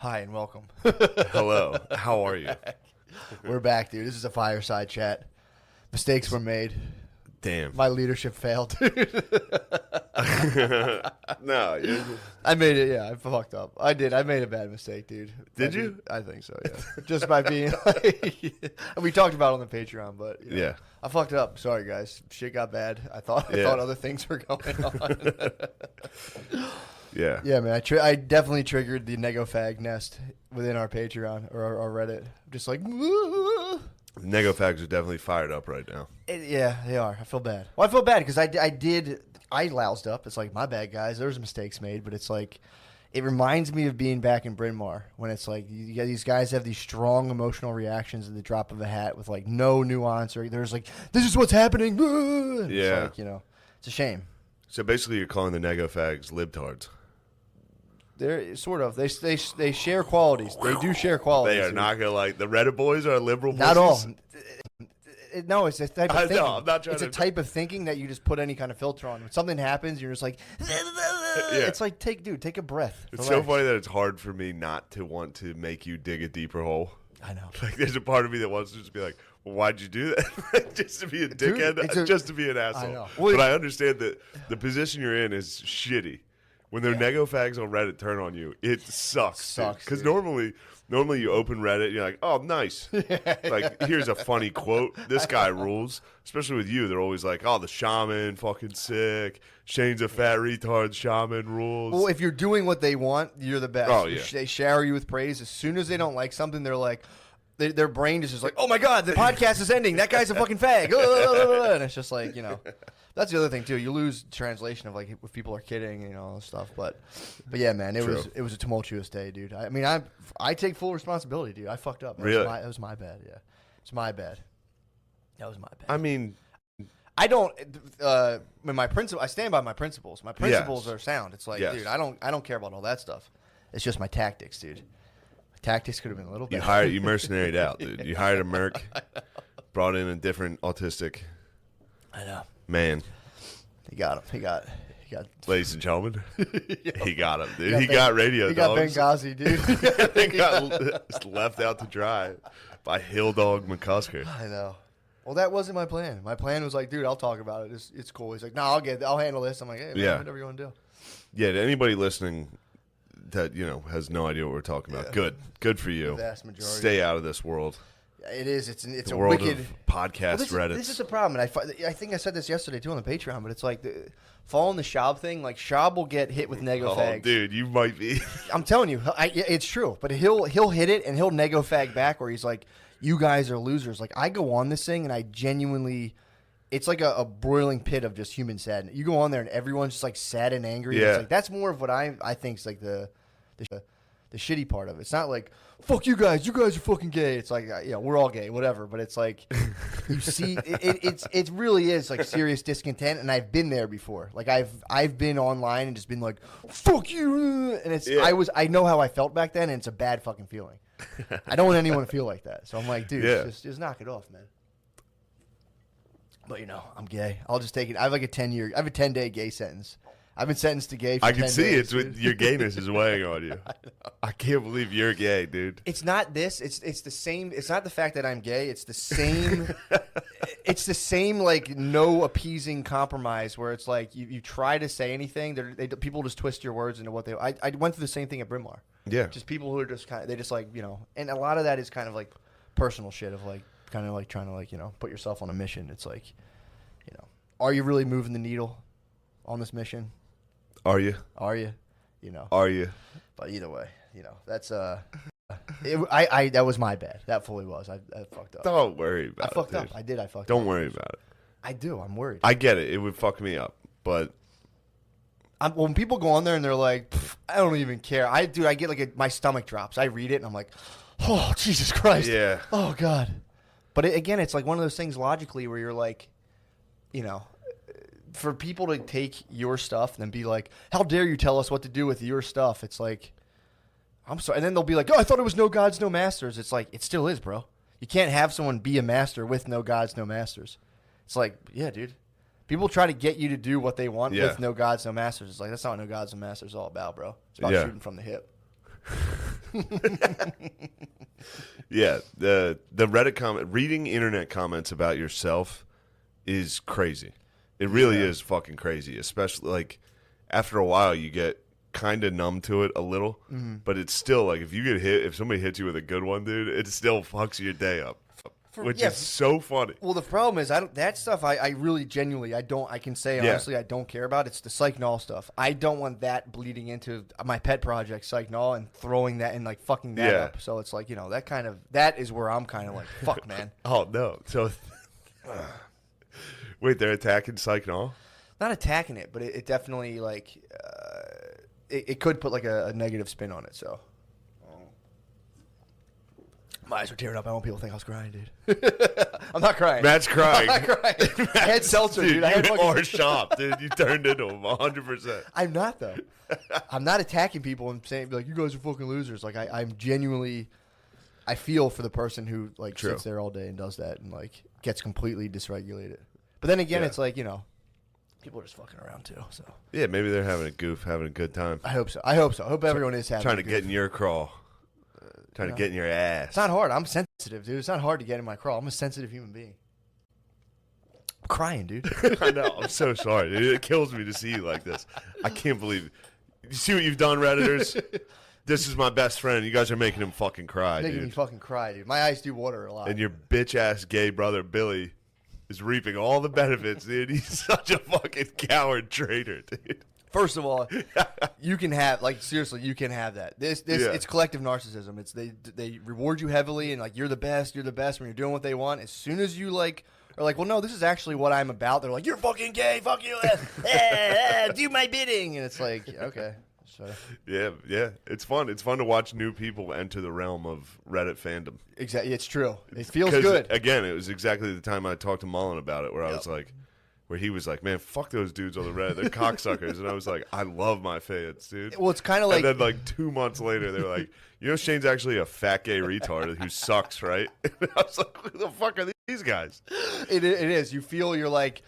Hi and welcome. Hello. How are you? We're back, dude. This is a fireside chat. Mistakes were made. Damn. My leadership failed. No. I made it. Yeah, I fucked up. I did. I made a bad mistake, dude. Did you? I think so, yeah. Just by being like... we talked about it on the Patreon, but... You know, Yeah. I fucked up. Sorry, guys. Shit got bad. I thought other things were going on. Yeah. Yeah, man. I definitely triggered the nego fag nest within our Patreon or our Reddit. Just like... Nego fags are definitely fired up right now. Yeah, they are. I feel bad. Well, I feel bad because I loused up. It's like, my bad, guys. There was mistakes made, but it's like, it reminds me of being back in Bryn Mawr when it's like, these guys have these strong emotional reactions at the drop of a hat with like no nuance, or there's like, this is what's happening. Yeah. It's like, it's a shame. So basically you're calling the nego fags libtards. They're sort of. They share qualities. They do share qualities. They are not going to like, the Reddit boys are liberal Not all. pussies? No, it's a type of thinking. I'm not trying it's a type of thinking that you just put any kind of filter on. When something happens, you're just like, it's like, take a breath. It's Relax. so funny that it's hard for me not to want to make you dig a deeper hole. I know. Like, there's a part of me that wants to just be like, well, why'd you do that? Just to be a dickhead? Just to be an asshole. I know. But I understand that the position you're in is shitty. When their nego fags on Reddit turn on you, it sucks. Because normally you open Reddit and you're like, oh, nice. Like, here's a funny quote. This guy rules. Especially with you, they're always like, oh, the shaman, fucking sick. Shane's a fat retard. Shaman rules. Well, if you're doing what they want, you're the best. Oh, yeah. They shower you with praise. As soon as they don't like something, they're like, their brain is just like, oh my God, the podcast is ending. That guy's a fucking fag. And it's just like, that's the other thing too. You lose translation of like if people are kidding and all this stuff. But yeah, man, it was a tumultuous day, dude. I mean, I take full responsibility, dude. I fucked up. Really? It was my bad. Yeah, it's my bad. That was my bad. I mean, I don't. I stand by my principles. My principles are sound. It's like, dude, I don't care about all that stuff. It's just my tactics, dude. Tactics could have been a little better. You mercenaried out, dude. You hired a merc, brought in a different autistic man. He got him. He got. Ladies and gentlemen, he got him, dude. He got radio He got dogs. Benghazi, dude. He got left out to dry by Hill Dog McCusker. I know. Well, that wasn't my plan. My plan was like, dude, I'll talk about it. It's cool. He's like, no, I'll handle this. I'm like, hey, man, whatever you want to do. Yeah, to anybody listening that has no idea what we're talking about. Good for you. The vast majority. Stay out of this world. It is. It's the a world wicked of podcast Reddit. This is the problem, and I think I said this yesterday too on the Patreon. But it's like following the Shab thing. Like Shab will get hit with nego fags. Dude, you might be. I'm telling you, it's true. But he'll hit it and he'll nego fag back, where he's like, "You guys are losers." Like I go on this thing and I genuinely. It's like a broiling pit of just human sadness. You go on there and everyone's just like sad and angry. Yeah. It's like, that's more of what I think is like the shitty part of it. It's not like, fuck you guys are fucking gay. It's like, we're all gay, whatever. But it's like, you see, it really is like serious discontent. And I've been there before. Like I've been online and just been like, fuck you. And I know how I felt back then, and it's a bad fucking feeling. I don't want anyone to feel like that. So I'm like, dude, just knock it off, man. But I'm gay. I'll just take it. I have like a 10-day gay sentence. I've been sentenced to gay for 10 days. I can see it. Your gayness is weighing on you. I can't believe you're gay, dude. It's not this. It's the same. It's not the fact that I'm gay. It's the same. It's the same like no appeasing compromise where it's like you try to say anything. People just twist your words into what they. I went through the same thing at Bryn Mawr. Yeah. Just people who are just kind of, they just like, and a lot of that is kind of like personal shit of like kind of like trying to like, put yourself on a mission. It's like, are you really moving the needle on this mission? Are you? Are you? Are you? But either way, that's that was my bad. That fully was. I fucked up. Don't worry about it. I fucked up. I did. I fucked up. Don't worry about it. I do. I'm worried. I get it. It would fuck me up, but when people go on there and they're like, I don't even care. I get like my stomach drops. I read it and I'm like, oh Jesus Christ. Yeah. Oh God. But again, it's like one of those things logically where you're like, for people to take your stuff and then be like, how dare you tell us what to do with your stuff? It's like, I'm sorry. And then they'll be like, oh, I thought it was no gods, no masters. It's like, it still is, bro. You can't have someone be a master with no gods, no masters. It's like, yeah, dude. People try to get you to do what they want with no gods, no masters. It's like, that's not what no gods, no masters is all about, bro. It's about shooting from the hip. Yeah, the Reddit comment, reading internet comments about yourself is crazy. It really is fucking crazy, especially like after a while you get kind of numb to it a little, but it's still like if you get hit, if somebody hits you with a good one, dude, it still fucks your day up. Which is so funny. Well, the problem is, that stuff I really genuinely I can say honestly I don't care about. It's the psych-null stuff. I don't want that bleeding into my pet project, psych-null, and throwing that and like fucking that up. So it's like, that is where I'm kind of like, fuck, man. Oh no. So wait, they're attacking psych-null? Not attacking it, but it definitely like it could put like a negative spin on it. So. My eyes were tearing up. I want people to think I was crying, dude. I'm not crying. Matt's crying. I'm not crying. I had seltzer, dude. I had or shop, dude. You turned into him 100%. I'm not, though. I'm not attacking people and saying, like, you guys are fucking losers. Like, I'm genuinely, I feel for the person who, like, sits there all day and does that and, like, gets completely dysregulated. But then again, it's like, people are just fucking around, too. So yeah, maybe they're having a goof, having a good time. I hope so. I hope everyone is having trying to get in your crawl. Trying to get in your ass. It's not hard. I'm sensitive, dude. It's not hard to get in my crawl. I'm a sensitive human being. I'm crying, dude. I know. I'm so sorry, dude. It kills me to see you like this. I can't believe it. You see what you've done, Redditors? This is my best friend. You guys are making him fucking cry, making me fucking cry, dude. My eyes do water a lot. And your bitch-ass gay brother, Billy, is reaping all the benefits, dude. He's such a fucking coward traitor, dude. First of all, you can have, like, seriously, you can have that. It's collective narcissism. It's they reward you heavily and like you're the best when you're doing what they want. As soon as you like are like, well, no, this is actually what I'm about. They're like, you're fucking gay, fuck you, do my bidding, and it's like, okay, so. Yeah, it's fun. It's fun to watch new people enter the realm of Reddit fandom. Exactly, it's true. It feels good. Again, it was exactly the time I talked to Mullen about it, where I was like. Where he was like, man, fuck those dudes on the Reddit. They're cocksuckers. And I was like, I love my fans, dude. Well, it's kind of like... And then like 2 months later, they were like, Shane's actually a fat gay retard who sucks, right? And I was like, who the fuck are these guys? It is. You feel you're like...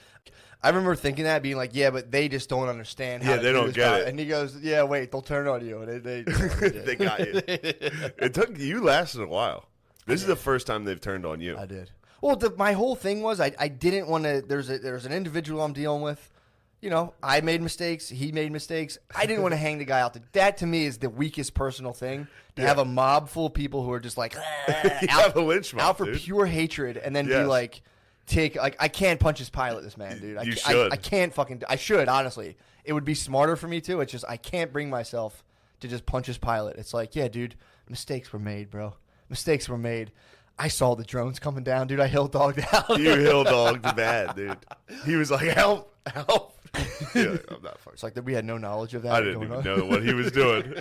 I remember thinking that, being like, yeah, but they just don't understand how to they don't get it. And he goes, yeah, wait, they'll turn on you. And they got you. You lasted a while. This is the first time they've turned on you. I did. Well, my whole thing was I didn't want to. There's an individual I'm dealing with. I made mistakes. He made mistakes. I didn't want to hang the guy out. That to me is the weakest personal thing. To have a mob full of people who are just like out for pure hatred, and then be like, I can't punch his pilot, this man, dude. You should. I can't fucking. I should, honestly. It would be smarter for me too. It's just I can't bring myself to just punch his pilot. It's like, yeah, dude, mistakes were made, bro. Mistakes were made. I saw the drones coming down, dude. I hill dogged out. You hill dogged bad, dude. He was like, help. Yeah, I'm not fucking. It's like that we had no knowledge of that. I didn't even know what he was doing.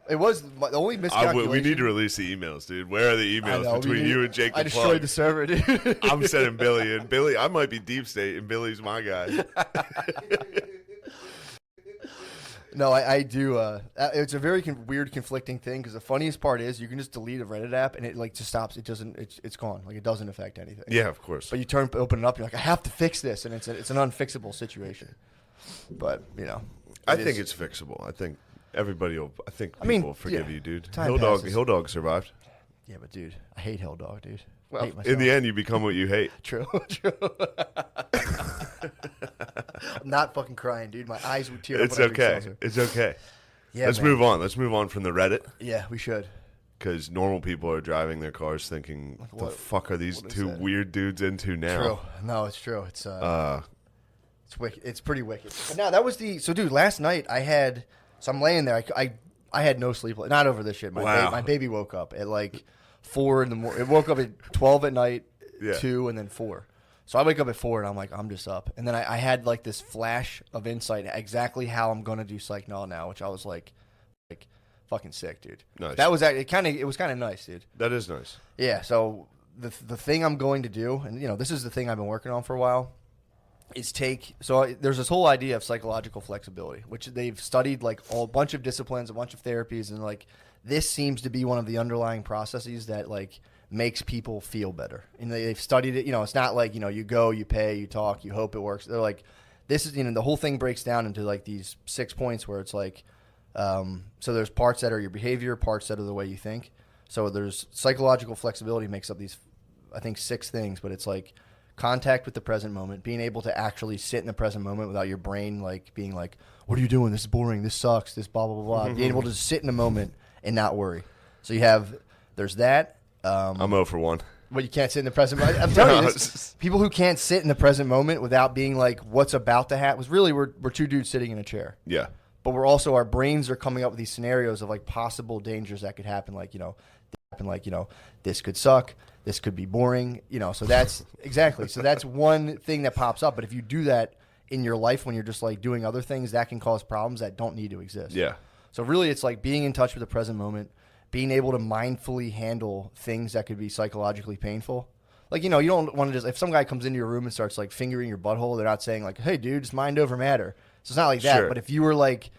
It was the only miscalculation. We need to release the emails, dude. Where are the emails between you and Jake? I destroyed the server, dude. I'm sending Billy in. Billy, I might be deep state, and Billy's my guy. No, I do. It's a very weird, conflicting thing because the funniest part is you can just delete a Reddit app and it like just stops. It doesn't. It's gone. Like it doesn't affect anything. Yeah, of course. But you open it up. You're like, I have to fix this, and it's an unfixable situation. But I think it's fixable. I think everybody will. People will forgive you, dude. Hill Dog survived. Yeah, but dude, I hate Hill Dog, dude. Well, in the end, you become what you hate. True. I'm not fucking crying, dude. My eyes would tear up. It's okay. It's okay. Yeah, Let's move on. Let's move on from the Reddit. Yeah, we should. Because normal people are driving their cars thinking, what the fuck are these two weird dudes into now? True. No, it's true. It's wicked. It's pretty wicked. But now that was so dude, last night I'm laying there. I had no sleep. Not over this shit. My baby woke up at like 4 in the morning. It woke up at 12 at night, 2, and then 4. So I wake up at 4 and I'm like, I'm just up. And then I had like this flash of insight exactly how I'm gonna do psych null now, which I was like fucking sick, dude. Nice. That was it was kind of nice, dude. That is nice. Yeah. So the thing I'm going to do, and this is the thing I've been working on for a while, is there's this whole idea of psychological flexibility, which they've studied like a bunch of disciplines, a bunch of therapies, and like this seems to be one of the underlying processes that like makes people feel better. And they've studied it. It's not like, you go, you pay, you talk, you hope it works. They're like, this is, the whole thing breaks down into like these 6 points where it's like, So there's parts that are your behavior, parts that are the way you think. So there's psychological flexibility makes up these, I think, 6 things, but it's like contact with the present moment, being able to actually sit in the present moment without your brain like being like, what are you doing? This is boring. This sucks. This blah, blah, blah, blah. Being able to sit in the moment and not worry. So there's that. I'm 0 for 1. But you can't sit in the present moment. I'm telling you, people who can't sit in the present moment without being like, what's about to happen, was really we're 2 dudes sitting in a chair. Yeah. But we're also, our brains are coming up with these scenarios of like possible dangers that could happen. Like, this could suck. This could be boring. So that's exactly. So that's one thing that pops up. But if you do that in your life when you're just like doing other ththings, that can cause problems that don't need to exist. Yeah. So really it's like being in touch with the present moment, being able to mindfully handle things that could be psychologically painful. Like, you don't want to just, if some guy comes into your room and starts like fingering your butthole, they're not saying like, hey dude, it's mind over matter. So it's not like that. Sure. But if you were like,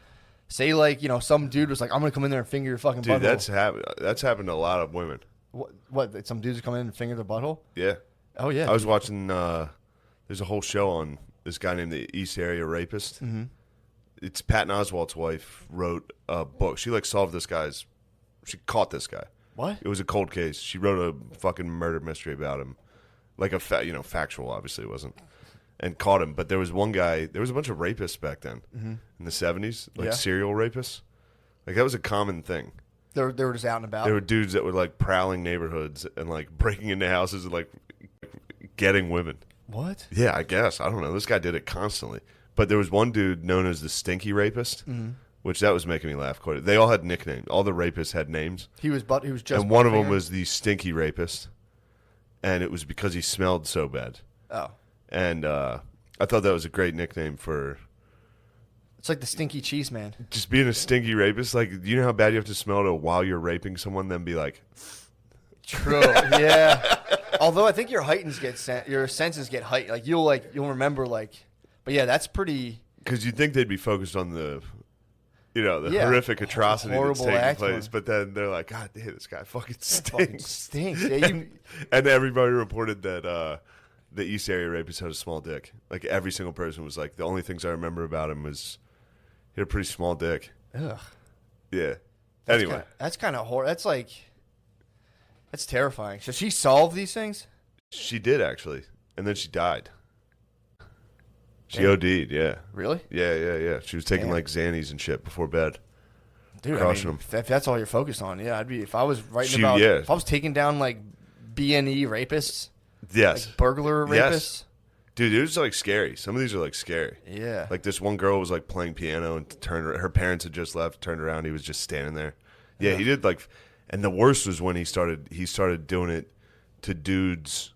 say like, some dude was like, I'm going to come in there and finger your fucking butthole. Dude, that's happened to a lot of women. What? Some dudes come in and finger their butthole? Yeah. Oh, yeah. I was watching, there's a whole show on this guy named the East Area Rapist. Mm-hmm. It's Patton Oswalt's wife wrote a book. She she caught this guy. What? It was a cold case. She wrote a fucking murder mystery about him. Like factual, obviously it wasn't. And caught him. But there was one guy, there was a bunch of rapists back then in the 70s, like serial rapists. Like that was a common thing. They were just out and about? There were dudes that were like prowling neighborhoods and like breaking into houses and like getting women. What? Yeah, I guess. I don't know. This guy did it constantly. But there was one dude known as the Stinky Rapist, which that was making me laugh quite. They all had nicknames. All the rapists had names. He was just. And one of them was the Stinky Rapist, and it was because he smelled so bad. Oh. And I thought that was a great nickname for. It's like the Stinky Cheese Man. Just being a stinky rapist. Like, you know how bad you have to smell to while you're raping someone, then be like. True. Yeah. Although I think your senses get heightened. Like you'll remember like. But yeah, that's pretty. Because you'd think they'd be focused on the horrific atrocity that's taking place, but then they're like, God damn, this guy fucking stinks. Yeah, and everybody reported that the East Area Rapist had a small dick. Like every single person was like, the only things I remember about him was he had a pretty small dick. Ugh. Yeah. Anyway, that's kind of horrible. That's terrifying. So she solved these things? She did actually, and then she died. She OD'd, yeah. Really? Yeah. She was taking like Xannies and shit before bed. Dude, crushing them. If that's all you're focused on, yeah, I'd be. If I was writing if I was taking down like B&E rapists, yes, like burglar rapists, yes. Dude, it was like scary. Some of these are like scary. Yeah. Like this one girl was like playing piano and her parents had just left, turned around, he was just standing there. Yeah, he did like, and the worst was when he started doing it to dudes.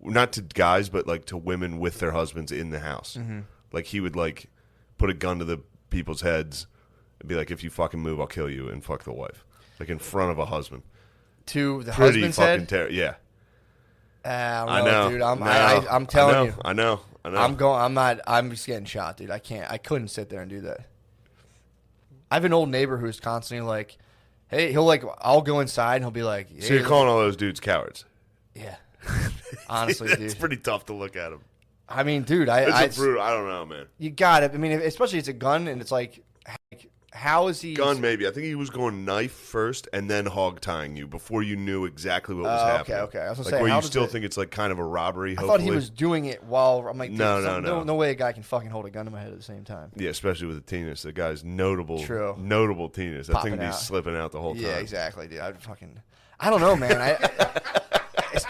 Not to guys, but like to women with their husbands in the house. Mm-hmm. Like he would like put a gun to the people's heads and be like, "If you fucking move, I'll kill you," and fuck the wife, like in front of a husband. To the Pretty husband's fucking head. Yeah. I know, dude. I'm telling you. I know. I'm just getting shot, dude. I can't. I couldn't sit there and do that. I have an old neighbor who's constantly like, "Hey," I'll go inside and he'll be like, "So you're calling all those dudes cowards?" Yeah. Honestly, dude. It's pretty tough to look at them. I mean, dude, it's brutal. I don't know, man. You got it. I mean, especially it's a gun, and it's like, how is he? Gun, maybe. I think he was going knife first, and then hog tying you before you knew exactly what was happening. Okay. I was gonna like say, where you still think it's like kind of a robbery. I thought he was doing it while I'm like, no way a guy can fucking hold a gun to my head at the same time. Yeah, especially with a penis. The guy's notable penis. I think he's slipping out the whole time. Yeah, exactly, dude. I don't know, man.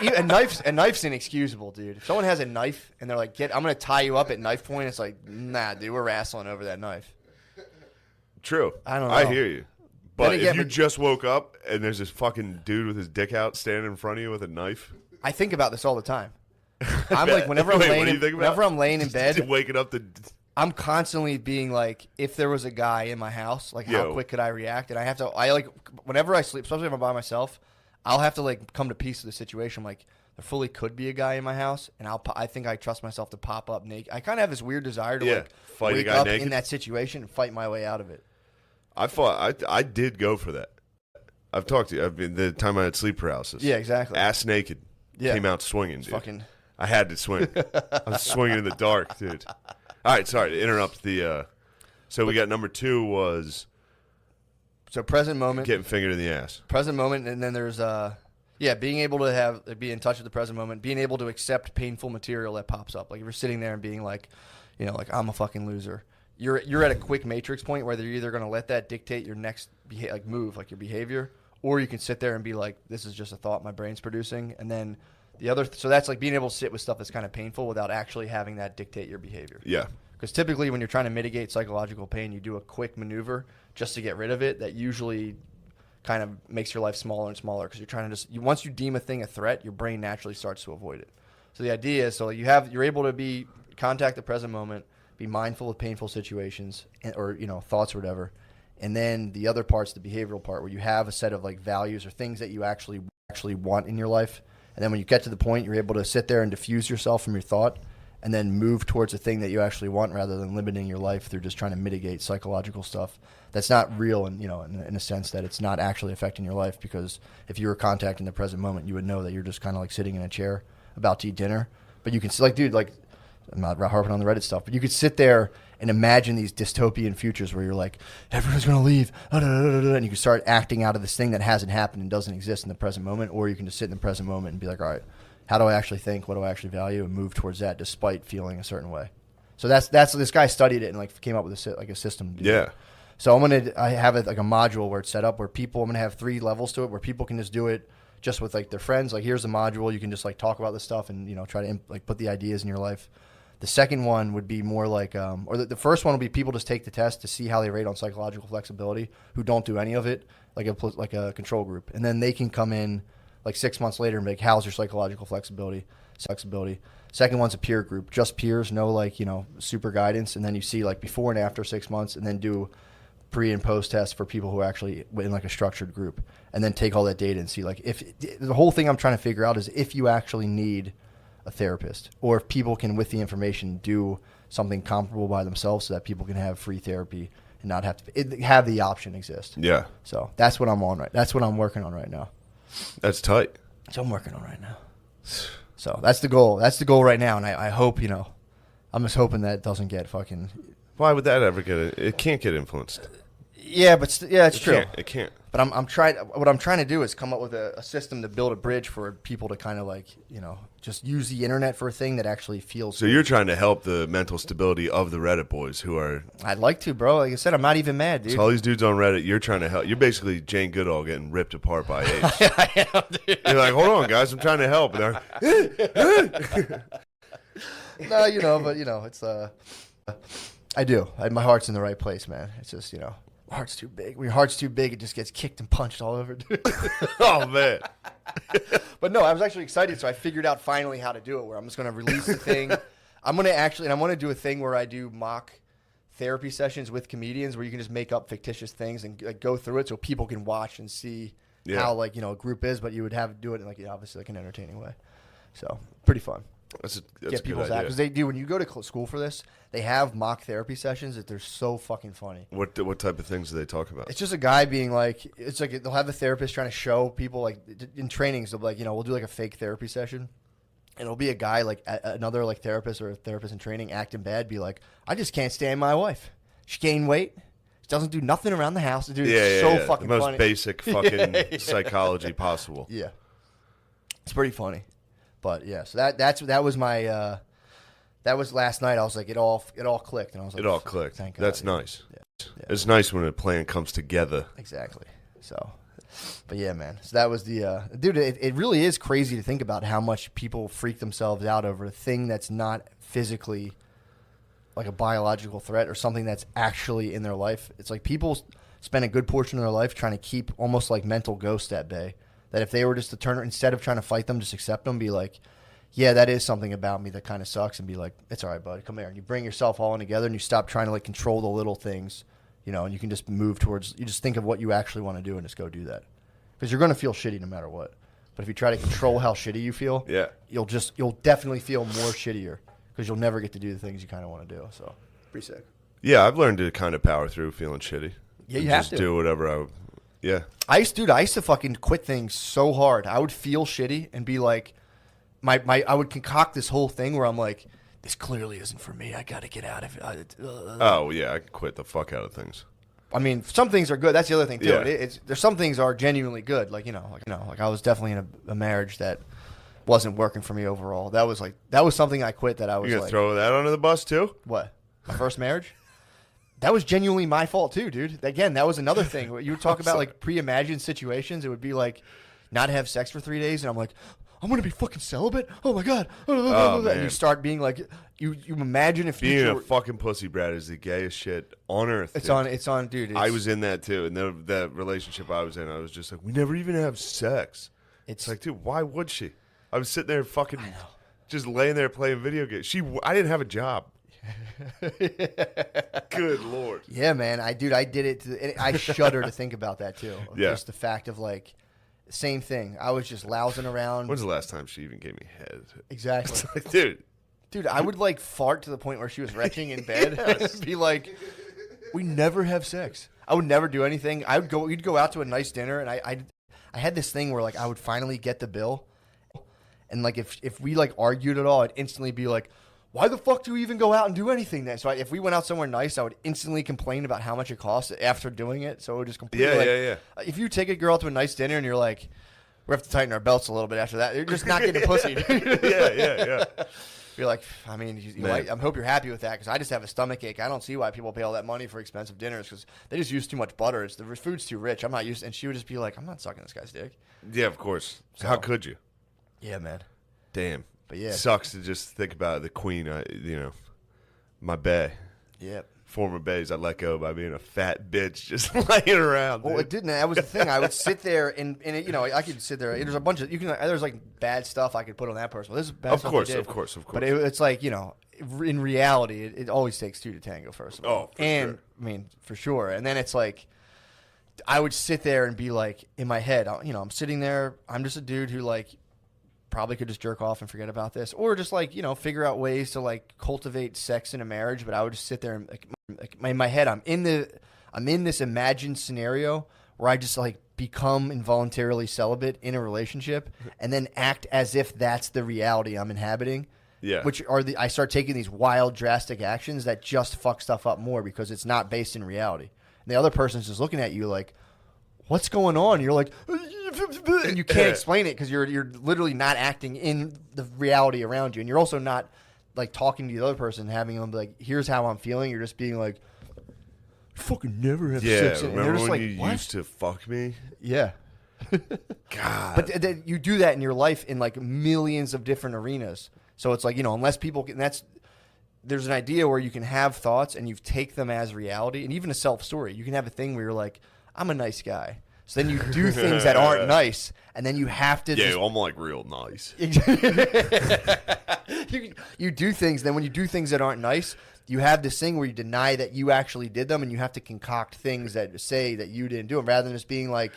A knife's inexcusable, dude. If someone has a knife and they're like, I'm going to tie you up at knife point, it's like, nah, dude, we're wrestling over that knife. True. I don't know. I hear you. But if you just woke up and there's this fucking dude with his dick out standing in front of you with a knife. I think about this all the time. I'm like, whenever I'm laying in bed, waking up I'm constantly being like, if there was a guy in my house, like how quick could I react? And whenever I sleep, especially if I'm by myself, I'll have to like come to peace with the situation. I'm like, there fully could be a guy in my house, and I think I trust myself to pop up naked. I kind of have this weird desire to fight wake a guy up naked in that situation and fight my way out of it. I did go for that. I've talked to you. I've been the time I had sleep paralysis. Yeah, exactly. Ass naked. Yeah. Came out swinging, dude. Fucking. I had to swing. I was swinging in the dark, dude. All right, sorry to interrupt the. So we got number 2 was So present moment. Getting fingered in the ass. Present moment, and then there's being able to be in touch with the present moment, being able to accept painful material that pops up. Like if you're sitting there and being like, like I'm a fucking loser. You're at a quick matrix point where you're either going to let that dictate your next move, like your behavior, or you can sit there and be like, this is just a thought my brain's producing, and then so that's like being able to sit with stuff that's kind of painful without actually having that dictate your behavior. Yeah. Because typically when you're trying to mitigate psychological pain, you do a quick maneuver just to get rid of it that usually kind of makes your life smaller and smaller because you're trying to once you deem a thing a threat, your brain naturally starts to avoid it. So the idea is you're able to contact the present moment, be mindful of painful situations or thoughts or whatever. And then the other part's the behavioral part where you have a set of like values or things that you actually want in your life. And then when you get to the point, you're able to sit there and diffuse yourself from your thought and then move towards the thing that you actually want rather than limiting your life through just trying to mitigate psychological stuff that's not real and in a sense that it's not actually affecting your life, because if you were contacting the present moment, you would know that you're just kind of like sitting in a chair about to eat dinner. But you can I'm not harping on the Reddit stuff, but you could sit there and imagine these dystopian futures where you're like, everyone's going to leave, and you can start acting out of this thing that hasn't happened and doesn't exist in the present moment, or you can just sit in the present moment and be like, all right, how do I actually think? What do I actually value? And move towards that despite feeling a certain way. So that's this guy studied it and like came up with a system. Yeah. So I have it like a module where it's set up where I'm going to have 3 levels to it where people can just do it just with like their friends. Like here's the module. You can just like talk about this stuff and, try to like put the ideas in your life. The second one would be more like, the first one will be people just take the test to see how they rate on psychological flexibility who don't do any of it, like a control group. And then they can come in like 6 months later and be like, how's your psychological flexibility? Second one's a peer group, just peers, no super guidance. And then you see like before and after 6 months and then do pre and post tests for people who are actually in like a structured group and then take all that data and see like if the whole thing I'm trying to figure out is if you actually need a therapist or if people can with the information do something comparable by themselves so that people can have free therapy and not have to have the option exist. Yeah. So that's what I'm on that's what I'm working on right now. That's tight. That's what I'm working on right now. So that's the goal. That's the goal right now. And I hope, I'm just hoping that it doesn't get fucking. Why would that ever get it? It can't get influenced. Yeah, but it's true. It can't. But I'm trying. What I'm trying to do is come up with a system to build a bridge for people to kind of like just use the internet for a thing that actually feels. So you're trying to help the mental stability of the Reddit boys who are. I'd like to, bro. Like I said, I'm not even mad, dude. So all these dudes on Reddit, you're trying to help. You're basically Jane Goodall getting ripped apart by apes. I am, dude. You're like, hold on, guys, I'm trying to help. And no, but it's I do. My heart's in the right place, man. It's just my heart's too big. When your heart's too big, it just gets kicked and punched all over, dude. Oh man. But no, I was actually excited, so I figured out finally how to do it. Where I'm just going to release the thing. I'm going to do a thing where I do mock therapy sessions with comedians, where you can just make up fictitious things and like, go through it, so people can watch and see how a group is. But you would do it in obviously like an entertaining way. So pretty fun. That's get people's out because they do when you go to school for this. They have mock therapy sessions that they're so fucking funny. What type of things do they talk about? It's just a guy being like, it's like they'll have a therapist trying to show people like in trainings. They'll be like, we'll do like a fake therapy session, and it'll be a guy like another like therapist or a therapist in training acting bad, be like, I just can't stand my wife. She gained weight. She doesn't do nothing around the house. Dude, it's so fucking the most funny. Basic fucking psychology possible. Yeah, it's pretty funny. But yeah, so that was my that was last night. I was like, it all clicked, and I was like, it all clicked. Thank God. That's nice. Yeah. It's nice when a plan comes together. Exactly. So, but yeah, man. So that was the dude. It really is crazy to think about how much people freak themselves out over a thing that's not physically like a biological threat or something that's actually in their life. It's like people spend a good portion of their life trying to keep almost like mental ghosts at bay. That if they were just to turn, instead of trying to fight them, just accept them, be like, yeah, that is something about me that kind of sucks, and be like, it's all right, bud, come here. And you bring yourself all in together, and you stop trying to like control the little things, and you can just move towards, you just think of what you actually want to do and just go do that. Because you're going to feel shitty no matter what. But if you try to control how shitty you feel, you'll definitely feel more shittier because you'll never get to do the things you kind of want to do. So, pretty sick. Yeah, I've learned to kind of power through feeling shitty. Yeah, you have to. Just do whatever Yeah. I used to fucking quit things so hard. I would feel shitty and be like, I would concoct this whole thing where I'm like, this clearly isn't for me. I got to get out of it. Oh, yeah. I quit the fuck out of things. I mean, some things are good. That's the other thing too. Yeah. There's some things are genuinely good. Like I was definitely in a marriage that wasn't working for me overall. That was something I quit. That I was You gonna throw that under the bus too? What? My first marriage? That was genuinely my fault too, dude. Again, that was another thing. You would talk about like pre-imagined situations. It would be like not have sex for 3 days, and I'm like, I'm gonna be fucking celibate. Oh my god. Oh, and you start being like, you imagine if being a fucking pussy brat is the gayest shit on earth. It's on, dude. I was in that too, and that relationship I was in, I was just like, we never even have sex. It's like, dude, why would she? I was sitting there fucking, just laying there playing video games. I didn't have a job. Good Lord. Yeah, man. I did it. I shudder to think about that too. Yeah. Just the fact of like, same thing. I was just lousing around. When's the last time she even gave me head? Exactly. Like, dude, I would like fart to the point where she was retching in bed and be like, we never have sex. I would never do anything. We'd go out to a nice dinner, and I had this thing where like I would finally get the bill, and like if we like argued at all, I'd instantly be like, why the fuck do we even go out and do anything then? So if we went out somewhere nice, I would instantly complain about how much it costs after doing it. So it would just completely yeah. If you take a girl to a nice dinner and you're like, we have to tighten our belts a little bit after that, you're just not getting pussy. yeah. You're like, I mean, I hope you're happy with that because I just have a stomach ache. I don't see why people pay all that money for expensive dinners because they just use too much butter. The food's too rich. I'm not used. And she would just be like, I'm not sucking this guy's dick. Yeah, of course. So, how could you? Yeah, man. Damn. But yeah, it sucks to just think about the queen. My bae. Yep. Former baes I let go by being a fat bitch just laying around. Well, dude. it didn't. That was the thing. I would sit there and I could sit there. There's a bunch of there's like bad stuff I could put on that person. Well, this is bad stuff of course. But it's like in reality, it always takes two to tango. First of all, sure. I mean, for sure. And then it's like I would sit there and be like in my head, I'm sitting there. I'm just a dude who like probably could just jerk off and forget about this, or just like figure out ways to like cultivate sex in a marriage. But I would just sit there and like in my head, I'm in this imagined scenario where I just like become involuntarily celibate in a relationship, and then act as if that's the reality I'm inhabiting. Yeah, I start taking these wild, drastic actions that just fuck stuff up more because it's not based in reality. And the other person's just looking at you like, what's going on? And you're like, and you can't explain it because you're literally not acting in the reality around you, and you're also not like talking to the other person, having them be like, here's how I'm feeling. You're just being like, fucking never have sex. Yeah, remember when you used to fuck me? Yeah. God. But you do that in your life in like millions of different arenas. So it's like, unless people can, there's an idea where you can have thoughts and you take them as reality, and even a self-story. You can have a thing where you're like, I'm a nice guy. So then you do things that aren't nice, and then you have to. Yeah, I'm like real nice. You do things. Then when you do things that aren't nice, you have this thing where you deny that you actually did them, and you have to concoct things that say that you didn't do them, rather than just being like,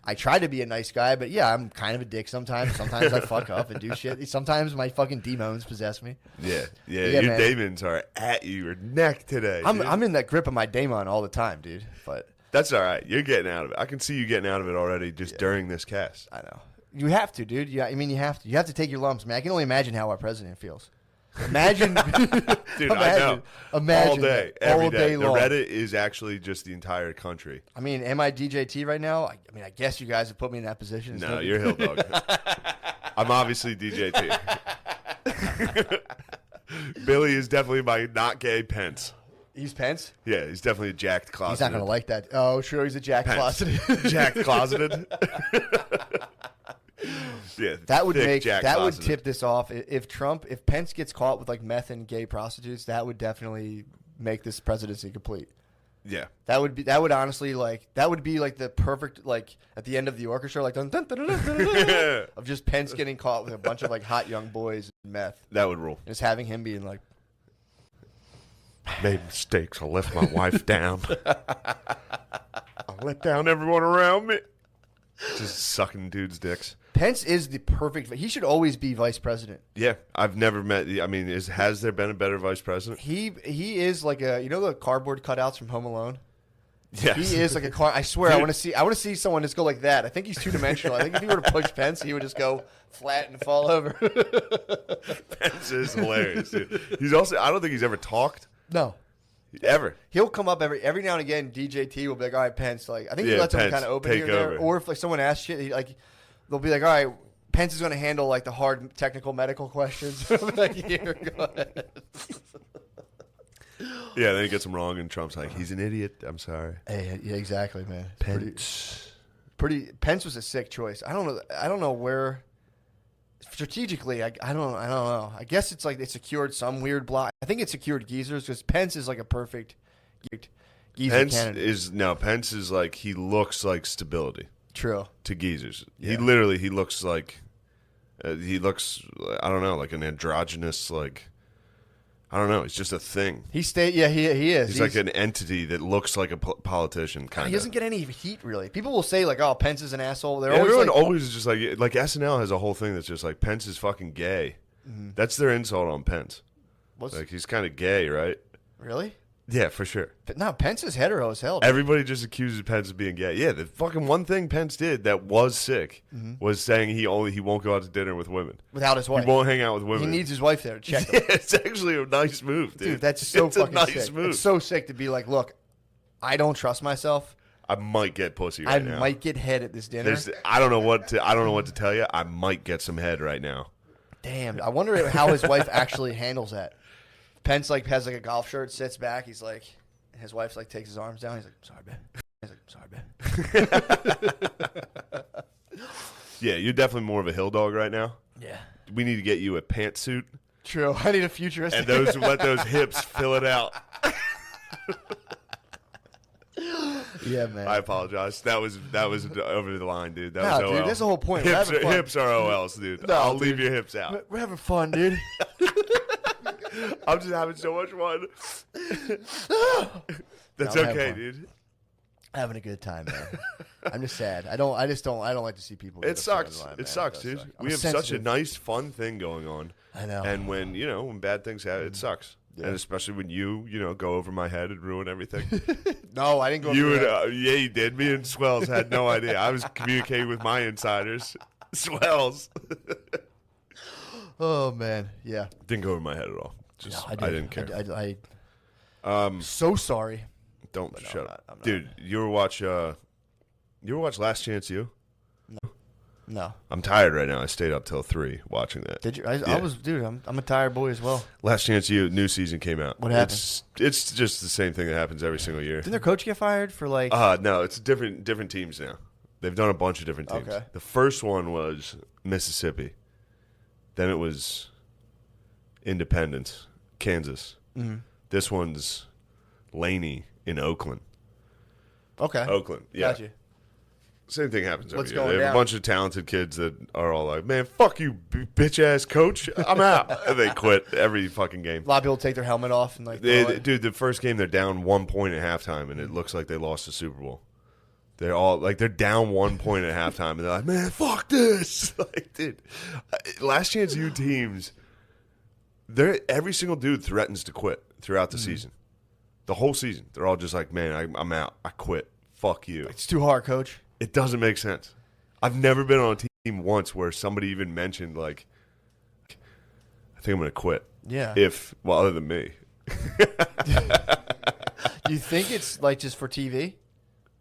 I try to be a nice guy, but yeah, I'm kind of a dick sometimes. Sometimes I fuck up and do shit. Sometimes my fucking demons possess me. Yeah, your man. demons are at your neck today. I'm in that grip of my daemon all the time, dude. But that's all right. You're getting out of it. I can see you getting out of it already just during this cast. I know. You have to, dude. Yeah, I mean, you have to. You have to take your lumps, man. I can only imagine how our president feels. Imagine, dude. I know. Imagine all day, every day long. The Reddit is actually just the entire country. I mean, am I DJT right now? I mean, I guess you guys have put me in that position. No, you're Hill Dog. I'm obviously DJT. Billy is definitely my not gay Pence. He's Pence? Yeah, he's definitely a jacked closeted. He's not going to like that. Oh, sure, he's a jacked closeted. Jacked closeted? Yeah, that would tip this off. If Pence gets caught with like meth and gay prostitutes, that would definitely make this presidency complete. Yeah. That would honestly that would be like the perfect like at the end of the orchestra like dun, dun, dun, dun, dun, dun, dun, of just Pence getting caught with a bunch of like hot young boys and meth. That would rule. Just having him being like, made mistakes. I left my wife down. I let down everyone around me. Just sucking dudes' dicks. Pence is the perfect. He should always be vice president. Yeah, I've never met. I mean, has there been a better vice president? He is like the cardboard cutouts from Home Alone. Yes. He is like a car. I swear, I want to see someone just go like that. I think he's two dimensional. I think if he were to push Pence, he would just go flat and fall over. Pence is hilarious, dude. He's also. I don't think he's ever talked. No. ever. He'll come up every now and again. DJT will be like, all right, Pence. Like I think he lets them kind of open here and there. Or if like someone asks shit, they'll be like, all right, Pence is going to handle like the hard technical medical questions. Like, here, go ahead. Yeah, then he gets them wrong, and Trump's like, he's an idiot. I'm sorry. Hey, yeah, exactly, man. Pence. Pence was a sick choice. I don't know where. Strategically, I don't know. I guess it's like it secured some weird block. I think it secured geezers because Pence is like a perfect geezer candidate. Pence is like, he looks like stability. True. To geezers. Yeah. He looks like, I don't know, like an androgynous, like, I don't know. He's just a thing. He is. He's like an entity that looks like a politician, kind of. He doesn't get any heat, really. People will say, like, oh, Pence is an asshole. Everyone always is just like SNL has a whole thing that's just like, Pence is fucking gay. Mm-hmm. That's their insult on Pence. Like, he's kind of gay, right? Really? Yeah, for sure. But no, Pence is hetero as hell. Dude. Everybody just accuses Pence of being gay. Yeah, the fucking one thing Pence did that was sick was saying he won't go out to dinner with women. Without his wife. He won't hang out with women. He needs his wife there to check him. Yeah, it's actually a nice move, dude. Dude, that's so fucking nice sick. Move. It's so sick to be like, look, I don't trust myself. I might get pussy right now. I might get head at this dinner. I don't know what to tell you. I might get some head right now. Damn, I wonder how his wife actually handles that. Pence like has like a golf shirt, sits back, he's like, his wife's like takes his arms down. He's like, sorry, babe. He's like, sorry, babe. Yeah, you're definitely more of a hill dog right now. Yeah. We need to get you a pantsuit. True. I need a futuristic. And let those hips fill it out. Yeah, man. I apologize. That was over the line, dude. That was OL. Dude, that's the whole point. Hips are OLs, dude. No, I'll dude. leave your hips out. We're having fun, dude. I'm just having so much fun. That's okay, dude. Having a good time, man. I'm just sad. I don't like to see people. It sucks. It sucks, dude. We have such a nice, fun thing going on. I know. And when bad things happen, it sucks. Yeah. And especially when you go over my head and ruin everything. No, I didn't go. Yeah, you did. Me and Swells had no idea. I was communicating with my insiders. Swells. Oh man, yeah. Didn't go over my head at all. I didn't care. I'm so sorry. Don't shut up, dude. You ever watch Last Chance U? No. I'm tired right now. I stayed up till 3 watching that. Did you? I was, dude. I'm a tired boy as well. Last Chance U, new season came out. What happened? It's just the same thing that happens every single year. Didn't their coach get fired for like? No, it's different teams now. They've done a bunch of different teams. Okay. The first one was Mississippi. Then it was Independence, Kansas. Mm-hmm. This one's Laney in Oakland. Okay. Oakland, yeah. Gotcha. Same thing happens every What's year. going They have down? a bunch of talented kids that are all like, man, fuck you, bitch-ass coach. I'm out. And they quit every fucking game. A lot of people take their helmet off and like. Dude, the first game, they're down 1 point at halftime, and it looks like they lost the Super Bowl. They're all like, they're down 1 point at halftime, and they're like, man, fuck this. Like, dude, Last Chance U teams, every single dude threatens to quit throughout the season. The whole season. They're all just like, man, I'm out. I quit. Fuck you. It's too hard, coach. It doesn't make sense. I've never been on a team once where somebody even mentioned, like, I think I'm going to quit. Yeah. Other than me. Do you think it's like just for TV?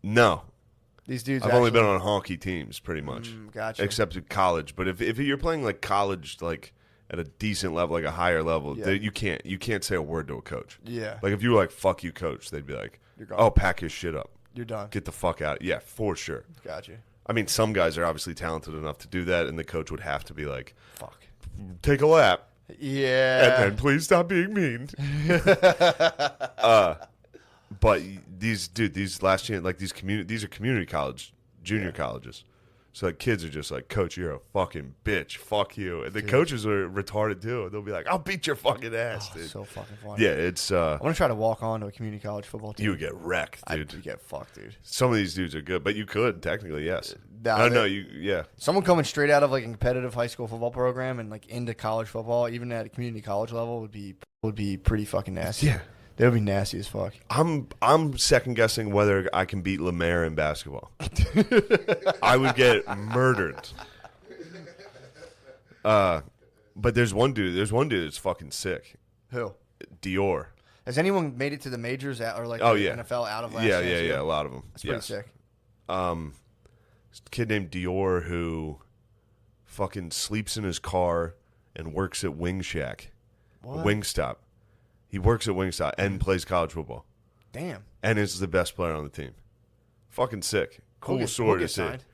No. These dudes. I've only been on honky teams, pretty much. Gotcha. Except at college. But if you're playing like college, like at a decent level, like a higher level, you can't say a word to a coach. Yeah. Like if you were like, fuck you, coach, they'd be like, You're gone. oh, pack his shit up. You're done. Get the fuck out. Yeah, for sure. Gotcha. I mean, some guys are obviously talented enough to do that, and the coach would have to be like, fuck. Take a lap. Yeah. And then please stop being mean. But these Last Chance, like these are community college, junior colleges. So like kids are just like, coach, you're a fucking bitch. Fuck you. And the coaches are retarded too. They'll be like, I'll beat your fucking ass, dude. So fucking funny. Yeah, it's. I want to try to walk on to a community college football team. You would get wrecked, dude. You get fucked, dude. Some of these dudes are good, but you could technically, yes. Yeah. Someone coming straight out of like a competitive high school football program and like into college football, even at a community college level, would be pretty fucking nasty. Yeah. They would be nasty as fuck. I'm second guessing whether I can beat Lemaire in basketball. I would get murdered. But there's one dude that's fucking sick. Who? Dior. Has anyone made it to the majors or like the NFL out of last Yeah, chance? yeah, a lot of them. That's pretty sick. This kid named Dior who fucking sleeps in his car and works at Wing Shack. What? Wingstop. He works at Wingstop and plays college football. Damn. And is the best player on the team. Fucking sick. Cool story to see. Signed.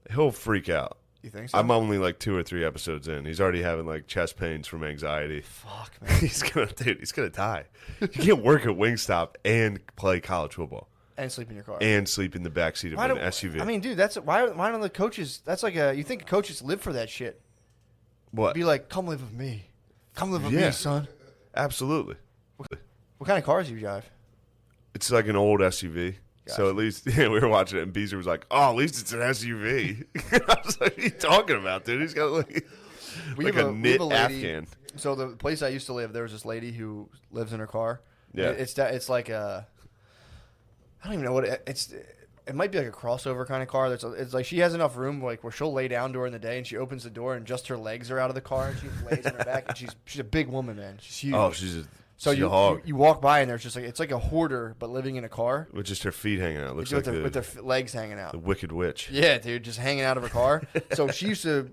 He'll freak out. You think so? I'm only like 2 or 3 episodes in. He's already having like chest pains from anxiety. Fuck, man. He's gonna die. You can't work at Wingstop and play college football. And sleep in your car. And sleep in the backseat of an SUV. I mean, dude, why don't the coaches? That's like you think coaches live for that shit? What? Be like, come live with me. Come live with me, son. Absolutely. What kind of cars do you drive? It's like an old SUV. Gotcha. So at least we were watching it, and Beezer was like, "Oh, at least it's an SUV." I was like, "What are you talking about, dude? He's got like a knit Afghan." So the place I used to live, there was this lady who lives in her car. Yeah, it's like a, I don't even know what it's. It might be like a crossover kind of car. It's like she has enough room like where she'll lay down during the day, and she opens the door and just her legs are out of the car, and she lays on her back, and she's a big woman, man. She's huge. Oh, she's a hog. You walk by and there's just like it's like a hoarder but living in a car with just her feet hanging out. Looks with like with their legs hanging out. The Wicked Witch. Yeah, dude, just hanging out of her car. So she used to,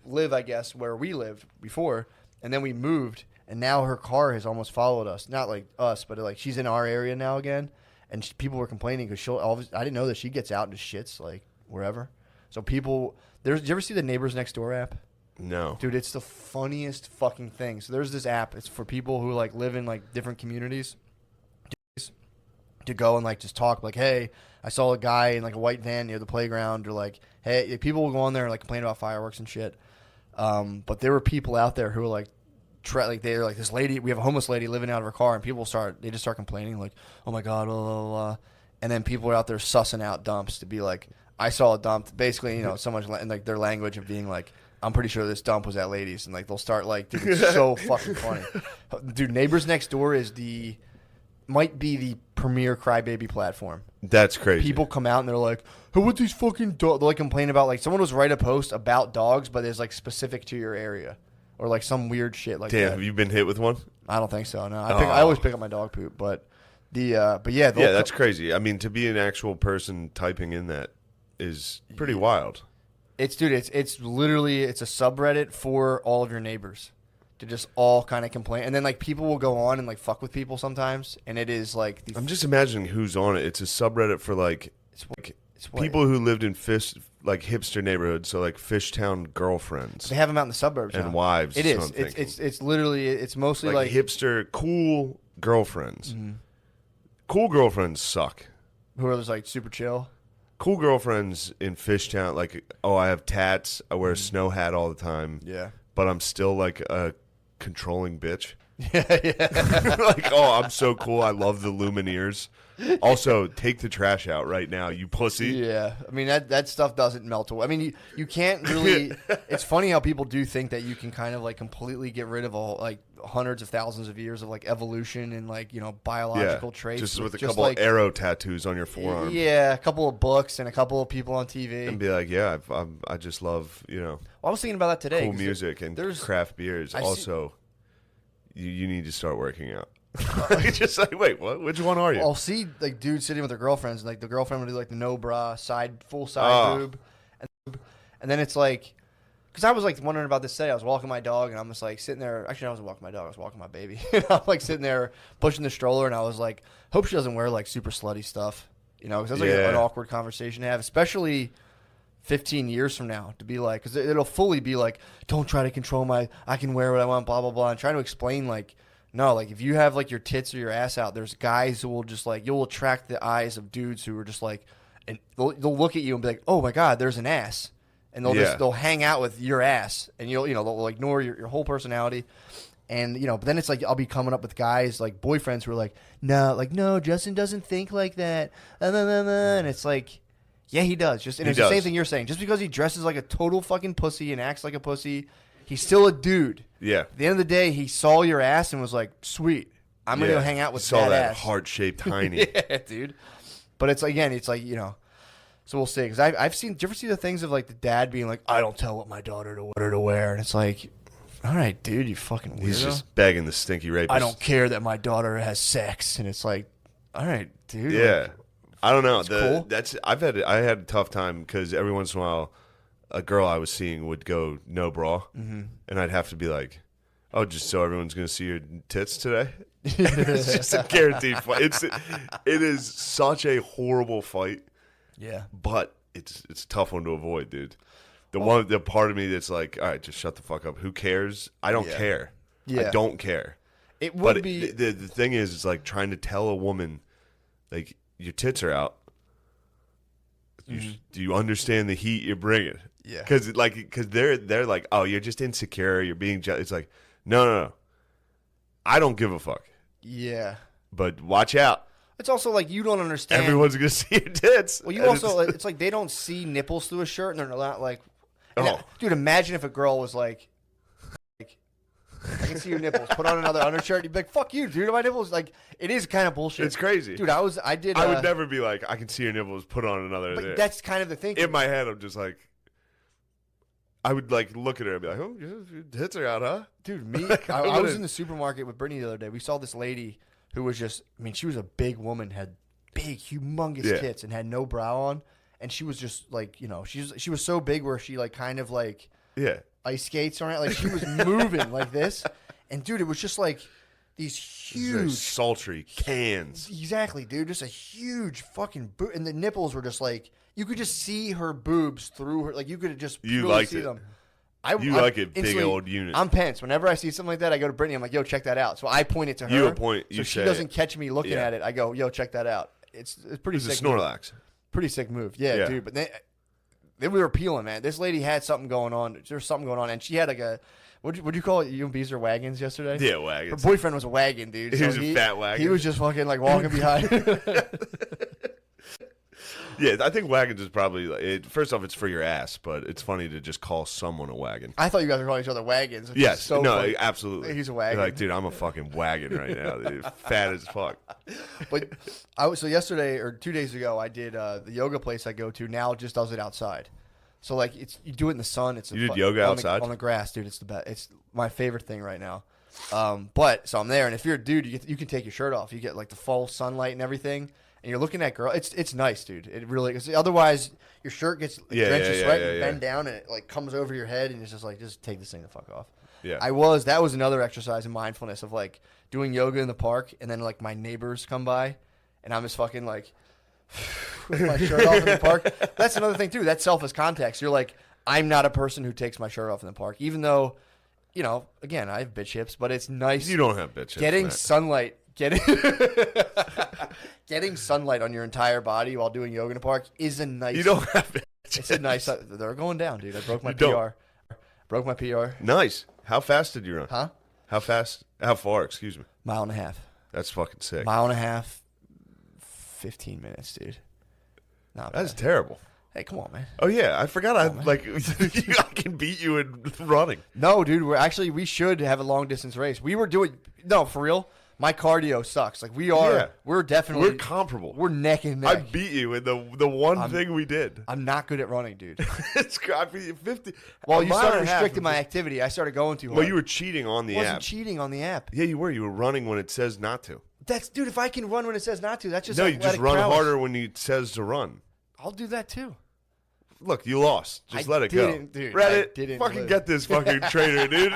live, I guess, where we lived before, and then we moved, and now her car has almost followed us. Not like us, but like she's in our area now again, and people were complaining because I didn't know that she gets out and just shits like wherever. So people, do you ever see the Neighbors Next Door app? No. Dude, it's the funniest fucking thing. So there's this app. It's for people who like live in like different communities to go and like just talk like, hey, I saw a guy in like a white van near the playground, or like, hey, people will go on there and like complain about fireworks and shit. But there were people out there who were like, they're like this lady. We have a homeless lady living out of her car, and people they just start complaining like, oh my god, blah, blah, blah. And then people are out there sussing out dumps to be like, I saw a dump. Basically, so much in like their language of being like, I'm pretty sure this dump was at ladies, and like they'll start like, dude, it's so fucking funny. Dude, Neighbors Next Door might be the premier crybaby platform. That's crazy. People come out and they're like, hey, what these fucking dogs? They'll like complain about like someone was write a post about dogs, but it's like specific to your area, or like some weird shit like that. Damn, have you been hit with one? I don't think so. No, I always pick up my dog poop, but yeah, that's crazy. I mean, to be an actual person typing in that is pretty wild. It's literally a subreddit for all of your neighbors to just all kind of complain, and then like people will go on and like fuck with people sometimes, and it is like I'm just imagining who's on it. It's a subreddit for like people who lived in hipster neighborhoods, so like Fishtown girlfriends. They have them out in the suburbs and wives. It is. It's literally it's mostly like hipster cool girlfriends. Mm-hmm. Cool girlfriends suck. Who are just like super chill. Cool girlfriends in Fishtown, like, oh, I have tats, I wear a snow hat all the time. Yeah. But I'm still like a controlling bitch. Yeah. Like, oh, I'm so cool. I love the Lumineers. Also, take the trash out right now, you pussy. Yeah. I mean, that stuff doesn't melt away. I mean, you can't really – it's funny how people do think that you can kind of like completely get rid of all like hundreds of thousands of years of like evolution and like, biological traits. Just with a couple of arrow tattoos on your forearm. Yeah, a couple of books and a couple of people on TV. And be like, yeah, I just love, Well, I was thinking about that today. Cool music and craft beers. You need to start working out. Just like, wait, what? Which one are you? I'll see like dudes sitting with their girlfriends, and like the girlfriend would do like the no bra full side boob, and then it's like, because I was like wondering about this today. I was walking my dog, and I'm just like sitting there. Actually, I wasn't walking my dog. I was walking my baby. I'm like sitting there pushing the stroller, and I was like, hope she doesn't wear like super slutty stuff, because that's like an awkward conversation to have, especially 15 years from now, to be like, because it'll fully be like, don't try to control I can wear what I want, blah blah blah, and trying to explain like. No, like if you have like your tits or your ass out, there's guys who will just like, you'll attract the eyes of dudes who are just like, and they'll look at you and be like, oh my god, there's an ass, and they'll hang out with your ass, and they'll ignore your whole personality, and but then it's like I'll be coming up with guys like boyfriends who are like, no, Justin doesn't think like that, and it's like, yeah, he does. It's the same thing you're saying. Just because he dresses like a total fucking pussy and acts like a pussy. He's still a dude. Yeah. At the end of the day, he saw your ass and was like, sweet. I'm going to go hang out with that ass. heart-shaped tiny. Yeah, dude. But it's, again, it's like, so we'll see. Because I've seen, do you ever see the things of like the dad being like, I don't tell what my daughter to wear. And it's like, all right, dude, you fucking weirdo. He's just begging the stinky rapist. I don't care that my daughter has sex, and it's like, all right, dude. Yeah, like, I don't know. cool. I had a tough time because every once in a while, a girl I was seeing would go no bra, and I'd have to be like, oh, just so everyone's gonna see your tits today. It's just a guaranteed fight. It is such a horrible fight. Yeah, but it's a tough one to avoid, dude. The part of me that's like, all right, just shut the fuck up. Who cares? I don't care. Yeah. I don't care. It would be the thing is, it's like trying to tell a woman, like, your tits are out. Do you understand the heat you're bringing? Yeah. Because they're like, oh, you're just insecure. You're being jealous. It's like, no. I don't give a fuck. Yeah. But watch out. It's also like you don't understand. Everyone's gonna see your tits. Well, you also it's like they don't see nipples through a shirt, and they're not like. Dude, imagine if a girl was like, I can see your nipples. Put on another undershirt. You'd be like, "Fuck you, dude." My nipples, like, it is kind of bullshit. It's crazy, dude. I would never be like, "I can see your nipples." Put on another. But that's kind of the thing. In my head, I'm just like, I would like look at her and be like, "Oh, your tits are out, huh?" Dude, I was in the supermarket with Brittany the other day. We saw this lady who was just, I mean, she was a big woman, had big, humongous tits, and had no bra on, and she was just like, you know, she was so big where she like kind of like ice skates around, like she was moving like this, and dude, it was just like these huge sultry cans. Exactly, dude, just a huge fucking and the nipples were just like you could just see her boobs through her, like you could just really see them. You like a big old unit. I'm Pence. Whenever I see something like that, I go to Brittany. I'm like, "Yo, check that out." So I point it to her. So she doesn't catch me looking at it. I go, "Yo, check that out." It's pretty sick. It's a Snorlax. Pretty sick move. Yeah, dude. But then we were peeling, man. This lady had something going on. There's something going on, and she had like a what'd you call it? You and Bees are wagons yesterday. Yeah, wagons. Her boyfriend was a wagon, dude. He was a fat wagon. He was just fucking like walking behind. Yeah, I think wagons is probably first off, it's for your ass, but it's funny to just call someone a wagon. I thought you guys were calling each other wagons. Yes, so funny. Absolutely. He's a wagon. You're like, dude, I'm a fucking wagon right now. Dude. Fat as fuck. But so yesterday or 2 days ago, I did the yoga place I go to. Now just does it outside. So like you do it in the sun. You did yoga outside on the grass, dude. It's the best. It's my favorite thing right now. But so I'm there, and if you're a dude, you can take your shirt off. You get like the full sunlight and everything. And you're looking at girl. It's nice, dude. It really is. Otherwise, your shirt gets drenched in sweat and bend down, and it like comes over your head, and it's just like, just take this thing the fuck off. Yeah. That was another exercise in mindfulness of like doing yoga in the park, and then like my neighbors come by, and I'm just fucking like with my shirt off in the park. That's another thing too. That's self as context. You're like, I'm not a person who takes my shirt off in the park, even though, you know, again, I have bitch hips, but it's nice. You don't have bitch hips. Getting sunlight. Getting sunlight on your entire body while doing yoga in the park is a nice. You don't have it. It's a nice. They're going down, dude. I broke my PR. Broke my PR. Nice. How fast did you run? Huh? How fast? How far? Excuse me. 1.5 miles. That's fucking sick. 1.5 miles, 15 minutes, dude. Not That's bad. Terrible. Hey, come on, man. Oh yeah, I forgot. I can beat you in running. No, dude. We should have a long distance race. We were doing for real. My cardio sucks. Like we're definitely comparable. We're neck and neck. I beat you in the one thing we did. I'm not good at running, dude. I beat you 50. Well, you started restricting my activity. I started going too hard. Well, you were cheating on the app. I wasn't cheating on the app. Yeah, you were. You were running when it says not to. Dude. If I can run when it says not to, that's just no. You just run harder when it says to run. I'll do that too. Look, you lost. Just let it go. Dude, Reddit, fucking get this fucking traitor, dude.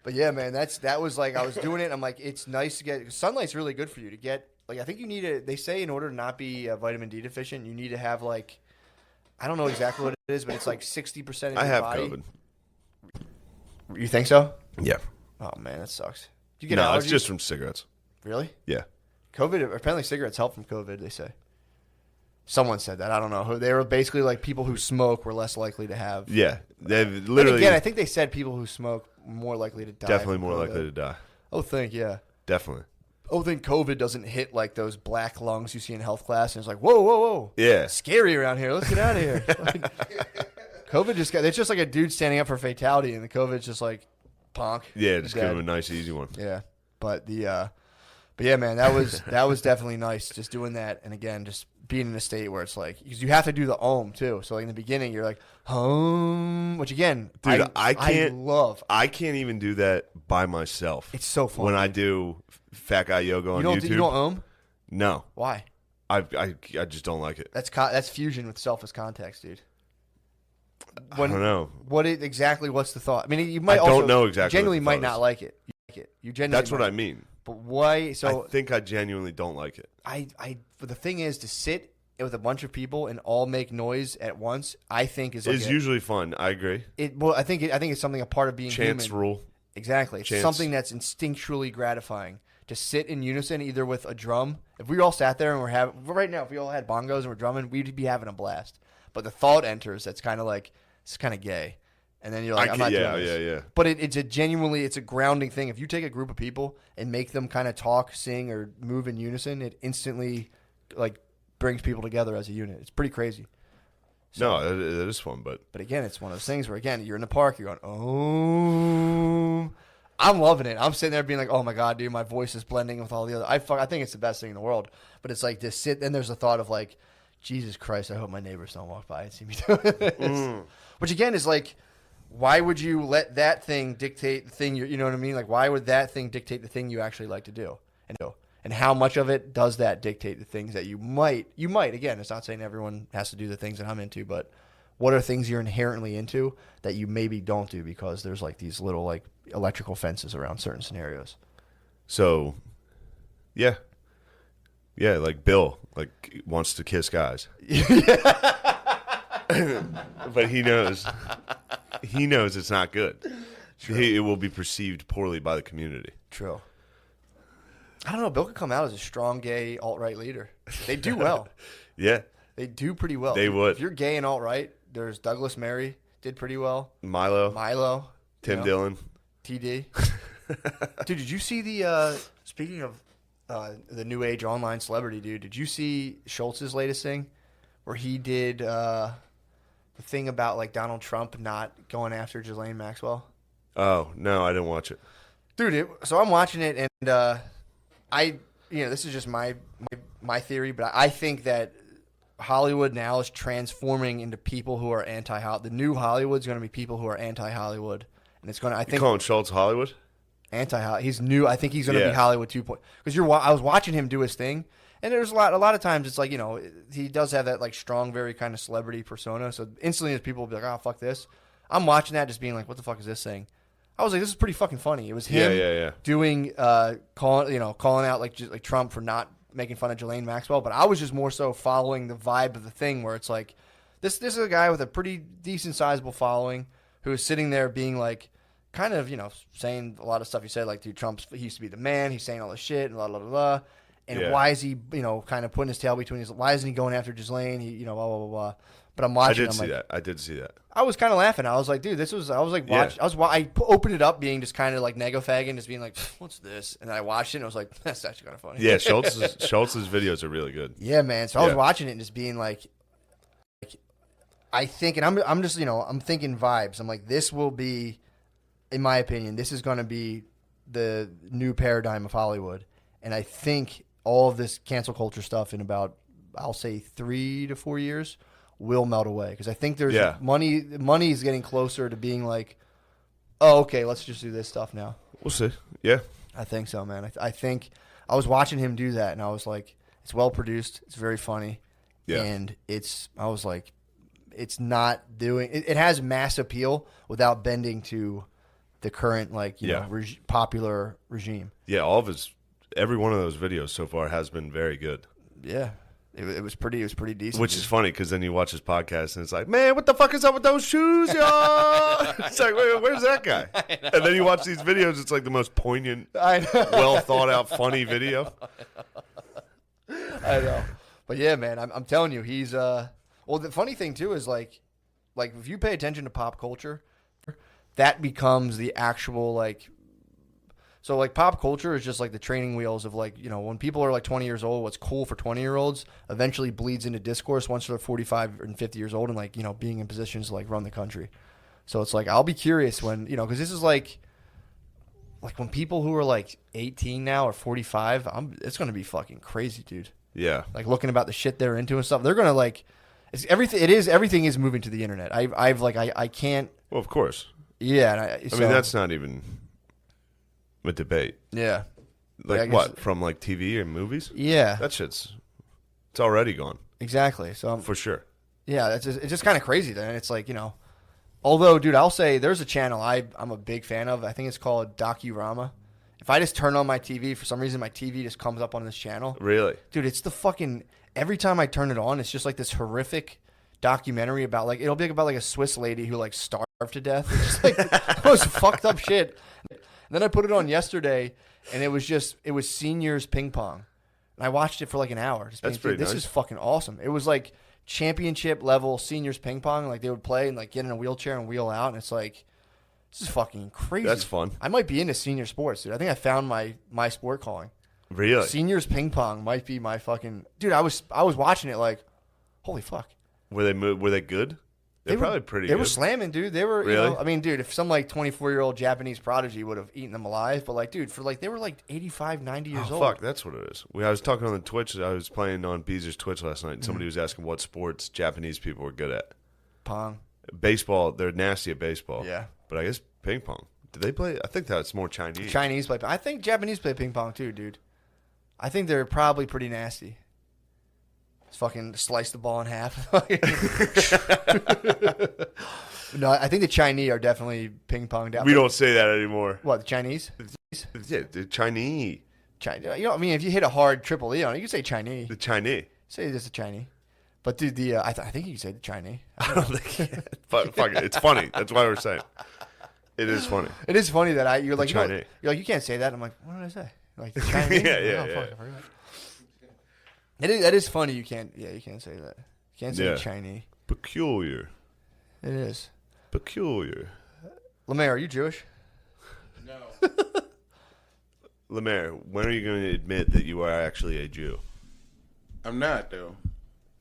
But yeah, man, that was like I was doing it. And I'm like, it's nice to get sunlight's really good for you to get. Like I think you need to. They say in order to not be vitamin D deficient, you need to have like, I don't know exactly what it is, but it's like 60% of your body. I have COVID. You think so? Yeah. Oh man, that sucks. Do you get no, allergies? it's just from cigarettes. Really? Yeah. COVID. Apparently, cigarettes help from COVID. They say. Someone said that. I don't know. They were basically like people who smoke were less likely to have. Yeah, they've literally. And again, I think they said people who smoke more likely to die. Definitely more likely to die. Yeah. Definitely. Think COVID doesn't hit like those black lungs you see in health class, and it's like, whoa. Yeah. It's scary around here. Let's get out of here. COVID it's just like a dude standing up for fatality, and the COVID's just like, bonk. Yeah, just give him a nice, easy one. Yeah. But yeah, man, that was definitely nice just doing that. And again, just being in a state where it's like, because you have to do the ohm too. So like in the beginning, you're like, hum, which again, dude, I can't love. I can't even do that by myself. It's so fun when I do fat guy yoga on YouTube. You don't ohm? No. Why? I just don't like it. That's fusion with selfless context, dude. I don't know. What's the thought? I mean, you might. I don't know exactly. You genuinely what the might thought not is. like it. You like it. You genuinely. That's what I mean. But why? So I think I genuinely don't like it. But the thing is, to sit with a bunch of people and all make noise at once, I think is usually fun. I agree. I think it's something a part of being Chance human. rule. Exactly. It's something that's instinctually gratifying to sit in unison, either with a drum. If we all sat there and right now, if we all had bongos and we're drumming, we'd be having a blast. But the thought enters that's kind of like, it's kind of gay. And then you're like, I'm not doing this. Yeah. But it's a grounding thing. If you take a group of people and make them kind of talk, sing, or move in unison, it instantly like brings people together as a unit. It's pretty crazy. So, no, it is fun, but again, it's one of those things where again, you're in the park, you're going, oh, I'm loving it. I'm sitting there being like, oh my god, dude, my voice is blending with all the other. I think it's the best thing in the world. But it's like to sit. Then there's the thought of like, Jesus Christ, I hope my neighbors don't walk by and see me doing this. Which again is like, why would you let that thing dictate the thing you know what I mean? Like, why would that thing dictate the thing you actually like to do? And how much of it does that dictate the things that you might, again, it's not saying everyone has to do the things that I'm into, but what are things you're inherently into that you maybe don't do because there's like these little like electrical fences around certain scenarios? So, yeah, like Bill, like wants to kiss guys. But he knows it's not good. It will be perceived poorly by the community. True. I don't know. Bill could come out as a strong gay alt-right leader. They do well. Yeah. They do pretty well. They would. If you're gay and alt-right, there's Douglas Murray, did pretty well. Milo. Tim Dillon. TD. Dude, did you see the, speaking of the new age online celebrity, dude, did you see Schultz's latest thing? Where he did the thing about like Donald Trump not going after Ghislaine Maxwell? Oh, no, I didn't watch it. Dude, so I'm watching it and this is just my theory, but I think that Hollywood now is transforming into people who are anti-Hollywood. The new Hollywood's going to be people who are anti-Hollywood, and it's going to. I think you calling Schultz Hollywood? Anti-Hollywood. He's new. I think he's going to be Hollywood 2.0. Because I was watching him do his thing, and there's a lot of times it's like he does have that like strong, very kind of celebrity persona. So instantly, as people will be like, "Oh, fuck this," I'm watching that just being like, "What the fuck is this thing?" I was like, this is pretty fucking funny. It was him doing calling out like Trump for not making fun of Ghislaine Maxwell, but I was just more so following the vibe of the thing where it's like this is a guy with a pretty decent sizable following who is sitting there being like kind of saying a lot of stuff he said like, dude, he used to be the man, he's saying all this shit and blah blah blah blah. And why is he kind of putting his tail between his, why isn't he going after Ghislaine? He blah blah blah blah. But I'm watching. I did see that. I was kind of laughing. I was like, dude, I opened it up being just kind of like nego fagging, just being like, what's this? And then I watched it and I was like, that's actually kind of funny. Yeah, Schultz's videos are really good. Yeah, man. So I was watching it and just being like I think, and I'm just, I'm thinking vibes. I'm like, this will be, in my opinion, this is going to be the new paradigm of Hollywood. And I think all of this cancel culture stuff in about, I'll say 3 to 4 years will melt away, because I think there's money is getting closer to being like, oh, okay, let's just do this stuff now. We'll see. Yeah, I think so, man. I think I was watching him do that, and I was like, it's well produced, it's very funny, and I was like, it's not doing it has mass appeal without bending to the current popular regime. Yeah, every one of those videos so far has been very good. Yeah. It was pretty decent. Which is funny, because then you watch his podcast and it's like, man, what the fuck is up with those shoes, y'all? It's like, wait, where's that guy? And then you watch these videos, it's like the most poignant, well thought out, funny video. I know. But yeah, man, I'm telling you, he's well, the funny thing too is like if you pay attention to pop culture, that becomes the actual so pop culture is just like the training wheels of when people are 20 years old, what's cool for 20-year-olds eventually bleeds into discourse once they're 45 and 50 years old and being in positions to run the country. So it's I'll be curious when, because this is like when people who are like 18 now or 45, it's gonna be fucking crazy, dude. Yeah. Like looking about the shit they're into and stuff. They're gonna like, it's everything. Everything is moving to the internet. I can't. Well, of course. Yeah. And I mean, that's not even a debate. Yeah. Like what? From like TV and movies? Yeah. That shit's, it's already gone. Exactly. So for sure. Yeah, it's just kind of crazy then. It's like, although, dude, I'll say there's a channel I'm a big fan of. I think it's called Docurama. If I just turn on my TV, for some reason my TV just comes up on this channel. Really? Dude, it's the fucking, every time I turn it on, it's just like this horrific documentary about like, it'll be about like a Swiss lady who like starved to death. It's just like the most fucked up shit. And then I put it on yesterday and it was seniors ping pong. And I watched it for like an hour. Just That's pretty nice. This is fucking awesome. It was like championship level seniors ping pong. Like they would play and like get in a wheelchair and wheel out. And it's like, this is fucking crazy. That's fun. I might be into senior sports, dude. I think I found my sport calling. Really? Seniors ping pong might be my fucking dude. I was watching it like, holy fuck. Were they good? They're probably pretty good. They were slamming, dude. They were, really? I mean, dude, if some like 24-year-old Japanese prodigy would have eaten them alive, but like, dude, for like, they were like 85, 90 years old. Fuck, that's what it is. I was talking on the Twitch. I was playing on Beezer's Twitch last night, and somebody was asking what sports Japanese people were good at. Pong. Baseball. They're nasty at baseball. Yeah. But I guess ping pong. Do they play? I think that's more Chinese. Chinese play. I think Japanese play ping pong too, dude. I think they're probably pretty nasty. Just fucking slice the ball in half. No, I think the Chinese are definitely ping pong down. We don't say that anymore. What, the Chinese? Yeah, the Chinese. China. I mean, if you hit a hard triple E on it, you can say Chinese. The Chinese. Say just a Chinese. But dude, I think you can say the Chinese. I don't think. Fuck it. It's funny. That's why we're saying. It is funny. It is funny that you're like, Chinese. You're like, you can't say that. I'm like, what did I say? Like the Chinese? Yeah. Fuck, I forgot. That is funny. You can't say that. You can't say Chinese. Peculiar. It is. Peculiar. Lemaire, are you Jewish? No. Lemaire, when are you going to admit that you are actually a Jew? I'm not, though.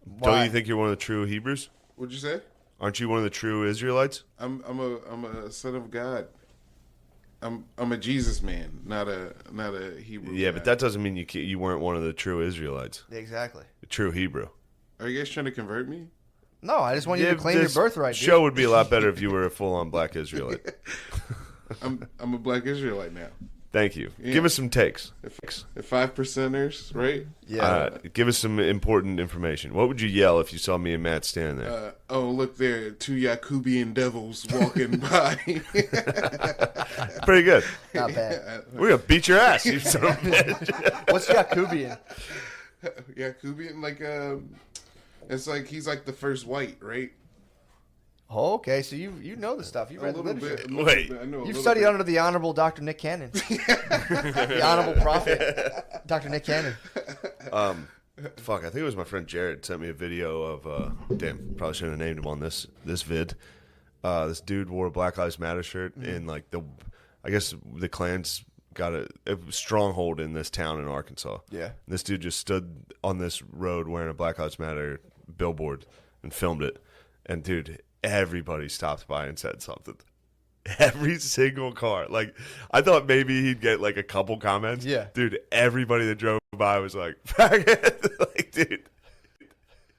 Why? Don't you think you're one of the true Hebrews? What'd you say? Aren't you one of the true Israelites? I'm a son of God. I'm a Jesus man, not a Hebrew. Yeah, guy. but that doesn't mean you weren't one of the true Israelites. Exactly. The true Hebrew. Are you guys trying to convert me? No, I just want you to claim your this birthright. Dude. Show would be a lot better if you were a full-on black Israelite. I'm a black Israelite now. Thank you. Yeah. Give us some takes. The 5%ers, right? Yeah. Give us some important information. What would you yell if you saw me and Matt standing there? Oh, look there, two Yakubian devils walking by. Pretty good. Not bad. We're going to beat your ass, you son of a bitch. What's Yakubian? Yakubian, like it's like he's like the first white, right? Oh, okay. So you know the stuff. You read the literature. Wait. I know You've studied under the Honorable Dr. Nick Cannon. The Honorable Prophet, Dr. Nick Cannon. Fuck, I think it was my friend Jared sent me a video of, damn, probably shouldn't have named him on this vid. This dude wore a Black Lives Matter shirt and like I guess the Klan's got a stronghold in this town in Arkansas. Yeah. This dude just stood on this road wearing a Black Lives Matter billboard and filmed it. And dude, everybody stopped by and said something. Every single car. Like, I thought maybe he'd get like a couple comments. Yeah. Dude, everybody that drove by was like, like, dude.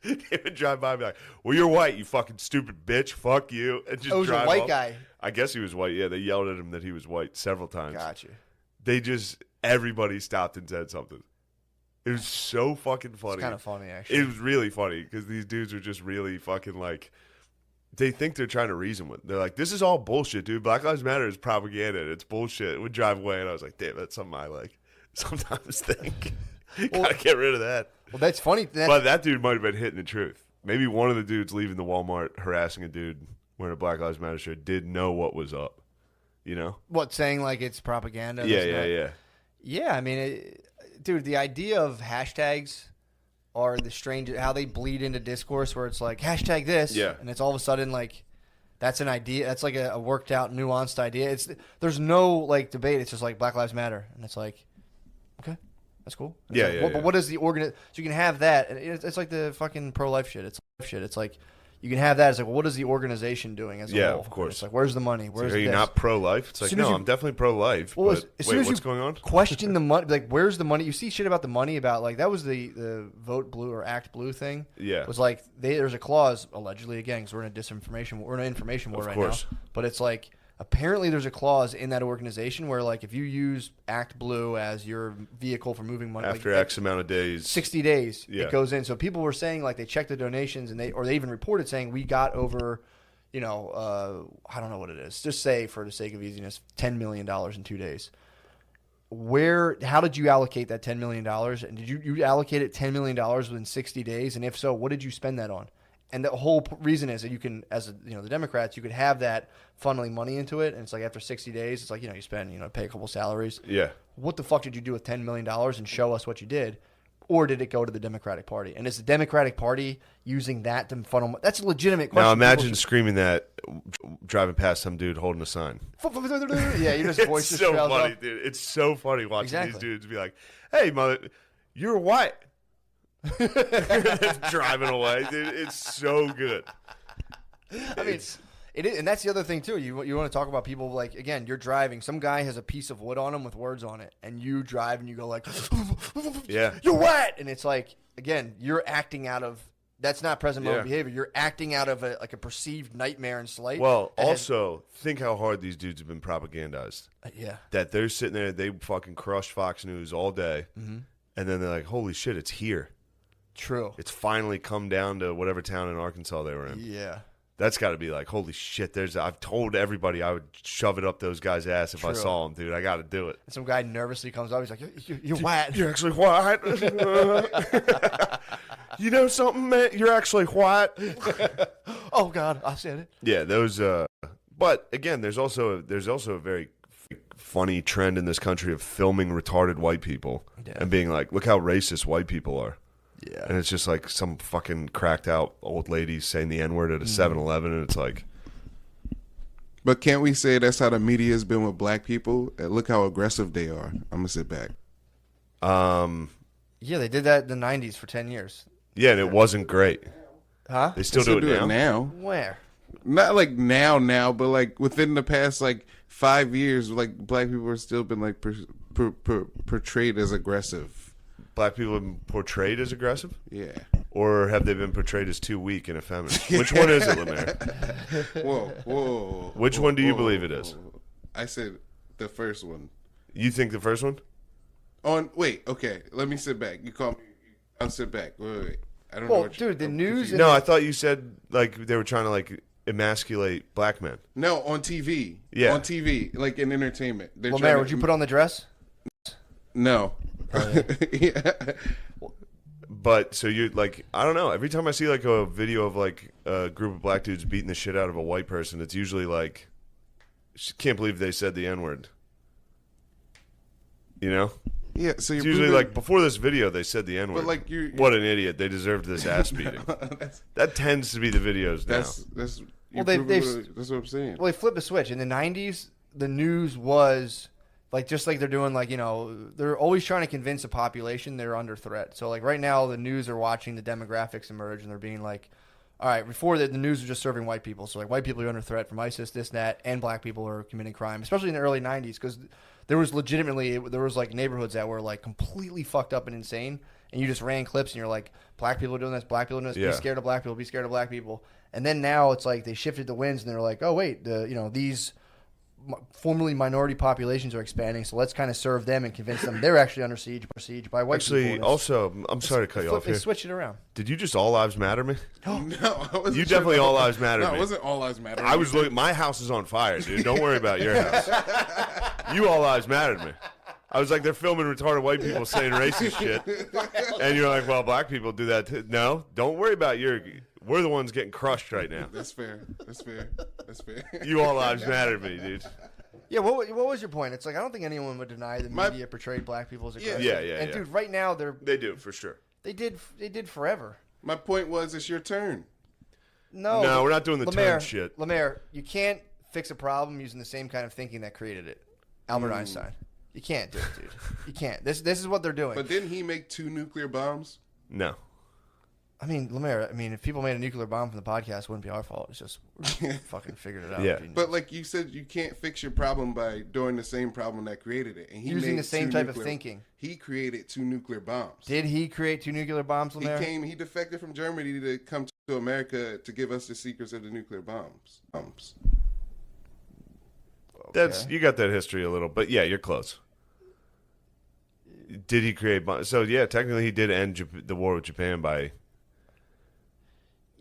He would drive by and be like, well, you're white, you fucking stupid bitch. Fuck you. And just Oh, it was drive a white off. guy. I guess he was white. Yeah, they yelled at him that he was white several times. Got you. Everybody stopped and said something. It was so fucking funny. It's kind of funny, actually. It was really funny because these dudes are just really fucking like, they think they're trying to reason with. They're like, this is all bullshit, dude. Black Lives Matter is propaganda. It's bullshit. It would drive away. And I was like, damn, that's something I like sometimes think. Gotta get rid of that. Well, that's funny. But that dude might have been hitting the truth. Maybe one of the dudes leaving the Walmart harassing a dude wearing a Black Lives Matter shirt did know what was up. You know? What, saying like it's propaganda? Yeah. Yeah, I mean, dude, the idea of hashtags are the strange, how they bleed into discourse where it's like, hashtag this, and it's all of a sudden like, that's an idea, that's like a worked out, nuanced idea. There's no like debate, it's just like Black Lives Matter, and it's like, okay, that's cool. But what is the so you can have that, and it's like the fucking pro-life shit. It's like, You can have that as like, well, what is the organization doing as a whole? Yeah, of course. It's like, where's the money? Where's Are you this? not pro-life? It's like, no, I'm definitely pro-life. Well, but as soon wait, as what's you going on? Question the money. Like, where's the money? You see shit about the money about like that was the Vote Blue or Act Blue thing. Yeah. It was like there's a information we're in an information war right now. But it's like apparently there's a clause in that organization where like if you use Act Blue as your vehicle for moving money After like, X amount of days, 60 days, yeah. it goes in. So people were saying like they checked the donations and they even reported saying we got over, I don't know what it is. Just say for the sake of easiness, $10 million in 2 days. How did you allocate that $10 million? And did you allocate it $10 million within 60 days? And if so, what did you spend that on? And the whole reason is that you can, the Democrats, you could have that funneling money into it. And it's like after 60 days, it's like, you spend, pay a couple salaries. Yeah. What the fuck did you do with $10 million and show us what you did? Or did it go to the Democratic Party? And is the Democratic Party using that to funnel? That's a legitimate question. Now imagine screaming that driving past some dude holding a sign. Yeah, you just voice it's just so trails funny, up. dude. It's so funny watching Exactly. these dudes be like, "Hey, mother, you're white." Driving away, dude. It's so good. I mean, it is, and that's the other thing too. You want to talk about people like again, you're driving. Some guy has a piece of wood on him with words on it, and you drive and you go like, yeah, you're wet, and it's like again, you're acting out of. That's not present moment behavior. You're acting out of a perceived nightmare and slight. Well, also think how hard these dudes have been propagandized. Yeah, that they're sitting there, they fucking crush Fox News all day, and then they're like, "Holy shit, it's here." True. It's finally come down to whatever town in Arkansas they were in. Yeah. That's got to be like, holy shit, I've told everybody I would shove it up those guys' ass if I saw them, dude. I got to do it. And some guy nervously comes up. He's like, you're white. You're actually white. You know something, man? You're actually white. Oh, God, I said it. Yeah, those. But, again, there's also a very funny trend in this country of filming retarded white people and being like, look how racist white people are. Yeah. And it's just like some fucking cracked out old lady saying the N-word at a 7-Eleven, and it's like... But can't we say that's how the media has been with black people? And look how aggressive they are. I'm going to sit back. Yeah, they did that in the 90s for 10 years. Yeah, and it wasn't great. Huh? They still do it now? Where? Not like now, but like within the past like 5 years, like black people have still been like portrayed as aggressive. Black people have been portrayed as aggressive? Yeah. Or have they been portrayed as too weak and effeminate? Which one is it, Lemaire? Whoa. Which one do you believe it is? I said the first one. You think the first one? Wait, okay. Let me sit back. You call me. I'll sit back. Wait. I don't know what dude, the news... No, I thought you said like they were trying to like emasculate black men. No, on TV. Yeah. On TV, like in entertainment. Lemaire, would you put on the dress? No. Oh, Yeah. But so you like, I don't know. Every time I see like a video of like a group of black dudes beating the shit out of a white person, it's usually like, can't believe they said the N-word. You know? Yeah, so It's you're usually proving, like before this video they said the N-word. But like you're what an idiot! They deserved this ass beating. That tends to be the videos now. That's Well, that's what I'm saying. Well, they flipped the switch. In the 90s, the news was... Like, just like they're doing, like, they're always trying to convince the population they're under threat. So, like, right now, the news are watching the demographics emerge, and they're being like, all right, before the news was just serving white people. So, like, white people are under threat from ISIS, this, that, and black people are committing crime, especially in the early 90s, because there was like, neighborhoods that were, like, completely fucked up and insane, and you just ran clips, and you're like, black people are doing this, black people are doing this, be scared of black people, be scared of black people. And then now it's like they shifted the winds, and they're like, oh, wait, these formerly minority populations are expanding, so let's kind of serve them and convince them they're actually under siege by white people. Actually, also, I'm sorry to cut you off here. They switch it around. Did you just all lives matter me? No, I wasn't. You definitely all lives matter No, me. it wasn't all lives matter. I was looking. My house is on fire, dude. Don't worry about your house. You all lives mattered me. I was like, they're filming retarded white people saying racist shit, and you're like, well, black people do that too. No, don't worry about we're the ones getting crushed right now. That's fair. You all lives mattered me, dude. Yeah, what was your point? It's like I don't think anyone would deny the media portrayed black people as aggressive. Yeah. And dude, right now they do for sure. They did forever. My point was, it's your turn. No, we're not doing the turn shit. Lemaire, you can't fix a problem using the same kind of thinking that created it. Albert Einstein. You can't do it, dude. You can't. This is what they're doing. But didn't he make 2 nuclear bombs? No. I mean, Lemaire, if people made a nuclear bomb from the podcast, it wouldn't be our fault. It's just we fucking figured it out. Yeah. But like you said, you can't fix your problem by doing the same problem that created it. And he using made the same type of thinking. He created 2 nuclear bombs. Did he create 2 nuclear bombs, Lemaire? He defected from Germany to come to America to give us the secrets of the nuclear bombs. That's you got that history a little, but yeah, you're close. Did he create bombs? So yeah, technically he did end the war with Japan by.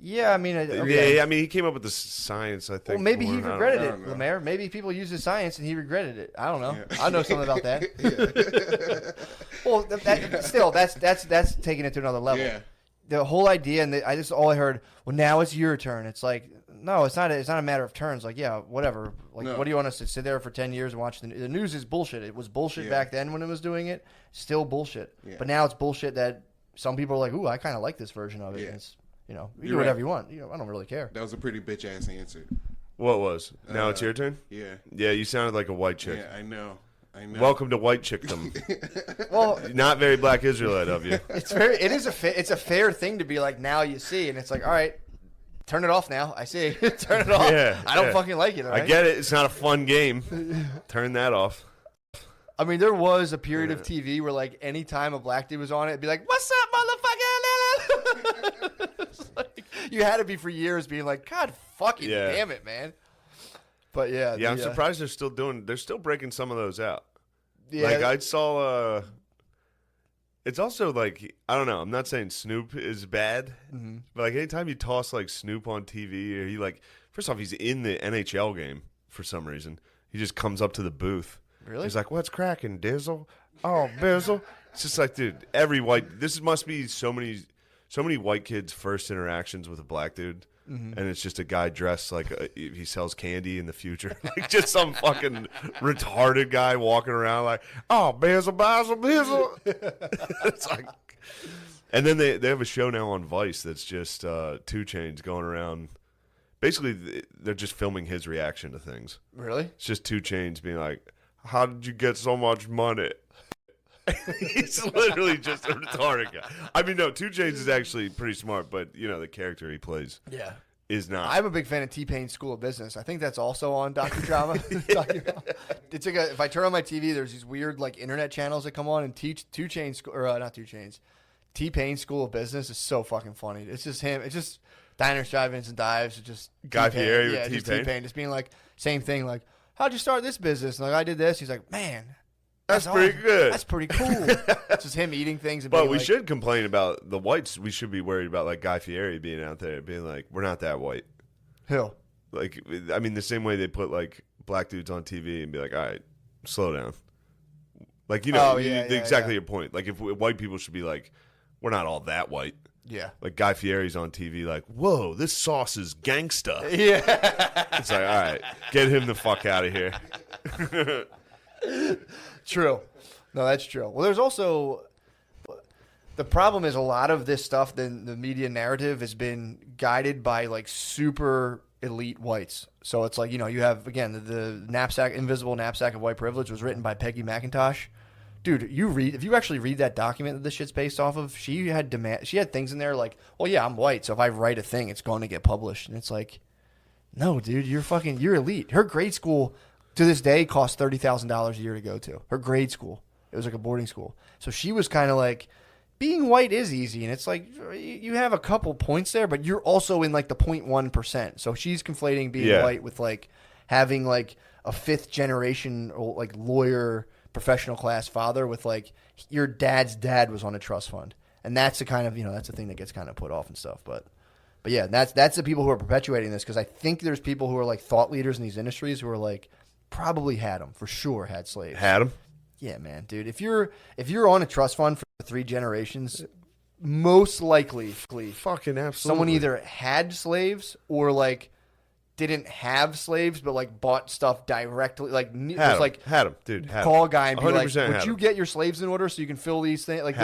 Yeah, okay. Yeah, he came up with the science, I think. Well, maybe he regretted it, Lemaire. Maybe people used his science and he regretted it. I don't know. Yeah. I know something about that. Well, that's taking it to another level. Yeah. The whole idea, and all I heard. Well, now it's your turn. It's like, no, it's not. It's not a matter of turns. Like, yeah, whatever. Like, What do you want us to sit there for 10 years and watch the news? Is bullshit. It was bullshit back then when it was doing it. Still bullshit. Yeah. But now it's bullshit that some people are like, ooh, I kind of like this version of it. Yeah. And it's, you do whatever you want. I don't really care. That was a pretty bitch ass answer. What was? Now it's your turn? Yeah. Yeah, you sounded like a white chick. Yeah, I know. Welcome to white chickdom. Well, not very black Israelite of you. It's a fair thing to be like, now you see, and it's like, all right, turn it off now. I see. Turn it off. Yeah, I don't fucking like it. Right? I get it. It's not a fun game. Turn that off. There was a period of TV where, like, any time a black dude was on it, it'd be like, "What's up, motherfucker?" It's like, you had to be for years being like, "God fucking damn it, man." But yeah, I'm surprised they're still breaking some of those out. Yeah, like I saw. It's also like, I don't know. I'm not saying Snoop is bad, but like anytime you toss like Snoop on TV, or he like, first off, he's in the NHL game for some reason. He just comes up to the booth. Really? He's like, "What's cracking, Dizzle? Oh, Bizzle." It's just like, dude, this must be so many white kids' first interactions with a black dude. And it's just a guy dressed like he sells candy in the future. Like just some fucking retarded guy walking around like, "Oh, Bizzle. It's like, and then they have a show now on Vice that's just 2 Chainz going around. Basically, they're just filming his reaction to things. Really? It's just 2 Chainz being like, "How did you get so much money?" He's literally just a retarded guy. No, 2 Chainz is actually pretty smart, but the character he plays is not. I'm a big fan of T-Pain's School of Business. I think that's also on Docudrama. It's like if I turn on my TV, there's these weird like internet channels that come on, and T-Pain's School of Business is so fucking funny. It's just him. It's just diners, drive-ins, and dives. It's just Guy Fieri with just T-Pain. T-Pain, just being like same thing. Like, how'd you start this business? And like, I did this. He's like, man. That's pretty good. That's pretty cool. It's just him eating things. And but we should complain about the whites. We should be worried about like Guy Fieri being out there being like, we're not that white. Who? Like, the same way they put like black dudes on TV and be like, all right, slow down. Like, exactly your point. Like, if white people should be like, we're not all that white. Yeah. Like Guy Fieri's on TV like, whoa, this sauce is gangsta. Yeah. It's like, all right, get him the fuck out of here. True. No, that's true. Well, there's also the problem is a lot of this stuff. Then the media narrative has been guided by like super elite whites. So it's like you have again the invisible knapsack of white privilege was written by Peggy McIntosh. Dude, if you actually read that document that this shit's based off of, she had things in there like, well, yeah, I'm white, so if I write a thing, it's going to get published, and it's like, no, dude, you're elite. Her grade school. To this day, costs $30,000 a year to go to. Her grade school. It was like a boarding school. So she was kind of like, being white is easy. And it's like, you have a couple points there, but you're also in like the 0.1%. So she's conflating being white with like having like a 5th generation like lawyer, professional class father with like your dad's dad was on a trust fund. And that's the kind of, that's the thing that gets kind of put off and stuff. But yeah, that's the people who are perpetuating this because I think there's people who are like thought leaders in these industries who are like, probably had them for sure. Had slaves. Had them. Yeah, man, dude. If you're on a trust fund for 3 generations, most likely, fucking absolutely, someone either had slaves or like didn't have slaves, but like bought stuff directly. Like had them, dude. Call a guy and be like, "Would you get your slaves in order so you can fill these things?" Like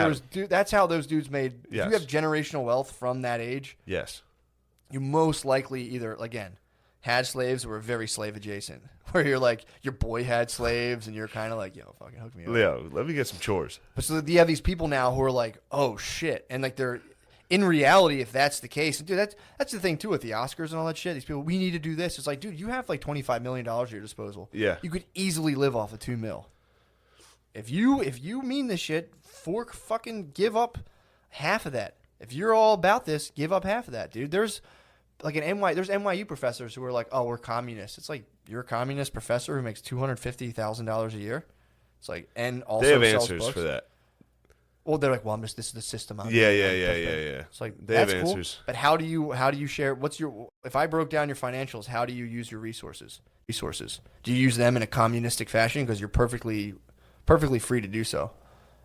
that's how those dudes made. Yes. If you have generational wealth from that age, yes, you most likely either again had slaves or were very slave adjacent. Where you're like, your boy had slaves, and you're kind of like, yo, fucking hook me up. Leo, let me get some chores. But so you have these people now who are like, oh, shit. And like in reality, if that's the case, dude, that's the thing too with the Oscars and all that shit. These people, we need to do this. It's like, dude, you have like $25 million at your disposal. Yeah. You could easily live off of $2 million. If you mean this shit, fucking give up half of that. If you're all about this, give up half of that, dude. There's like there's NYU professors who are like, oh, we're communists. It's like, you're a communist professor who makes $250,000 a year. It's like, and also they have sells answers books. for that. Well, they're like, well, this is the system. Yeah. It's like, they that's have cool. answers. But how do you share? If I broke down your financials, how do you use your resources? Do you use them in a communistic fashion? Because you're perfectly free to do so.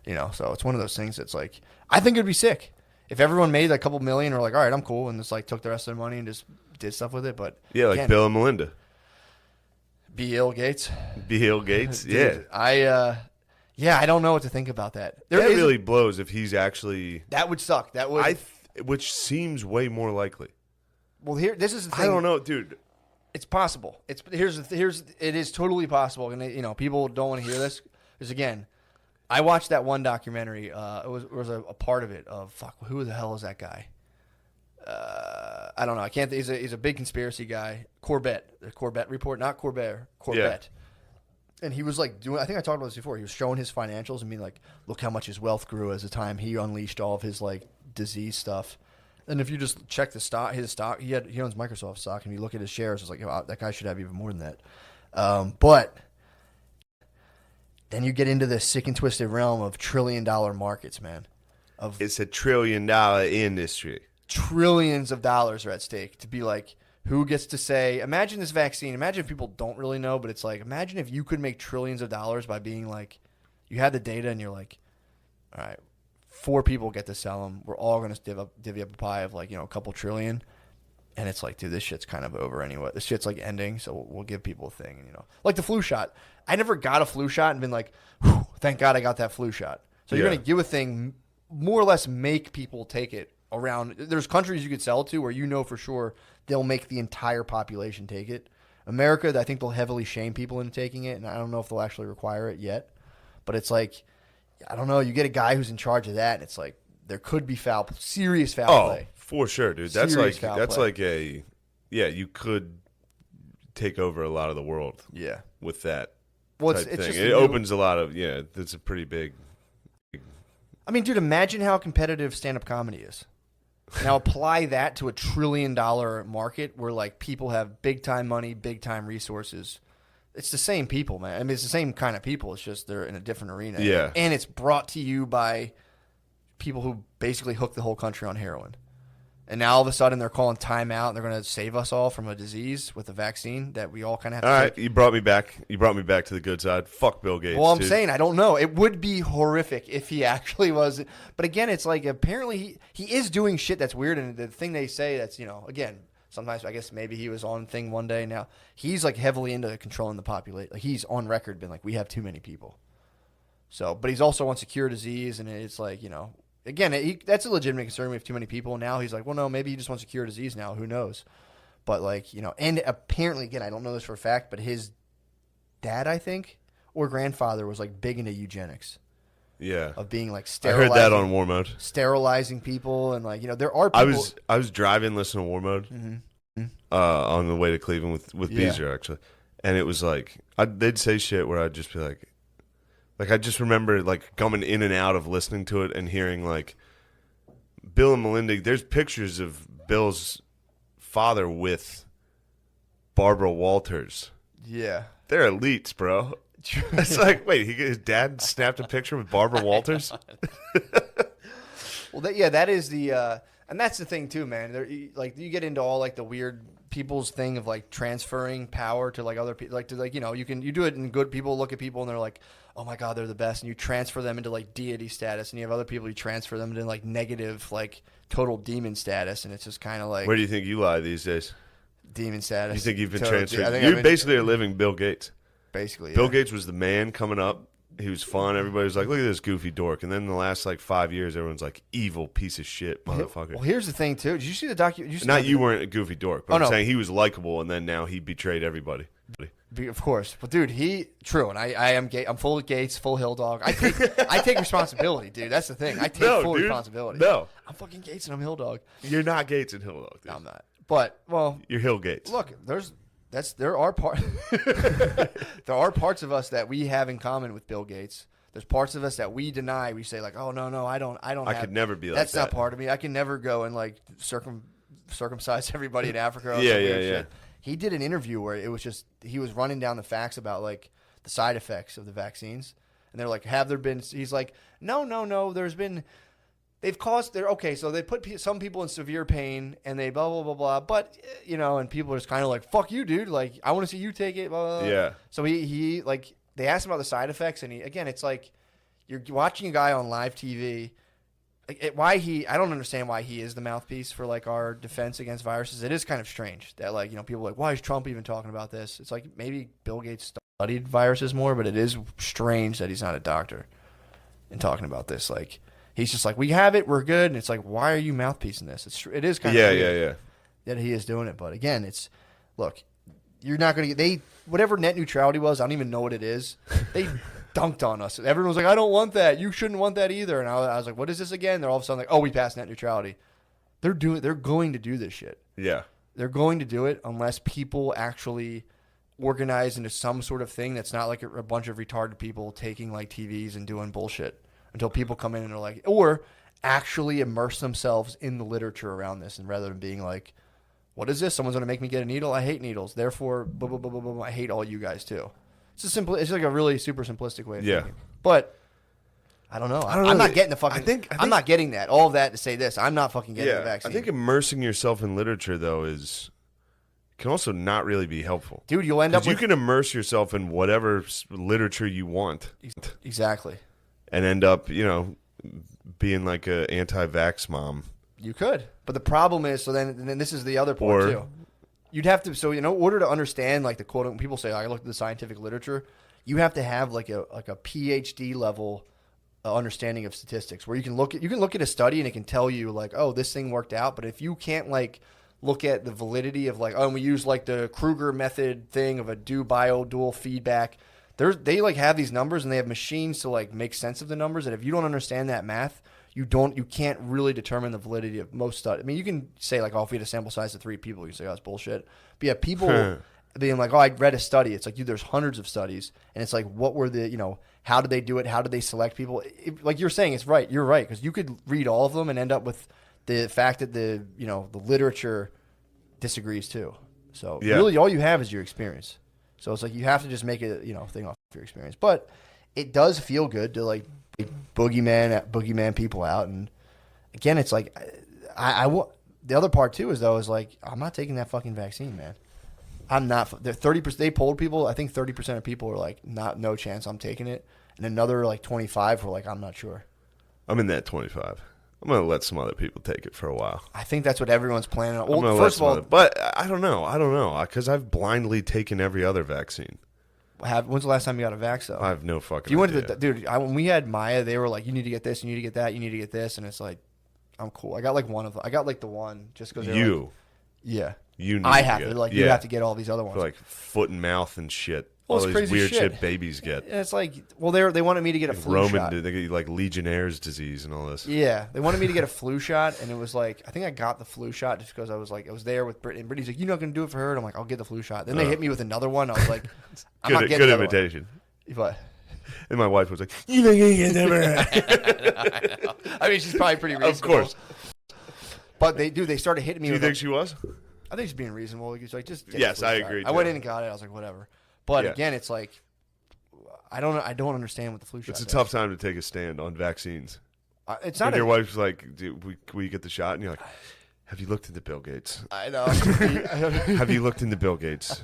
So it's one of those things that's like, I think it'd be sick if everyone made like a couple million, or like, all right, I'm cool, and just like took the rest of their money and just did stuff with it. But yeah, like again, Bill and Melinda. Bill Gates. Bill Gates. Dude, yeah. I don't know what to think about that. That really blows if he's actually. That would suck. That would. Which seems way more likely. Well, this is the thing. I don't know, dude. It's possible. It is totally possible. And people don't want to hear this because again, I watched that one documentary. It was a part of it of who the hell is that guy? I don't know. I can't. He's a big conspiracy guy. Corbett, the Corbett report, not Corbett. Corbett. Yeah. And he was like doing. I think I talked about this before. He was showing his financials and being like, "Look how much his wealth grew as the time he unleashed all of his like disease stuff." And if you just check his stock, he owns Microsoft stock, and you look at his shares, it's like, oh, that guy should have even more than that. But then you get into the sick and twisted realm of $1 trillion markets, man. It's a $1 trillion industry. Trillions of dollars are at stake to be like, who gets to say, imagine this vaccine. Imagine if people don't really know, but it's like, imagine if you could make trillions of dollars by being like, you had the data and you're like, all right, 4 people get to sell them. We're all going to divvy up a pie of like, a couple trillion. And it's like, dude, this shit's kind of over anyway. This shit's like ending, so we'll give people a thing. Like the flu shot. I never got a flu shot and been like, whew, thank God I got that flu shot. So you're going to give a thing, more or less make people take it around. There's countries you could sell to where for sure they'll make the entire population take it. America, I think they'll heavily shame people into taking it, and I don't know if they'll actually require it yet. But it's like, I don't know. You get a guy who's in charge of that, and it's like there could be serious foul play. For sure, dude. That's you could take over a lot of the world. Yeah, with that. Well, it's just it opens a lot of That's a pretty big. I mean, dude, imagine how competitive stand-up comedy is. Now apply that to $1 trillion market where like people have big time money, big time resources. It's the same people, man. I mean, it's the same kind of people. It's just they're in a different arena. Yeah. And it's brought to you by people who basically hooked the whole country on heroin. And now all of a sudden they're calling timeout and they're going to save us all from a disease with a vaccine that we all kind of have to take. All right, you brought me back. You brought me back to the good side. Fuck Bill Gates. Well, I'm saying I don't know. It would be horrific if he actually was. But again, it's like apparently he is doing shit that's weird. And the thing they say that's, again, sometimes I guess maybe he was on thing one day. Now he's like heavily into controlling the population. Like he's on record been like, we have too many people. So, but he's also wants to cure disease. And it's like, again, that's a legitimate concern. We have too many people. Now he's like, well, no, maybe he just wants to cure disease now. Who knows? But like, and apparently, again, I don't know this for a fact, but his dad, I think, or grandfather was like big into eugenics. Yeah. Of being like sterilizing. I heard that on War Mode. Sterilizing people. And like, there are people. I was driving, listening to War Mode on the way to Cleveland with Beezer, actually. And it was like, they'd say shit where I'd just be like I just remember like coming in and out of listening to it and hearing like Bill and Melinda. There's pictures of Bill's father with Barbara Walters. Yeah, they're elites, bro. It's like, wait, his dad snapped a picture with Barbara Walters. Well, that is the, and that's the thing too, man. Like you get into all like the weird people's thing of like transferring power to like other people, like to like you do it and good people look at people and they're like, oh my God, they're the best, and you transfer them into like deity status, and you have other people you transfer them into like negative, like total demon status, and it's just kind of like. Where do you think you lie these days? Demon status. You think you've been transferred? You basically are living Bill Gates. Basically, Bill Gates was the man coming up. He was fun. Everybody was like, look at this goofy dork. And then in the last like 5 years, everyone's like, evil piece of shit, motherfucker. Well, here's the thing, too. Did you see the documentary? Not you weren't a goofy dork, but I'm saying he was likable, and then now he betrayed everybody. Of course, but dude, true, and I am gay. I'm full of Gates, full Hill Dog. I take responsibility, dude. That's the thing. I take full responsibility. No, I'm fucking Gates and I'm Hill Dog. You're not Gates and Hill Dog. Dude. No, I'm not. But you're Hill Gates. Look, there are parts of us that we have in common with Bill Gates. There's parts of us that we deny. We say like, oh no, I don't. I could never be like that. That's that. not part of me. I can never go and like circumcise everybody in Africa. Yeah. Shit. He did an interview where it was just he was running down the facts about like the side effects of the vaccines, and they're like, have there been? He's like, no. There's been. They've caused. They're okay. So they put some people in severe pain, and they blah blah blah blah. But and people are just kind of like, fuck you, dude. Like I want to see you take it. Blah, blah, blah. Yeah. So he like they asked him about the side effects, and it's like you're watching a guy on live TV. I don't understand why he is the mouthpiece for like our defense against viruses. It is kind of strange that like people are like, why is Trump even talking about this? It's like maybe Bill Gates studied viruses more, but it is strange that he's not a doctor and talking about this. Like he's just like, we have it, we're good, and it's like, why are you mouthpiecing this? It is kind of weird that he is doing it, but again, look, you're not going to get whatever net neutrality was. I don't even know what it is. They dunked on us. Everyone was like, I don't want that. You shouldn't want that either. And I was like, what is this again? They're all of a sudden like, oh, we passed net neutrality. They're going to do this shit. Yeah. They're going to do it unless people actually organize into some sort of thing that's not like a bunch of retarded people taking like TVs and doing bullshit until people come in and are like, or actually immerse themselves in the literature around this, and rather than being like, what is this? Someone's going to make me get a needle? I hate needles. Therefore, blah, blah, blah, blah, blah, I hate all you guys too. It's like a really super simplistic way of thinking. But I don't know. I'm not getting the fucking. I'm not getting that. All of that to say this. I'm not fucking getting the vaccine. I think immersing yourself in literature though can also not really be helpful. Dude, you'll end up you can immerse yourself in whatever literature you want. Exactly. And end up, being like a anti-vax mom. You could. But the problem is, so then this is the other part too. You'd have to, so in order to understand like the quote, when people say, I looked at the scientific literature, you have to have like a PhD level understanding of statistics, where you can look at a study and it can tell you like, oh, this thing worked out. But if you can't like look at the validity of like, oh, and we use like the Kruger method thing of a dual feedback, they like have these numbers and they have machines to like make sense of the numbers. And if you don't understand that math, you can't really determine the validity of most studies. I mean, you can say like, oh, if we had a sample size of 3 people, you can say, oh, that's bullshit. But yeah, people being like, oh, I read a study. It's like, there's hundreds of studies, and it's like, what were the, how did they do it? How did they select people? Like you're saying, it's right. You're right, because you could read all of them and end up with the fact that the literature disagrees too. So really, all you have is your experience. So it's like you have to just make a thing off your experience. But it does feel good to like boogeyman people out. And again, it's like the other part too is like, I'm not taking that fucking vaccine, man. I'm not. 30%. They polled people. I think 30% of people were like, no chance I'm taking it, and another like 25 were like, I'm not sure. I'm in that 25. I'm gonna let some other people take it for a while. I think that's what everyone's planning on. Well, first of all, but I don't know, because I've blindly taken every other vaccine. When's the last time you got a vax though? I have no fucking idea. You went to dude. When we had Maya, they were like, you need to get this, you need to get that, you need to get this, and it's like, I'm cool. I got like one of them. I got like the one just because you. Like, yeah. You need I have to like you have to get all these other ones. For like foot and mouth and shit. Well, all it's these crazy weird shit babies get. And it's like, well, they wanted me to get a flu shot. They get like Legionnaire's disease and all this. Yeah, they wanted me to get a flu shot, and it was like, I think I got the flu shot just because I was there with Brittany. And Brittany's like, you're not gonna do it for her, and I'm like, I'll get the flu shot. Then they hit me with another one. I was like, I'm not getting good imitation. What? And my wife was like, "You know, you never." I mean, she's probably pretty reasonable. Of course. But they started hitting me. Do you think she was? I think she's being reasonable. It's like, just yes, I agree. I went in and got it. I was like, whatever. But again, it's like, I don't understand what the flu shot. It's a tough time to take a stand on vaccines. It's not. And your wife's like, "Will you get the shot?" And you're like, "Have you looked into Bill Gates?" I know. Have you looked into Bill Gates?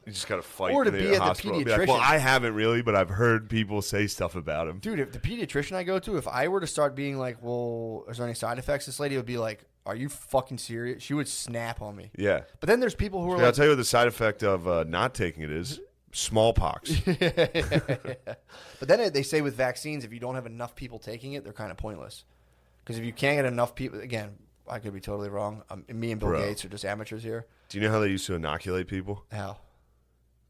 You just got to fight or to in be the at hospital. the pediatrician. Be like, well, I haven't really, but I've heard people say stuff about him. Dude, if the pediatrician I go to, if I were to start being like, well, is there any side effects? This lady would be like, are you fucking serious? She would snap on me. Yeah. But then there's people who are like... I'll tell you what the side effect of not taking it is. Smallpox. But then they say with vaccines, if you don't have enough people taking it, they're kind of pointless. Because if you can't get enough people... Again, I could be totally wrong. Me and Bill Gates are just amateurs here. Do you know how they used to inoculate people? How?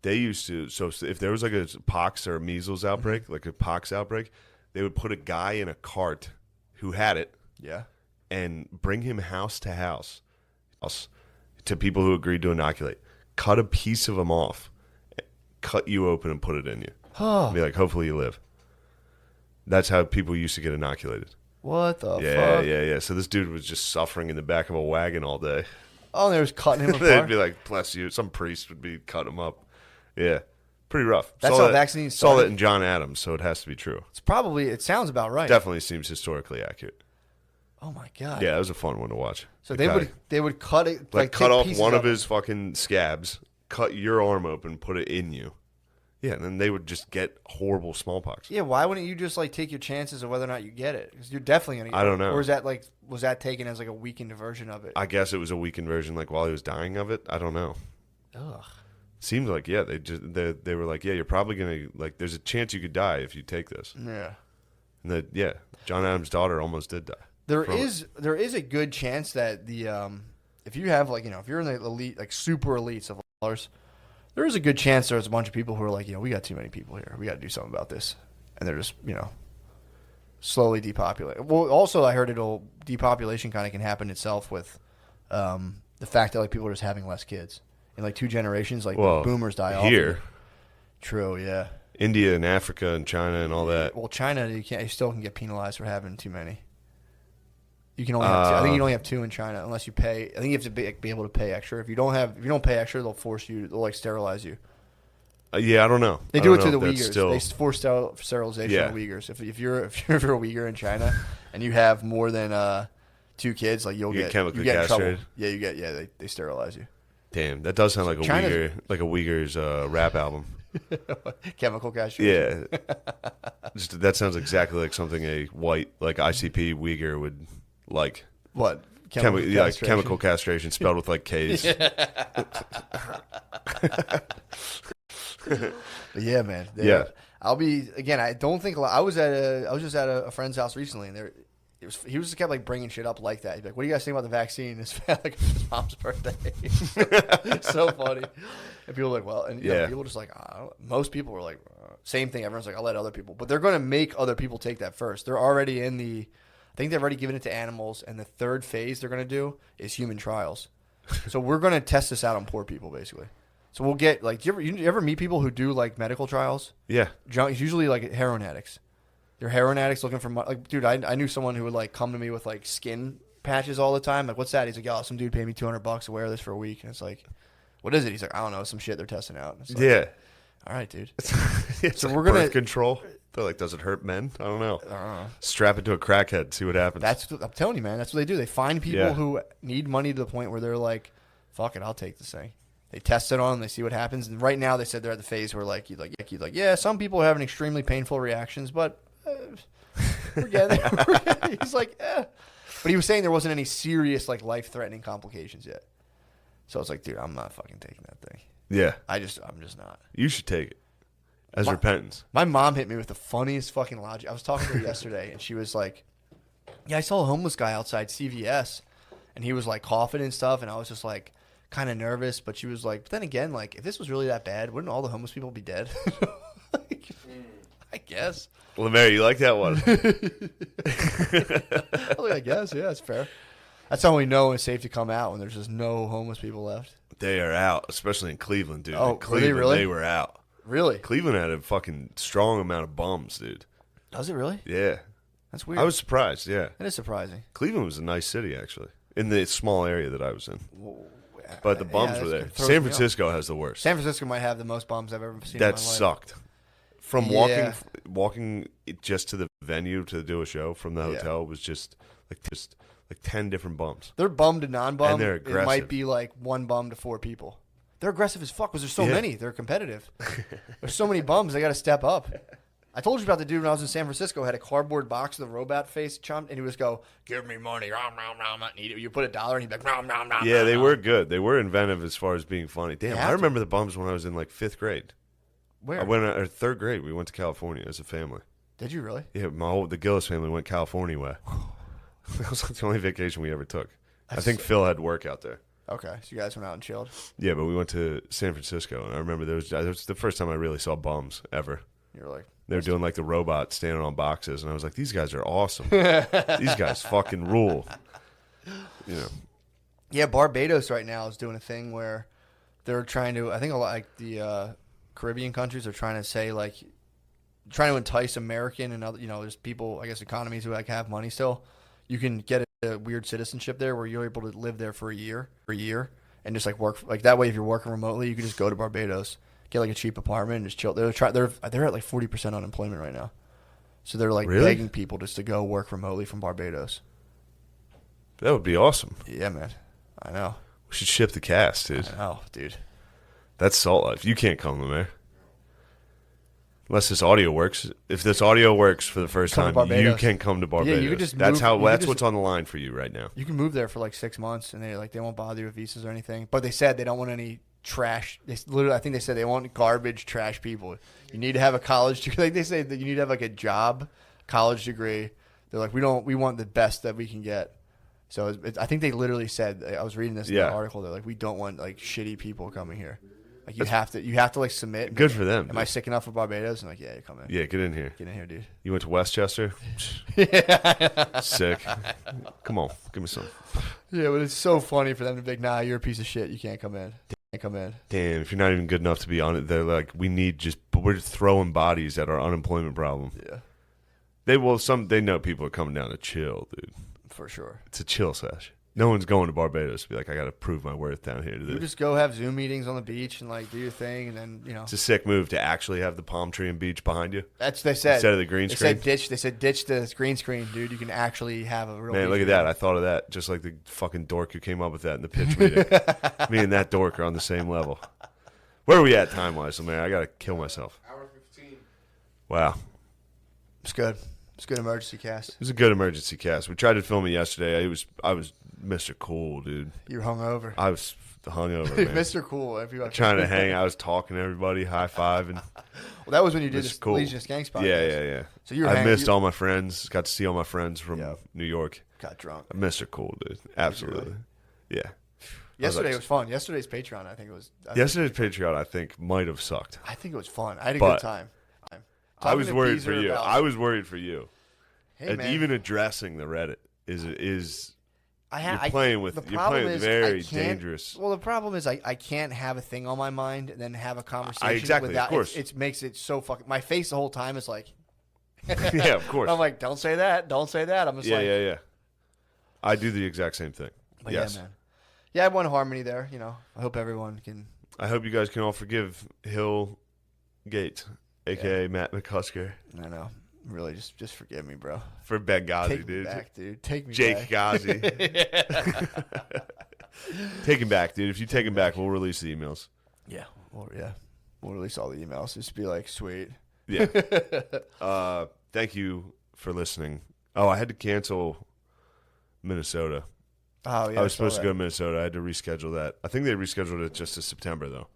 they used to. So if there was like a pox or a measles outbreak, like a pox outbreak, they would put a guy in a cart who had it. Yeah. And bring him house to house to people who agreed to inoculate. Cut a piece of him off, cut you open, and put it in you. Huh. Be like, hopefully you live. That's how people used to get inoculated. What the fuck? Yeah. So this dude was just suffering in the back of a wagon all day. Oh, they was cutting him apart? They'd be like, bless you. Some priest would be cutting him up. Yeah. Pretty rough. That's how vaccines saw started? that in John Adams, so it has to be true. It sounds about right. Definitely seems historically accurate. Oh my god. Yeah, it was a fun one to watch. So they would cut it like cut off one of it. his fucking scabs, cut your arm open, put it in you. Yeah, and then they would just get horrible smallpox. Yeah, why wouldn't you just like take your chances of whether or not you get it? Because you're definitely gonna get it. I don't know. Or is that like was that taken as like a weakened version of it? I guess it was a weakened version, like while he was dying of it. I don't know. Ugh. Seems like they were like, yeah, you're probably gonna like. There's a chance you could die if you take this. Yeah. And John Adams' daughter almost did die. There is a good chance that the if you have like if you're in the elite like super elites of ours, there is a good chance there's a bunch of people who are like we got too many people here, we got to do something about this, and they're just slowly depopulate. Well, also I heard depopulation kind of can happen itself with the fact that like people are just having less kids in like 2 generations. Like the boomers die off here. True, yeah. India and Africa and China and all that. Well, China you still can get penalized for having too many. You can only have 2. I think you can only have 2 in China unless you pay. I think you have to be able to pay extra. If you don't pay extra, they'll force you. They'll like sterilize you. Yeah, I don't know. They do it to the Uyghurs. They force sterilization of Uyghurs. If you're a Uyghur in China and you have more than 2 kids, like you get chemically in trouble. castrated. Yeah, they sterilize you. Damn, that does sound like a Uyghur's rap album. Chemical castration. Yeah, that sounds exactly like something a white like ICP Uyghur would like. What? Chemical castration spelled with like K's. Yeah, man. I'll be again. I don't think I was just at a friend's house recently, and he was just kept like bringing shit up like that. He'd be like, "What do you guys think about the vaccine?" It's like his mom's birthday. It's so funny. And people are like, well, and people just like, most people were like, same thing. Everyone's like, I'll let other people, but they're going to make other people take that first. They're already I think they've already given it to animals, and the 3rd phase they're going to do is human trials. So we're going to test this out on poor people, basically. So we'll get like, do you ever meet people who do like medical trials? Yeah, it's usually like heroin addicts. They're heroin addicts looking for like, dude. I knew someone who would like come to me with like skin patches all the time. Like, what's that? He's like, oh, some dude paid me $200 to wear this for a week, and it's like, what is it? He's like, I don't know, some shit they're testing out. It's like, all right, dude. So we're gonna control. They're like, does it hurt men? I don't know. Strap it to a crackhead, see what happens. I'm telling you, man. That's what they do. They find people who need money to the point where they're like, fuck it, I'll take this thing. They test it on them, they see what happens. And right now they said they're at the phase where like, yeah, some people are having extremely painful reactions, but we're getting there. He's like, But he was saying there wasn't any serious like life-threatening complications yet. So I was like, dude, I'm not fucking taking that thing. Yeah. I'm just not. You should take it as repentance. My mom hit me with the funniest fucking logic. I was talking to her yesterday, and she was like, yeah, I saw a homeless guy outside CVS, and he was like coughing and stuff, and I was just like kind of nervous, but she was like, but then again, like if this was really that bad, wouldn't all the homeless people be dead? Like, I guess. Lemaire, you like that one? I guess, yeah, it's fair. That's how we know it's safe to come out when there's just no homeless people left. They are out, especially in Cleveland, dude. Oh, in Cleveland, really? They were out. Really? Cleveland had a fucking strong amount of bums, dude. Does it really? Yeah. That's weird. I was surprised, yeah. It is surprising. Cleveland was a nice city, actually, in the small area that I was in. But the bums were there. San Francisco has the worst. San Francisco might have the most bums I've ever seen that in my life. Sucked. From walking just to the venue to do a show from the hotel was just like 10 different bums. They're bum to non-bum. And they're aggressive. It might be like 1 bum to 4 people. They're aggressive as fuck because there's so many. They're competitive. There's so many bums. They got to step up. I told you about the dude when I was in San Francisco. Had a cardboard box with a robot face chumped, and he would just go, "Give me money." You put $1, and he'd be like, yeah, they were good. They were inventive as far as being funny. Damn, I remember the bums when I was in like 5th grade. Where? I went or 3rd grade. We went to California as a family. Did you really? Yeah, the Gillis family went California way. That was like the only vacation we ever took. I think Phil had work out there. Okay, so you guys went out and chilled. Yeah, but we went to San Francisco, and I remember that was the first time I really saw bums ever. You were like, they were doing like the robot standing on boxes, and I was like, these guys are awesome. These guys fucking rule. You know. Yeah, Barbados right now is doing a thing where they're trying to. I think a lot like the Caribbean countries are trying to say like, trying to entice American and other, there's people, I guess, economies who like have money still. You can get a weird citizenship there where you're able to live there for a year, and just like work like that way. If you're working remotely, you can just go to Barbados, get like a cheap apartment, and just chill. They're at like 40% unemployment right now, so they're like begging people just to go work remotely from Barbados. That would be awesome. Yeah, man. I know. We should ship the cast, dude. I know, dude. That's salt life. You can't come to there. Unless this audio works. If this audio works for the first time, you can come to Barbados. Yeah, you could just that's what's on the line for you right now. You can move there for like 6 months, and they won't bother you with visas or anything. But they said they don't want any trash. I think they said they want garbage, trash people. You need to have a college degree. Like they say that you need to have like a job, college degree. They're like, we want the best that we can get. So I think they literally said, I was reading this in the article. They're like, we don't want like shitty people coming here. Like you have to like submit. Good for them. Am I sick enough for Barbados? And like, yeah, you come in. Yeah, get in here. Get in here, dude. You went to Westchester? Yeah. Sick. Come on, give me some. Yeah, but it's so funny for them to be like, nah, you're a piece of shit. You can't come in. Damn, if you're not even good enough to be on it, they're like, we're just throwing bodies at our unemployment problem. Yeah. They know people are coming down to chill, dude. For sure. It's a chill sesh. No one's going to Barbados to be like, I got to prove my worth down here. You just go have Zoom meetings on the beach and like do your thing, and then It's a sick move to actually have the palm tree and beach behind you. That's what they said. Instead of the green screen. They said ditch the green screen, dude. You can actually have a real. Man, look at that! I thought of that. Just like the fucking dork who came up with that in the pitch meeting. Me and that dork are on the same level. Where are we at time wise, man? I gotta kill myself. Hour 15. Wow. It's good. It's a good emergency cast. It was a good emergency cast. We tried to film it yesterday. I was Mr. Cool, dude. You were hungover. I was hungover, man. Mr. Cool. Trying to hang. I was talking to everybody, high fiving. Well, that was when you did this cool. Legion of Skanks podcast. Yeah. So you were I missed all my friends. Got to see all my friends from New York. Got drunk. Mr. Cool, dude. Absolutely. Really? Yeah. Yesterday was fun. Yesterday's Patreon, I think it was. Yesterday's Patreon, I think, might have sucked. I think it was fun. I had a good time. I was worried for you. I was worried for you. Hey, man. Even addressing the Reddit is you're playing with very dangerous. Well, the problem is I can't have a thing on my mind and then have a conversation. Exactly, without, of course. It makes it so fucking. My face the whole time is like. Yeah, of course. I'm like, don't say that. Don't say that. I'm just yeah. I do the exact same thing. But yes. Yeah, man. Yeah, I have one harmony there. I hope everyone can. I hope you guys can all forgive Hill Gate, a.k.a. Matt McCusker. I know. Really, just forgive me, bro. For Benghazi, Take dude. Me back, dude. Take me Jake back. Ghazi. Take him back, dude. If you take him back, we'll release the emails. Yeah. We'll release all the emails. Just be like, sweet. Yeah. Thank you for listening. Oh, I had to cancel Minnesota. Oh, yeah. I was supposed to go to Minnesota. I had to reschedule that. I think they rescheduled it just to September, though.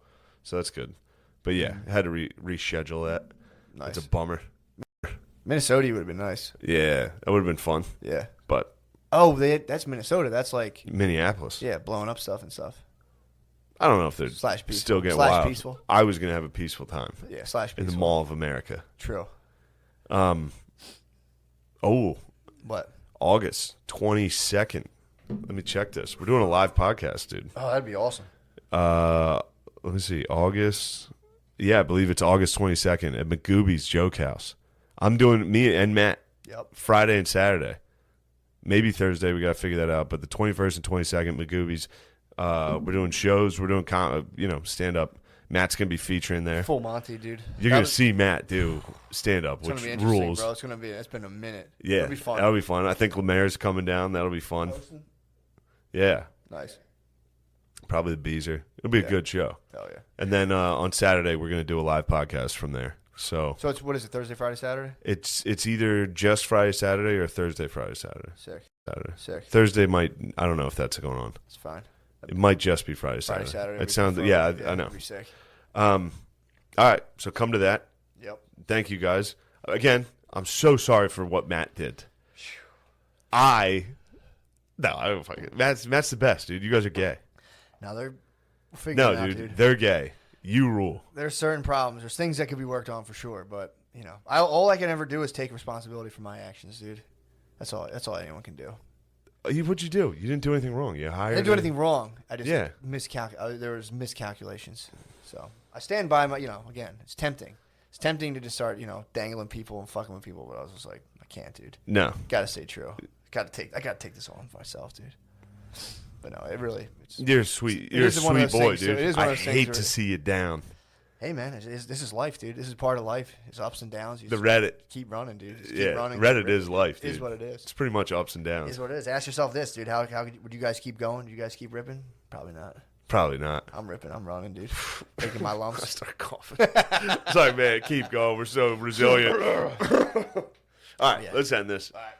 So that's good. But yeah, I had to reschedule that. Nice. It's a bummer. Minnesota would have been nice. Yeah, that would have been fun. Yeah. But. Oh, that's Minnesota. That's like. Minneapolis. Yeah, blowing up stuff and stuff. I don't know if they're still getting wild. Peaceful. I was going to have a peaceful time. Yeah, /peaceful. In the Mall of America. True. Oh. What? August 22nd. Let me check this. We're doing a live podcast, dude. Oh, that'd be awesome. Let me see. August. Yeah, I believe it's August 22nd at McGooby's Joke House. I'm doing me and Matt. Yep. Friday and Saturday. Maybe Thursday. We got to figure that out. But the 21st and 22nd, McGooby's. We're doing shows. We're doing stand up. Matt's gonna be featuring there. Full Monty, dude. You're gonna see Matt do stand up, which rules. Bro. It's been a minute. Yeah, it'll be fun. That'll be fun. I think Lemaire's coming down. That'll be fun. Posting? Yeah. Nice. Probably the Beezer. It'll be a good show. Hell yeah. And then on Saturday we're gonna do a live podcast from there. So it's what is it? Thursday, Friday, Saturday? It's either just Friday, Saturday, or Thursday, Friday, Saturday. Sick. Thursday might. I don't know if that's going on. It's fine. It might just be Friday, Saturday. It sounds. Yeah, I know. Be sick. All right, so come to that. Yep. Thank you guys again. I'm so sorry for what Matt did. I don't fucking. Matt's the best, dude. You guys are gay. Now they're figuring it out, dude. They're gay. You rule. There's certain problems. There's things that could be worked on for sure, but all I can ever do is take responsibility for my actions, dude. That's all anyone can do. What'd you do? You didn't do anything wrong. You hired. I didn't do anything wrong. I just Yeah. there was miscalculations. So I stand by my. Again, it's tempting. It's tempting to just start, dangling people and fucking with people, but I was just like, I can't, dude. No. Gotta stay true. I gotta take this on for myself, dude. But no, you're a sweet boy, things, dude. I hate to see you down. Hey man, this is life, dude. This is part of life. It's ups and downs. The Reddit. Keep running, dude. Just keep running. Reddit is life, dude. It is what it is. It's pretty much ups and downs. It is what it is. Ask yourself this, dude. How would you guys keep going? Do you guys keep ripping? Probably not. Probably not. I'm ripping. I'm running, dude. Taking my lumps. I start coughing. Sorry, man. Keep going. We're so resilient. All right, let's end this. All right.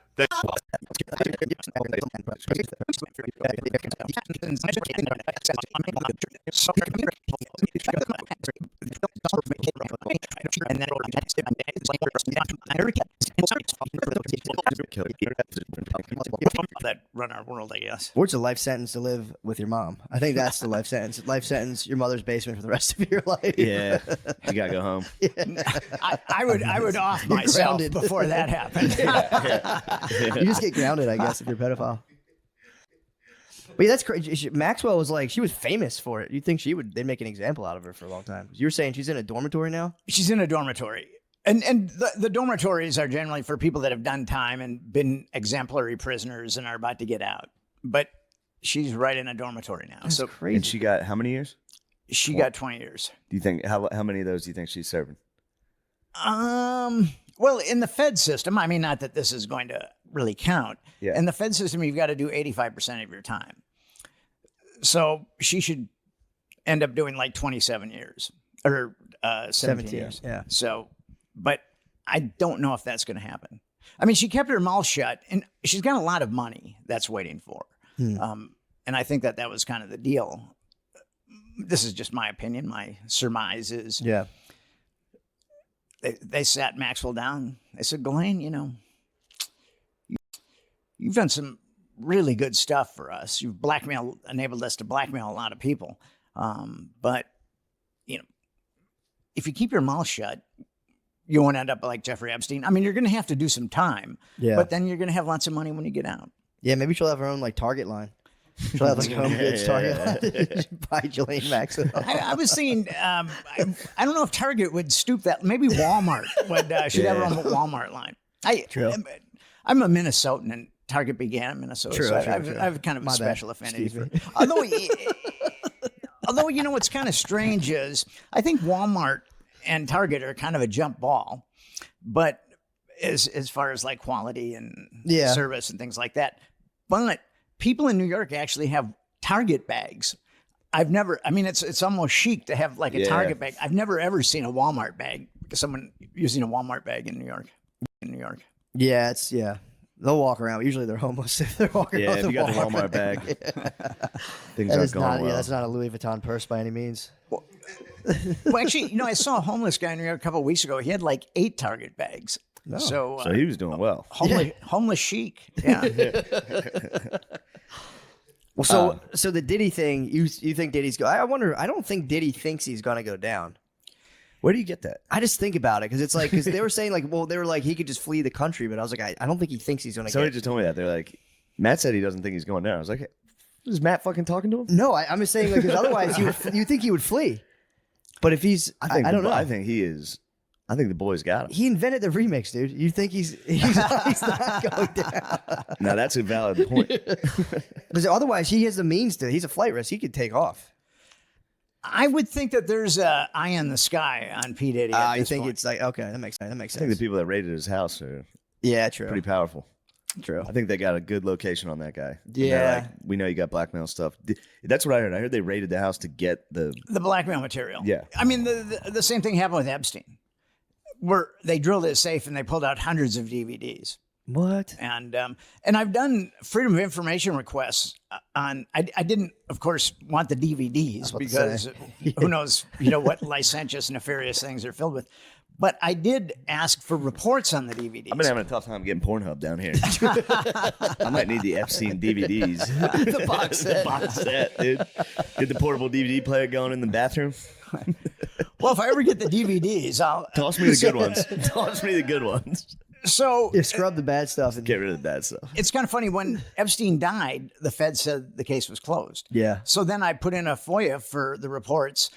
that run our world, I guess. Or it's a life sentence to live with your mom. I think that's the life sentence. Life sentence, your mother's basement for the rest of your life. Yeah, you gotta go home. I would off myself before that happened. You just get grounded, I guess, if you're a pedophile. But yeah, that's crazy. Maxwell was like, she was famous for it. You'd think they'd make an example out of her for a long time. You were saying she's in a dormitory now? She's in a dormitory. And the dormitories are generally for people that have done time and been exemplary prisoners and are about to get out. But she's right in a dormitory now. That's crazy. And she got how many years? She got 20 years. Do you think how many of those do you think she's serving? Well, in the Fed system, I mean, not that this is going to really count. Yeah. In the Fed system, you've got to do 85% of your time. So she should end up doing like 27 years or 17 years. Yeah. So, but I don't know if that's going to happen. I mean, she kept her mouth shut and she's got a lot of money that's waiting for her. And I think that was kind of the deal. This is just my opinion. My surmise is, yeah. They sat Maxwell down. They said, Ghislaine, you've done some really good stuff for us. You've enabled us to blackmail a lot of people. But, if you keep your mouth shut, you won't end up like Jeffrey Epstein. I mean, you're going to have to do some time, but then you're going to have lots of money when you get out. Yeah, maybe she'll have her own Target line. She'll have a home goods Target line. Buy Ghislaine Maxwell. I was thinking, I don't know if Target would stoop that. Maybe Walmart should have her own Walmart line. I'm a Minnesotan, and Target began in Minnesota. True, so I true. have kind of a My special bad. affinity Excuse for it. Although, what's kind of strange is I think Walmart and Target are kind of a jump ball, but as far as like quality and service and things like that. But people in New York actually have Target bags. It's almost chic to have like a Target bag. I've never ever seen a Walmart bag. Someone using a Walmart bag in New York. Yeah, they'll walk around. Usually they're homeless if they're walking around. Yeah, if you got the Walmart bag, things aren't going well. Yeah, that's not a Louis Vuitton purse by any means. Well, actually, I saw a homeless guy in New York a couple of weeks ago. He had like 8 Target bags. No. So he was doing well. Homeless chic. Yeah. Well, so the Diddy thing, you think Diddy's go? I wonder. I don't think Diddy thinks he's gonna go down. Where do you get that? I just think about it because it's like they were saying they were like he could just flee the country, but I was like I don't think he thinks he's gonna. Somebody just told me that they're like Matt said he doesn't think he's going down. I was like, is Matt fucking talking to him? No, I'm just saying because otherwise you think he would flee, but if he's I don't know. I think he is. I think the boys got him. He invented the remix, dude. You think he's not going down? Now that's a valid point. Because otherwise, he has the means to. He's a flight risk. He could take off. I would think that there's an eye in the sky on P. Diddy. You think it's like okay, that makes sense. I think the people that raided his house are true. pretty powerful. True. I think they got a good location on that guy. Yeah. Like, we know you got blackmail stuff. That's what I heard. I heard they raided the house to get the blackmail material. Yeah. I mean, the same thing happened with Epstein, where they drilled his safe and they pulled out hundreds of DVDs. What? And I've done freedom of information requests on. I didn't, of course, want the DVDs because who knows, what licentious, nefarious things they're filled with. But I did ask for reports on the DVDs. I've been having a tough time getting Pornhub down here. I might need the Epstein DVDs. The box set. The box set, dude. Get the portable DVD player going in the bathroom. Well, if I ever get the DVDs, I'll Toss me the good ones. Toss me the good ones. So Yeah, scrub the bad stuff. And Get rid of the bad stuff. it's kind of funny. When Epstein died, the Fed said the case was closed. yeah. So then I put in a FOIA for the reports,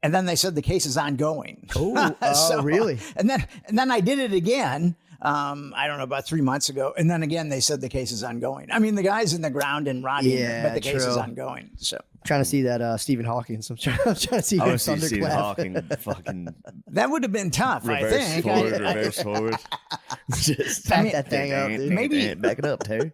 and then they said the case is ongoing. Oh, really? And then I did it again. I don't know, about 3 months ago, and then again they said the case is ongoing. I mean, the guy's in the ground and rotting, Yeah, but the case is true. ongoing. So Trying to see that Stephen Hawking. I'm trying to see I him want to see Stephen thunderclap. Hawking fucking that would have been tough, I reverse think. forward, reverse forward. Just Back that thing up, dude. Maybe- back it up, Terry.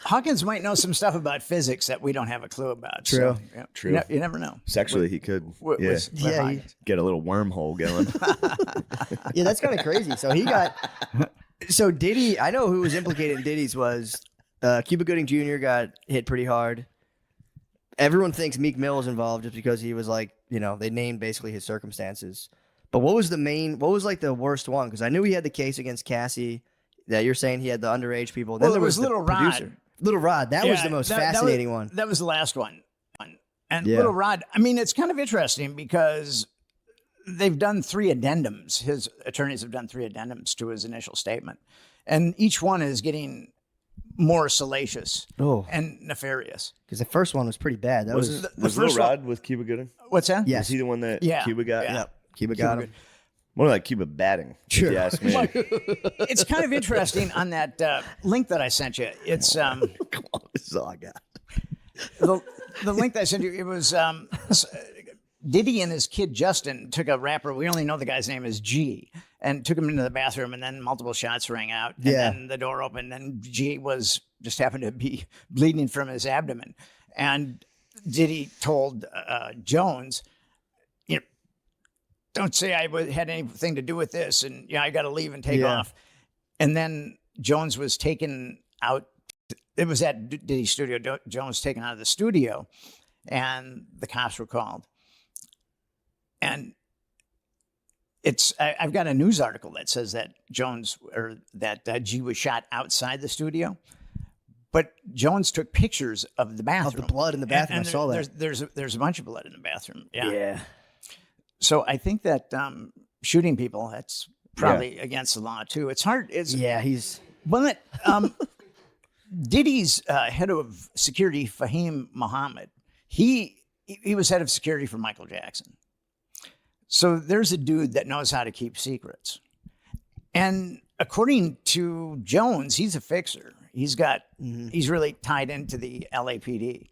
Hawkins might know some stuff about physics that we don't have a clue about. True. So, yeah, True. You never know. Sexually, he could. With Yeah. Yeah, Hawkins. Get a little wormhole going. Yeah, that's kind of crazy. So he got. So Diddy, I know who was implicated in Diddy's was Cuba Gooding Jr. got hit pretty hard. Everyone thinks Meek Mill was involved just because he was like, they named basically his circumstances. But what was like the worst one? Because I knew he had the case against Cassie that you're saying he had the underage people. Then Well, there it was the Little Rod. producer. Little Rod. That was Yeah, the most that was- fascinating one. That was the last one. And Yeah. Little Rod, I mean, it's kind of interesting because they've done 3 addendums. His attorneys have done 3 addendums to his initial statement. And each one is getting more salacious Oh, and nefarious. because the first one was pretty bad. That was, the Was first Lil Rod with Cuba Gooding? What's that? Yes. Was he the one that Yeah. Cuba got? Yeah. Cuba got him. More like Cuba batting, Sure. if you ask me. It's kind of interesting on that link that I sent you. It's Come on, this is all I got. the link that I sent you. It was Diddy and his kid Justin took a rapper. We only know the guy's name is G, and took him into the bathroom, and then multiple shots rang out, and Yeah. then the door opened, and G was just happened to be bleeding from his abdomen, and Diddy told Jones, don't say I had anything to do with this, and I got to leave and take Yeah. off. And then Jones was taken out. It was at Diddy's studio. Jones was taken out of the studio, and the cops were called. And I've got a news article that says that G was shot outside the studio, but Jones took pictures of the bathroom, Of the blood in the bathroom. And I saw that. There's a bunch of blood in the bathroom. Yeah. Yeah. So I think that shooting people, that's probably against the law too. It's hard. Yeah, he's. Well, Diddy's head of security, Fahim Muhammad, he was head of security for Michael Jackson. So there's a dude that knows how to keep secrets. And according to Jones, he's a fixer. He's really tied into the LAPD.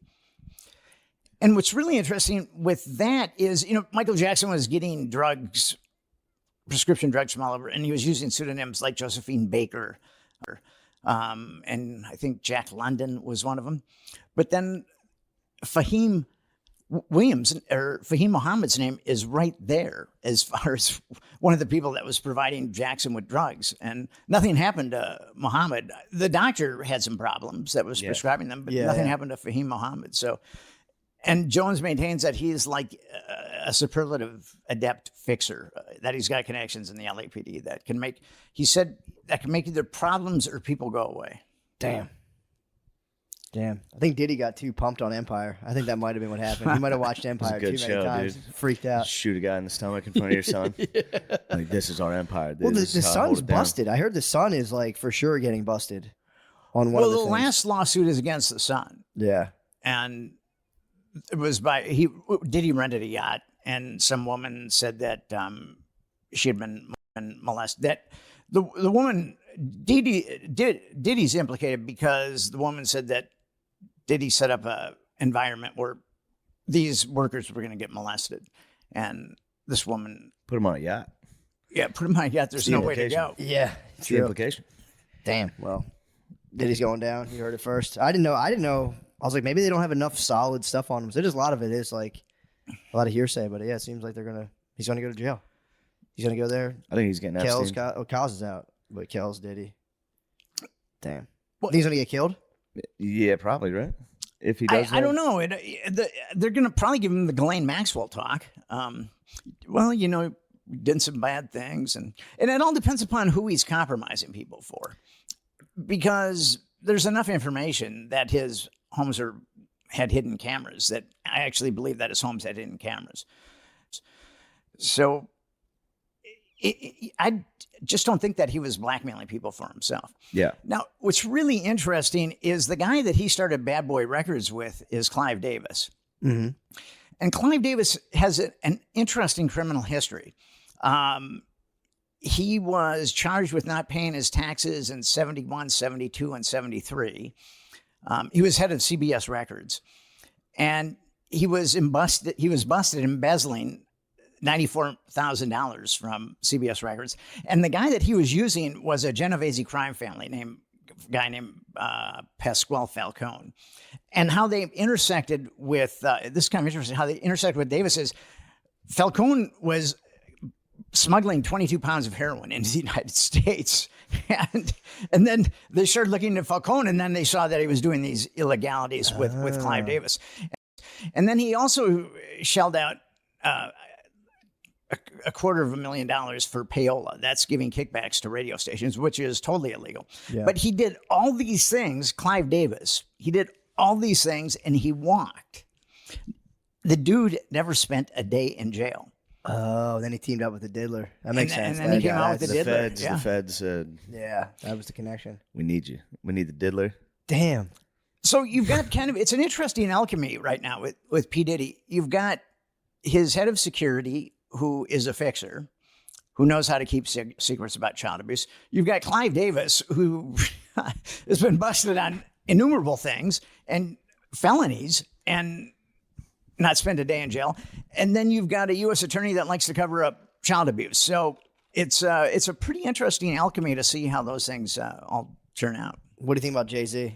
And what's really interesting with that is, Michael Jackson was getting prescription drugs from all over, and he was using pseudonyms like Josephine Baker, and I think Jack London was one of them. But then Fahim Muhammad's name is right there as far as one of the people that was providing Jackson with drugs, and nothing happened to Muhammad. The doctor had some problems that was prescribing them, but nothing happened to Fahim Muhammad. So, and Jones maintains that he's like a superlative adept fixer, that he's got connections in the LAPD that can make, he said, that can make either problems or people go away. Damn. I think Diddy got too pumped on Empire. I think that might have been what happened. He might have watched Empire good too many show, times. dude. Freaked out. Shoot a guy in the stomach in front of your son. Like, this is our empire. Dude. Well, the This is how I hold son's it down. busted. I heard the son is like for sure getting busted on one Well, of the the things. last lawsuit is against the son. Yeah. And it was Diddy rented a yacht, and some woman said that she had been molested. That the woman Diddy's implicated because the woman said that Diddy set up a environment where these workers were going to get molested, and this woman, Put him on a yacht. put him on a yacht. There's the no way to implication. go. Yeah. That's the implication. Damn. Well, Diddy's going down. You heard it first. I didn't know. I was like, maybe they don't have enough solid stuff on him. So just a lot of it is like a lot of hearsay. But yeah, it seems like he's gonna go to jail. He's gonna go there. I think he's getting Epstein. Kels is out, but Kels Diddy. Damn. Well- Think he's gonna get killed? Yeah, probably, right? If he does I don't know. They're going to probably give him the Ghislaine Maxwell talk. Well, did some bad things. And it all depends upon who he's compromising people for. Because there's enough information that his homes had hidden cameras, that I actually believe that his homes had hidden cameras. So I just don't think that he was blackmailing people for himself. Yeah. Now, what's really interesting is the guy that he started Bad Boy Records with is Clive Davis. Mm-hmm. And Clive Davis has an interesting criminal history. He was charged with not paying his taxes in 71, 72, and 73. He was head of CBS Records. And he was busted embezzling $94,000 from CBS Records. And the guy that he was using was a Genovese crime family named Pasquale Falcone. And how they intersected with, this is kind of interesting, how they intersected with Davis is Falcone was smuggling 22 pounds of heroin into the United States. And then they started looking at Falcone, and then they saw that he was doing these illegalities with Clive Davis. And then he also shelled out $250,000 for payola. That's giving kickbacks to radio stations, which is totally illegal. Yeah. But he did all these things, Clive Davis, he did all these things, and he walked. The dude never spent a day in jail. Oh, then he teamed up with the diddler. That makes sense. And then he came out with the diddler. The feds said, yeah, that was the connection. We need you. We need the diddler. Damn. So you've got it's an interesting alchemy right now with P. Diddy. You've got his head of security, who is a fixer, who knows how to keep secrets about child abuse. You've got Clive Davis, who has been busted on innumerable things and felonies and not spend a day in jail. And then you've got a U.S. attorney that likes to cover up child abuse. So it's a pretty interesting alchemy to see how those things all turn out. What do you think about Jay-Z?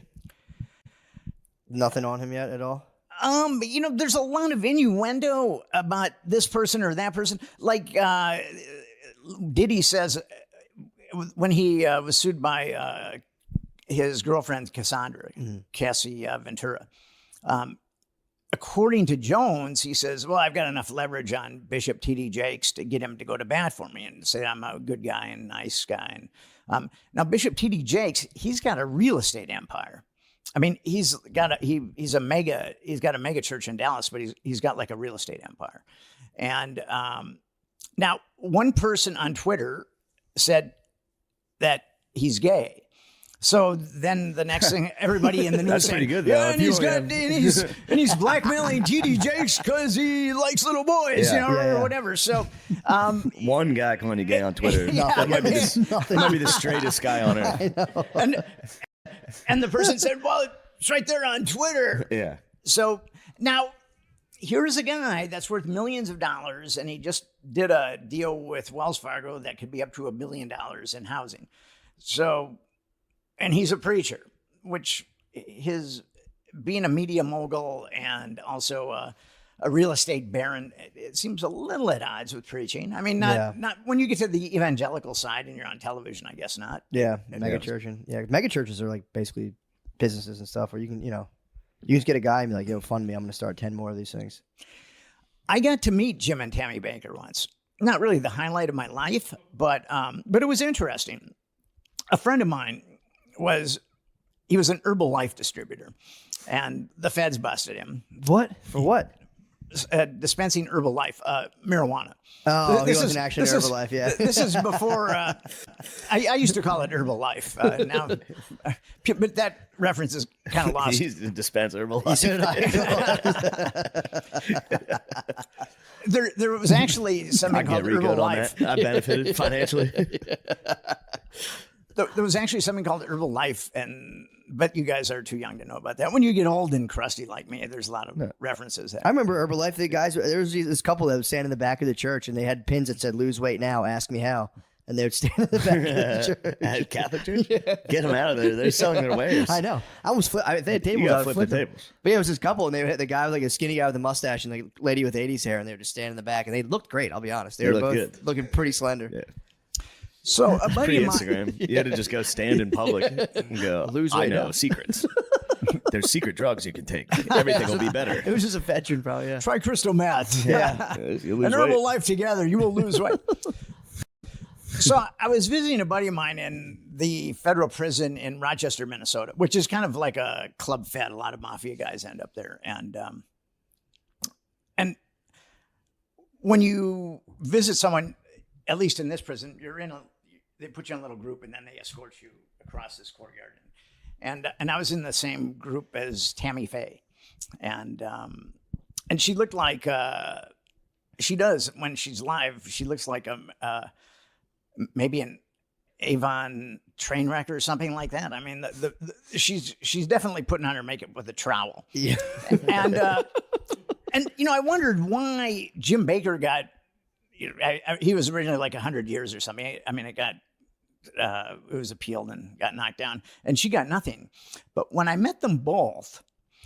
Nothing on him yet at all? There's a lot of innuendo about this person or that person. Like Diddy says when he was sued by his girlfriend, Cassandra, Cassie Ventura. According to Jones, he says, well, I've got enough leverage on Bishop T.D. Jakes to get him to go to bat for me and say I'm a good guy and nice guy. And now Bishop T.D. Jakes, he's got a real estate empire. I mean, he's got a mega church in Dallas, but he's got like a real estate empire. And now one person on Twitter said that he's gay. So then the next thing, everybody in the news That's saying, pretty good, though. yeah, and he's blackmailing T.D. Jakes because he likes little boys, or whatever. So one guy calling you gay on Twitter. That might be the straightest guy on earth. I know. And the person said, well, it's right there on Twitter. Yeah. So now here's a guy that's worth millions of dollars, and he just did a deal with Wells Fargo that could be up to $1 billion in housing. So, and he's a preacher, which his being a media mogul and also a real estate baron, it seems a little at odds with preaching. I mean, not when you get to the evangelical side and you're on television, I guess not. Yeah, mega churches are like basically businesses and stuff where you can, you just get a guy and be like, yo, fund me. I'm going to start 10 more of these things. I got to meet Jim and Tammy Baker once. Not really the highlight of my life, but it was interesting. A friend of mine was an Herbalife distributor, and the feds busted him. What? For what? Dispensing Herbalife, marijuana. Oh, he wasn't actually Herbalife, yeah. This is before, I used to call it Herbalife. Now, but that reference is kind of lost. He's to dispense Herbalife. There was actually something called Herbalife. I benefited financially. There was actually something called Herbalife, but you guys are too young to know about that. When you get old and crusty like me, there's a lot of references. I remember Herbalife. The guys, there was this couple that would stand in the back of the church, and they had pins that said "Lose weight now, ask me how," and they would stand in the back of the church. At Catholic church, get them out of there. They're selling their wares. I know. I almost they had tables. You gotta flip the tables. But yeah, it was this couple, and they had the guy with like a skinny guy with a mustache and the lady with 80s hair, and they were just standing in the back, and they looked great. I'll be honest. They were both good. Looking pretty slender. Yeah. So a buddy of mine, Instagram. You had to just go stand in public and go, lose weight. I know secrets. There's secret drugs you can take. Everything will be better. It was just a veteran, probably. Yeah. Try crystal meth. Yeah. You'll lose An herbal weight. life together, you will lose weight. So I was visiting a buddy of mine in the federal prison in Rochester, Minnesota, which is kind of like a club fed. A lot of mafia guys end up there. And when you visit someone, at least in this prison, they put you in a little group and then they escort you across this courtyard. And I was in the same group as Tammy Faye. And she looked like, she does when she's live, she looks like maybe an Avon train wreck or something like that. I mean, she's definitely putting on her makeup with a trowel. Yeah. And I wondered why Jim Baker got, he was originally like 100 years or something. I mean, it was appealed and got knocked down, and she got nothing. But when I met them both,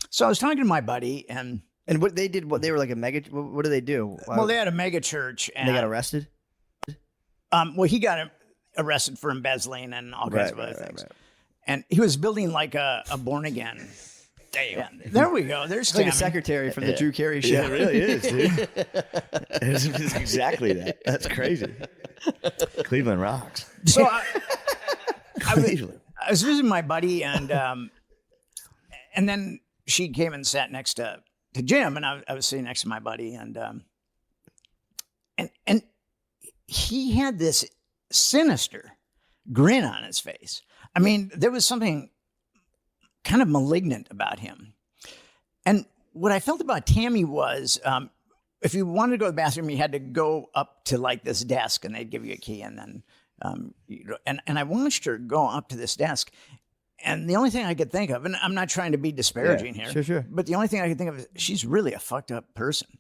so I was talking to my buddy, and what they did, they were like a mega. What did they do? Well, they had a mega church, and they got arrested. Well, he got arrested for embezzling and all kinds of other things. Right. And he was building like a born again. Damn. Yeah, there we go. There's like a secretary from the Drew Carey show. Yeah, it really is, dude. It's exactly that. That's crazy. Cleveland rocks. So I was visiting my buddy, and then she came and sat next to Jim, and I was sitting next to my buddy, and he had this sinister grin on his face. I mean, there was something kind of malignant about him. And what I felt about Tammy was, if you wanted to go to the bathroom, you had to go up to like this desk, and they'd give you a key, and then, and I watched her go up to this desk, and the only thing I could think of, and I'm not trying to be disparaging here, sure, but the only thing I could think of is she's really a fucked up person.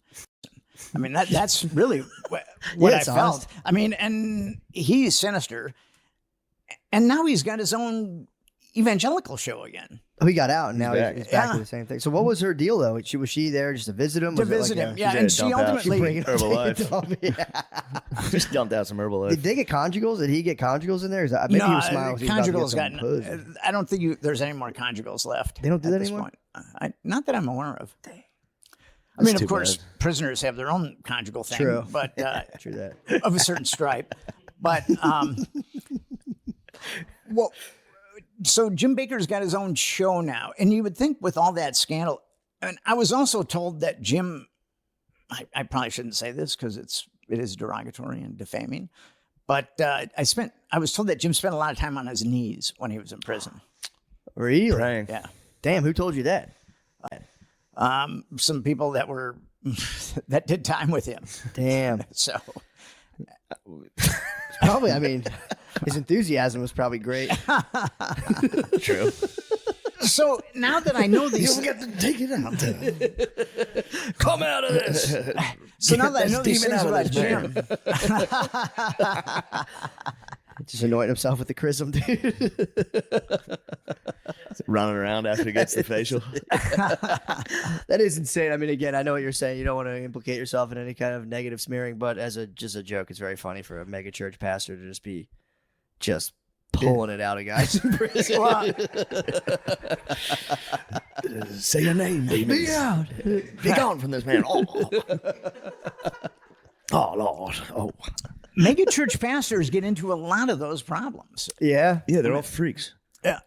I mean, that's really what I felt. Honest. I mean, and he's sinister, and now he's got his own evangelical show again. Oh, he got out, and now he's back to the same thing. So what was her deal, though? Was she there just to visit him? To visit him, yeah. And she ultimately... Herbalife. Just dumped out some Herbalife. Did they get conjugals? Did he get conjugals in there? I bet he was smiling. Conjugals got... I don't think there's any more conjugals left. They don't do that anymore? Not that I'm aware of. I mean, of course, prisoners have their own conjugal thing. True. But, true that. Of a certain stripe. But, well... So Jim Baker's got his own show now, and you would think with all that scandal, and I was also told that Jim, I probably shouldn't say this because it is derogatory and defaming, but I was told that Jim spent a lot of time on his knees when he was in prison. Really? Praying. Yeah. Damn, who told you that? Some people that were that did time with him. Damn. So probably, I mean, his enthusiasm was probably great. True. So now that I know these, you got to take it out. Come out of this. So now that I know these things about Jim, just anointing himself with the chrism, dude. Running around after he gets the facial. That is insane. I mean, again, I know what you're saying. You don't want to implicate yourself in any kind of negative smearing, but as just a joke, it's very funny for a mega church pastor to just be pulling it out of guys in prison. Say your name, baby. Be out. Be gone from this man. Oh, Lord. Oh. Mega church pastors get into a lot of those problems. Yeah. Yeah, they're all freaks. Yeah.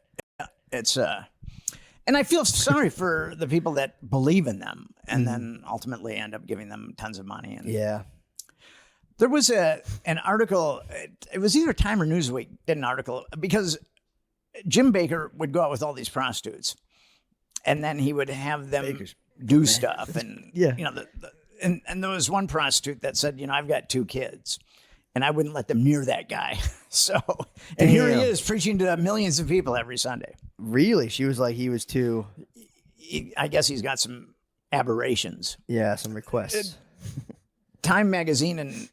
It's and I feel sorry for the people that believe in them and then ultimately end up giving them tons of money. And yeah. There was an article, it was either Time or Newsweek did an article, because Jim Baker would go out with all these prostitutes, and then he would have them do stuff. And, yeah. And there was one prostitute that said, I've got 2 kids, and I wouldn't let them near that guy. So, and here he is preaching to millions of people every Sunday. Really? She was like, he was too... I guess he's got some aberrations. Yeah, some requests. Time magazine and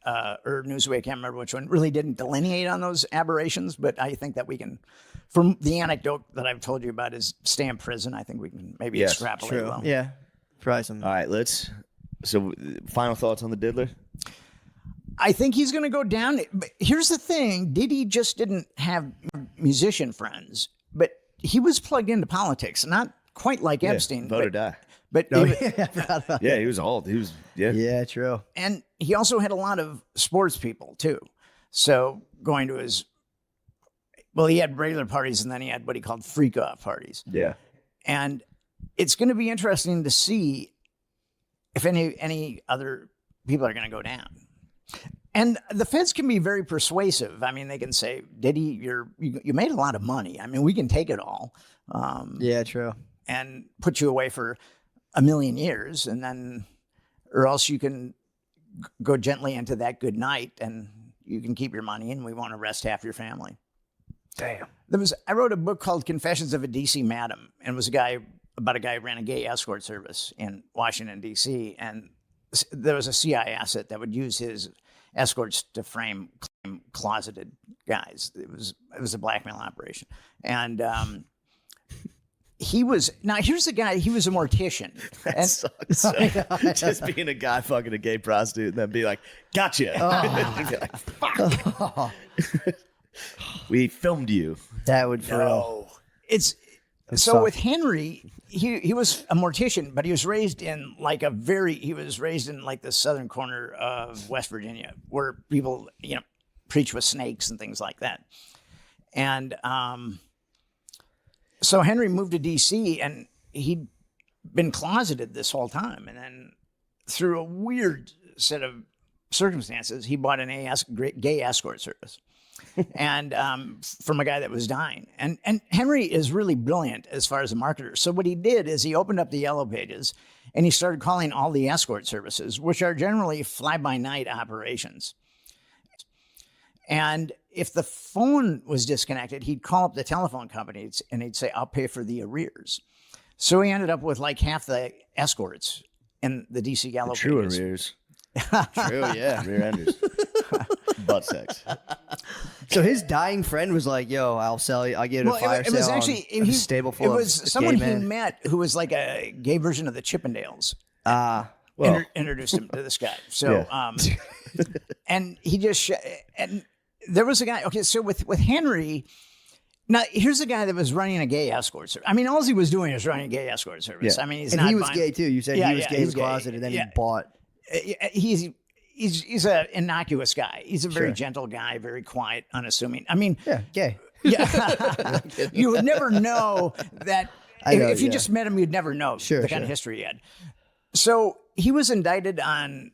or Newsweek, I can't remember which one, really didn't delineate on those aberrations, but I think that we can, from the anecdote that I've told you about is stay in prison, I think we can maybe extrapolate. True. Well. Yeah, probably some. All right, so final thoughts on the diddler? I think he's going to go down. But here's the thing. Diddy just didn't have musician friends, but he was plugged into politics, not quite like Epstein. Vote or die. But Oh, he- yeah, I forgot about Yeah, he was old. He was Yeah, true. and he also had a lot of sports people too. So going to he had regular parties and then he had what he called freak off parties. Yeah. And it's going to be interesting to see if any other people are going to go down. And the feds can be very persuasive. I mean, they can say, Diddy, you made a lot of money. I mean, we can take it all. Yeah, true. And put you away for a million years, and then, or else you can go gently into that good night and you can keep your money and we won't arrest half your family. Damn. I wrote a book called Confessions of a DC Madam, and it was about a guy who ran a gay escort service in Washington, DC. And there was a CIA asset that would use his escorts to frame closeted guys. It was a blackmail operation. And, here's the guy, he was a mortician. That And sucks. Just being a guy fucking a gay prostitute and then be like, gotcha. And be like, fuck. We filmed you. That would for real. it's so sucked. with Henry, he was a mortician, but he was raised in like the southern corner of West Virginia where people, preach with snakes and things like that. And so Henry moved to DC and he'd been closeted this whole time. And then through a weird set of circumstances, he bought an gay escort service. And from a guy that was dying. And Henry is really brilliant as far as a marketer. So what he did is he opened up the yellow pages and he started calling all the escort services, which are generally fly-by-night operations. And if the phone was disconnected, he'd call up the telephone companies and he'd say, I'll pay for the arrears. So he ended up with like half the escorts in the DC yellow True pages. arrears. True, yeah. Rear enders. Butt sex. So his dying friend was like, "Yo, I'll sell you. I'll get it a fire it was sale actually on a stable full it was of someone gay he men." met who was like a gay version of the Chippendales. Well, Introduced him to this guy. So, and he just and there was a guy. Okay, so with Henry. Now, here's a guy that was running a gay escort service. I mean, all he was doing is running a gay escort service. Yeah. I mean, he's And not he was buying- gay too. You said Yeah, he was yeah, gay, he he was was gay. closeted, and then Yeah. he bought. He's an innocuous guy. He's a very Sure. gentle guy, very quiet, unassuming. I mean, Yeah, gay. yeah, you would never know that. I know, if you yeah. just met him, you'd never know Sure, the kind of sure. history he had. So he was indicted on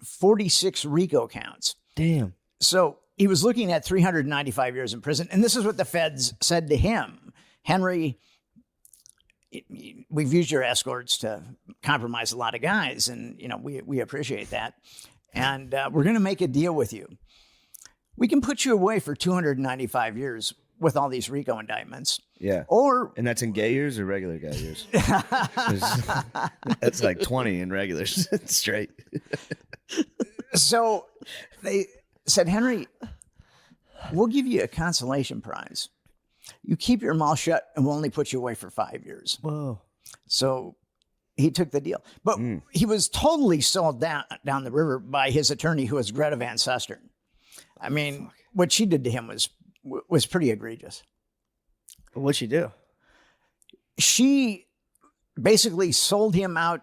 46 RICO counts. Damn. So he was looking at 395 years in prison. And this is what the feds said to him. Henry, we've used your escorts to compromise a lot of guys. And, we appreciate that. And we're going to make a deal with you. We can put you away for 295 years with all these RICO indictments. yeah. Or And that's in gay years or regular guy years? 'Cause that's like 20 in regulars straight. so they said, Henry, we'll give you a consolation prize. You keep your mouth shut and we'll only put you away for 5 years. Whoa. So he took the deal. But he was totally sold down the river by his attorney, who was Greta Van Susteren. I mean, what she did to him was pretty egregious. What'd she do? She basically sold him out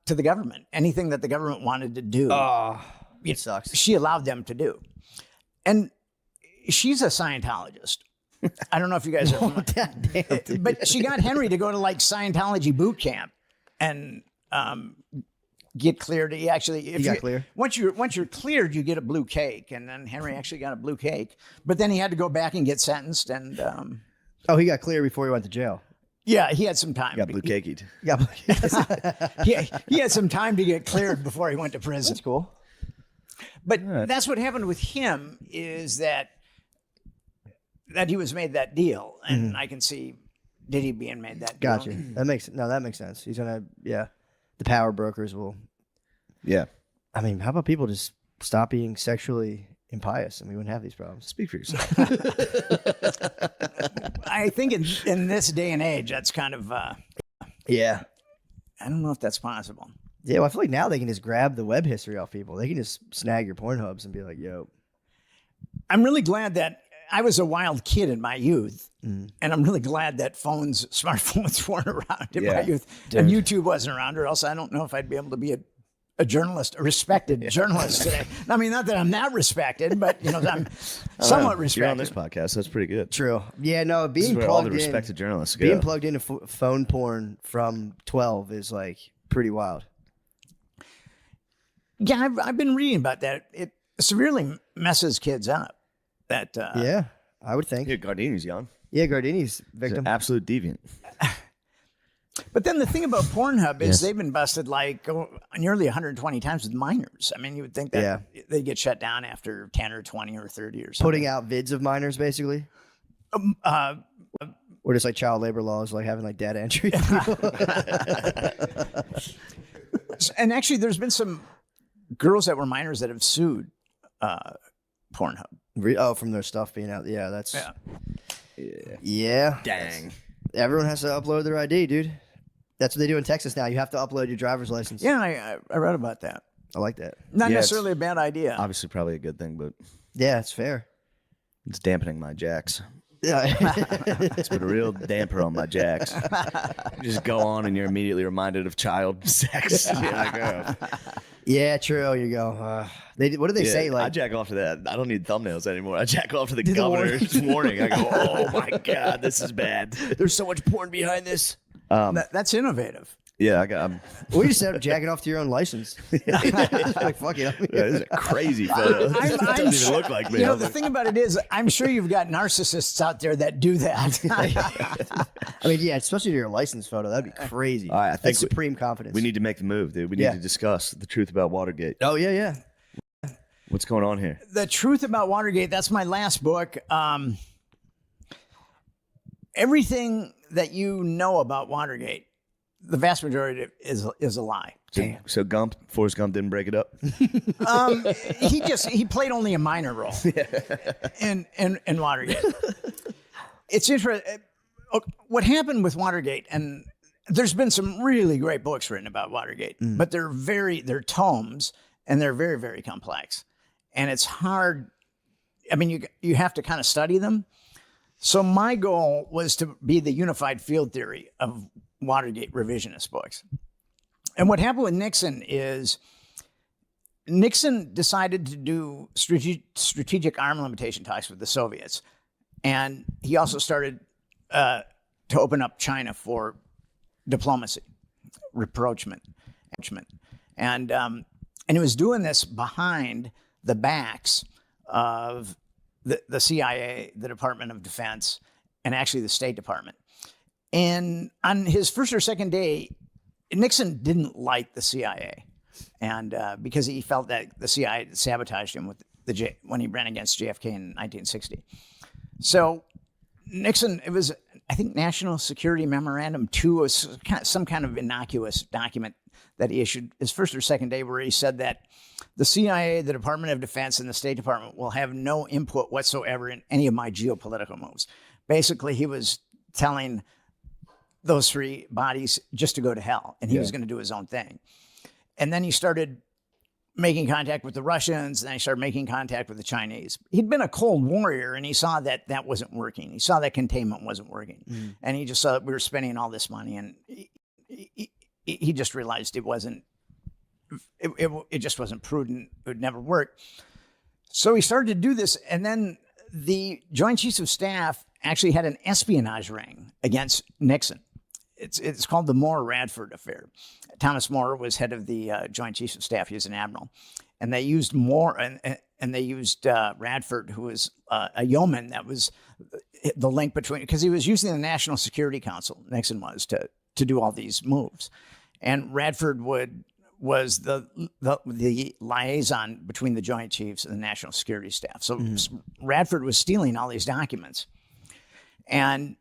to the government. Anything that the government wanted to do, It sucks. she allowed them to do. And she's a Scientologist. I don't know if you guys are Damn. but she got Henry to go to like Scientology boot camp and get cleared. He got clear? Once you're cleared, you get a blue cake, and then Henry actually got a blue cake. But then he had to go back and get sentenced, and Oh, he got clear before he went to jail. yeah, he had some time. Got blue cakied. Yeah. He had some time to get cleared before he went to prison. That's cool. But that's what happened with him, is that he was made that deal, and I can see Diddy being made that deal. Gotcha. That makes sense. He's gonna, the power brokers will. Yeah. I mean, how about people just stop being sexually impious and we wouldn't have these problems? Speak for yourself. I think in this day and age, that's kind of Yeah. I don't know if that's possible. Yeah, well, I feel like now they can just grab the web history off people. They can just snag your Pornhubs and be like, yo. I'm really glad that I was a wild kid in my youth, and I'm really glad that smartphones weren't around in my youth, and YouTube wasn't around, or else I don't know if I'd be able to be a journalist, a respected journalist today. I mean, not that I'm that respected, but I'm somewhat respected. You're on this podcast. That's pretty good. True. Yeah, no, This is being where all the plugged respected in, journalists go. being plugged into phone porn from 12 is like pretty wild. Yeah, I've been reading about that. It severely messes kids up. That Yeah, I would think. Yeah, Gardini's young. Yeah, Gardini's He's victim. an absolute deviant. But then the thing about Pornhub is they've been busted like nearly 120 times with minors. I mean, you would think that they get shut down after 10 or 20 or 30 or something. Putting out vids of minors, basically. Or just like child labor laws, like having like data entry. And actually, there's been some girls that were minors that have sued Pornhub. Oh, from their stuff being out. Yeah, that's. Yeah. Dang. Everyone has to upload their ID, dude. That's what they do in Texas now. You have to upload your driver's license. Yeah, I read about that. I like that. Not Yeah, necessarily a bad idea. Obviously, probably a good thing, but Yeah, it's fair. it's dampening my jacks. Yeah. It's put a real damper on my jacks. You just go on and you're immediately reminded of child sex. You're like, oh. Yeah, true. You go. What do they say? I Like, jack off to that. I don't need thumbnails anymore. I jack off to the the governor's warning. I go, oh my God, this is bad. there's so much porn behind this. That's innovative. Yeah, Or you just end up jacking off to your own license. Like, fuck it. this is a crazy photo. It doesn't even look like me. The thing about it is, I'm sure you've got narcissists out there that do that. I mean, yeah, especially your license photo. That'd be crazy. All right, I think That's supreme confidence. We need to make the move, dude. We need to discuss the truth about Watergate. Oh, yeah. What's going on here? The Truth About Watergate, that's my last book. Everything that you know about Watergate, the vast majority of it is a lie. So Forrest Gump didn't break it up? He played only a minor role in Watergate. It's interesting. What happened with Watergate, and there's been some really great books written about Watergate, but they're tomes, and they're very, very complex. And it's hard. I mean, you have to kind of study them. So my goal was to be the unified field theory of Watergate revisionist books. And what happened with Nixon is Nixon decided to do strategic arm limitation talks with the Soviets. And he also started to open up China for diplomacy, rapprochement. And he was doing this behind the backs of the CIA, the Department of Defense, and actually the State Department. And on his first or second day, Nixon didn't like the CIA, and because he felt that the CIA sabotaged him with when he ran against JFK in 1960. So Nixon, it was, I think, National Security Memorandum 2 was some kind of innocuous document that he issued his first or second day, where he said that the CIA, the Department of Defense, and the State Department will have no input whatsoever in any of my geopolitical moves. Basically, he was telling those three bodies just to go to hell, and he was going to do his own thing. And then he started making contact with the Russians, and then he started making contact with the Chinese. He'd been a Cold Warrior, and he saw that that wasn't working. He saw that containment wasn't working. And he just saw that we were spending all this money, and he just realized it wasn't, it just wasn't prudent. It would never work. So he started to do this, and then the Joint Chiefs of Staff actually had an espionage ring against Nixon. It's called the Moore-Radford affair. Thomas Moore was head of the Joint Chiefs of Staff. He was an admiral. And they used Moore, and they used Radford, who was a yeoman. That was the link between, because he was using the National Security Council, Nixon was, to do all these moves. And Radford was the liaison between the Joint Chiefs and the National Security Staff. So Radford was stealing all these documents. And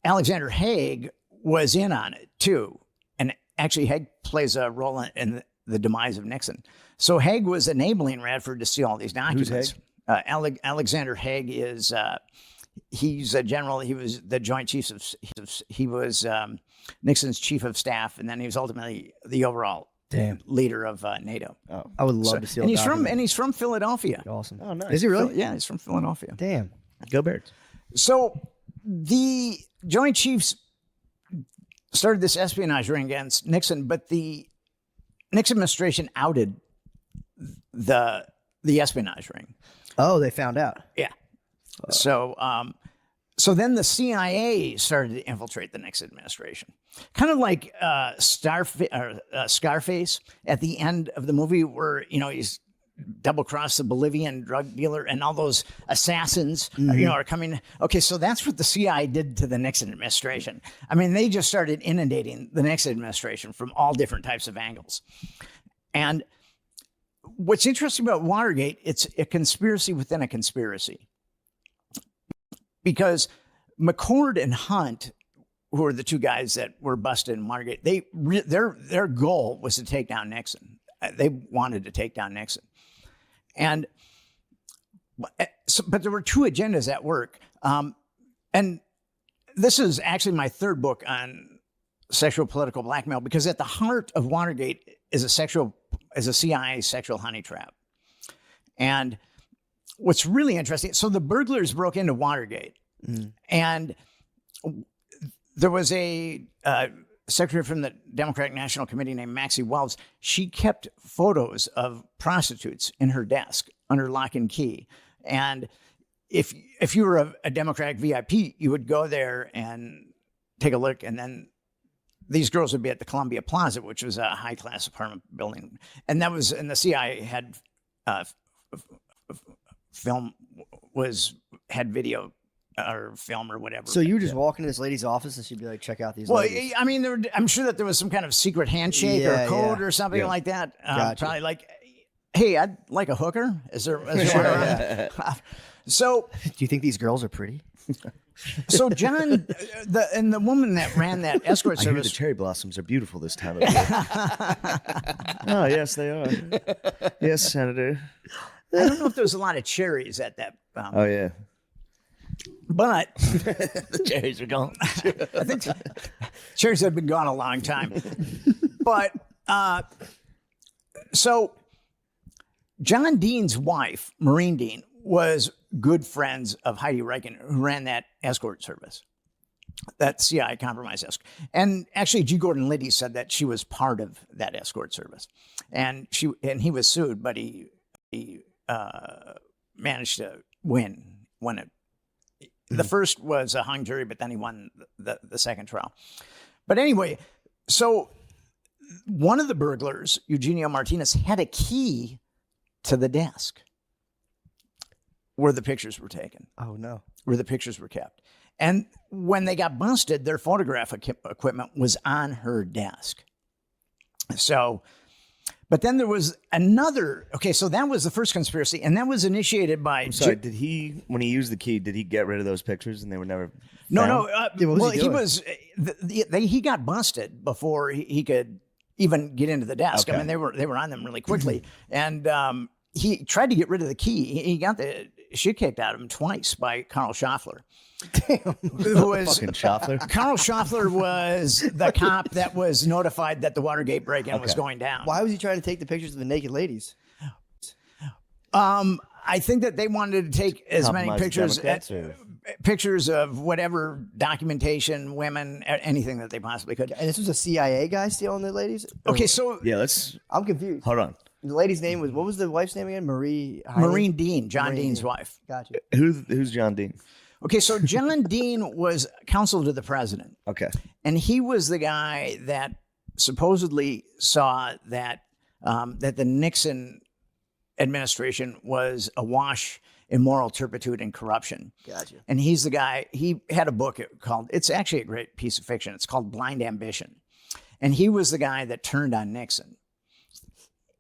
Alexander Haig was in on it too. And actually Haig plays a role in the demise of Nixon. So Haig was enabling Radford to steal all these documents. Who's Haig? Alexander Haig is, he's a general. He was the Joint Chiefs he was Nixon's chief of staff. And then he was ultimately the overall leader of NATO. I would love to see. And he's from Philadelphia. Awesome. Oh, nice. Is he really? Yeah, he's from Philadelphia. Damn. Go Birds. So the Joint Chiefs started this espionage ring against Nixon, but the Nixon administration outed the espionage ring. Oh, they found out. Yeah. So then the CIA started to infiltrate the Nixon administration. Kind of like Scarface at the end of the movie where, he's double-crossed the Bolivian drug dealer and all those assassins, are coming. Okay, so that's what the CIA did to the Nixon administration. I mean, they just started inundating the Nixon administration from all different types of angles. And what's interesting about Watergate, it's a conspiracy within a conspiracy. Because McCord and Hunt, who are the two guys that were busted in Watergate, their goal was to take down Nixon. They wanted to take down Nixon. And but there were two agendas at work. And this is actually my third book on sexual political blackmail, because at the heart of Watergate is a CIA sexual honey trap. And what's really interesting, so the burglars broke into Watergate, and there was a secretary from the Democratic National Committee named Maxie Wells. She kept photos of prostitutes in her desk under lock and key. And if you were a Democratic VIP, you would go there and take a look, and then these girls would be at the Columbia Plaza, which was a high-class apartment building. And the CIA had had video or film or whatever. So you were just walk into this lady's office and she'd be like, check out these ladies. I mean, I'm sure that there was some kind of secret handshake or code or something like that. Gotcha. Probably like, hey, I'd like a hooker. Is there one around? So do you think these girls are pretty? So John, the woman that ran that escort I hear the service. cherry blossoms are beautiful this time of year. Oh, yes, they are. Yes, Senator. I don't know if there was a lot of cherries at that. Oh, yeah. But The cherries are gone. I think cherries had been gone a long time. But so John Dean's wife, Maureen Dean, was good friends of Heidi Reichen, who ran that escort service, that CIA compromise escort. And actually, G. Gordon Liddy said that she was part of that escort service, and he was sued, but he managed to win it. The first was a hung jury, but then he won the second trial. But anyway, so one of the burglars, Eugenio Martinez, had a key to the desk where the pictures were taken. Oh, no. Where the pictures were kept. And when they got busted, their photograph equipment was on her desk. So, but then there was another. Okay, so that was the first conspiracy, and that was initiated by. I'm sorry, when he used the key, did he get rid of those pictures and they were never No, found? no. what was he he doing? was. He got busted before he could even get into the desk. Okay. I mean, they were on them really quickly, and he tried to get rid of the key. He got the shit kicked out of him twice by Carl Schaffler. Who was Fucking Schaffler. Carl Schaffler was the cop that was notified that the Watergate break-in was going down. Why was he trying to take the pictures of the naked ladies? I think that they wanted to take as many Compromise pictures Democrats, or- pictures of whatever documentation, women, anything that they possibly could. And this was a CIA guy stealing the ladies? Okay, so Yeah, let's I'm confused. hold on. The lady's name was, what was the wife's name again? Maureen Dean, John Maureen Dean's Dean. wife. Gotcha. Who's John Dean? Okay, so John Dean was counsel to the president, Okay. and he was the guy that supposedly saw that that the Nixon administration was awash in moral turpitude and corruption. Gotcha. And he's the guy. He had a book called. It's actually a great piece of fiction. It's called Blind Ambition, and he was the guy that turned on Nixon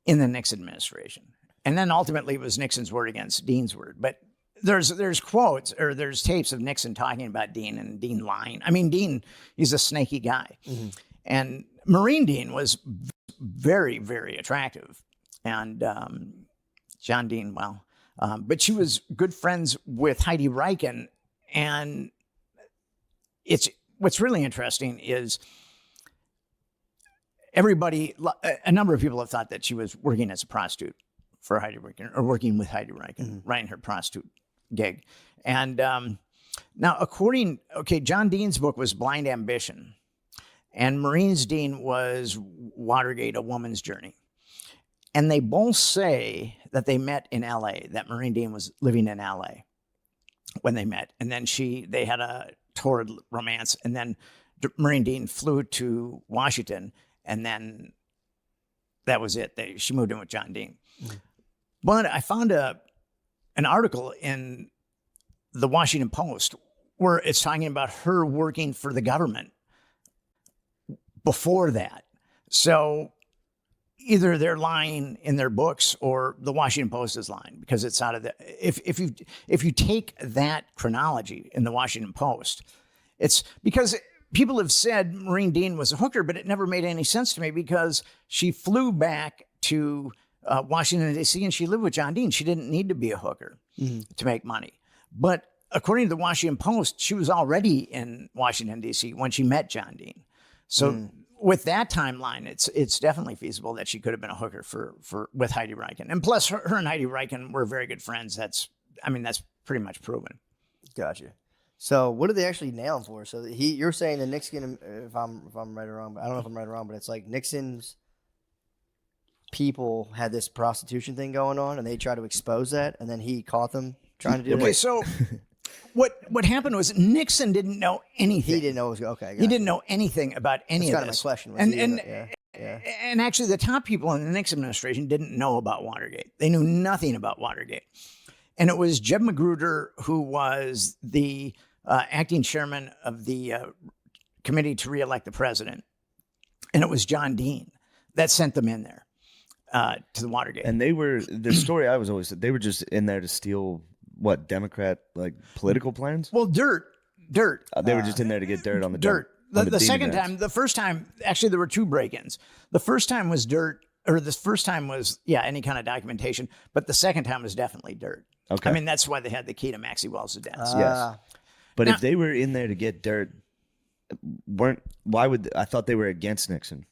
in the Nixon administration, and then ultimately it was Nixon's word against Dean's word, but. There's quotes or there's tapes of Nixon talking about Dean and Dean lying. I mean, Dean, he's a snaky guy. Mm-hmm. And Maureen Dean was very, very attractive. And John Dean, well, but she was good friends with Heidi Reichen. And what's really interesting is a number of people have thought that she was working as a prostitute for Heidi Reichen or working with Heidi Reichen, writing her prostitute gig. And now, John Dean's book was Blind Ambition, and Maureen's Dean was Watergate, A Woman's Journey. And they both say that they met in L.A., that Maureen Dean was living in L.A. when they met. And then they had a torrid romance. And then Maureen Dean flew to Washington, and then that was it. She moved in with John Dean. Mm-hmm. But I found an article in the Washington Post where it's talking about her working for the government before that. So either they're lying in their books or the Washington Post is lying, because it's out of the, if you take that chronology in the Washington Post, it's because people have said Maureen Dean was a hooker, but it never made any sense to me, because she flew back to Washington, D.C., and she lived with John Dean. She didn't need to be a hooker to make money. But according to the Washington Post, she was already in Washington, D.C. when she met John Dean. So with that timeline, it's definitely feasible that she could have been a hooker with Heidi Reichen. And plus, her and Heidi Reichen were very good friends. That's pretty much proven. Gotcha. So what did they actually nail him for? So you're saying that Nixon, if I'm right or wrong, but I don't know if I'm right or wrong, but it's like Nixon's people had this prostitution thing going on, and they tried to expose that, and then he caught them trying to do it. Okay, so what happened was Nixon didn't know anything. He didn't know it was okay. He didn't know anything about any of this. That's kind of my question. And actually, the top people in the Nixon administration didn't know about Watergate. They knew nothing about Watergate. And it was Jeb Magruder, who was the acting chairman of the committee to reelect the president, and it was John Dean that sent them in there to the Watergate. And the story I was always said, they were just in there to steal Democrat political plans? Well, dirt. They were just in there to get dirt on the dirt. The second events. time, the first time, actually, there were two break-ins. The first time was dirt, or the first time was, any kind of documentation, but the second time was definitely dirt. Okay. I mean, that's why they had the key to Maxie Wells' deaths. Yes. But if they were in there to get dirt, I thought they were against Nixon.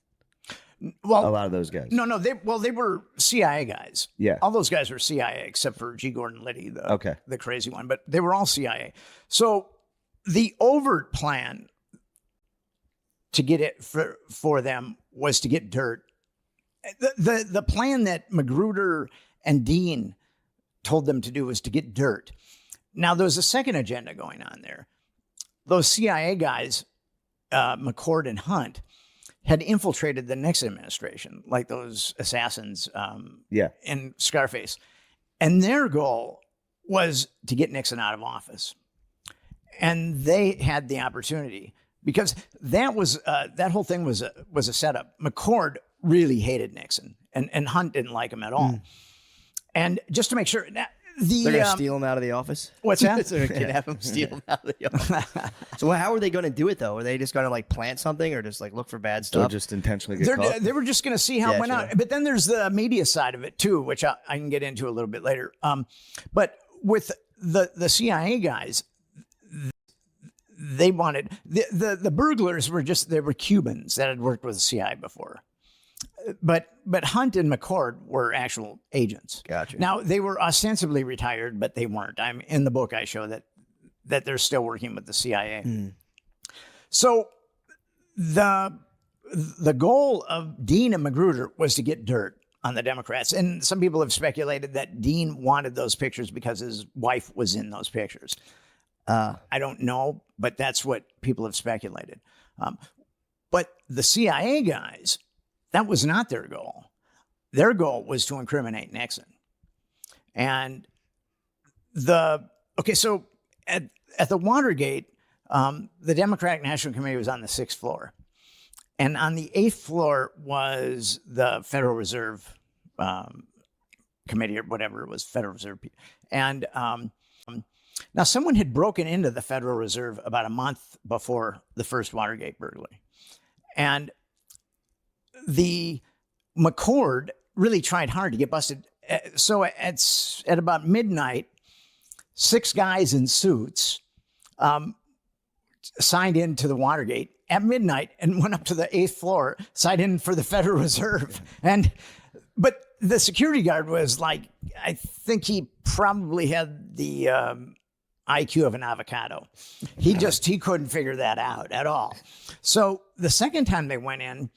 Well, a lot of those guys. No, they were CIA guys. Yeah. All those guys were CIA except for G. Gordon Liddy, the crazy one, but they were all CIA. So the overt plan to get it for them was to get dirt. The plan that Magruder and Dean told them to do was to get dirt. Now, there was a second agenda going on there. Those CIA guys, McCord and Hunt, had infiltrated the Nixon administration, like those assassins in Scarface. And their goal was to get Nixon out of office. And they had the opportunity, because that whole thing was a setup. McCord really hated Nixon, and Hunt didn't like him at all. And just to make sure, they're going to steal him out of the office? What's that? So they can have him steal him out of the office. So how are they going to do it, though? Are they just going to plant something, or just look for bad stuff? Or just intentionally get caught? They were just going to see how it went out. But then there's the media side of it, too, which I can get into a little bit later. But with the CIA guys, they wanted... The burglars were Cubans that had worked with the CIA before. But Hunt and McCord were actual agents. Gotcha. Now, they were ostensibly retired, but they weren't. In the book, I show that they're still working with the CIA. So the goal of Dean and Magruder was to get dirt on the Democrats. And some people have speculated that Dean wanted those pictures because his wife was in those pictures. I don't know, but that's what people have speculated. But the CIA guys... that was not their goal. Their goal was to incriminate Nixon. And so at the Watergate, the Democratic National Committee was on the 6th floor. And on the 8th floor was the Federal Reserve Committee, or whatever it was, Federal Reserve. And now someone had broken into the Federal Reserve about a month before the first Watergate burglary. And the McCord really tried hard to get busted. So at about midnight, 6 guys in suits signed into the Watergate at midnight and went up to the 8th floor, signed in for the Federal Reserve. But the security guard was like, I think he probably had the IQ of an avocado. He couldn't figure that out at all. So the second time they went in,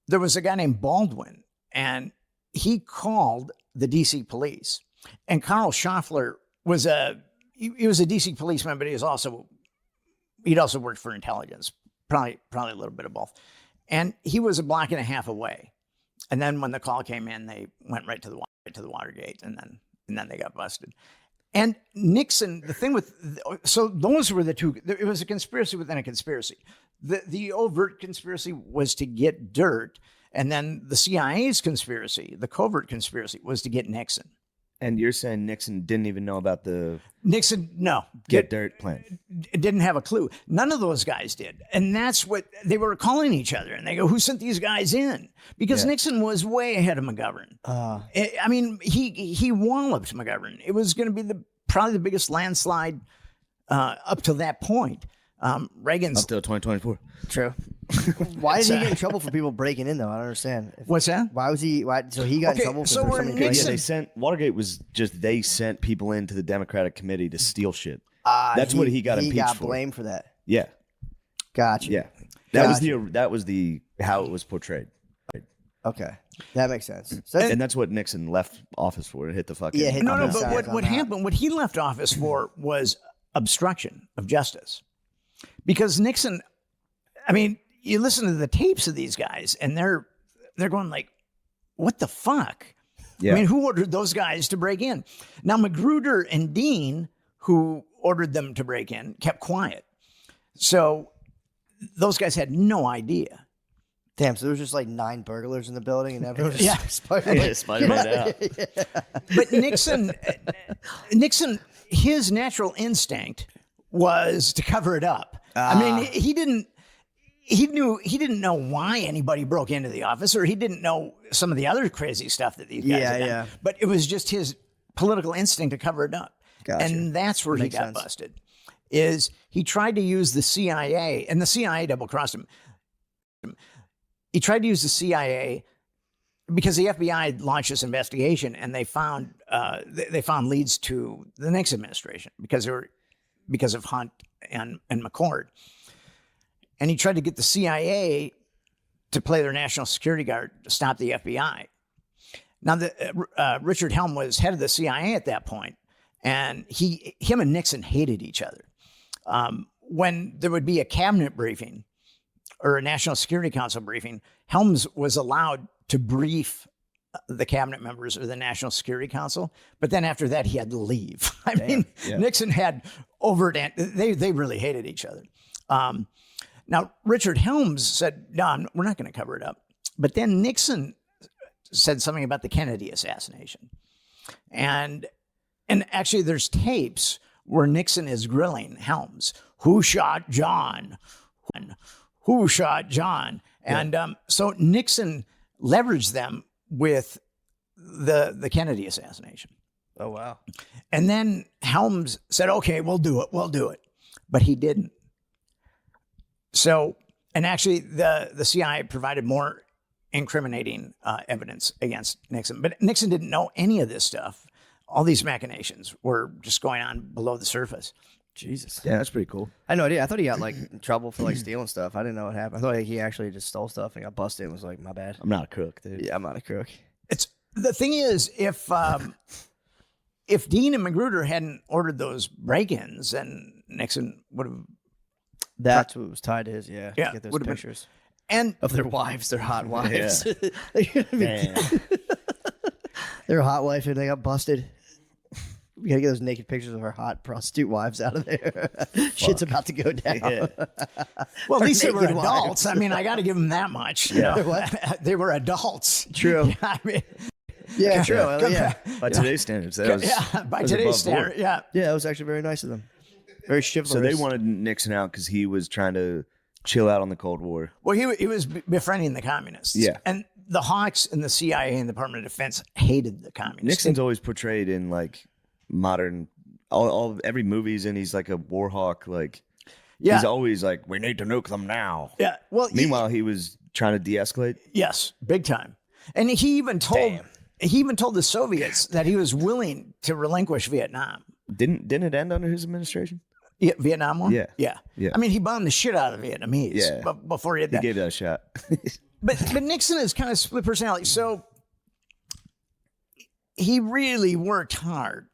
there was a guy named Baldwin, and he called the DC police. And Carl Schaffler was he was a DC policeman, but he'd also worked for intelligence, probably a little bit of both. And he was a block and a half away. And then when the call came in, they went right to the Watergate, and then they got busted. And Nixon, the thing so those were the two. It was a conspiracy within a conspiracy. The overt conspiracy was to get dirt, and then the CIA's conspiracy, the covert conspiracy, was to get Nixon. And you're saying Nixon didn't even know about the get dirt plan? Didn't have a clue. None of those guys did. And that's what they were calling each other. And they go, who sent these guys in? Because Nixon was way ahead of McGovern. I mean, he walloped McGovern. It was going to be probably the biggest landslide up to that point. Reagan's up till 2024. True. Why did he get in trouble for people breaking in though? I don't understand. What's that? Why was he? So he got in trouble for something crazy. Watergate was just they sent people into the Democratic committee to steal shit. That's what he got impeached for. He got blamed for that. Yeah. Gotcha. Yeah. That was the how it was portrayed. Okay, that makes sense. So and that's what Nixon left office for. Hit the fucking but what happened? What he left office for was obstruction of justice, because Nixon. I mean, you listen to the tapes of these guys, and they're going like, "What the fuck?" Yeah. I mean, who ordered those guys to break in? Now, Magruder and Dean, who ordered them to break in, kept quiet. So those guys had no idea. Damn, so there was just like 9 burglars in the building and everyone was Spider-Man out. But Nixon, his natural instinct was to cover it up. I mean, he didn't know why anybody broke into the office, or he didn't know some of the other crazy stuff that these guys had done. Yeah. But it was just his political instinct to cover it up. Gotcha. And that's where he got busted. Is he tried to use the CIA, and the CIA double-crossed him. He tried to use the CIA because the FBI launched this investigation, and they found leads to the Nixon administration because of Hunt and McCord. And he tried to get the CIA to play their national security guard to stop the FBI. Now, Richard Helm was head of the CIA at that point, and him and Nixon hated each other. When there would be a cabinet briefing or a National Security Council briefing, Helms was allowed to brief the cabinet members or the National Security Council, but then after that, he had to leave. Nixon had they really hated each other. Now, Richard Helms said, no, we're not going to cover it up. But then Nixon said something about the Kennedy assassination. And actually, there's tapes where Nixon is grilling Helms. Who shot John? Who shot John? And so Nixon leveraged them with the Kennedy assassination. Oh, wow. And then Helms said, okay, we'll do it. But he didn't. So, and actually the CIA provided more incriminating evidence against Nixon. But Nixon didn't know any of this stuff. All these machinations were just going on below the surface. Jesus. Yeah, that's pretty cool. I had no idea. I thought he got like in trouble for like stealing stuff. I didn't know what happened. I thought he actually just stole stuff and got busted and was like, my bad. I'm not a crook, dude. Yeah, I'm not a crook. The thing is, if Dean and Magruder hadn't ordered those break-ins, then Nixon would have. That's what was tied to his, yeah. Yeah, get those pictures. And of their wives, their hot wives. Yeah. Their hot wife, and they got busted. We gotta get those naked pictures of our hot prostitute wives out of there. Shit's about to go down. Yeah. Well, at least they were adults. I mean, I got to give them that much. Yeah. They were adults. True. I mean, yeah, true. Yeah. By today's standards, that was by today's standard, yeah. Yeah, it was actually very nice of them. Very chivalrous. So they wanted Nixon out because he was trying to chill out on the Cold War. Well, he was befriing the communists. Yeah. And the Hawks and the CIA and the Department of Defense hated the communists. Nixon's always portrayed in like modern, every movie's in. He's like a war hawk. Like, he's always like, we need to nuke them now. Yeah. Well, meanwhile, he was trying to de-escalate. Yes, big time. And he even told he even told the Soviets that he was willing to relinquish Vietnam. Didn't it end under his administration? Yeah, Vietnam War? Yeah. Yeah. I mean, he bombed the shit out of the Vietnamese before he did that. He gave that a shot. But Nixon is kind of split personality. So he really worked hard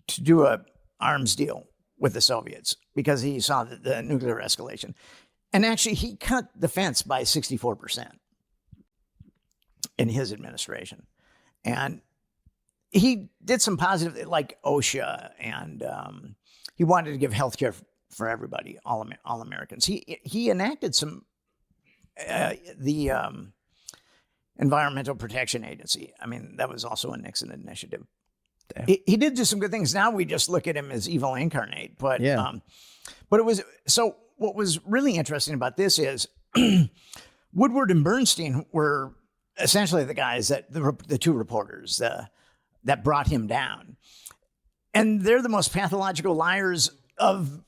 to do a arms deal with the Soviets because he saw the nuclear escalation. And actually, he cut defense by 64% in his administration. And he did some positive, like OSHA, and he wanted to give health care for everybody, all Americans. He enacted some, the Environmental Protection Agency. I mean, that was also a Nixon initiative. He did do some good things. Now we just look at him as evil incarnate. But but it was so. What was really interesting about this is Woodward and Bernstein were essentially the guys that the two reporters that brought him down, and they're the most pathological liars of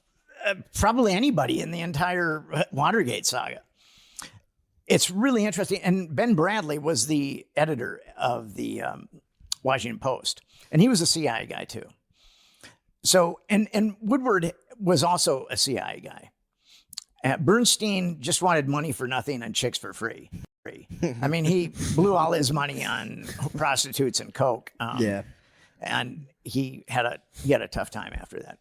probably anybody in the entire Watergate saga. It's really interesting. And Ben Bradley was the editor of the Washington Post, and he was a CIA guy too. So, and Woodward was also a CIA guy. Bernstein just wanted money for nothing and chicks for free. I mean, he blew all his money on prostitutes and coke. And he had a tough time after that.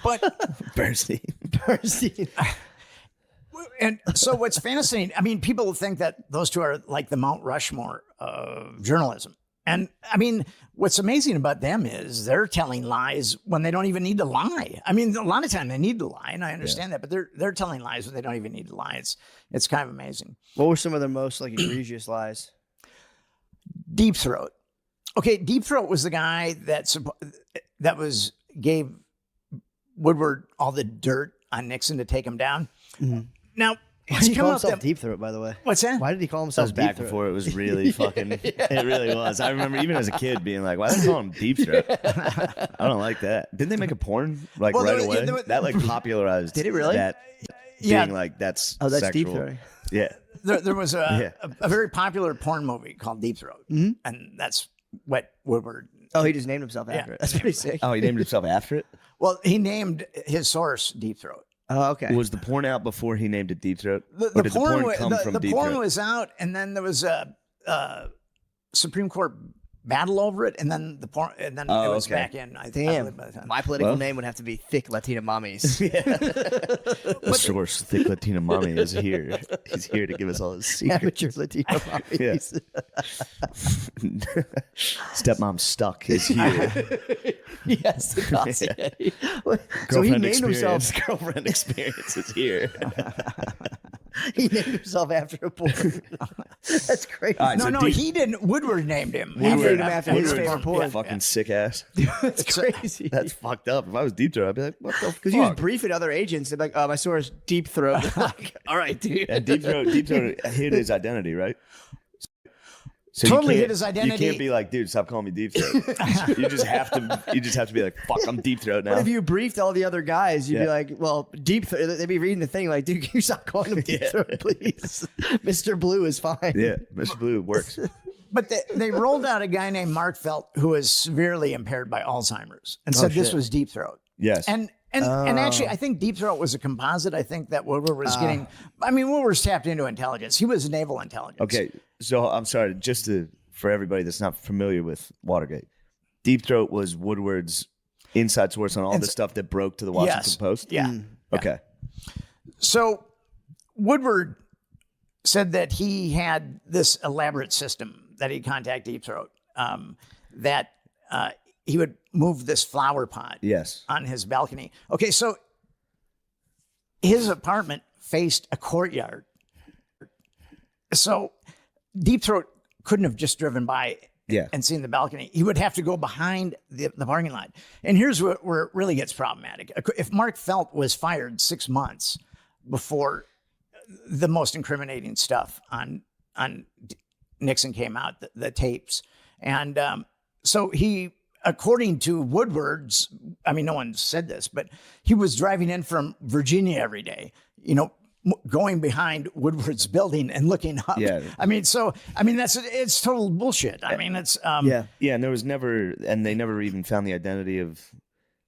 But Bernstein. And so what's fascinating, I mean, people think that those two are like the Mount Rushmore of journalism. And I mean, what's amazing about them is they're telling lies when they don't even need to lie. I mean, a lot of time they need to lie, and I understand that, but they're telling lies when they don't even need to lie. It's kind of amazing. What were some of their most like egregious lies? Deep Throat. Okay, Deep Throat was the guy that gave Woodward all the dirt on Nixon to take him down. Mm-hmm. Now, why did he call himself Deep Throat, by the way? What's that? Why did he call That himself was Deep back Throat? before it was really fucking. It really was. I remember even as a kid being like, "Why do they call him Deep Throat?" I don't like that. Didn't they make a porn like right away? That like popularized. Did it really? That being like that's that's sexual. Deep Throat. Yeah. There was a very popular porn movie called Deep Throat, and that's what Woodward. Oh, he just named himself after it. That's pretty sick. Oh, he named himself after it. Well, he named his source Deep Throat. Oh, okay. Was the porn out before he named it Deep Throat? The or did porn, the porn come from the Deep porn Throat? was out, and then there was a Supreme Court battle over it, and then the porn, and then it was back in. I Damn. by the time. My political name would have to be Thick Latina Mommies. The source, Thick Latina Mommy, is here. He's here to give us all his secrets. Amateur Latina Mommies. Stepmom Stuck is here. Yes, the dossier. So he Girlfriend named himself. Girlfriend Experience is here. He named himself after a porn. That's crazy. All right, No, so he didn't. Woodward named him. He named him after his Woodward. favorite porn. Fucking sick ass. That's crazy. That's fucked up. If I was Deep Throat, I'd be like, what the fuck? Because he was briefing other agents. They'd be like, my source, Deep Throat. Like, all right, dude. And Deep Throat hid his identity, right? So Totally you hid his identity. You can't be like, dude, stop calling me Deep Throat. You just have to be like, fuck, I'm Deep Throat now. But if you briefed all the other guys, you'd be like, well, Deep Throat. They'd be reading the thing like, dude, can you stop calling him Deep Throat, please? Mr. Blue is fine. Yeah, Mr. Blue works. But they rolled out a guy named Mark Felt who was severely impaired by Alzheimer's and said this was Deep Throat. Yes. And actually, I think Deep Throat was a composite. I think that Woodward was getting. I mean, Woodward's tapped into intelligence. He was naval intelligence. Okay, so I'm sorry, for everybody that's not familiar with Watergate, Deep Throat was Woodward's inside source on all the stuff that broke to the Washington Post? Yeah. Okay. So Woodward said that he had this elaborate system that he'd contact Deep Throat, that he would move this flower pot on his balcony. Okay, so his apartment faced a courtyard. So Deep Throat couldn't have just driven by and seen the balcony. He would have to go behind the parking lot. And here's where it really gets problematic. If Mark Felt was fired 6 months before the most incriminating stuff on Nixon came out, the tapes. And so he, according to Woodward's, I mean, no one said this, but he was driving in from Virginia every day, going behind Woodward's building and looking up. Yeah. It's total bullshit. I mean, it's Yeah, and there was never, and they never even found the identity of.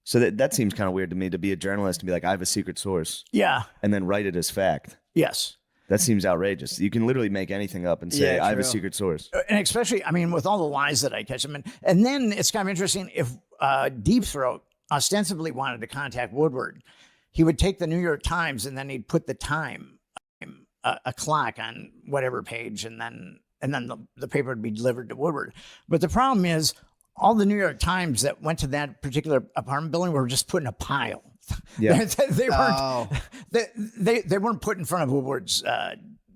So that seems kind of weird to me, to be a journalist and be like, I have a secret source, yeah, and then write it as fact. yes. That seems outrageous. You can literally make anything up and say, Yeah, I have a true. secret source. And especially, I mean, with all the lies that I catch them in. And then it's kind of interesting if Deep Throat ostensibly wanted to contact Woodward, he would take the New York Times and then he'd put the time, a clock on whatever page, and then the paper would be delivered to Woodward. But the problem is, all the New York Times that went to that particular apartment building were just put in a pile. Yeah. they weren't. They weren't put in front of Woodward's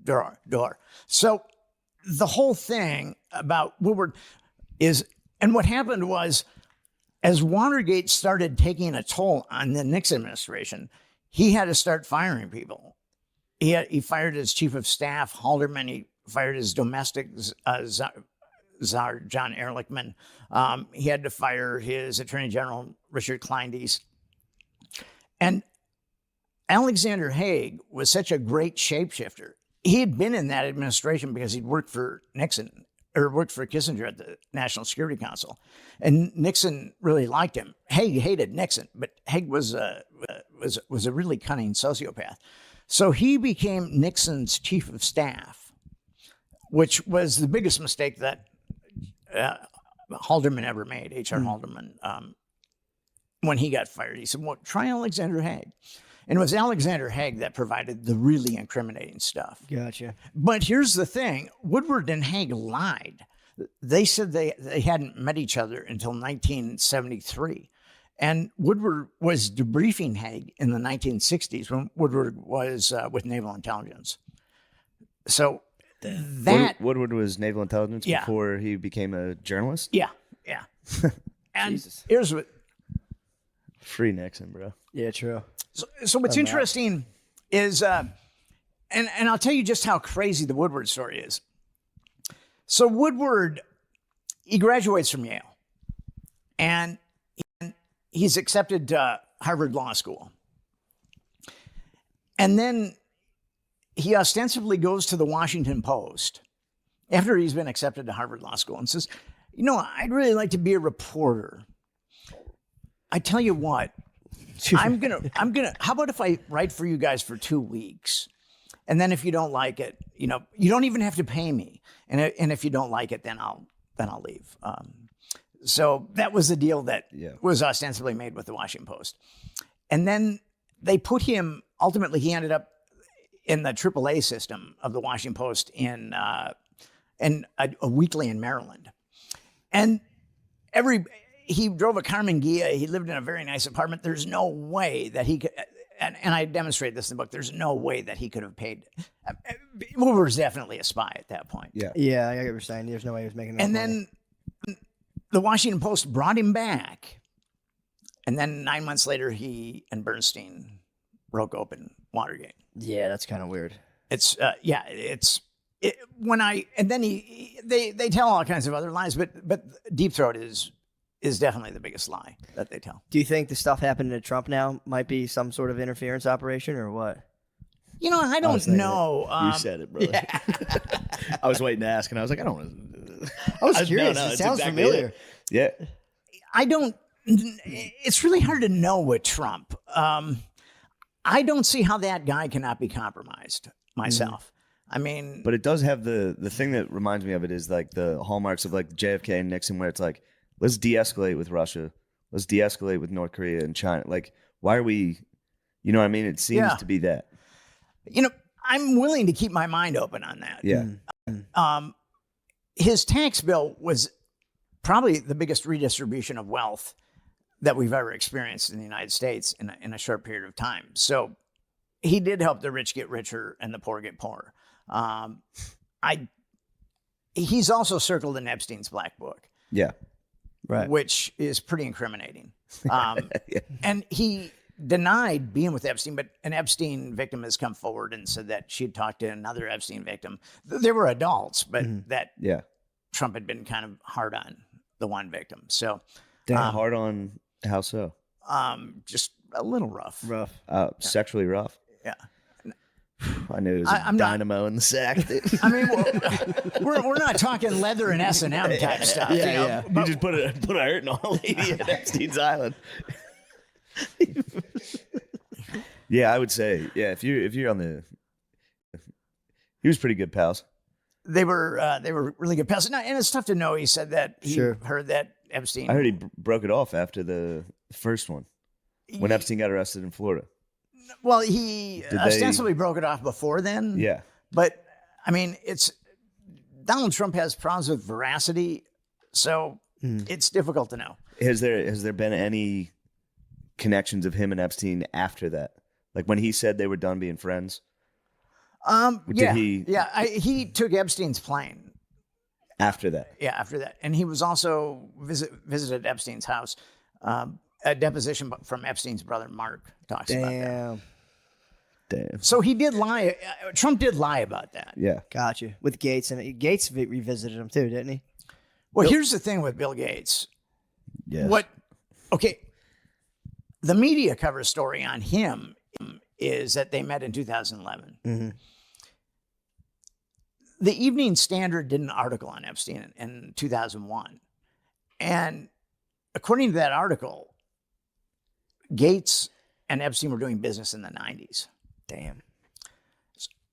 door. So the whole thing about Woodward is, and what happened was, as Watergate started taking a toll on the Nixon administration, he had to start firing people. He fired his chief of staff, Haldeman. He fired his domestic czar, John Ehrlichman. He had to fire his attorney general, Richard Kleindienst. And Alexander Haig was such a great shapeshifter. He had been in that administration because he'd worked for Nixon, or worked for Kissinger at the National Security Council. And Nixon really liked him. Haig hated Nixon, but Haig was a really cunning sociopath. So he became Nixon's chief of staff, which was the biggest mistake that Haldeman ever made, H.R. Haldeman. When he got fired, he said, well, try Alexander Haig. And it was Alexander Haig that provided the really incriminating stuff. Gotcha. But here's the thing. Woodward and Haig lied. They said they hadn't met each other until 1973. And Woodward was debriefing Haig in the 1960s when Woodward was with Naval Intelligence. So that... Woodward was naval intelligence Yeah. before he became a journalist? Yeah. And here's what... Free Nixon, bro. Yeah, true. So what's interesting is, and I'll tell you just how crazy the Woodward story is. So Woodward, he graduates from Yale, and he's accepted to Harvard Law School. And then he ostensibly goes to the Washington Post after he's been accepted to Harvard Law School and says, I'd really like to be a reporter. I tell you what, I'm gonna, how about if I write for you guys for 2 weeks? And then if you don't like it, you don't even have to pay me. And if you don't like it, then I'll leave. So that was the deal that was ostensibly made with the Washington Post. And then they put him, ultimately he ended up in the AAA system of the Washington Post in a weekly in Maryland. And he drove a Carmen Ghia. He lived in a very nice apartment. There's no way that he could, and I demonstrate this in the book, there's no way that he could have paid. Woodward was definitely a spy at that point. Yeah, I get what you're saying. There's no way he was making that And money. then the Washington Post brought him back. And then 9 months later, he and Bernstein broke open Watergate. Yeah, that's kind of weird. They tell all kinds of other lies, but Deep Throat is definitely the biggest lie that they tell. Do you think the stuff happening to Trump now might be some sort of interference operation or what? I don't know. You said it, brother. I was waiting to ask, and I was like, I don't want to. I was curious. It it's sounds exactly familiar. it. Yeah. I don't. It's really hard to know with Trump. I don't see how that guy cannot be compromised myself. I mean, But it does have the thing that reminds me of it is like the hallmarks of like JFK and Nixon, where it's like, let's de-escalate with Russia. Let's de-escalate with North Korea and China. Like, why are we, you know what I mean? It seems to be that. I'm willing to keep my mind open on that. Yeah. His tax bill was probably the biggest redistribution of wealth that we've ever experienced in the United States in a short period of time. So he did help the rich get richer and the poor get poorer. He's also circled in Epstein's black book. Yeah. Right. Which is pretty incriminating. And he denied being with Epstein, but an Epstein victim has come forward and said that she'd talked to another Epstein victim. They were adults, but that Trump had been kind of hard on the one victim. So hard on how so? just a little rough. Rough. Sexually rough. Yeah. I knew it was I'm not- dynamo in the sack. Dude. I mean, we're not talking leather and S&M type stuff. Yeah, you know? yeah. You just put a hurting on a lady at Epstein's Island. Yeah, I would say, yeah, if you're on the, he was pretty good pals. They were really good pals. And it's tough to know. He said that he Sure. heard that Epstein. I heard he broke it off after the first one when Epstein got arrested in Florida. Well, he Did they- ostensibly broke it off before then. Yeah. But I mean, Donald Trump has problems with veracity, so it's difficult to know. Has there been any connections of him and Epstein after that? Like when he said they were done being friends? Yeah, he- he took Epstein's plane. After that. Yeah, after that, and he was also visited Epstein's house. A deposition from Epstein's brother Mark talks about that. Damn. So he did lie. Trump did lie about that. Yeah. Gotcha. With Gates, and Gates revisited him too, didn't he? Well, here's the thing with Bill Gates. Yes. Okay, the media cover story on him is that they met in 2011. Mm-hmm. The Evening Standard did an article on Epstein in 2001. And according to that article, Gates and Epstein were doing business in the 90s. Damn.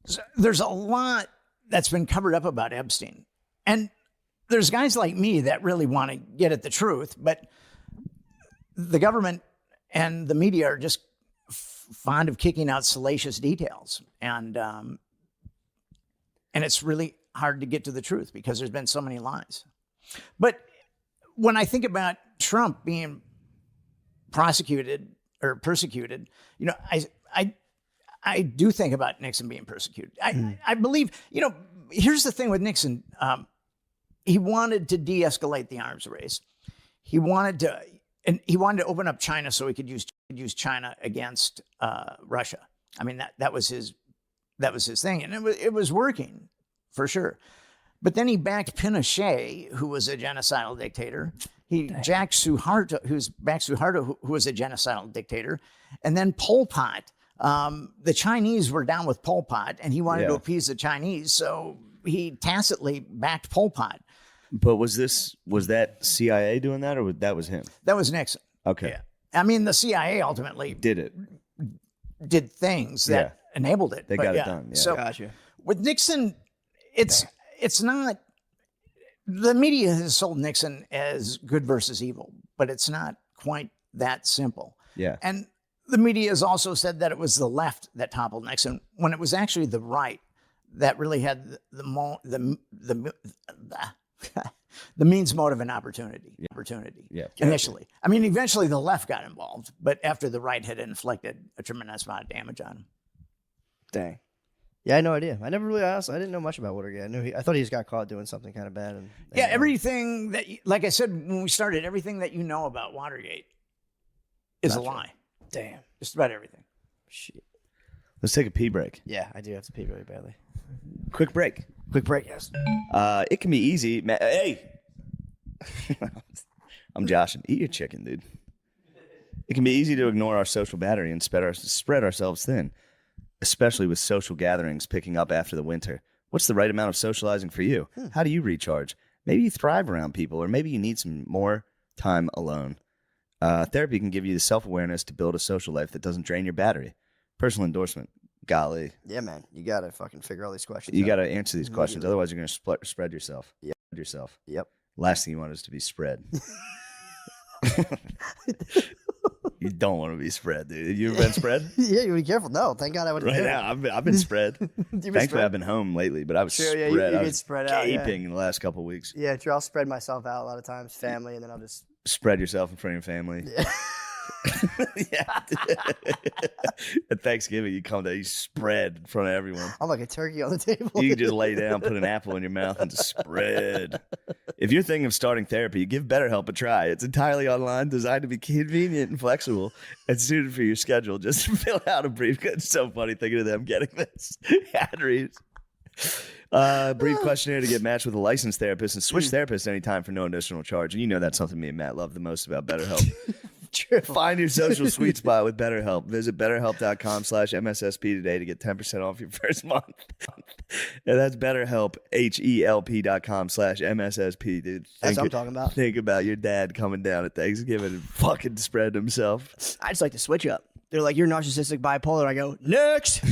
So there's a lot that's been covered up about Epstein. And there's guys like me that really want to get at the truth, but the government and the media are just fond of kicking out salacious details. And it's really hard to get to the truth because there's been so many lies. But when I think about Trump being prosecuted or persecuted, you know, I do think about Nixon being persecuted. I believe, you know, here's the thing with Nixon. He wanted to de-escalate the arms race. He wanted to open up China so he could use China against Russia. I mean, that was his thing, and it was working for sure. But then he backed Pinochet, who was a genocidal dictator. He jacked Suharto, who was a genocidal dictator, and then Pol Pot. The Chinese were down with Pol Pot, and he wanted to appease the Chinese, so he tacitly backed Pol Pot. But was that CIA doing that, or that was him? That was Nixon. Okay. Yeah. I mean, the CIA ultimately did things that enabled it. They got it done. Yeah. So Gotcha. with Nixon, it's not. The media has sold Nixon as good versus evil, but it's not quite that simple. Yeah. And the media has also said that it was the left that toppled Nixon when it was actually the right that really had the means, motive, and opportunity. Yeah. Initially. I mean, eventually the left got involved, but after the right had inflicted a tremendous amount of damage on him. Dang. Yeah, I had no idea. I never really asked. I didn't know much about Watergate. I thought he just got caught doing something kind of bad. And Everything that, like I said when we started, everything that you know about Watergate is a lie. Damn. Just about everything. Shit. Let's take a pee break. Yeah, I do have to pee really badly. Quick break. Quick break, yes. It can be easy. Hey, I'm joshing. Eat your chicken, dude. It can be easy to ignore our social battery and spread ourselves thin, especially with social gatherings picking up after the winter. What's the right amount of socializing for you? How do you recharge? Maybe you thrive around people, or maybe you need some more time alone. Therapy can give you the self-awareness to build a social life that doesn't drain your battery. Personal endorsement. Golly. Yeah, man. You got to fucking figure all these questions You out. got to answer these questions. Otherwise, you're going to spread yourself. Yep. Yourself. Yep. Last thing you want is to be spread. You don't want to be spread, dude. You ever been spread? Yeah, you be careful. No, thank God I would. Right now, I've been spread. Thankfully, spread? I've been home lately, but I was Sure, spread. yeah, you I get was spread out, yeah. gaping in the last couple of weeks. Yeah, true. I'll spread myself out a lot of times, family, and then I'll just. Spread yourself in front of your family. Yeah. At Thanksgiving, you come down, you spread in front of everyone. I'm like a turkey on the table. You can just lay down, put an apple in your mouth, and just spread. If you're thinking of starting therapy, give BetterHelp a try. It's entirely online, designed to be convenient and flexible, and suited for your schedule. Just fill out a brief. It's so funny thinking of them getting this ad reads. Brief questionnaire to get matched with a licensed therapist and switch therapists anytime for no additional charge. And you know that's something me and Matt love the most about BetterHelp. True. Find your social sweet spot with BetterHelp. Visit BetterHelp.com/MSSP today to get 10% off your first month. And that's BetterHelp, HELP.com/MSSP, dude. That's what I'm talking about. Think about your dad coming down at Thanksgiving and fucking spreading himself. I just like to switch up. They're like, you're narcissistic bipolar. I go, next.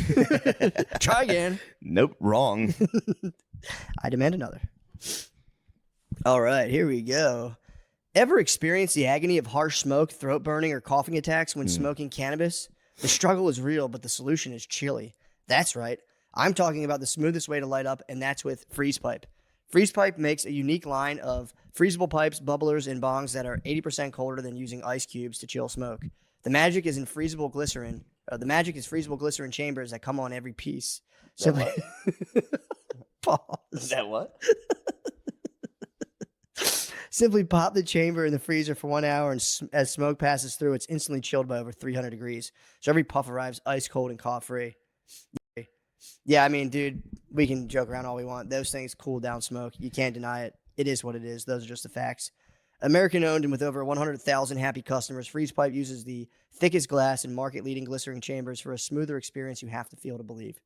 Try again. Nope, wrong. I demand another. All right, here we go. Ever experienced the agony of harsh smoke, throat burning, or coughing attacks when smoking cannabis? The struggle is real, but the solution is chili. That's right. I'm talking about the smoothest way to light up, and that's with Freeze Pipe. Freeze Pipe makes a unique line of freezable pipes, bubblers, and bongs that are 80% colder than using ice cubes to chill smoke. The magic is freezable glycerin chambers that come on every piece. Simply, pause. Is that what? Simply pop the chamber in the freezer for 1 hour, and as smoke passes through, it's instantly chilled by over 300 degrees. So every puff arrives ice cold and cough free. Yeah, I mean, dude, we can joke around all we want. Those things cool down smoke. You can't deny it. It is what it is. Those are just the facts. American owned and with over 100,000 happy customers, Freeze Pipe uses the thickest glass and market-leading glycerin chambers for a smoother experience you have to feel to believe.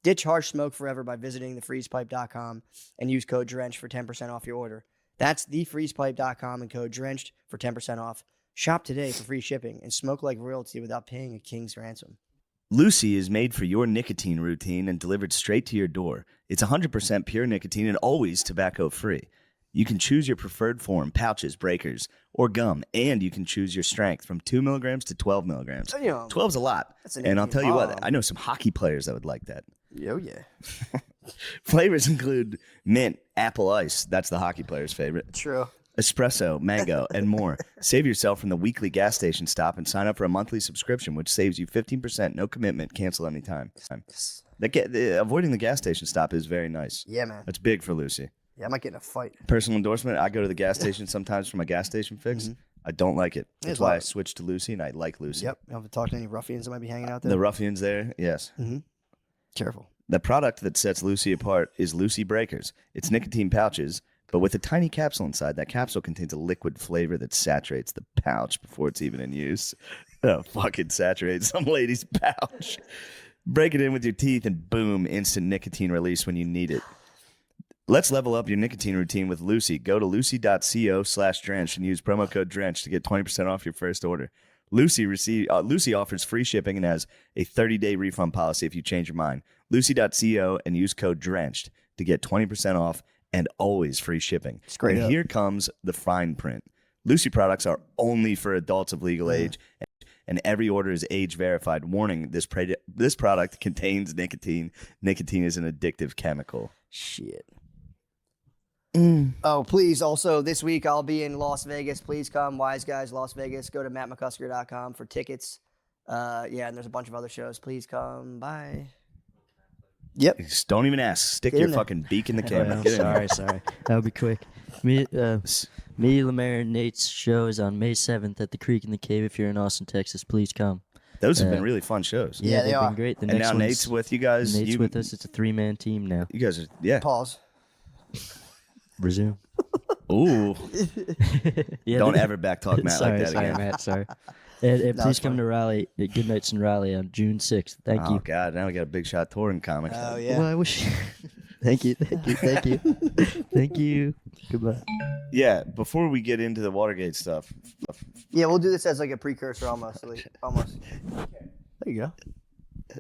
Ditch harsh smoke forever by visiting thefreezepipe.com and use code DRENCHED for 10% off your order. That's thefreezepipe.com and code DRENCHED for 10% off. Shop today for free shipping and smoke like royalty without paying a king's ransom. Lucy is made for your nicotine routine and delivered straight to your door. It's 100% pure nicotine and always tobacco-free. You can choose your preferred form, pouches, breakers, or gum, and you can choose your strength from 2 milligrams to 12 milligrams. 12's a lot. And I'll tell you what, I know some hockey players that would like that. Oh, yeah. Flavors include mint, apple ice. That's the hockey player's favorite. True. Espresso, mango, and more. Save yourself from the weekly gas station stop and sign up for a monthly subscription, which saves you 15%, no commitment, cancel anytime. Avoiding the gas station stop is very nice. Yeah, man. That's big for Lucy. Yeah, I might get in a fight. Personal endorsement, I go to the gas station sometimes for my gas station fix. Mm-hmm. I don't like it. That's It's why I like- switched to Lucy, and I like Lucy. Yep. You have to talk to any ruffians that might be hanging out there. The ruffians there, yes. Careful. The product that sets Lucy apart is Lucy Breakers. It's nicotine pouches, but with a tiny capsule inside. That capsule contains a liquid flavor that saturates the pouch before it's even in use. Oh, fucking saturates some lady's pouch. Break it in with your teeth and boom, instant nicotine release when you need it. Let's level up your nicotine routine with Lucy. Go to lucy.co/drenched and use promo code DRENCHED to get 20% off your first order. Lucy offers free shipping and has a 30-day refund policy if you change your mind. Lucy.co and use code DRENCHED to get 20% off and always free shipping. great And up. here comes the fine print. Lucy products are only for adults of legal age, and every order is age verified. Warning, this product contains nicotine. Nicotine is an addictive chemical. Shit. Oh, please. Also, this week I'll be in Las Vegas. Please come. Wise Guys, Las Vegas. Go to mattmccusker.com for tickets. Yeah, and there's a bunch of other shows. Please come. Bye. Yep. Just don't even ask. Stick Get your in there. fucking beak in the camera. Well, Get in there. sorry. That'll be quick. Me, Lemaire, and Nate's show is on May 7th at the Creek in the Cave. If you're in Austin, Texas, please come. Those have been really fun shows. Yeah, they they've are. been great. The And next now one's- Nate's with you guys. Nate's with us. It's a 3-man team now. You guys are, yeah. Pause. Resume. Ooh. Yeah, Don't they- ever backtalk Matt sorry, like that sorry, again. Matt. Sorry. And No, please it's come fine. to Raleigh, Good Nights in Raleigh on June 6th. Thank Oh, you. God. Now we got a big shot touring comic. Oh, yeah. Well, I wish. Thank you. Thank you. Goodbye. Yeah, before we get into the Watergate stuff, Yeah, we'll do this as like a precursor almost. Almost. There you go. Yeah,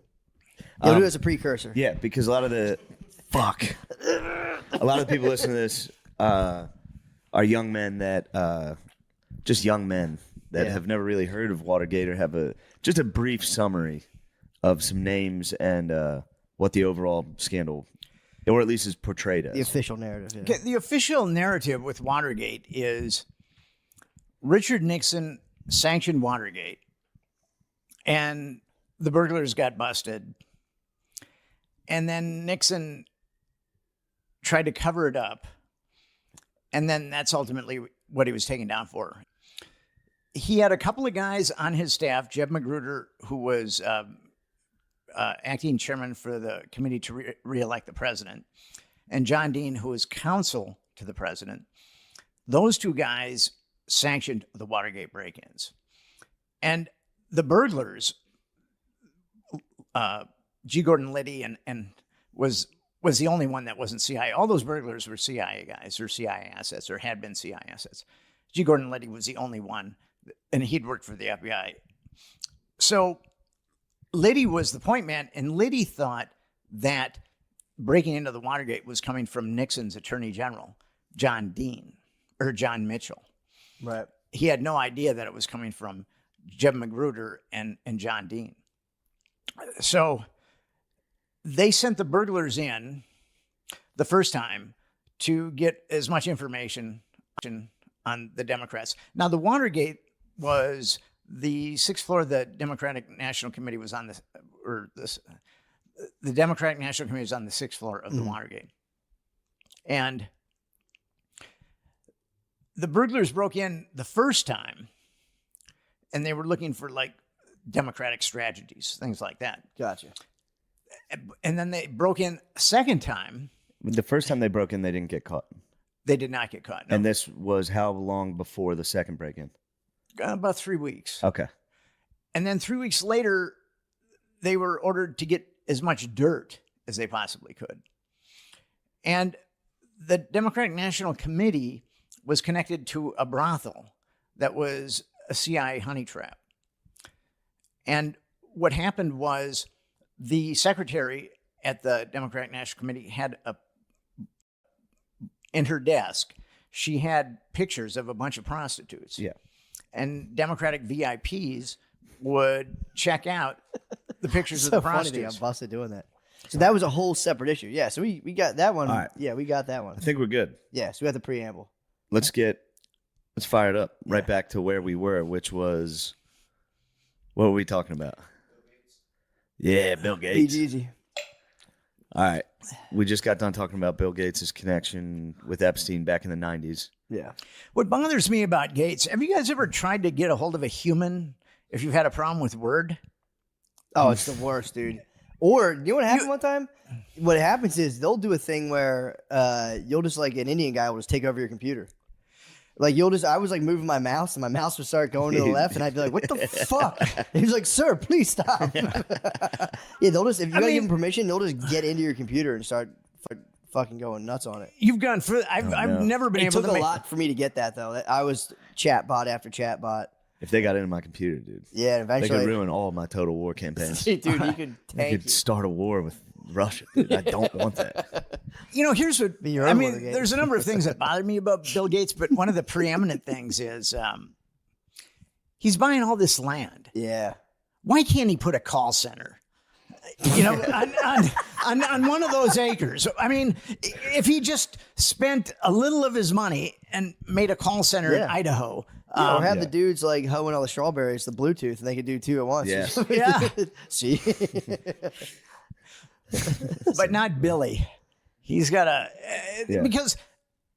we'll do it as a precursor. yeah, because a lot of the people listening to this are young men that just young men that have never really heard of Watergate or have just a brief summary of some names and what the overall scandal, or at least is portrayed as. The official narrative. Yeah. Okay, the official narrative with Watergate is Richard Nixon sanctioned Watergate, and the burglars got busted. And then Nixon tried to cover it up, and then that's ultimately what he was taken down for. He had a couple of guys on his staff, Jeb Magruder, who was acting chairman for the committee to re-elect the president, and John Dean, who was counsel to the president. Those two guys sanctioned the Watergate break-ins. And the burglars, G. Gordon Liddy and was the only one that wasn't CIA. All those burglars were CIA guys or CIA assets or had been CIA assets. G. Gordon Liddy was the only one, and he'd worked for the FBI. So Liddy was the point man, and Liddy thought that breaking into the Watergate was coming from Nixon's Attorney General, John Mitchell. Right. He had no idea that it was coming from Jeb Magruder and John Dean. So they sent the burglars in the first time to get as much information on the Democrats. Now, the Watergate was the sixth floor of the Democratic National Committee was on the Democratic National Committee was on the sixth floor of the Watergate. And the burglars broke in the first time, and they were looking for like Democratic strategies, things like that. Gotcha. And then they broke in a second time. The first time they broke in, they didn't get caught. They did not get caught. No. And this was how long before the second break-in? About 3 weeks. Okay. And then 3 weeks later, they were ordered to get as much dirt as they possibly could. And the Democratic National Committee was connected to a brothel that was a CIA honey trap. And what happened was the secretary at the Democratic National Committee had in her desk, she had pictures of a bunch of prostitutes. Yeah. And Democratic VIPs would check out the pictures of the prostitutes. I'm busted doing that. So that was a whole separate issue. Yeah, so we got that one. All right. Yeah, we got that one. I think we're good. Yeah, so we got the preamble. Let's fire it up right back to where we were, which was, what were we talking about? Yeah, Bill Gates. Easy. All right. We just got done talking about Bill Gates' connection with Epstein back in the 90s. Yeah. What bothers me about Gates, have you guys ever tried to get a hold of a human if you've had a problem with Word? Oh, it's the worst, dude. Or, you know what happened one time? What happens is they'll do a thing where you'll just, like, an Indian guy will just take over your computer. Like, I was, like, moving my mouse, and my mouse would start going to the left, and I'd be like, what the fuck? And he was like, sir, please stop. Yeah, they'll just, if you gotta give them permission, they'll just get into your computer and start fucking going nuts on it. You've gone for, I've never been It able took to a lot for me to get that, though. I was chatbot after chatbot. If they got into my computer, dude. Yeah, They eventually. could ruin all my total war campaigns. Dude, you could They tank could start a war with Russia, dude. I don't want that. You know, here's what, Your I own mean, Watergate. there's a number of things that bother me about Bill Gates, but one of the preeminent things is he's buying all this land. Yeah. Why can't he put a call center? You know, on one of those acres. I mean, if he just spent a little of his money and made a call center in Idaho. Or have the dudes like hoeing all the strawberries, the Bluetooth, and they could do two at once. Yeah. Yeah. See? But not Billy. He's got because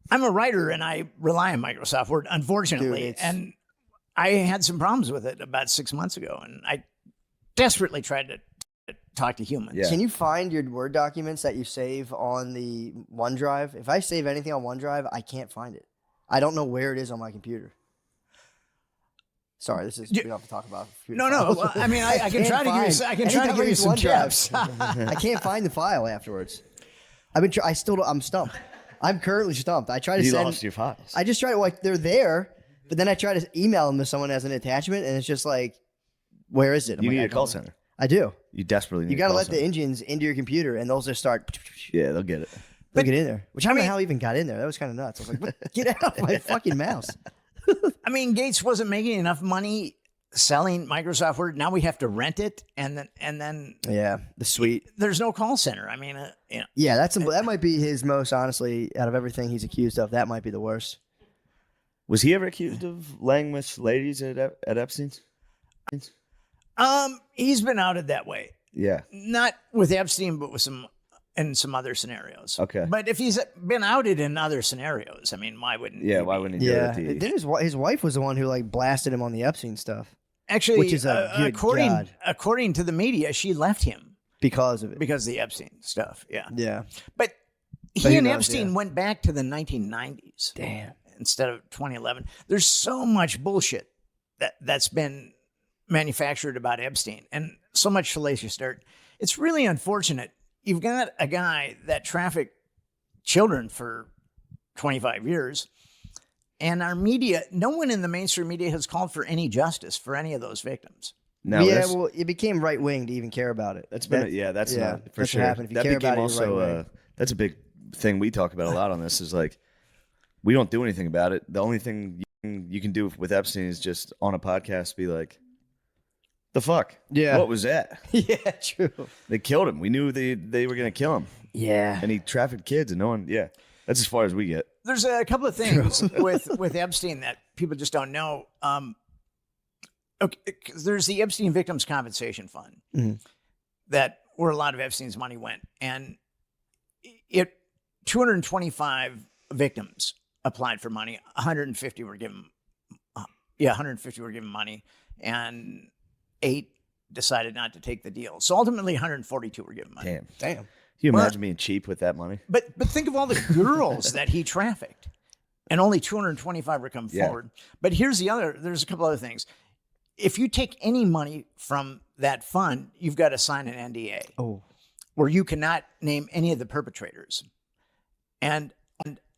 I'm a writer and I rely on Microsoft Word, unfortunately. Dude, and I had some problems with it about 6 months ago, and I desperately tried to talk to humans. Yeah. Can you find your Word documents that you save on the OneDrive? If I save anything on OneDrive, I can't find it. I don't know where it is on my computer. Sorry, this is we don't have to talk about. No. Well, I mean, I can try to give you. I can try to give you some tips. I can't find the file afterwards. I'm stumped. I'm currently stumped. I try to You send. lost your files. I just try to like they're there, but then I try to email them to someone as an attachment, and it's just like, where is it? I'm You like, need I a call don't know. center. I do. You desperately need You got to a call let center. the engines into your computer, and they'll just start. Yeah, they'll get it. They'll get in there. Which I don't know mean- how it even got in there. That was kind of nuts. I was like, what? Get out of my fucking mouse. I mean, Gates wasn't making enough money selling Microsoft Word. Now we have to rent it, and then Yeah, the suite. there's no call center. I mean, Yeah, that might be his most, honestly, out of everything he's accused of, that might be the worst. Was he ever accused of laying with ladies at Epstein's? he's been outed that way. Yeah. Not with Epstein, but with some other scenarios. Okay. But if he's been outed in other scenarios, I mean, why wouldn't? Yeah, he why be? wouldn't he do Yeah. it to you? Then his wife was the one who like blasted him on the Epstein stuff Actually, Which is a good God. according to the media, she left him because of it. because of the Epstein stuff. Yeah. Yeah. But who he and knows, Epstein yeah. went back to the 1990s. Damn. Instead of 2011. There's so much bullshit that's been manufactured about Epstein, and so much salacious dirt. It's really unfortunate. You've got a guy that trafficked children for 25 years, and our media, no one in the mainstream media has called for any justice for any of those victims. Now, yeah, well, it became right wing to even care about it. that's been that's not for that's sure. what happened. If you That care became about it, also you're right-wing. that's a big thing we talk about a lot on this. Is like we don't do anything about it. The only thing you can do with Epstein is just on a podcast be like, "The fuck? Yeah. What was that? Yeah, true. They killed him. We knew they were gonna kill him, Yeah. and he trafficked kids, and no one. Yeah, that's as far as we get. There's a couple of things with Epstein that people just don't know. Okay, 'cause there's the Epstein Victims Compensation Fund that where a lot of Epstein's money went, and 225 victims applied for money. 150 were given. 150 were given money, and 8 decided not to take the deal. So ultimately, 142 were given money. Damn. Damn. Can you imagine being cheap with that money? But think of all the girls that he trafficked, and only 225 were come forward. But there's a couple other things. If you take any money from that fund, you've got to sign an NDA where you cannot name any of the perpetrators. And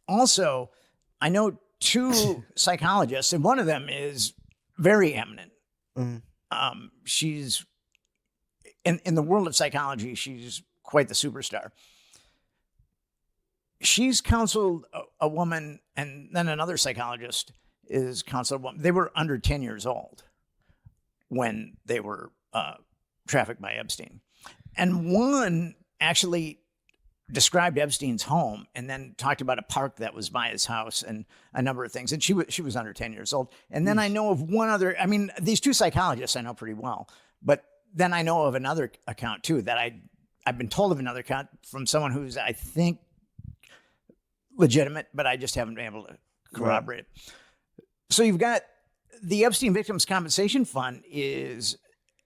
also, I know 2 psychologists, and one of them is very eminent. She's in the world of psychology, she's quite the superstar. She's counseled a woman, and then another psychologist is counseled a woman. They were under 10 years old when they were trafficked by Epstein. And one actually described Epstein's home and then talked about a park that was by his house and a number of things. And she was under 10 years old. And then I know of one other, I mean, these 2 psychologists I know pretty well, but then I know of another account too that I've been told of another account from someone who's, I think, legitimate, but I just haven't been able to corroborate it. So you've got the Epstein Victims Compensation Fund is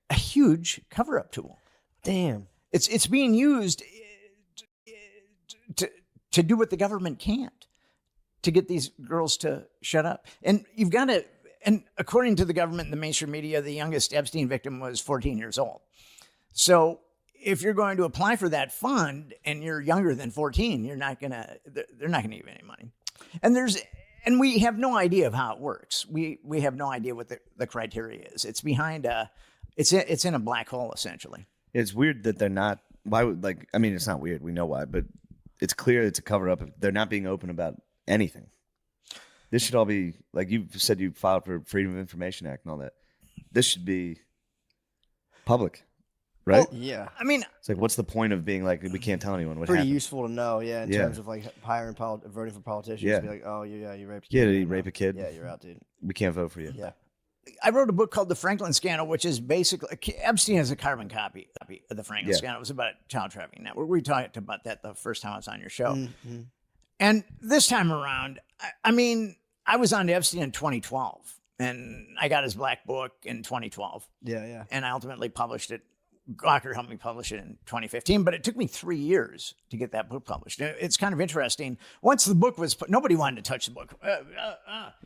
a huge cover-up tool. Damn. It's being used to do what the government can't, to get these girls to shut up. And you've got to, and according to the government and the mainstream media, the youngest Epstein victim was 14 years old. So if you're going to apply for that fund and you're younger than 14, they're not going to give you any money. And we have no idea of how it works. We have no idea what the criteria is. It's behind it's in a black hole, essentially. It's weird that they're not. Why would it's not weird. We know why, but it's clear it's a cover up. They're not being open about anything. This should all be like you said. You filed for Freedom of Information Act and all that. This should be public, right? Well, yeah. I mean, It's like, what's the point of being like we can't tell anyone what Pretty happened? useful to know, in terms of like voting for politicians. Yeah. Be like, oh, yeah, you raped a Yeah, kid. did he rape a kid? Yeah, you're out, dude. We can't vote for you. Yeah. I wrote a book called The Franklin Scandal, which is basically Epstein has a carbon copy of the Franklin Scandal. It was about child trafficking network. We talked about that the first time I was on your show. Mm-hmm. And this time around, I was on to Epstein in 2012, and I got his black book in 2012. Yeah. And I ultimately published it. Gawker helped me publish it in 2015, but it took me 3 years to get that book published. It's kind of interesting. Once the book was nobody wanted to touch the book.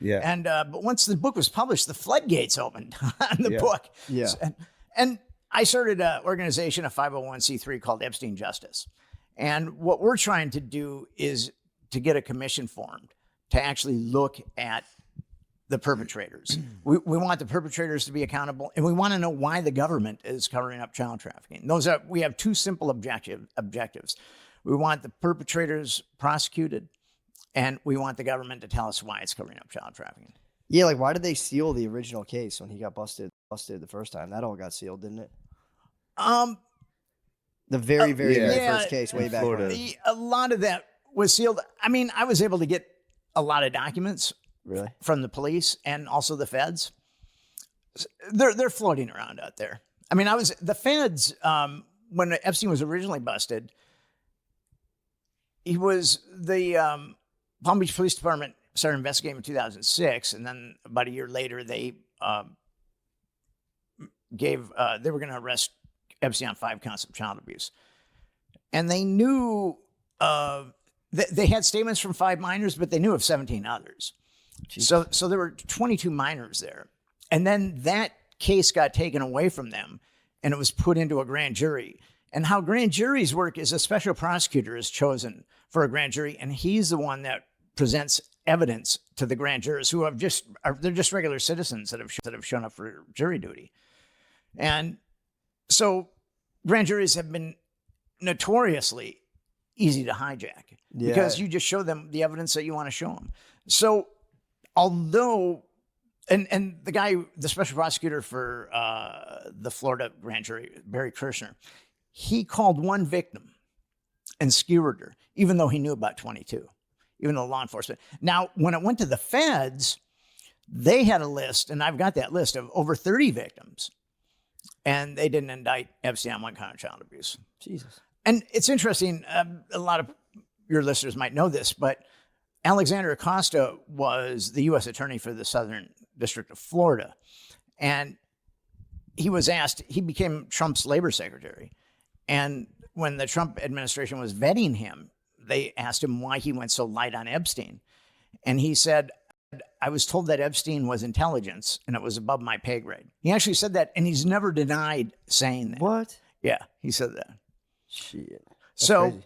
Yeah. And but once the book was published, the floodgates opened on the book. Yeah. And I started an organization, a 501c3 called Epstein Justice. And what we're trying to do is to get a commission formed to actually look at the perpetrators. We want the perpetrators to be accountable, and we want to know why the government is covering up child trafficking. We have 2 simple objectives. We want the perpetrators prosecuted, and we want the government to tell us why it's covering up child trafficking. Yeah, like why did they seal the original case when he got busted the first time? That all got sealed, didn't it? The very first case way back when. A lot of that was sealed. I mean, I was able to get a lot of documents. Really? From the police and also the feds. They're floating around out there. I mean, the feds, when Epstein was originally busted, the Palm Beach Police Department started investigating in 2006. And then about a year later, they they were going to arrest Epstein on 5 counts of child abuse. And they knew, they had statements from 5 minors, but they knew of 17 others. So there were 22 minors there. And then that case got taken away from them and it was put into a grand jury. And how grand juries work is a special prosecutor is chosen for a grand jury, and he's the one that presents evidence to the grand jurors who they're just regular citizens that have shown up for jury duty. And so grand juries have been notoriously easy to hijack because you just show them the evidence that you want to show them. So although, and the special prosecutor for the Florida grand jury, Barry Kirshner, he called one victim and skewered her, even though he knew about 22, even though law enforcement. Now, when it went to the feds, they had a list, and I've got that list of over 30 victims, and they didn't indict Epstein on one count of child abuse. Jesus. And it's interesting, a lot of your listeners might know this, but Alexander Acosta was the U.S. attorney for the Southern District of Florida. And he was asked, he became Trump's labor secretary. And when the Trump administration was vetting him, they asked him why he went so light on Epstein. And he said, I was told that Epstein was intelligence and it was above my pay grade. He actually said that, and he's never denied saying that. What? Yeah, he said that. Shit. So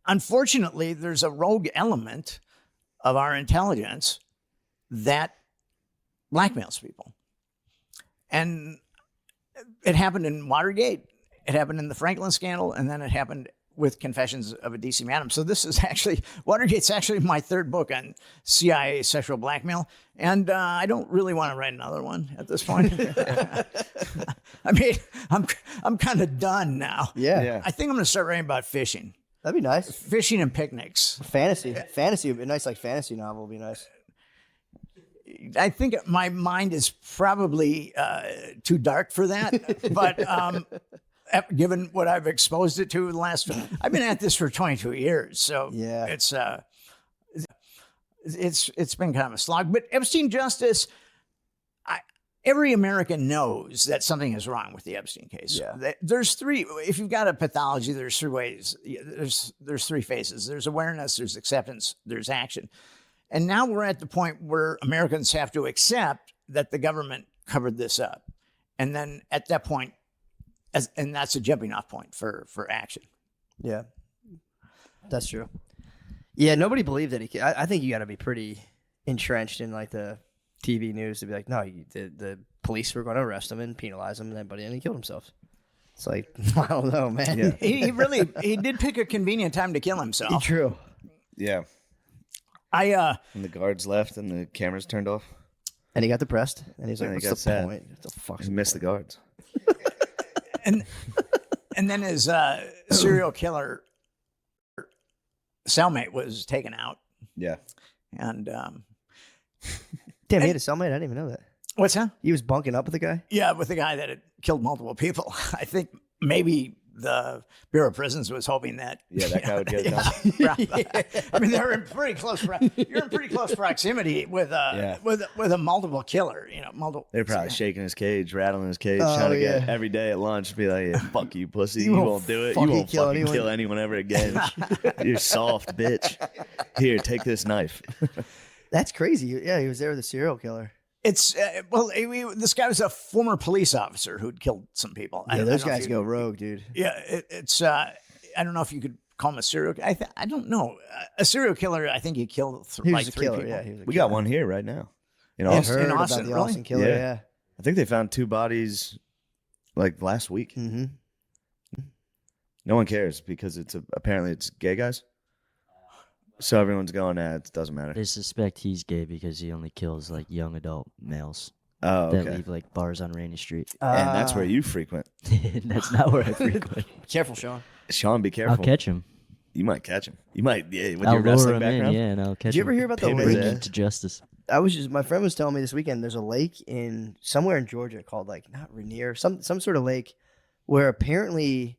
unfortunately, there's a rogue element of our intelligence that blackmails people. And it happened in Watergate. It happened in the Franklin scandal, and then it happened with Confessions of a DC Madam. So this is actually, Watergate's actually my third book on CIA sexual blackmail, and I don't really want to write another one at this point. I mean, I'm kind of done now. Yeah. I think I'm going to start writing about fishing. That'd be nice. Fishing and picnics. Fantasy would be nice, like fantasy novel would be nice. I think my mind is probably too dark for that, but given what I've exposed it to the last, I've been at this for 22 years, so yeah, it's been kind of a slog. But Epstein justice, every American knows that something is wrong with the Epstein case. Yeah. There's three. If you've got a pathology, there's three ways. There's three phases. There's awareness, there's acceptance, there's action. And now we're at the point where Americans have to accept that the government covered this up. And then at that point, and that's a jumping off point for action. Yeah, that's true. Yeah, nobody believed that he. I think you got to be pretty entrenched in like the TV news to be like, no, the police were going to arrest him and penalize him, and he killed himself. It's like, I don't know, man. Yeah. he did pick a convenient time to kill himself. True. Yeah. And the guards left and the cameras turned off. And he got depressed, and he's like, And he what's got the sad. point? What the fuck's He missed the guards. and then his serial killer cellmate was taken out. Yeah. And Damn, he had a cellmate? I didn't even know that. what's that? He was bunking up with the guy? Yeah, with the guy that had killed multiple people. I think maybe the Bureau of Prisons was hoping that. Yeah, that guy would get it done. I mean, they're in pretty close. You're in pretty close proximity with a multiple killer. Multiple. They're probably shaking his cage, rattling his cage, trying to get every day at lunch, be like, yeah, fuck you, pussy. You won't do it. You won't fucking kill anyone ever again. You're soft, bitch. Here, take this knife. That's crazy. Yeah, he was there with a serial killer. It's this guy was a former police officer who'd killed some people. Yeah, those guys go rogue, dude. Yeah, it's I don't know if you could call him a serial. I don't know, a serial killer. I think he killed He like was a three killer. people. Yeah, he was a We killer. got one here right now. In I Austin. heard In about Austin, the really? Austin killer. Yeah. Yeah. I think they found 2 bodies like last week. Mm-hmm. No one cares because apparently it's gay guys. So everyone's going, it doesn't matter. They suspect he's gay because he only kills like young adult males Oh, that okay. leave like bars on Rainy Street. And that's where you frequent. That's not where I frequent. Careful, Sean. Sean, be I'll careful. catch him. You might catch him. You might, yeah, with I'll your lure wrestling him background. in, yeah, and I'll catch Did you ever him. hear about the Pin his Bring lake? ass. him to justice. My friend was telling me this weekend there's a lake in somewhere in Georgia called like not Rainier, some sort of lake where apparently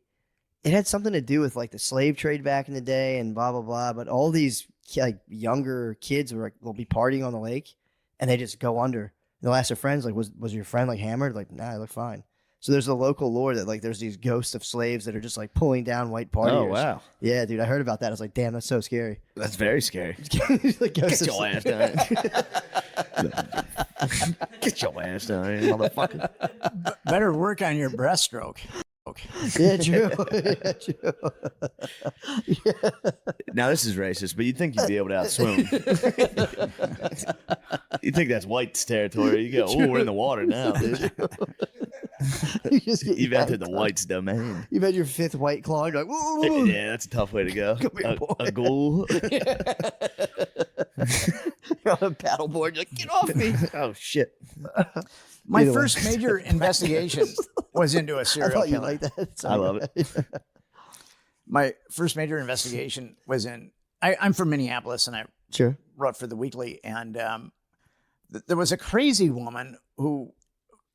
it had something to do with like the slave trade back in the day and blah blah blah. But all these like younger kids will be partying on the lake and they just go under. And they'll ask their friends like, was your friend like hammered? Like, nah, I look fine. So there's a local lore that like there's these ghosts of slaves that are just like pulling down white partiers. Oh, wow. Yeah, dude, I heard about that. I was like, damn, that's so scary. That's very scary. Like ghosts Get of your slaves. ass down. Get your ass down here, motherfucker. Better work on your breaststroke. Yeah, true. Yeah, true. Now this is racist, but you'd think you'd be able to outswim. You think that's white's territory. You go, oh, we're in the water now, dude. You've entered the white's domain. You've had your 5th white claw. You're like, whoa. Yeah, that's a tough way to go. Come here, boy. A ghoul. You're on a paddleboard. You're like, get off me. Oh, shit. My Either way. first major investigation was into a I serial thought you killer. liked that. I Sorry. love it. My first major investigation was in. I'm from Minneapolis, and I Sure. wrote for the Weekly, and there was a crazy woman who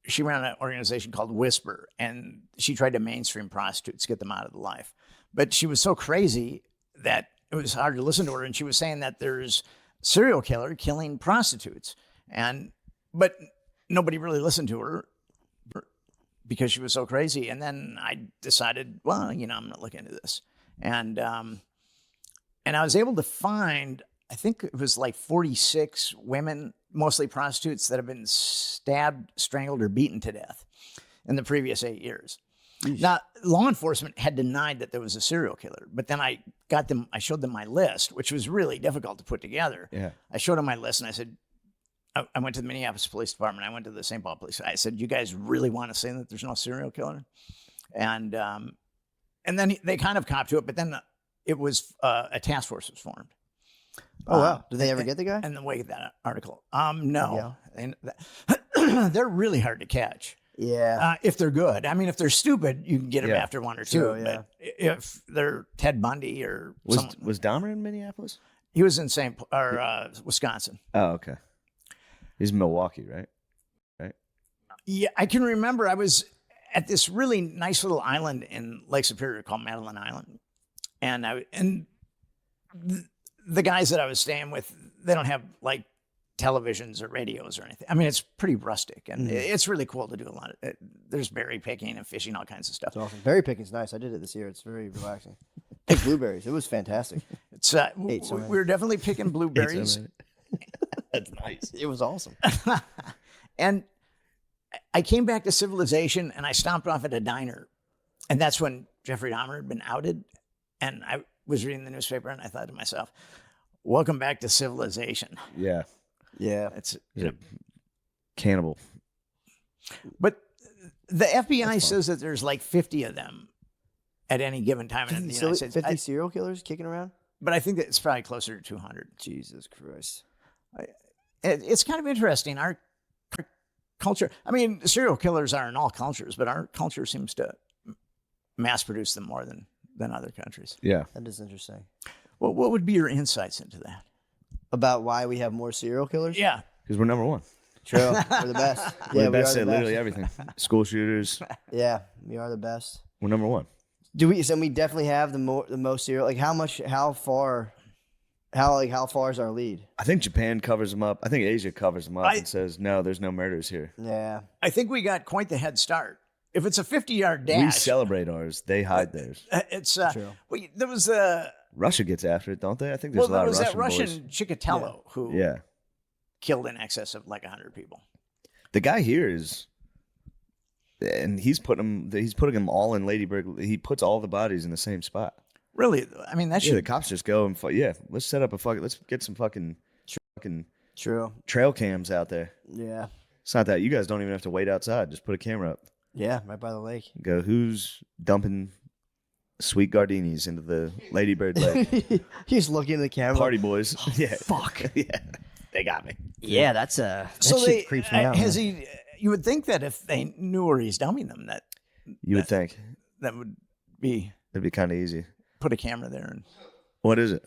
she ran an organization called Whisper, and she tried to mainstream prostitutes, get them out of the life. But she was so crazy that it was hard to listen to her, and she was saying that there's serial killer killing prostitutes, but nobody really listened to her because she was so crazy. And then I decided, well, I'm going to look into this, and I was able to find, I think it was like 46 women, mostly prostitutes, that have been stabbed, strangled, or beaten to death in the previous 8 years. Now, law enforcement had denied that there was a serial killer, but then I showed them my list, which was really difficult to put together. Yeah. I showed them my list, and I said, I went to the Minneapolis Police Department. I went to the St. Paul Police. I said, you guys really want to say that there's no serial killer? And then they kind of copped to it, but then it was a task force was formed. Oh, wow. Did they ever get the guy? And the way of that article. No. They're really hard to catch. Yeah. If they're good. I mean, if they're stupid, you can get them after one or two. True, yeah. But if they're Ted Bundy or someone, Was Dahmer in Minneapolis? he was in Wisconsin. Oh, okay. He's in Milwaukee, right? Yeah, I can remember I was at this really nice little island in Lake Superior called Madeline Island, and the guys that I was staying with, they don't have like televisions or radios or anything. I mean, it's pretty rustic, and it's really cool to do a lot of it. There's berry picking and fishing, all kinds of stuff. It's awesome. Berry picking's nice. I did it this year. It's very relaxing. Pick blueberries. It was fantastic. It's we were definitely picking blueberries, That's nice. It was awesome. and I came back to civilization, and I stopped off at a diner, and that's when Jeffrey Dahmer had been outed, and I was reading the newspaper, and I thought to myself, "Welcome back to civilization." Yeah. Yeah. He's a cannibal. But the FBI says that there's like 50 of them at any given time in the So United States. 50 serial killers kicking around? But I think that it's probably closer to 200. Jesus Christ. It's kind of interesting. Our culture, I mean, serial killers are in all cultures, but our culture seems to mass produce them more than other countries. Yeah. That is interesting. Well, what would be your insights into that? About why we have more serial killers? Yeah. Because we're number one. True. We're the best. We're the we best are at literally everything. School shooters. Yeah, we are the best. We're number one. Do we? So we definitely have the most serial. Like how far is our lead? I think Japan covers them up. I think Asia covers them up and says, no, there's no murders here. Yeah. I think we got quite the head start. If it's a 50-yard dash, We celebrate ours. They hide theirs. it's True. there was a Russia gets after it, don't they? I think there's well, a lot there was of that Russian Russian boys. Chikatilo who Yeah. killed in excess of like 100 people. The guy here is, and he's putting them all in Lady Bird. He puts all the bodies in the same spot. Really, I mean that Yeah, the should cops just go and let's set up let's get some fucking True. trail cams out there. Yeah. It's not that you guys don't even have to wait outside. Just put a camera up. Yeah. Right by the lake. Go, who's dumping sweet gardinis into the Lady Bird lake? He's looking at the camera. Party boys. Yeah. Fuck. Yeah. They got me. Yeah, that's that so shit they creeps me out. has man. he? You would think that if they knew where he's dumping them, You would think. that would be It'd be kind of easy. put a camera there and What is it?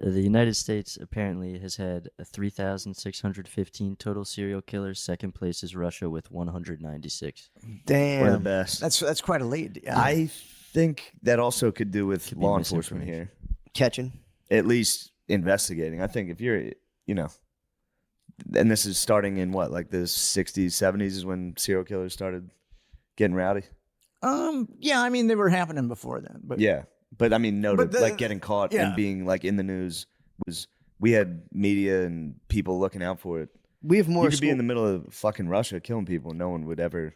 The United States apparently has had 3,615 total serial killers. Second place is Russia with 196. We're the Damn. best. that's quite a lead. Yeah. I think that also could do with Could be law enforcement here. Catching. At least investigating. I think if you're, and this is starting in what, like the 60s, 70s is when serial killers started getting rowdy? Yeah, I mean they were happening before then, but Yeah. But I mean, But the- like getting caught yeah. and being like in the news we had media and people looking out for it. We have more. You could be in the middle of fucking Russia killing people, and no one would ever.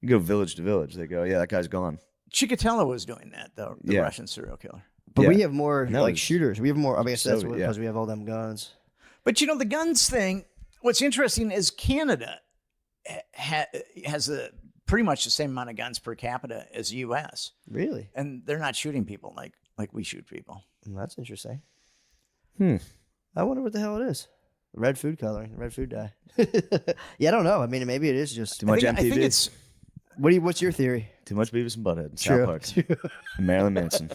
You go village to village. They go, yeah, that guy's gone. Chikatilo was doing that, though. The Russian serial killer. But Yeah. we have more No, like it's shooters. We have more. I guess that's Soviet, because we have all them guns. But the guns thing. What's interesting is Canada has pretty much the same amount of guns per capita as the U.S. Really? And they're not shooting people like we shoot people. That's interesting. I wonder what the hell it is. Red food coloring, red food dye. Yeah, I don't know. I mean, maybe it is just Too much MTV. I think it's. What's your theory? Too much Beavis and Butthead. True. South Park. And Marilyn Manson.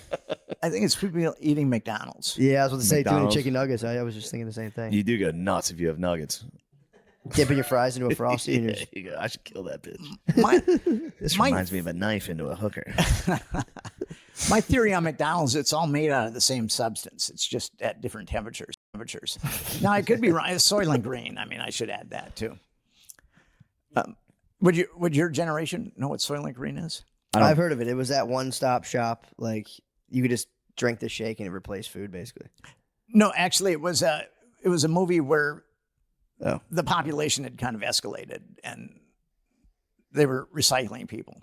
I think it's people eating McDonald's. Yeah, I was going to say too many McDonald's. chicken nuggets. I was just thinking the same thing. You do go nuts if you have nuggets. Dipping your fries into a frosty. And You go, I should kill that bitch. My, This my- reminds me of a knife into a hooker. my theory on McDonald's, it's all made out of the same substance. It's just at different temperatures. Now, I could be wrong. It's Soylent Green. I mean, I should add that too. Would your generation know what Soylent Green is? I've heard of it. It was that one-stop shop. Like you could just drink the shake and it replaced food, basically. No, actually, it was a movie where the population had kind of escalated and they were recycling people.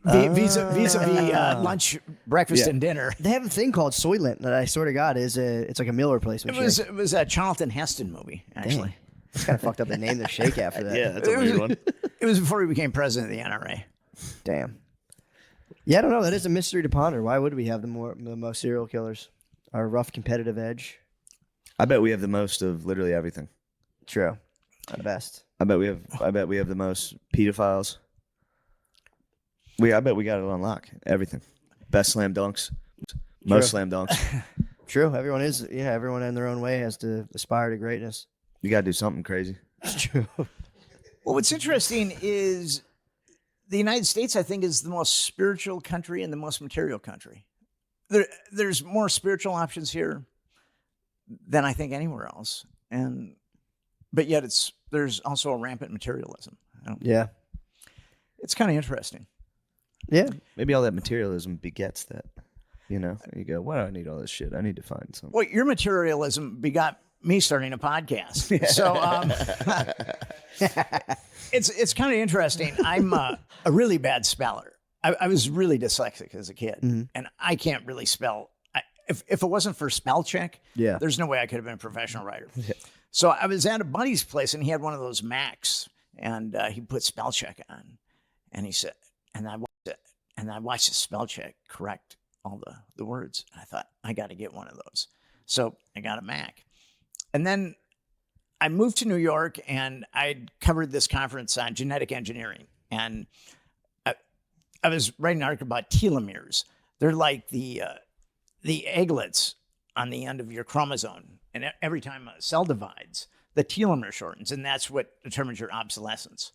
Vis-a-vis lunch, breakfast, and dinner. They have a thing called Soylent that I sort of got. It's like a meal replacement. Shake. It was a Charlton Heston movie, actually. It's kind of fucked up. They named their shake after that. Yeah, that's a weird one. It was before he became president of the NRA. Damn. Yeah, I don't know. That is a mystery to ponder. Why would we have the most serial killers? Our rough competitive edge. I bet we have the most of literally everything. True. The best. I bet we have the most pedophiles. I bet we got it on lock. Everything. Best slam dunks. Most slam dunks. True. Everyone in their own way has to aspire to greatness. You gotta do something crazy. It's true. Well, what's interesting is the United States, I think, is the most spiritual country and the most material country. There's more spiritual options here than I think anywhere else, but yet there's also a rampant materialism. Yeah. It's kind of interesting. Yeah. Maybe all that materialism begets that. You go, why do I need all this shit? I need to find something. Well, your materialism begot me starting a podcast. So it's kind of interesting. I'm a really bad speller. I was really dyslexic as a kid, and I can't really spell. If it wasn't for spell check, there's no way I could have been a professional writer. Yeah. So I was at a buddy's place, and he had one of those Macs, and he put spell check on, and he said, and I watched the spell check correct all the words. And I thought, I got to get one of those. So I got a Mac. And then I moved to New York, and I'd covered this conference on genetic engineering. And I was writing an article about telomeres. They're like the egglets on the end of your chromosome. And every time a cell divides, the telomere shortens, and that's what determines your obsolescence.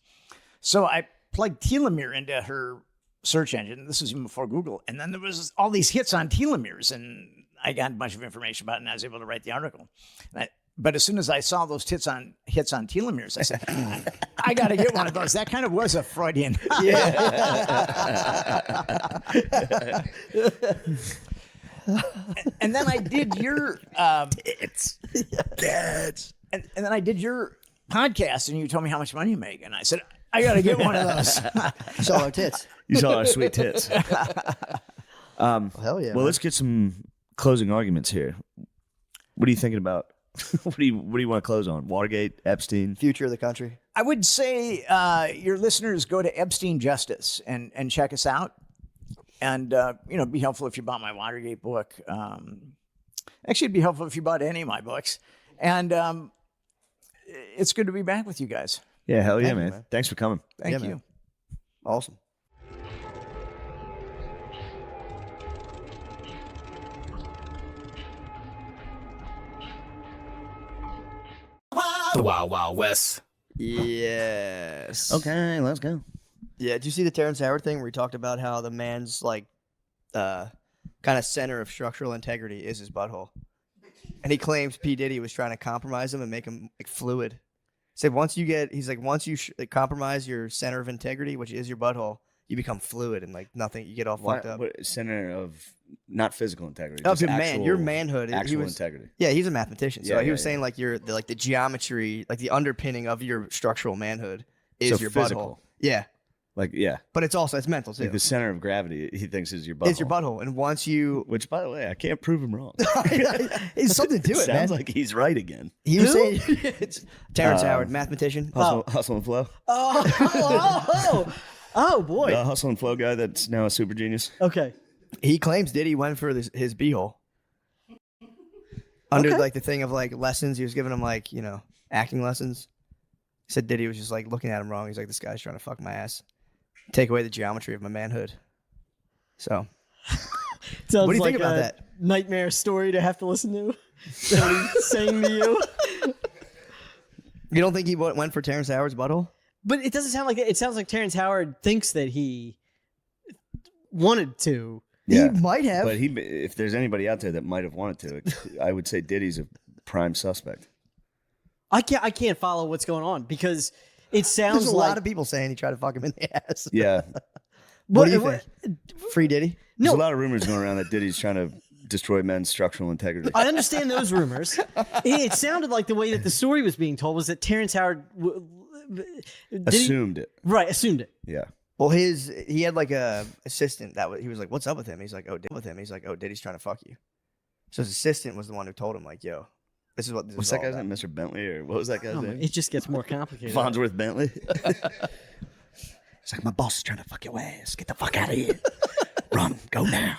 So I plugged telomere into her search engine. This was even before Google. And then there was all these hits on telomeres, and I got a bunch of information about it, and I was able to write the article. But as soon as I saw those hits on telomeres, I said, I got to get one of those. That kind of was a Freudian. And then I did your and then I did your podcast, and you told me how much money you make, and I said, I got to get one of those. You saw our tits. You saw our sweet tits. Hell yeah. Well, let's get some closing arguments here. What are you thinking about? What do you want to close on? Watergate, Epstein, future of the country. I would say your listeners go to Epstein Justice and check us out. And, it'd be helpful if you bought my Watergate book. Actually, it'd be helpful if you bought any of my books. And it's good to be back with you guys. Yeah, hell yeah, Thank you, man. man. Thanks for coming. Thank Yeah, you. man. Awesome. The Wild Wild West. Yes. Okay, let's go. Yeah, did you see the Terrence Howard thing where he talked about how the man's kind of center of structural integrity is his butthole? And he claims P. Diddy was trying to compromise him and make him like fluid. Said once you compromise your center of integrity, which is your butthole, you become fluid and like nothing. You get all fucked up. Center of not physical integrity. Oh, just your actual, your manhood. Actual integrity. Yeah, he's a mathematician. So Yeah, he was yeah, saying like the geometry, like the underpinning of your structural manhood is So your physical. butthole. Yeah, Like, yeah. but it's mental too. Like the center of gravity, he thinks is your butthole. It's your butthole, and once you, Which, by the way, I can't prove him wrong. it's something to it, Sounds man. like he's right again. He was saying it's Terrence Howard, mathematician. Hustle and Flow. Oh boy. The Hustle and Flow guy that's now a super genius. Okay. He claims Diddy went for his beehole under like the thing of like lessons. He was giving him like acting lessons. He said Diddy was just like looking at him wrong. He's like, this guy's trying to fuck my ass, take away the geometry of my manhood. So, Sounds what do you like think about a that? nightmare story to have to listen to. That he's saying to you. You don't think he went for Terrence Howard's butthole? But it doesn't sound like it. It sounds like Terrence Howard thinks that he wanted to. Yeah. He might have. But if there's anybody out there that might have wanted to, I would say Diddy's a prime suspect. I can't follow what's going on because it sounds There's a like lot of people saying he tried to fuck him in the ass. Yeah. What do you think? Free Diddy? There's a lot of rumors going around that Diddy's trying to destroy men's structural integrity. I understand those rumors. It sounded like the way that the story was being told was that Terrence Howard Assumed it. Right, assumed it. Yeah. Well, he had like a assistant he was like, "What's up with him?" He's like, "Oh, Diddy's trying to fuck you." So his assistant was the one who told him, like, "Yo, this is what." What's that guy's name? Mr. Bentley, or what was that guy's name? It just gets more complicated. Farnsworth Bentley. It's like, my boss is trying to fuck your ass. Get the fuck out of here. Run. Go now.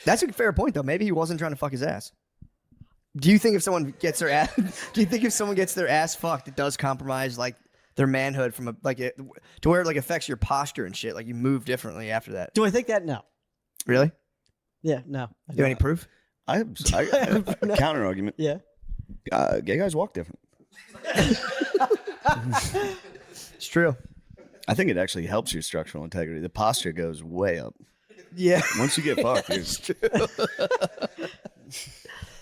That's a fair point, though. Maybe he wasn't trying to fuck his ass. Do you think if someone gets their ass fucked, it does compromise like their manhood from to where it like affects your posture and shit? Like you move differently after that. Do I think that? No. Really? Yeah, no. Do you have any proof? I counter argument. Yeah. Gay guys walk different. It's true. I think it actually helps your structural integrity. The posture goes way up. Yeah. Once you get fucked,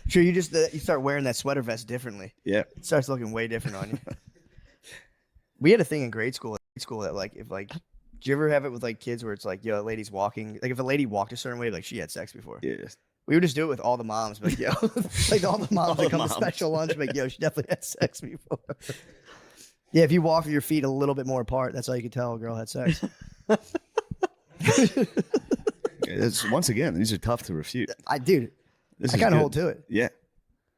Sure, you start wearing that sweater vest differently. yeah. It starts looking way different on you. We had a thing in grade school that like if like, do you ever have it with like kids where it's like, yo, a lady's walking, like if a lady walked a certain way, like she had sex before. Yeah. We would just do it with all the moms, but yo, like all the moms that come to special lunch, like yo, she definitely had sex before. Yeah, if you walk with your feet a little bit more apart, that's how you could tell a girl had sex. Once again, these are tough to refute. I This kind is of good. hold to it. Yeah.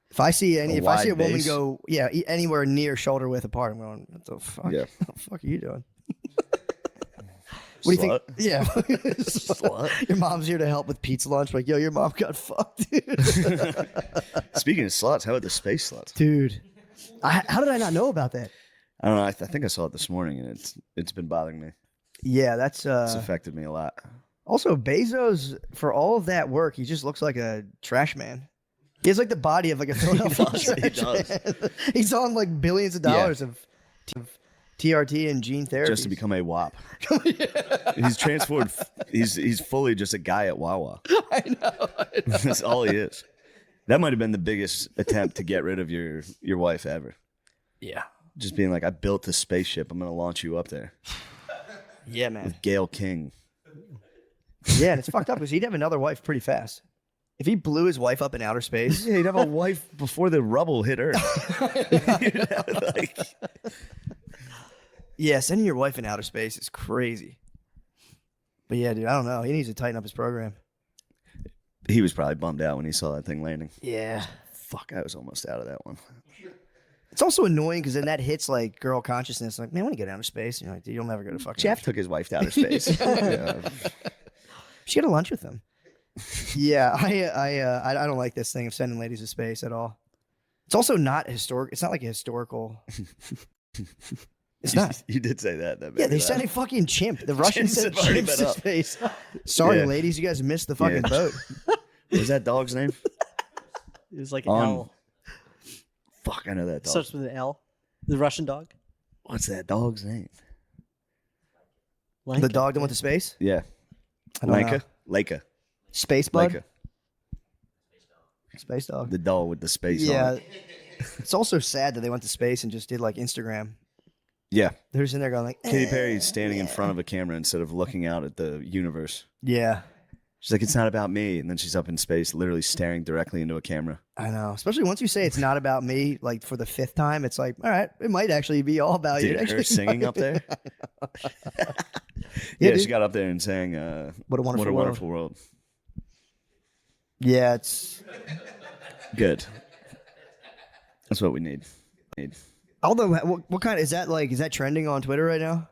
If I see a woman base. go, anywhere near shoulder width apart, I'm going, what the fuck? Yeah. What the fuck are you doing? What do you think? Yeah. Slut. Your mom's here to help with pizza lunch. Like, yo, your mom got fucked, dude. Speaking of sluts, how about the space sluts? Dude. How did I not know about that? I don't know. I think I saw it this morning, and it's been bothering me. Yeah, that's It's affected me a lot. also Bezos, for all of that work, he just looks like a trash man. He has like the body of like a Philadelphia He trash does. man. He's on like billions of dollars of TRT and gene therapy. Just to become a WAP. He's transformed. He's fully just a guy at Wawa. I know. That's all he is. That might have been the biggest attempt to get rid of your wife ever. Yeah. Just being like, I built a spaceship. I'm going to launch you up there. Yeah, man. With Gail King. Yeah, and it's fucked up because he'd have another wife pretty fast. If he blew his wife up in outer space. Yeah, he'd have a wife before the rubble hit Earth. Yeah, sending your wife in outer space is crazy. But yeah, dude, I don't know. He needs to tighten up his program. He was probably bummed out when he saw that thing landing. Yeah. Fuck, I was almost out of that one. It's also annoying because then that hits like girl consciousness. Like, man, I want to go to outer space. And you're like, dude, you'll never go to fucking Jeff took his wife to outer space. Yeah. She had a lunch with him. Yeah, I don't like this thing of sending ladies to space at all. It's also not historic. It's not like a historical. It's not. You did say that. Yeah, they sent a fucking chimp. The Russians sent have already chimps been to up. space. Sorry, Yeah. ladies, you guys missed the fucking Yeah. boat. What was that dog's name? It was like an On- L. Fuck, I know that dog. Starts with an L. The Russian dog. What's that dog's name? The dog that went to space? Yeah. I don't know. Leica. Space bug? Leica. Space dog. The dog with the space on Yeah. it. It's also sad that they went to space and just did like Instagram. Yeah. They're just in there going like, Katy Perry's standing in front of a camera instead of looking out at the universe. Yeah. She's like, it's not about me. And then she's up in space, literally staring directly into a camera. I know. Especially once you say it's not about me, like for the 5th time, it's like, all right, it might actually be all about you. Dude, her Actually, singing up there. Yeah, dude. she got up there and sang, What a Wonderful World. Yeah, it's Good. That's what we need. although what kind is that like? Is that trending on Twitter right now?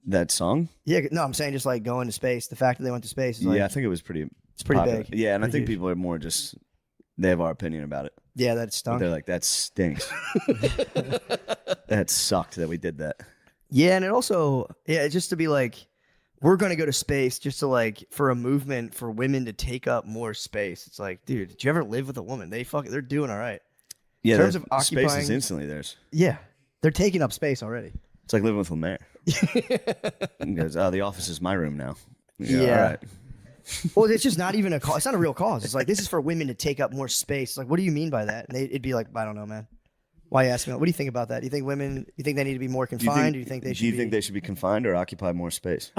That song? Yeah, no, I'm saying just like going to space. The fact that they went to space is like, Yeah, I think it was pretty. it's pretty popular. big. Yeah, and I Pretty think huge. people are more just they have our opinion about it. Yeah, that But stunk. they're like, that stinks. That sucked that we did that. Yeah, and it also, just to be like, we're going to go to space just to like, for a movement for women to take up more space. It's like, dude, did you ever live with a woman? They're doing all right. Yeah, terms that of space is occupying- instantly theirs. Yeah, they're taking up space already. It's like living with Lemaire. He goes, oh, the office is my room now. Yeah. All right. Well, it's just not even a cause. It's not a real cause. It's like, this is for women to take up more space. Like, what do you mean by that? And it'd be like, I don't know, man. Why you asking? What do you think about that? Do you think they need to be more confined? Do you think they should be confined or occupy more space?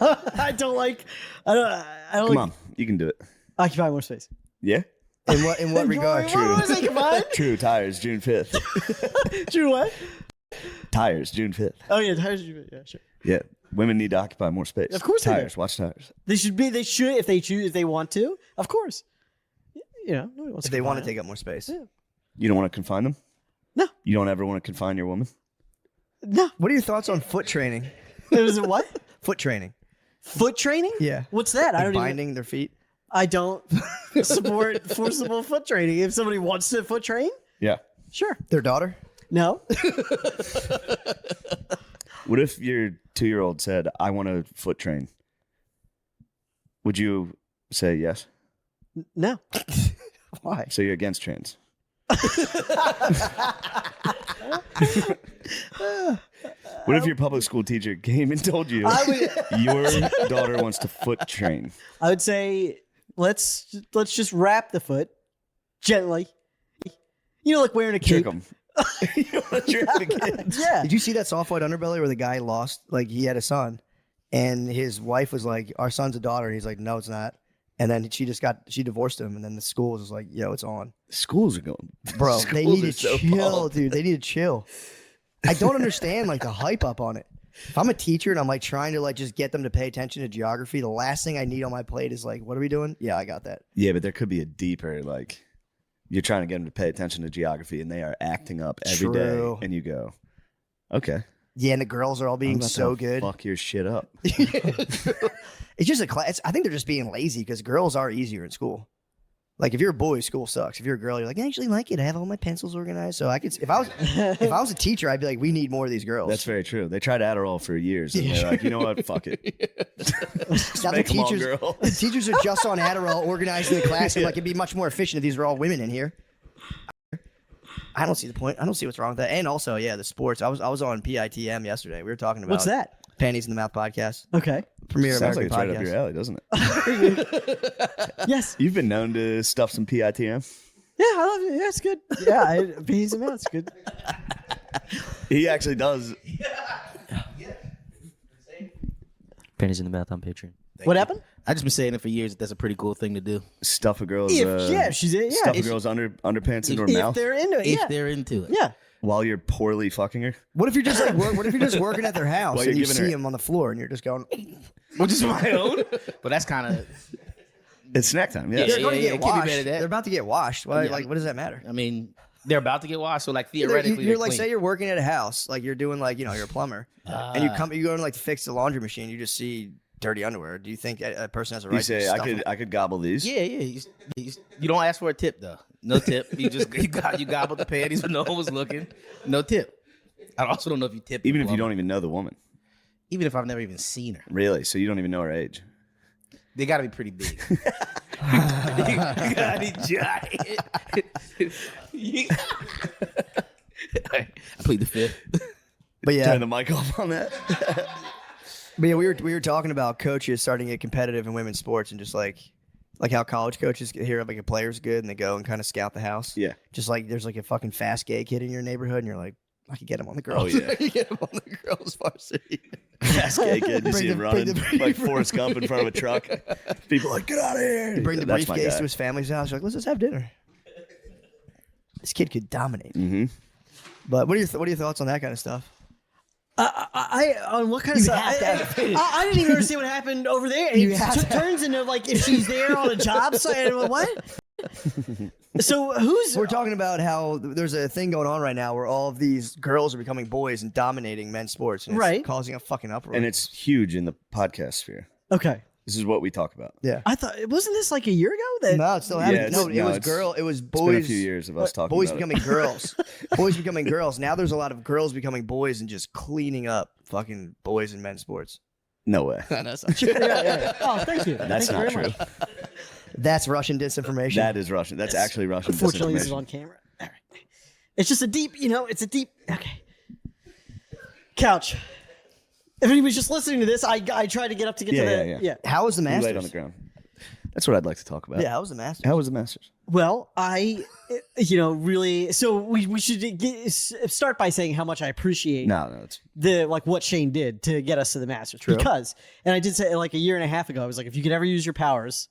I don't like. I don't Come like. on, you can do it. Occupy more space. Yeah. In what regard? What was I combined? True. Tires, June 5th. True what? Tires, June 5th. Oh yeah, tires. Yeah, sure. Yeah. Women need to occupy more space. Of course they do. Tires. Watch tires. They should be. They should if they choose. If they want to. Of course. You know, nobody wants If to they want to confine take up more space. Yeah. You don't want to confine them? No. You don't ever want to confine your woman? them. No. What are your thoughts on foot training? It was what? Foot training. Foot training? Yeah. What's that? I Like don't even. binding their feet. I don't support forcible foot training. If somebody wants to foot train, Yeah. sure. Their daughter. No. What if your 2-year-old said, I want to foot train? Would you say yes? No. Why? So you're against trans? What if your public school teacher came and told you your daughter wants to foot train? I would say let's just wrap the foot gently. You know, like wearing a Trick cape. them. You want to trick the kids? Yeah. Did you see that soft white underbelly where the guy lost? Like he had a son, and his wife was like, "Our son's a daughter." And he's like, "No, it's not." And then she divorced him, and then the school was like, "Yo, it's on, Schools are going, bro. They need to so chill, bald. dude. They need to chill." I don't understand like the hype up on it. If I'm a teacher and I'm like trying to like just get them to pay attention to geography, the last thing I need on my plate is like, "What are we doing?" Yeah, I got that. Yeah, but there could be a deeper, like, you're trying to get them to pay attention to geography, and they are acting up every day, True. and you go, okay. Yeah, and the girls are all I'm being about so to good. Fuck your shit up. It's just a class. I think they're just being lazy because girls are easier in school. Like if you're a boy, school sucks. If you're a girl, you're like, I actually like it. I have all my pencils organized. So I could, if I was a teacher, I'd be like, we need more of these girls. That's very true. They tried Adderall for years, and they're like, you know what? Fuck it. Now make 'em all girls. the teachers are just on Adderall organizing the class. And like it'd be much more efficient if these were all women in here. I don't see the point. I don't see what's wrong with that. And also, yeah, the sports. I was on PITM yesterday. We were talking about What's that? Panties in the Mouth podcast. Okay. Premier Sounds like American it's right up podcast. your alley, doesn't it? Yes. You've been known to stuff some PITM. Yeah, I love it. Yeah, it's good. Yeah, beans and it's good. He actually does. Pennies in the mouth on Patreon. What happened? I just been saying it for years. That's a pretty cool thing to do. Stuff a girl's She's in. stuff a Yeah, girl's underpants into her if mouth they're into it. If Yeah. they're into it. Yeah. while you're poorly fucking her. What if you're just like what if you're just working at their house While and you're you giving see her- them on the floor and you're just going, Which is my own. But that's kind of, It's snack time. Yeah. they're going to yeah, get it can't be washed. better than that. They're about to get washed. Why? Yeah. Like, what does that matter? I mean, they're about to get washed. So, like, You're theoretically, like, they're say clean. you're working at a house, like you're doing like, you're a plumber, and you go in like to fix the laundry machine, you just see dirty underwear. Do you think a person has a right You say to I stuff could them? I could gobble these. Yeah. You don't ask for a tip, though. No tip. You just you gobble the panties when no one was looking. No tip. I also don't know if you tip. Even the if you plumber. don't even know the woman. Even if I've never even seen her. Really? So you don't even know her age. They got to be pretty big. They got to be giant. I plead the fifth. But yeah, Turn the mic off on that. But yeah, we were talking about coaches starting to get competitive in women's sports and just like how college coaches hear like a player's good and they go and kind of scout the house. Yeah. Just like there's like a fucking fast gay kid in your neighborhood and you're like, I could get him on the girls. Oh, yeah. I could get him on the girls' varsity. Ass gay kid. You Bring see him the- running bring the- like Forrest Gump in front of a truck. People are like, get out of here. You bring the That's my briefcase guy. to his family's house. You're like, let's just have dinner. This kid could dominate. Mm-hmm. But what are your thoughts on that kind of stuff? I on what kind of You stuff? have to have opinion. I didn't even understand what happened over there. You It have to- turns into like if she's there on a job site. And what? So We're talking about how there's a thing going on right now where all of these girls are becoming boys and dominating men's sports, and it's Right. causing a fucking uproar. And it's huge in the podcast sphere. okay? This is what we talk about. yeah. I thought wasn't this like a year ago that No, it's still happening. Yeah, no, it was it's boys. been a few years of us talking boys about it. becoming girls. Boys becoming girls. Now there's a lot of girls becoming boys and just cleaning up fucking boys in men's sports. No way. That's not true. yeah. Oh, thank you. That's Thank you not very true. much. That's Russian disinformation. That is Russian. That's actually Russian Unfortunately, this is disinformation. on camera. All right. It's just a deep, it's a deep. Okay. Couch. If anybody's just listening to this, I tried to get up to get to the Yeah. How was the You Masters? laid on the ground. That's what I'd like to talk about. Yeah, how was the Masters? How was the Masters? Well, I, really. So we should start by saying how much I appreciate No, it's what Shane did to get us to the Masters. Because, and I did say like a year and a half ago, I was like, if you could ever use your powers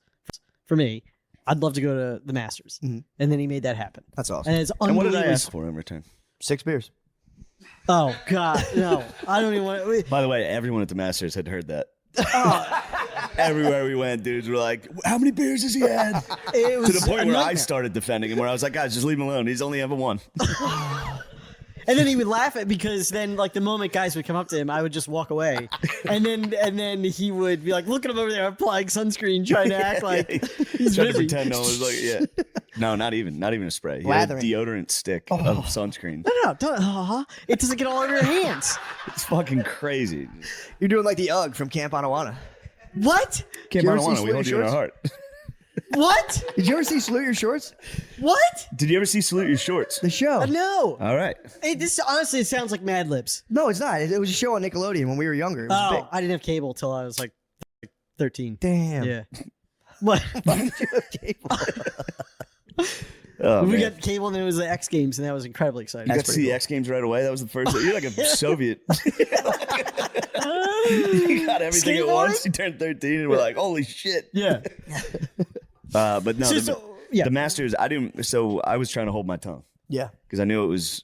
for me, I'd love to go to the Masters. Mhm. And then he made that happen. That's awesome. And it's and what did I unbelievable. ask for in return? 6 beers. Oh God, no! I don't even want to. By the way, everyone at the Masters had heard that. Everywhere we went, dudes were like, "How many beers has he had?" It was To the point a where I nightmare. started defending him, where I was like, "Guys, just leave him alone. He's only ever one." And then he would laugh at because then like the moment guys would come up to him, I would just walk away, and then he would be like, "Look at him over there applying sunscreen, trying to act like he's Trying to busy." pretend no one's like, yeah. No, not even a spray. He had a Lathering. deodorant stick of sunscreen. No, don't. It doesn't get all over your hands. It's fucking crazy. You're doing like the UGG from Camp Anawana. What? Camp you ever see Anawana, we hold you in our Sweaty heart. What? Did you ever see Salute Your Shorts? What? Did you ever see Salute Your Shorts? The show. No. All right. This honestly, it sounds like Mad Libs. No, it's not. It was a show on Nickelodeon when we were younger. It was Oh, big. I didn't have cable till I was like 13. Damn. Yeah. What? Why did you have cable? Oh, we man. got cable and then it was the X Games and that was incredibly exciting. You got to see the X Games right away. That was the first. You're like a Soviet. You got everything at Skateboarding? once. You turned 13, and we're like, "Holy shit!" Yeah. But no, yeah. the Masters. I didn't. So I was trying to hold my tongue Yeah. because I knew it was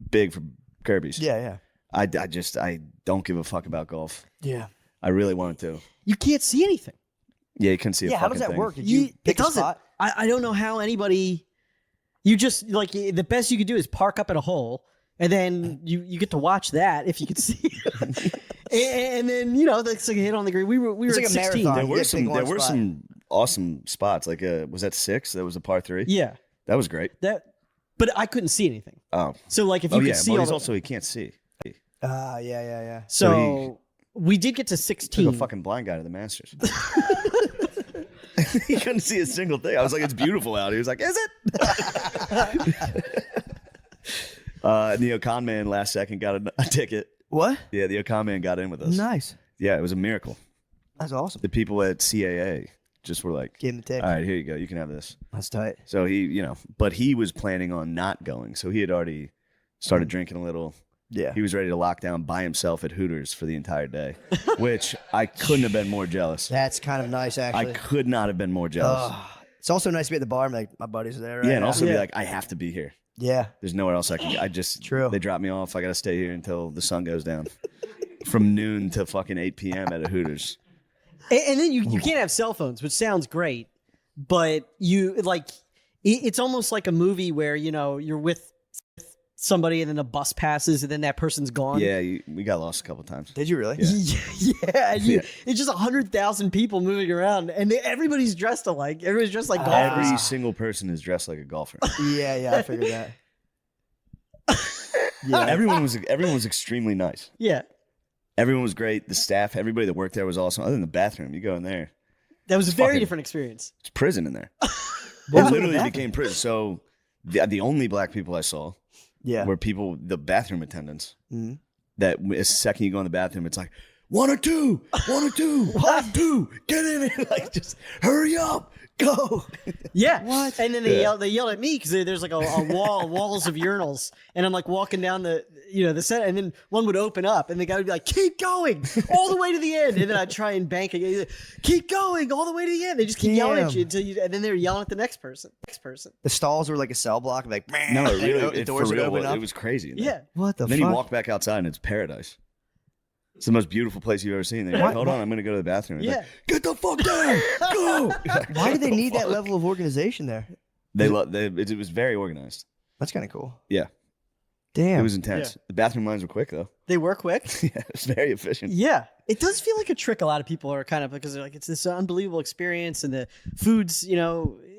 big for Kirby's. Yeah. I don't give a fuck about golf. Yeah. I really wanted to. You can't see anything. Yeah, you can see. Yeah. A How does fucking that thing. work? Did you pick it a doesn't. spot? I don't know how anybody. You just like the best you could do is park up at a hole, and then you get to watch that if you could see. and then that's like a hit on the green. We were It's at like a 16. marathon. There were Yeah, some. pick one There were spot. some awesome spots. Like, was that 6? That was a par 3. Yeah, That was great. but I couldn't see anything. Oh, So like if you oh could yeah. see Well, all he's the, also he can't see. Yeah. so we did get to Took 16. a fucking blind guy to the Masters. He couldn't see a single thing. I was like, "It's beautiful out." He was like, "Is it?" And the Ocon man last second got a ticket. What? Yeah, the Ocon man got in with us. Nice. Yeah, it was a miracle. That's awesome. The people at CAA just were like, Give him the tick. "All right, here you go. You can have this." That's tight. So he, but he was planning on not going. So he had already started drinking a little. Yeah. He was ready to lock down by himself at Hooters for the entire day, which I couldn't have been more jealous. That's kind of nice, I actually. could not have been more jealous. It's also nice to be at the bar. And like, my buddies are there. Right Yeah, and now. also be like, I have to be here. Yeah. There's nowhere else I can. I just True. They drop me off. I got to stay here until the sun goes down, from noon to fucking 8 p.m. at a Hooters. And then you can't have cell phones, which sounds great, but it's almost like a movie where you're with somebody and then a bus passes and then that person's gone. Yeah, we got lost a couple times. Did you really? Yeah, and it's just 100,000 people moving around, and everybody's dressed alike. Everybody's dressed like golfers. Every single person is dressed like a golfer. Yeah. I figured that. Everyone was extremely nice. Yeah, Everyone was great. The staff, everybody that worked there was awesome. Other than the bathroom, you go in there, that was a very fucking- different experience. it's prison in there. It What's in the literally bathroom? became prison. So the only black people I saw Yeah. were the bathroom attendants. Mhm. That the second you go in the bathroom, it's like, 1 or 2, 1 or 2, 1, 2, get in it. Like, just hurry up, go. Yeah. What? And then they yelled at me because there's like a walls of urinals, and I'm like walking down the set, and then one would open up, and the guy would be like, "Keep going all the way to the end," and then I'd try and bank it. Keep going all the way to the end. They just keep yelling at you and then they're yelling at the next person. The stalls were like a cell block, like No, it really, the doors would open up. it was crazy. Yeah. What the And then fuck? you walk back outside, and it's paradise. It's the most beautiful place you've ever seen. They're like, hold on, I'm going to go to the bathroom. Yeah. Like, get the fuck down, go. Why do they need that level of organization there? It was very organized. That's kind of cool. Yeah. Damn. It was intense. The bathroom lines were quick, though. They were quick. Yeah, it was very efficient. Yeah. It does feel like a trick. A lot of people are kind of, because they're like, it's this unbelievable experience, and the food's,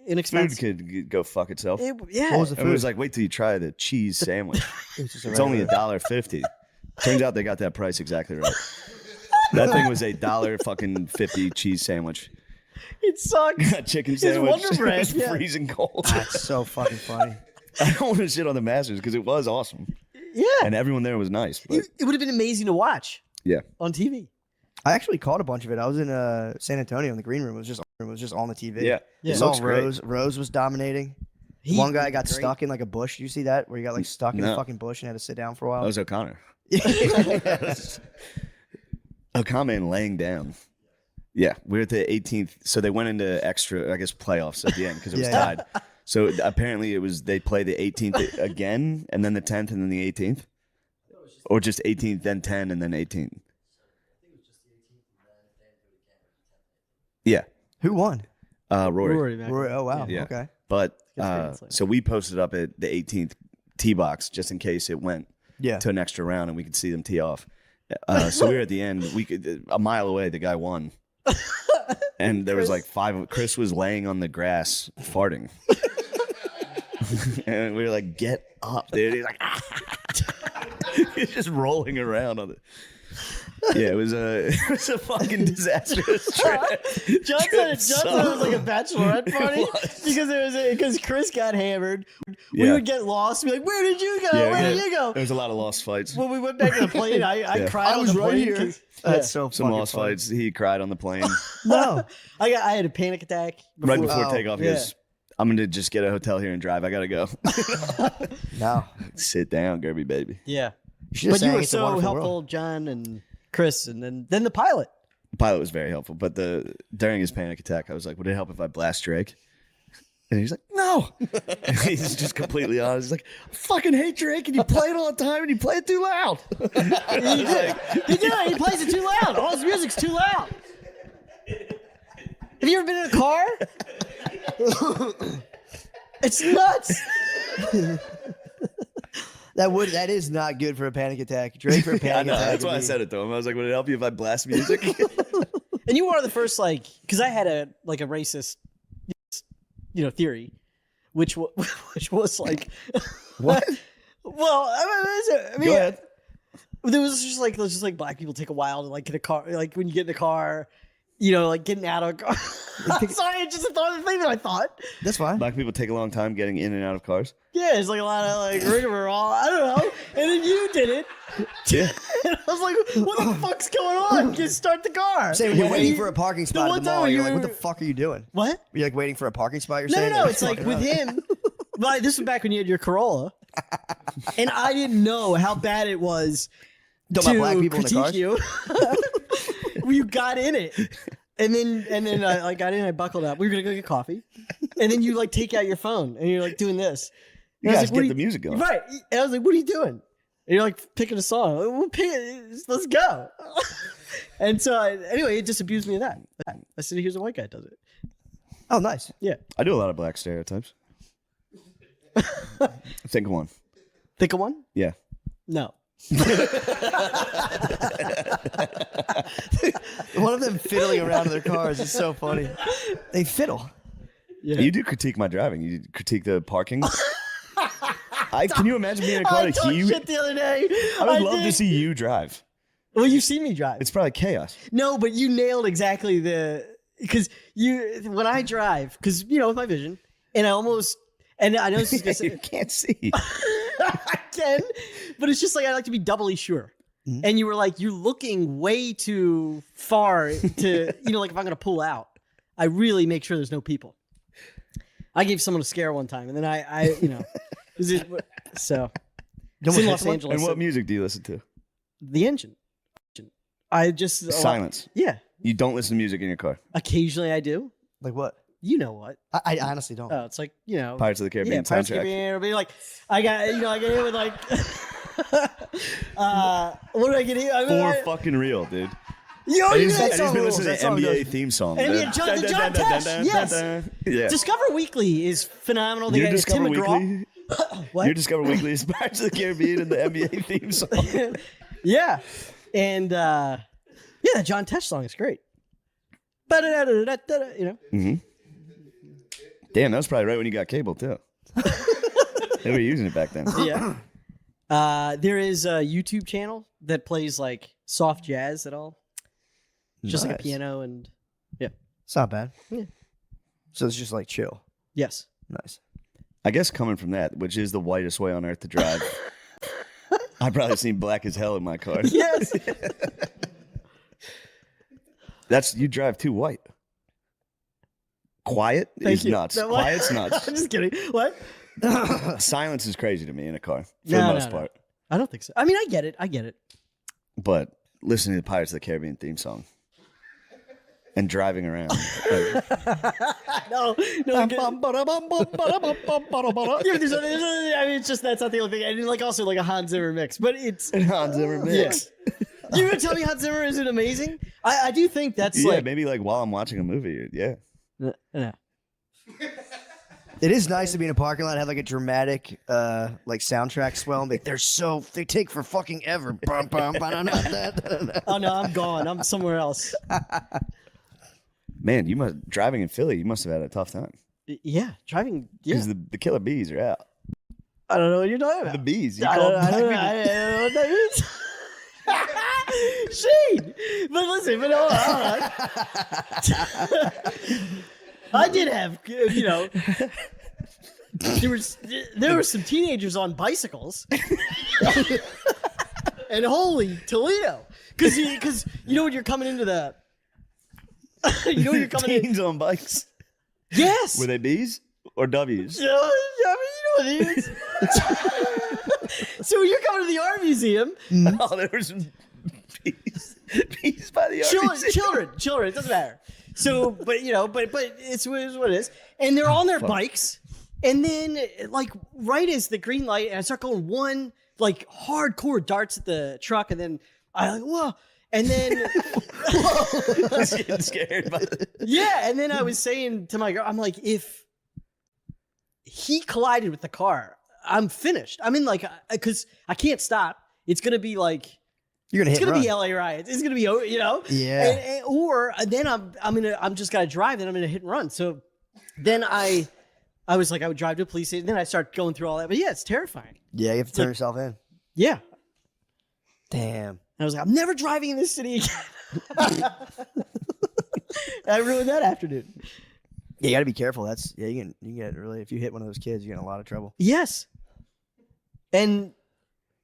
inexpensive. Food could go fuck itself. Yeah. What was the It was food? like, wait till you try the cheese sandwich. It's only $1.50. Turns out they got that price exactly right. That thing was $1.50 cheese sandwich. It sucks. Chicken sandwich. Wonder Bread, It was yeah. freezing cold. That's so fucking funny. I don't want to shit on the Masters because it was awesome. Yeah. And everyone there was nice. But It would have been amazing to watch yeah. on TV. I actually caught a bunch of it. I was in San Antonio in the green room. It was just on the TV. Yeah. Yeah. I It saw looks great. Rose was dominating. He- One guy got great. stuck in like a bush. You see that? Where he got like stuck in a No. fucking bush and had to sit down for a while. That was O'Connor. O'Connor laying down. Yeah, we're at the 18th. So they went into extra, I guess, playoffs at the end because it was Yeah. tied. So apparently they play the 18th again, and then the 10th, and then the 18th, or just 18th, then 10, and then 18th. Yeah, Who won? Rory. back. Rory. Oh wow. Yeah. Okay. But Grand Slam. so we posted up at the 18th tee box just in case it went Yeah. to an extra round and we could see them tee off. So we were at the end. We could a mile away. The guy won, and there was like 5. Chris was laying on the grass farting, and we were like, "Get up, dude!" He's like, he's just rolling around on the. Yeah, it was a fucking disastrous trip. John said it was like a bachelorette party because Chris got hammered. We Yeah. would get lost. We'd be like, "Where did you go? Where did you go?" There was a lot of lost fights. When we went back to the plane, I Yeah. cried on the plane. 'cause- That's so Some fucking lost funny. fights. He cried on the plane No. I had a panic attack right before Oh, takeoff. He yeah. goes, "I'm gonna just get a hotel here and drive. I gotta go." No. Sit down, Gerby baby. Yeah, should've but you sang were It's a so Wonderful helpful, World. John and Chris, and then the pilot. The pilot was very helpful, but during his panic attack, I was like, "Would it help if I blast Drake?" And he's like, "No." He's just completely honest. He's like, "I fucking hate Drake, and you play it all the time, and you play it too loud." He did. He plays it too loud. All his music's too loud. Have you ever been in a car? It's nuts. That is not good for a panic attack. Drake for a I panic know. attack. That's why I said it to him. I was like, "Would it help you if I blast music?" And you are the first, because I had a racist, theory, which was like, What? Well, I mean, Go ahead. There was just like black people take a while to get a car. Like when you get in the car, getting out of a car. Sorry, I just thought of the thing that I thought. That's fine. Black people take a long time getting in and out of cars. Yeah, it's like a lot of rigmarole. I don't know. And then you did it. Yeah. And I was like, what the fuck's going on? Just start the car. Say when you're And waiting you- for a parking the spot one at the time mall, when you're you like, what the were- fuck are you doing? What? You're like waiting for a parking spot, you're No, saying? no. Or It's like fucking with around? him. Well, this was back when you had your Corolla. And I didn't know how bad it was Talking to about black people in the critique cars? you. Well, you got in it. And then I got in, I buckled up. We were going to go get coffee. And then you take out your phone and you're doing this. You And I guys was what get are the music going. Right. And I was like, what are you doing? And you're picking a song. I'm like, well, pick it. Let's go. And so, anyway, it just abused me of that. I said, here's a white guy that does it. Oh, nice. Yeah. I do a lot of black stereotypes. Think of one. Think of one? Yeah. No. One of them fiddling around in their cars is so funny. They fiddle. Yeah. You do critique my driving. You critique the parking. Can you imagine being in a car I to talked you? shit the other day. I would love did. to see you drive. Well, you've seen me drive. It's probably chaos. No, but you nailed exactly because when I drive, because with my vision, and I know this is gonna You can't see. I can, but it's just I like to be doubly sure. and you were like, you're looking way too far to, like if I'm going to pull out, I really make sure there's no people. I gave someone a scare one time, and then so. It's in Los Angeles. And what music do you listen to? The Engine. I just silence. Yeah. You don't listen to music in your car. Occasionally, I do. Like what? You know what? I honestly don't. Oh, it's like Pirates of the Caribbean soundtrack. Pirates of the Caribbean. Everybody like I got hit with like. What did I get here? Fucking real, dude. Yo, he's been listening to NBA theme song. NBA John Tesh. Yes. Yeah. Discover Weekly is phenomenal. They Your got Tim Discover McGraw. Weekly. What? Your Discover Weekly is Pirates of the Caribbean and the NBA theme song. Yeah, and the John Tesh song is great. Mm-hmm. Damn, that was probably right when you got cable too. They were using it back then. Yeah. There is a YouTube channel that plays like soft jazz at all. Just like a piano and It's not bad. Yeah. So it's just like chill. Yes. Nice. I guess coming from that, which is the whitest way on earth to drive, I've probably seen black as hell in my car. Yes. You drive too white. Quiet is nuts. No, Quiet's nuts. I'm just kidding. What? Silence is crazy to me in a car, for No, the no, most no. part. I don't think so. I mean, I get it. But listening to the Pirates of the Caribbean theme song and driving around. No. Yeah, it's just that's not the only thing. I didn't like also like a Hans Zimmer mix, but it's Hans Zimmer mix. Yeah. You gonna tell me Hans Zimmer isn't amazing? I do think that's Yeah, like maybe like while I'm watching a movie. Yeah. It is nice to be in a parking lot and have like a dramatic like soundtrack swell and be like, they take for fucking ever. Oh no, I'm gone. I'm somewhere else. Man, driving in Philly, you must have had a tough time. Yeah, driving. Yeah, Because the killer bees are out. I don't know what you're talking about. The bees. You I call don't know what that means. Shane, but listen, hold on. I did have, there were some teenagers on bicycles, and holy Toledo, because when you're coming into the, when you're coming Teens on bikes. Yes. Were they bees or W's? Yeah, I mean, what it is. So when you're coming to the art museum. Oh, there were some bees by the art museum. Children, it doesn't matter. So, but it's what it is. And they're on their bikes. And then, like, right as the green light, and I start going one, like, hardcore darts at the truck. And then I like, whoa. And then. I was getting scared by it. Yeah. And then I was saying to my girl, I'm like, if he collided with the car, I'm finished. I'm in, like, because I can't stop. It's going to be like. You're gonna hit. It's gonna be LA riots. It's gonna be, Yeah. Or then I'm just gonna drive. Then I'm gonna hit and run. So then I was like, I would drive to a police station. Then I start going through all that. But yeah, it's terrifying. Yeah, you have to turn yourself in. Yeah. Damn. And I was like, I'm never driving in this city again. I ruined that afternoon. Yeah, you got to be careful. You can get really, if you hit one of those kids, you get in a lot of trouble. Yes. And.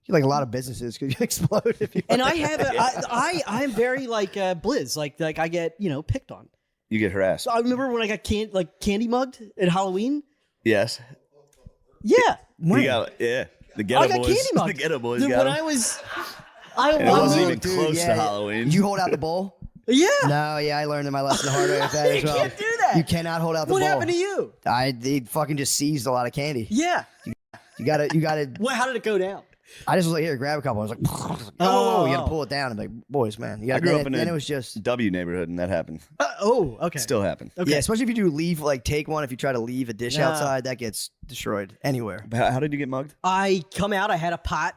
Like a lot of businesses could explode if you. And I'm very like Blizz, like I get picked on. You get harassed. So I remember when I got candy mugged at Halloween. Yes. Yeah. The Ghetto Boys. Candy mugged. The Ghetto Boys. When I was, it wasn't even close to Halloween. Did you hold out the bowl? Yeah. No, yeah, I learned my lesson the hard way with that as well. You can't do that. You cannot hold out the bowl. What happened to you? They fucking just seized a lot of candy. Yeah. You gotta. Well, how did it go down? I just was like, here, grab a couple. I was like, oh, you gotta pull it down and be like, boys, man. I grew up in it was just W neighborhood, and that happened. Okay. Still happened. Okay. Yeah, especially if you do leave, take one. If you try to leave a dish outside, that gets destroyed anywhere. How did you get mugged? I come out. I had a pot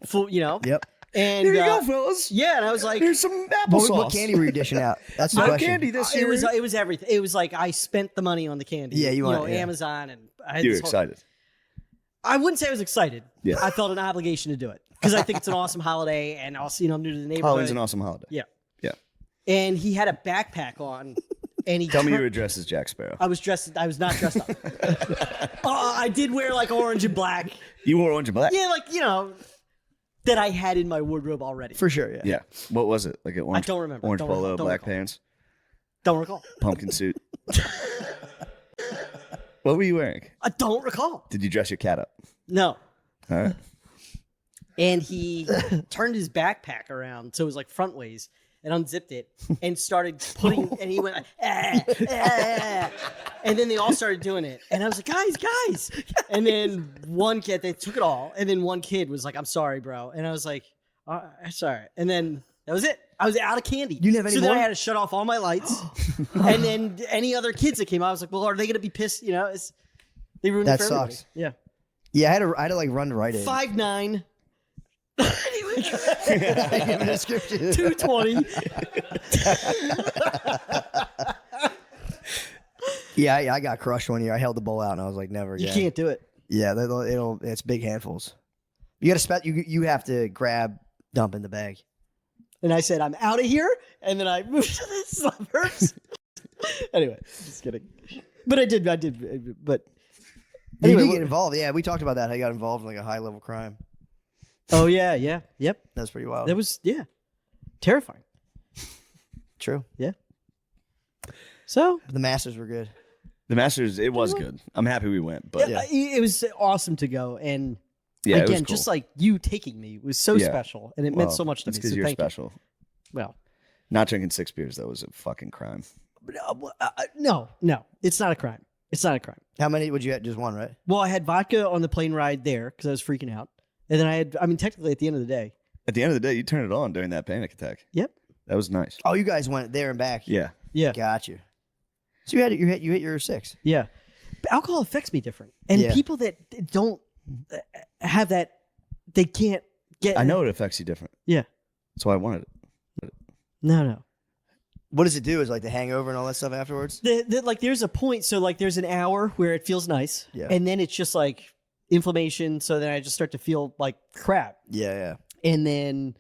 full, Yep. And here you go, fellas. Yeah, and I was like, here's some applesauce. What candy were you dishing out? That's the no question. candy this year. It was everything. It was like I spent the money on the candy. Yeah, you Amazon, and I had You're excited. I wouldn't say I was excited. Yeah. I felt an obligation to do it because I think it's an awesome holiday, and also I'm new to the neighborhood. Halloween's an awesome holiday. Yeah. Yeah. And he had a backpack on, and he tell me you were dressed as Jack Sparrow. I was not dressed up. I did wear like orange and black. You wore orange and black. Yeah, that I had in my wardrobe already. For sure, yeah. Yeah. What was it? Like an orange, I don't remember. orange Don't polo, recall. Don't black recall. pants, Don't recall. pumpkin suit. What were you wearing? I don't recall. Did you dress your cat up? No. All right. And he turned his backpack around so it was like front ways and unzipped it and started putting and he went like, and then they all started doing it and I was like, guys, and then one kid, they took it all, and then one kid was like, I'm sorry, bro, and I was like, sorry, and then that was it. I was out of candy. You didn't have any so more? then I had to shut off all my lights. And then any other kids that came out, I was like, well, are they gonna be pissed? You know, they ruined it That for everybody. sucks. Yeah. Yeah, I had to like run right in. 5'9". Give it a description. 220. Yeah, I got crushed one year. I held the bowl out and I was like, never You again. can't do it. Yeah, it's big handfuls. You got to you have to grab, dump in the bag. And I said, I'm out of here. And then I moved to the suburbs. Anyway, just kidding. But I did. But You anyway, did get involved. Yeah, we talked about that. How you got involved in like a high level crime. oh yeah, yep. That's pretty wild. That was terrifying. true. Yeah. So The Masters were good. The Masters, it was good. I'm happy we went, but it was awesome to go. And yeah, it was again, cool. just like you taking me was so Yeah. special, and it meant Well, so much to that's me. because So you're thank you. special. Well, Not drinking 6 beers, though, was a fucking crime. no, it's not a crime. It's not a crime. How many would you have? Just one, right? Well, I had vodka on the plane ride there because I was freaking out, and then technically at the end of the day. At the end of the day, you turned it on during that panic attack. Yep. That was nice. Oh, you guys went there and back. Yeah. Yeah. Got you. So you hit your 6. Yeah. But alcohol affects me different. And Yeah. people that don't have that, they can't get. I know it affects you different. Yeah. That's why I wanted it. No. What does it do? Is like the hangover and all that stuff afterwards? Like there's a point. So like there's an hour where it feels nice. Yeah. And then it's just like inflammation. So then I just start to feel like crap. Yeah. And then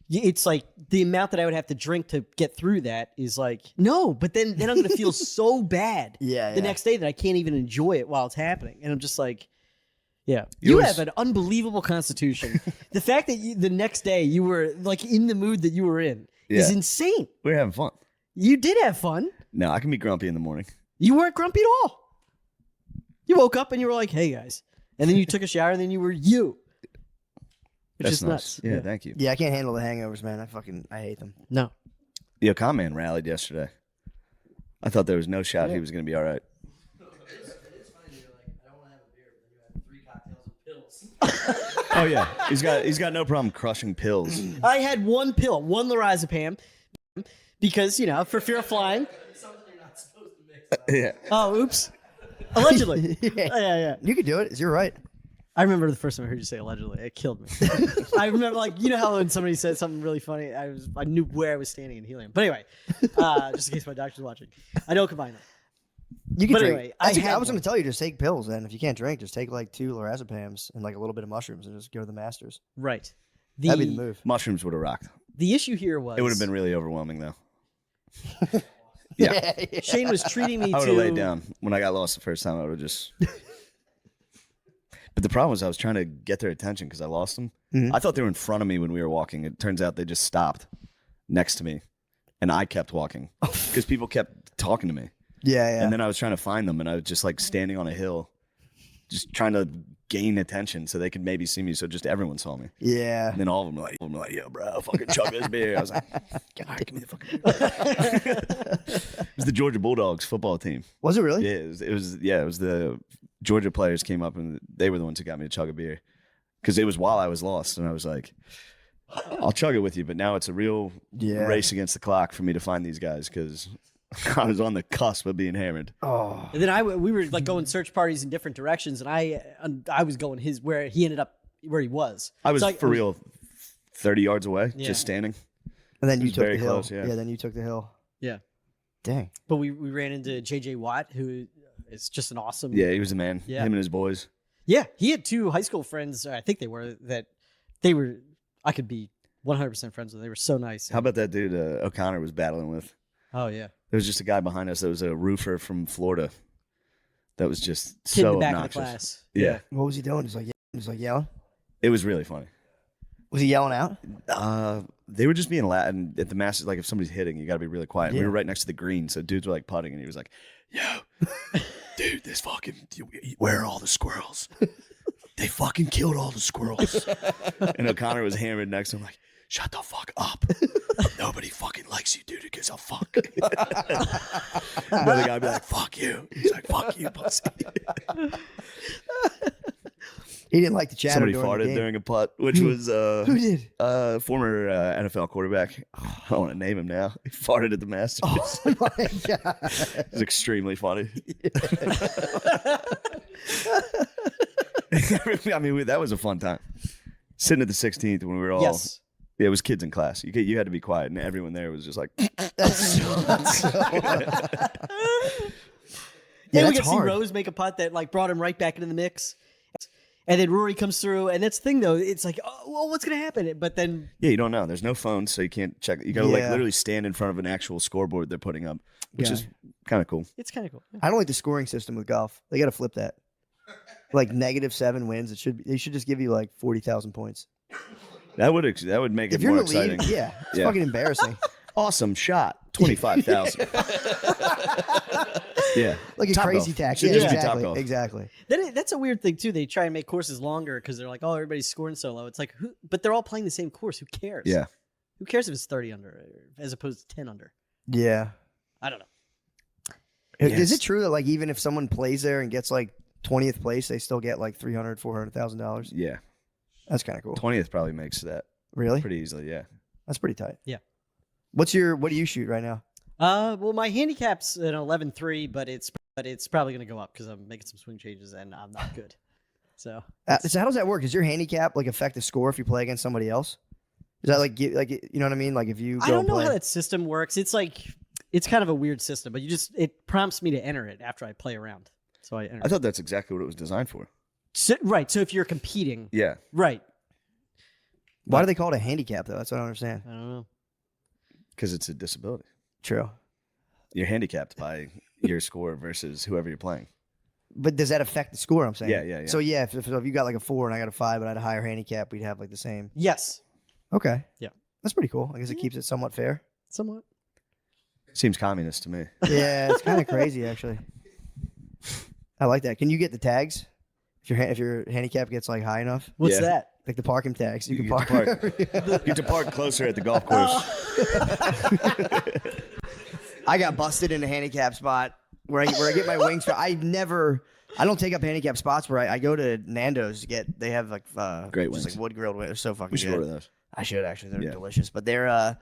it's like the amount that I would have to drink to get through that is like, no, but then I'm going to feel so bad Yeah. the next day that I can't even enjoy it while it's happening. And I'm just like, yeah, You you always- have an unbelievable constitution. The fact that the next day you were like in the mood that you were in is Yeah. insane. We were having fun. You did have fun. No, I can be grumpy in the morning. You weren't grumpy at all. You woke up and you were like, hey guys. And then you took a shower and then you were you. Which That's is nice. nuts. Yeah, thank you. Yeah, I can't handle the hangovers, man. I hate them. No. The Okan man rallied yesterday. I thought there was no shot he was going to be all right. Oh yeah, he's got no problem crushing pills. I had one pill, one lorazepam, because, for fear of flying. Yeah. Oh, oops. Allegedly. Yeah. You could do it. You're right. I remember the first time I heard you say allegedly. It killed me. I remember, how when somebody said something really funny, I knew where I was standing in helium. But anyway, just in case my doctor's watching, I know combine them. You can But drink. anyway, I I was had going one. to tell you, just take pills. Then, if you can't drink, just take like 2 lorazepams and like a little bit of mushrooms, and just go to the Masters. Right. That'd be the move. Mushrooms would have rocked. The issue here was It would have been really overwhelming though. Yeah. Shane was treating me I would to have laid down when I got lost the first time. I would have just. But the problem was I was trying to get their attention because I lost them. Mhm. I thought they were in front of me when we were walking. It turns out they just stopped next to me, and I kept walking because people kept talking to me. Yeah. And then I was trying to find them, and I was just like standing on a hill, just trying to gain attention so they could maybe see me. So just everyone saw me. Yeah. And then all of them were like, yo, bro, fucking chug this beer. I was like, God, give me the fucking beer. It was the Georgia Bulldogs football team. Was it really? Yeah, it was the Georgia players came up, and they were the ones who got me to chug a beer. Because it was while I was lost, and I was like, I'll chug it with you, but now it's a real race against the clock for me to find these guys because I was on the cusp of being hammered. Oh. And then we were like going search parties in different directions, and I was going where he ended up where he was. I was So for real 30 yards away, Yeah. just standing. And then It you was took very the hill. close, yeah. Then you took the hill. Yeah. Dang. But we ran into JJ Watt, who is just an awesome. Yeah, he was a man. Yeah. Him and his boys. Yeah, he had 2 high school friends. I think they were I could be 100% friends with. They were so nice. How about that dude O'Connor was battling with? Oh yeah. There was just a guy behind us that was a roofer from Florida. That was just Kid so in the back obnoxious. of the class. Yeah. What was he doing? He's like yelling. It was really funny. Was he yelling out? They were just being Latin at the Masters. Like if somebody's hitting, you got to be really quiet. Yeah. We were right next to the green, so dudes were like putting, and he was like, "Yo, dude, this fucking where are all the squirrels? They fucking killed all the squirrels." And O'Connor was hammered next to him, like, "Shut the fuck up. Nobody fucking likes you, dude. Who gives a fuck?" Another guy be like, "Fuck you." He's like, "Fuck you, pussy." He didn't like the chatter. Somebody during the farted game. during a putt, which was Who did? Former NFL quarterback. I don't want to name him now. He farted at the Masters. Oh my god! It's extremely funny. I mean, that was a fun time. Sitting at the 16th when we were all. Yes. Yeah, it was kids in class. You had to be quiet, and everyone there was just like. Yeah, we that's got to see hard. Rose make a putt that like brought him right back into the mix. And then Rory comes through, and that's the thing, though. It's like, oh, well, what's going to happen? But then... Yeah, you don't know. There's no phones, so you can't check. You got to like Yeah. literally stand in front of an actual scoreboard they're putting up, which is kind of cool. It's kind of cool. I don't like the scoring system with golf. They got to flip that. Like -7 wins. They should just give you like 40,000 points. That would make it If you're more in the lead, exciting. yeah, it's Yeah. fucking embarrassing. Awesome shot, 25,000. Yeah, Like a Top crazy golf. tax. Should Yeah, just be Top exactly. Golf. Exactly. That's a weird thing, too. They try and make courses longer because they're like, oh, everybody's scoring so low. It's like, but they're all playing the same course. Who cares? Yeah. Who cares if it's 30 under as opposed to 10 under? Yeah. I don't know. Is it true that like even if someone plays there and gets like 20th place, they still get like $300,000-$400,000? Yeah, That's kind of cool. 20th probably makes that Really? pretty easily. Yeah, That's pretty tight. Yeah. What do you shoot right now? Well, my handicap's an 11-3, but it's probably going to go up because I'm making some swing changes and I'm not good. So So how does that work? Does your handicap like affect the score if you play against somebody else? Is that like you know what I mean? Like if you go I don't and know play. how that system works. It's like it's kind of a weird system, but it prompts me to enter it after I play around. So I enter. I thought that's exactly what it was designed for. Right. So if you're competing, Yeah, right. Why do they call it a handicap though? That's what I don't understand. I don't know. because it's a disability. True. You're handicapped by your score versus whoever you're playing. But does that affect the score? I'm saying. Yeah. So yeah, if you got like a 4 and I got a 5, but I had a higher handicap, we'd have like the same. Yes. Okay. Yeah. That's pretty cool. I guess it keeps it somewhat fair. Somewhat. Seems communist to me. Yeah, it's kind of crazy actually. I like that. Can you get the tags if your handicap gets like high enough? What's Yeah. that? Like the parking tags. You can get park. to You get to park closer at the golf course. I got busted in a handicap spot where I get my wings. I don't take up handicap spots where I go to Nando's to get. They have like Great just wings. like wood grilled wings. They're so fucking We should good. order those. I should actually. They're Yeah. delicious. But they're I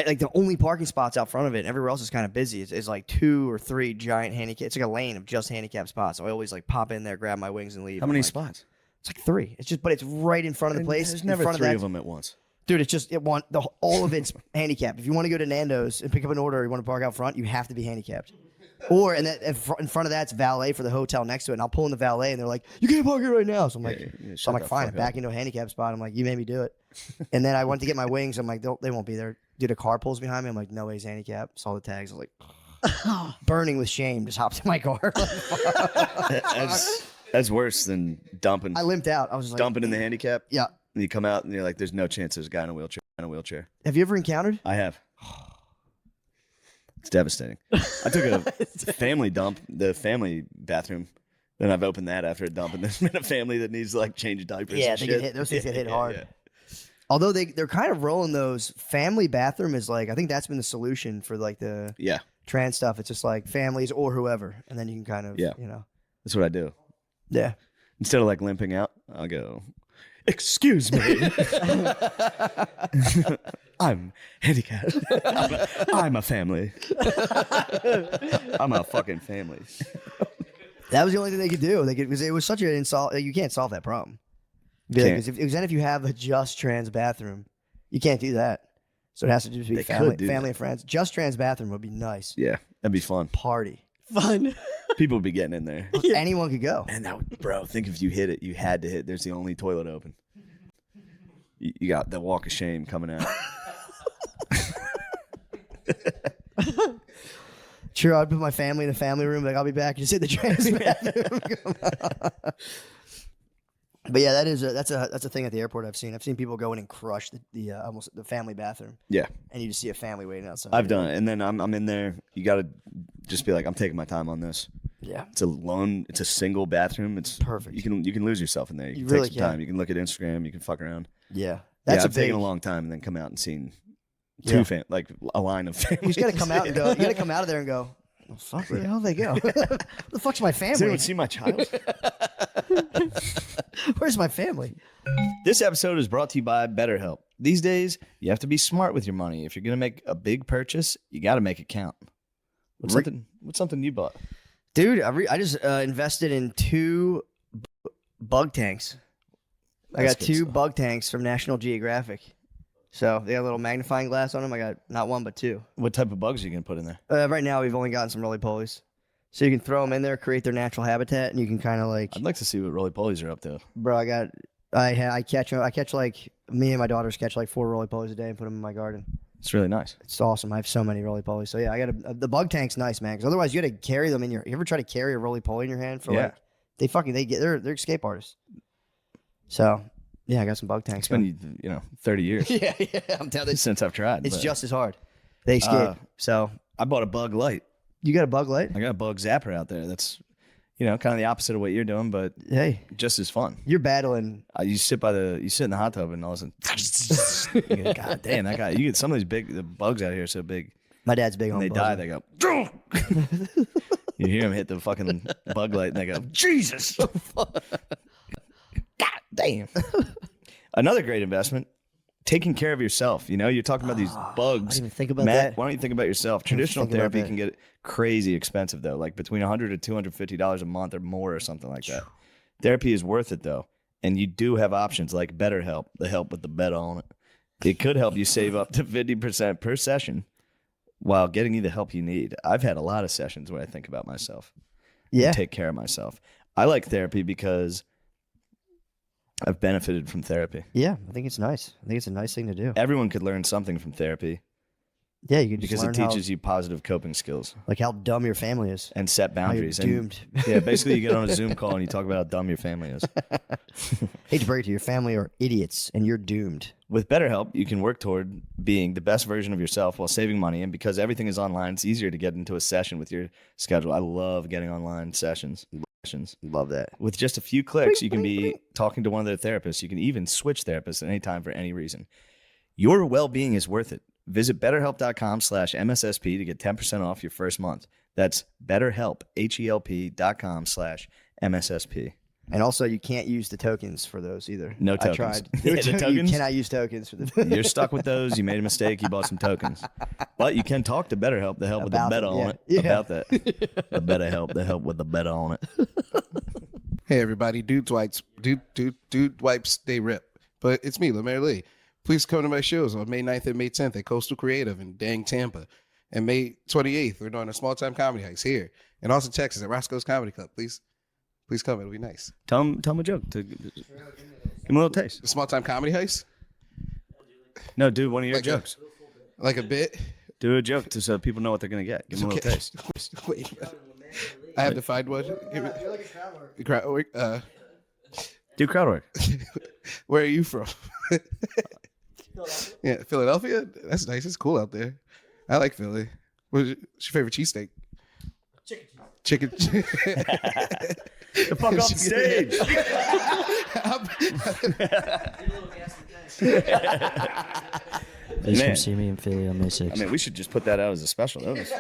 like the only parking spots out front of it. And everywhere else is kind of busy. It's like 2 or 3 giant handicap. It's like a lane of just handicap spots. So I always like pop in there, grab my wings, and leave. How many I'm like, spots? It's like 3. It's just, but it's right in front of the place. There's in never front 3 that- of them at once. Dude, it's just all of it's handicapped. If you want to go to Nando's and pick up an order, or you want to park out front, you have to be handicapped. Or in front of that's valet for the hotel next to it, and I'll pull in the valet, and they're like, "You can't park here right now." So I'm like, shut the fine, fuck up. back into a handicap spot. I'm like, you made me do it. And then I went to get my wings. I'm like, they won't be there. Dude, a car pulls behind me. I'm like, no way, he's handicapped. Saw the tags. I was like, burning with shame. Just hopped in my car. That's worse than dumping. I limped out. I was just like, dumping in the handicap. Yeah. And you come out and you're like, "There's no chance there's a guy in a wheelchair." Have you ever encountered? I have. It's devastating. I took a family dump, the family bathroom. Then I've opened that after a dump, and there's been a family that needs to like change diapers. Yeah, and they shit. get hit. Those things get hit Yeah, hard. yeah. Although they're kind of rolling those family bathroom is like, I think that's been the solution for like the Yeah, trans stuff. It's just like families or whoever, and then you can kind of, Yeah. That's what I do. yeah. Instead of like limping out, I'll go, "Excuse me, I'm handicapped. I'm a family. I'm a fucking family." That was the only thing they could do. They could, because it was such an insult. You can't solve that problem. Can't. Because if you have a just trans bathroom, you can't do that. So it has to just be They family, could do family that. and friends. Just trans bathroom would be nice. Yeah, that'd be fun. Party. Fun. People would be getting in there. Anyone could go. And that would, bro, think if you hit it, you had to hit. There's the only toilet open. You got the walk of shame coming out. Sure, I'd put my family in the family room. Like, I'll be back. Just hit the trans bathroom. But yeah, that's a thing at the airport. I've seen people go in and crush the family bathroom. Yeah, and you just see a family waiting outside. I've done it, and then I'm in there. You got to just be like, I'm taking my time on this. Yeah, it's a single bathroom. It's perfect. You can lose yourself in there. You can really take some time. You can look at Instagram. You can fuck around. Yeah, I've taken a long time, and then come out and seen like a line of families. You just got to come out and go. You got to come out of there and go. Oh, fuck, where the hell they go? Where the fuck's my family? Does anyone see my child? Where's my family? This episode is brought to you by BetterHelp. These days, you have to be smart with your money. If you're going to make a big purchase, you got to make it count. What's something you bought? Dude, I just invested in 2 bug tanks. I got 2 bug tanks from National Geographic. So they got a little magnifying glass on them. I got not 1 but 2. What type of bugs are you going to put in there? Right now, we've only gotten some roly-polies. So you can throw them in there, create their natural habitat, and you can kind of like... I'd like to see what roly-polies are up to. Bro, I catch like... Me and my daughters catch like 4 roly-polies a day and put them in my garden. It's really nice. It's awesome. I have so many roly-polies. So yeah, I got the bug tank's nice, man. Because otherwise, you got to carry them in your... You ever try to carry a roly-poly in your hand for like... They're escape artists. So... Yeah, I got some bug tanks. It's been 30 years. yeah, I'm telling you, since I've tried. It's just as hard. They escape. So I bought a bug light. You got a bug light? I got a bug zapper out there. That's kind of the opposite of what you're doing, but hey, just as fun. You're battling. You sit in the hot tub and all of a sudden, God damn, that guy! You get some of these the bugs out here are so big. My dad's big on. They die. They go. You hear them hit the fucking bug light, and they go, Jesus. God damn. Another great investment, taking care of yourself. You're talking about these bugs. I didn't even think about Matt, that. Why don't you think about yourself? Traditional therapy can get crazy expensive, though, like between $100 to $250 a month or more or something like that. Therapy is worth it, though. And you do have options like BetterHelp, the help with the beta on it. It could help you save up to 50% per session while getting you the help you need. I've had a lot of sessions where I think about myself. Yeah. Take care of myself. I like therapy because I've benefited from therapy. Yeah, I think it's nice. I think it's a nice thing to do. Everyone could learn something from therapy. Yeah, you can just because learn it teaches you positive coping skills, like how dumb your family is, and set boundaries. How you're doomed. Yeah, basically, you get on a Zoom call and you talk about how dumb your family is. Hate to break it to you, your family are idiots, and you're doomed. With BetterHelp, you can work toward being the best version of yourself while saving money. And because everything is online, it's easier to get into a session with your schedule. I love getting online sessions. Love that. With just a few clicks, you can be talking to one of their therapists. You can even switch therapists at any time for any reason. Your well-being is worth it. Visit BetterHelp.com/MSSP to get 10% off your first month. That's BetterHelp, HELP.com/MSSP. And also, you can't use the tokens for those either. No tokens. I tried. Yeah, the tokens? You cannot use tokens for the. You're stuck with those. You made a mistake. You bought some tokens. But you can talk to BetterHelp, the help with the beta on it. Yeah. About that. The BetterHelp, the help with the beta on it. Hey everybody, dude wipes, they rip. But it's me, Lemaire Lee. Please come to my shows on May 9th and May 10th at Coastal Creative in Dang, Tampa. And May 28th, we're doing a small-time comedy heist here in Austin, Texas at Roscoe's Comedy Club. Please come. It'll be nice. Tell him a joke. Give him a little taste. A small-time comedy heist? No, do one of your jokes. Like a bit? Do a joke so people know what they're going to get. Give them a little taste. Wait. I have to find one. Crowd work. Do crowd work. Where are you from? Yeah, Philadelphia? That's nice. It's cool out there. I like Philly. What's your favorite cheesesteak? Chicken. The fuck off the stage. Please come see me in Philly on May 6th. I mean, we should just put that out as a special notice.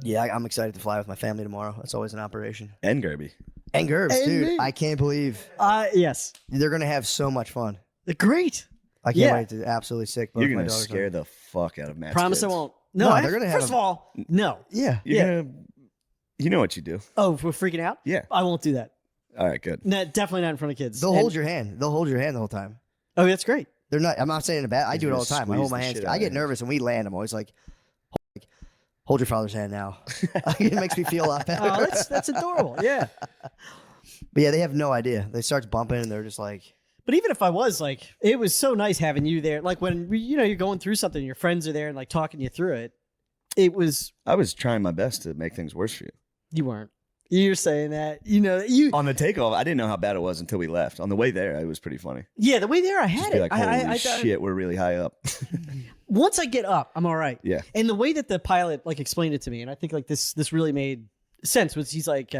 Yeah, I'm excited to fly with my family tomorrow. That's always an operation. And Gerby. And Gerbs, And dude. me. I can't believe Yes. they're going to have so much fun. They're great. I can't Yeah. wait to absolutely sick. You're going to scare the fuck out of Matt's Promise kids. I won't. No, No, they're gonna have First of all, no. Yeah. You know what you do. Oh, we're freaking out? Yeah. I won't do that. All right, good. No, definitely not in front of kids. They'll And- hold your hand. They'll hold your hand the whole time. Oh, that's great. They're not. I'm not saying it bad. I do it gonna all the time. I squeeze hold my the hands. shit I out get of it. nervous when we land. I'm always like, hold your father's hand now. It makes me feel a lot better. Oh, that's adorable. Yeah. But yeah, they have no idea. They start bumping and they're just like, But even if I was like, it was so nice having you there. Like when you're going through something, your friends are there and like talking you through it. It was. I was trying my best to make things worse for you. You weren't. You're saying that, On the takeoff, I didn't know how bad it was until we left. On the way there, it was pretty funny. Yeah, the way there, I Just had be it. like, holy I shit, we're really high up. Once I get up, I'm all right. Yeah. And the way that the pilot like explained it to me, and I think like this really made sense, was he's like,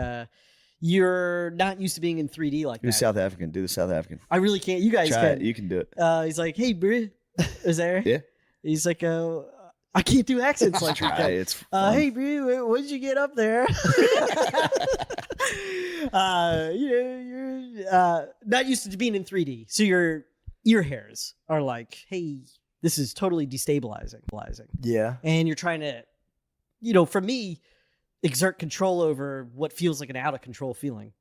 you're not used to being in 3D like Do that. South African. Do the South African. I really can't. You guys Try can. it. You can do it. He's like, hey, bro, is there? Yeah. He's like, I can't do accents like Try that. it. It's fun. Hey, bro, what did you get up there? You're not used to being in 3D, so your ear hairs are like, hey, this is totally destabilizing. Yeah. And you're trying to, for me, exert control over what feels like an out of control feeling.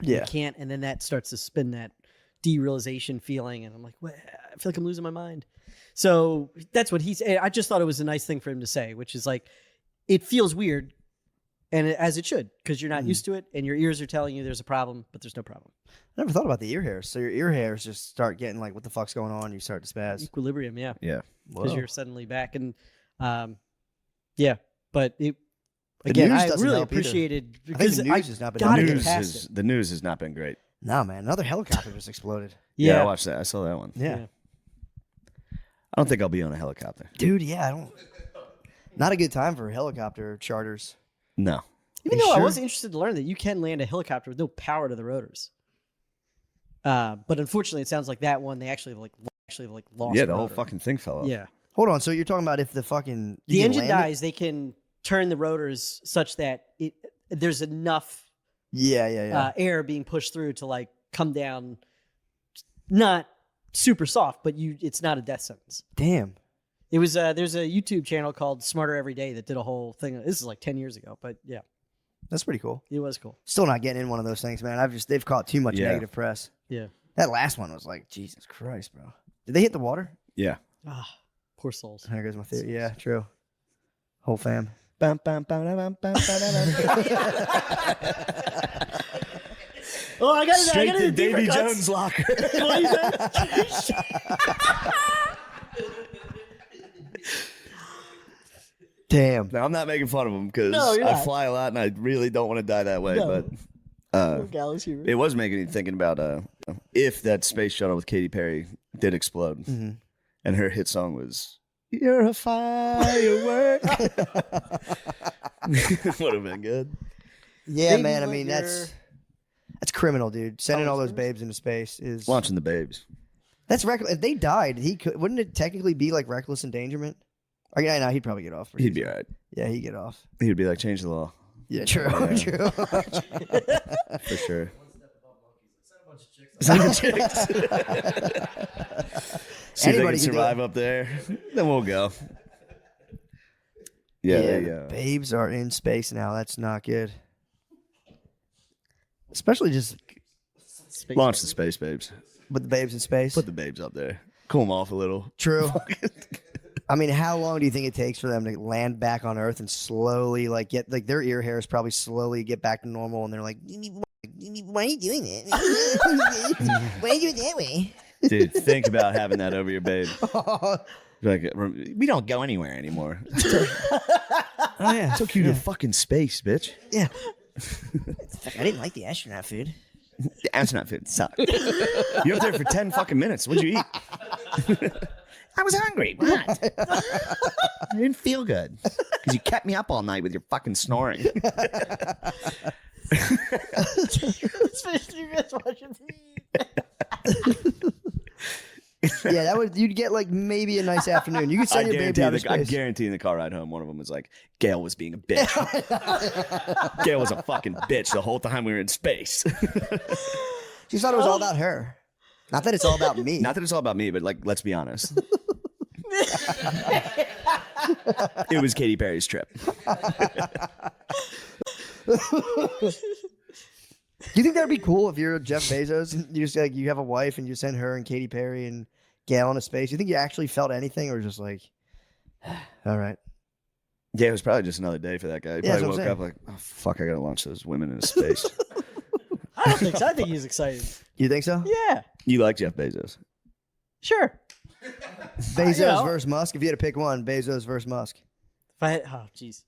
Yeah. You can't, and then that starts to spin that derealization feeling, and I'm like, what? I feel like I'm losing my mind. So that's what he's. I just thought it was a nice thing for him to say, which is like, it feels weird, and as it should, because you're not used to it, and your ears are telling you there's a problem, but there's no problem. I never thought about the ear hairs. So your ear hairs just start getting like, what the fuck's going on? You start to spaz. Equilibrium, yeah, Yeah. because you're suddenly back, and yeah, but it. The Again, news I doesn't really help either. appreciated I think because the news has not been gotta helping. get past it. The news has not been great. No, man. Another helicopter just exploded. Yeah, I watched that. I saw that one. Yeah. I don't think I'll be on a helicopter. Dude, yeah, I don't. Not a good time for helicopter charters. No. Even You though I sure? was interested to learn that you can land a helicopter with no power to the rotors. But unfortunately, it sounds like that one they actually lost. Yeah, a the whole rotor. fucking thing fell off. Yeah. Hold on. So you're talking about if the fucking you The can engine land it? dies, they can turn the rotors such that there's enough Yeah. air being pushed through to like come down, not super soft, but it's not a death sentence. Damn. It was there's a YouTube channel called Smarter Every Day that did a whole thing. This is like 10 years ago, but yeah, That's pretty cool. it was cool. Still not getting in one of those things, man. They've caught too much Yeah. negative press. Yeah. That last one was like, Jesus Christ, bro. Did they hit the water? Yeah. Ah, poor souls. There goes my theory. Yeah, true. Whole fam. Bum, bum, bum, bum, bum, bum, Oh, I got it. Straight I got to it. Davy Jones' locker. Damn. Now, I'm not making fun of him because No, you're I not. fly a lot and I really don't want to die that way. No. But Gallows humor. it was making me thinking about if that space shuttle with Katy Perry did explode, and her hit song was "You're a Firework." Would have been good. Yeah, Baby, man. I what mean, you're- that's criminal, dude. Sending all those babes into space is Launching the babes. that's reckless. If they died, wouldn't it technically be like reckless endangerment? Or, yeah, no, he'd probably get off. pretty He'd be easy. all right. Yeah, he'd get off. He'd be like, change the law. Yeah, true, Yeah. true. For sure. See if they Anybody can can do survive it. up there. Then we'll go. Yeah, the babes are in space now. That's not good. Especially just launch the space babes. with the babes in space. Put the babes up there. Cool them off a little. True. I mean, how long do you think it takes for them to land back on Earth and slowly, like, get like their ear hairs probably slowly get back to normal, and they're like, "Why are you doing that? Why are you doing it that way?" Dude, think about having that over your babe. Like, we don't go anywhere anymore. Oh yeah, Took you to fucking space, bitch. yeah. I didn't like the astronaut food. The astronaut food sucked. You're up there for 10 fucking minutes. What'd you eat? I was hungry. What? I didn't feel good. Because you kept me up all night with your fucking snoring. Yeah, you'd get like maybe a nice afternoon. You could send your babe out of I space. guarantee in the car ride home, one of them was like, Gail was being a bitch. Gail was a fucking bitch the whole time we were in space. She thought it was all about her. Not that it's all about me. Not that it's all about me, but like, let's be honest. It was Katy Perry's trip. Do you think that'd be cool if you're Jeff Bezos and you just like you have a wife and you send her and Katy Perry and Gail into space? You think you actually felt anything, or just like, all right? Yeah, it was probably just another day for that guy. He Yeah, probably that's what woke I'm up like, oh, fuck, I gotta launch those women into space. I don't think so. I think he's excited. You think so? Yeah, You like Jeff Bezos? sure. Bezos You know. versus Musk. If you had to pick one, Bezos versus Musk. If I had, oh jeez,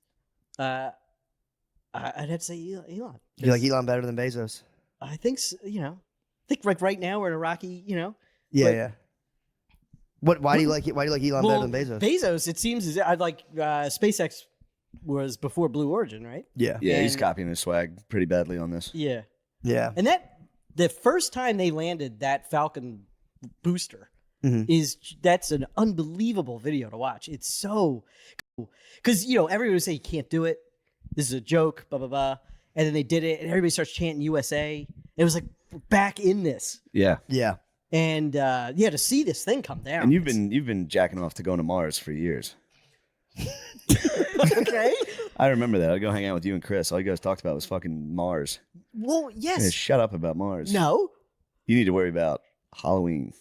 I'd have to say Elon. You like Elon better than Bezos? I think I think like right now we're in a rocky. Yeah, but- yeah. Why do you like Elon better than Bezos? Bezos, it seems I'd like SpaceX was before Blue Origin, right? Yeah, Yeah, he's And- copying his swag pretty badly on this. Yeah. yeah. And the first time they landed that Falcon booster that's an unbelievable video to watch. It's so cool because everybody would say you can't do it. This is a joke, blah blah blah, and then they did it, and everybody starts chanting USA. It was like we're back in this, Yeah. Yeah. and to see this thing come down. And you've been jacking off to going to Mars for years. okay. I remember that. I'd go hang out with you and Chris. All you guys talked about was fucking Mars. Well, yes. Yeah, shut up about Mars. No. You need to worry about Halloween.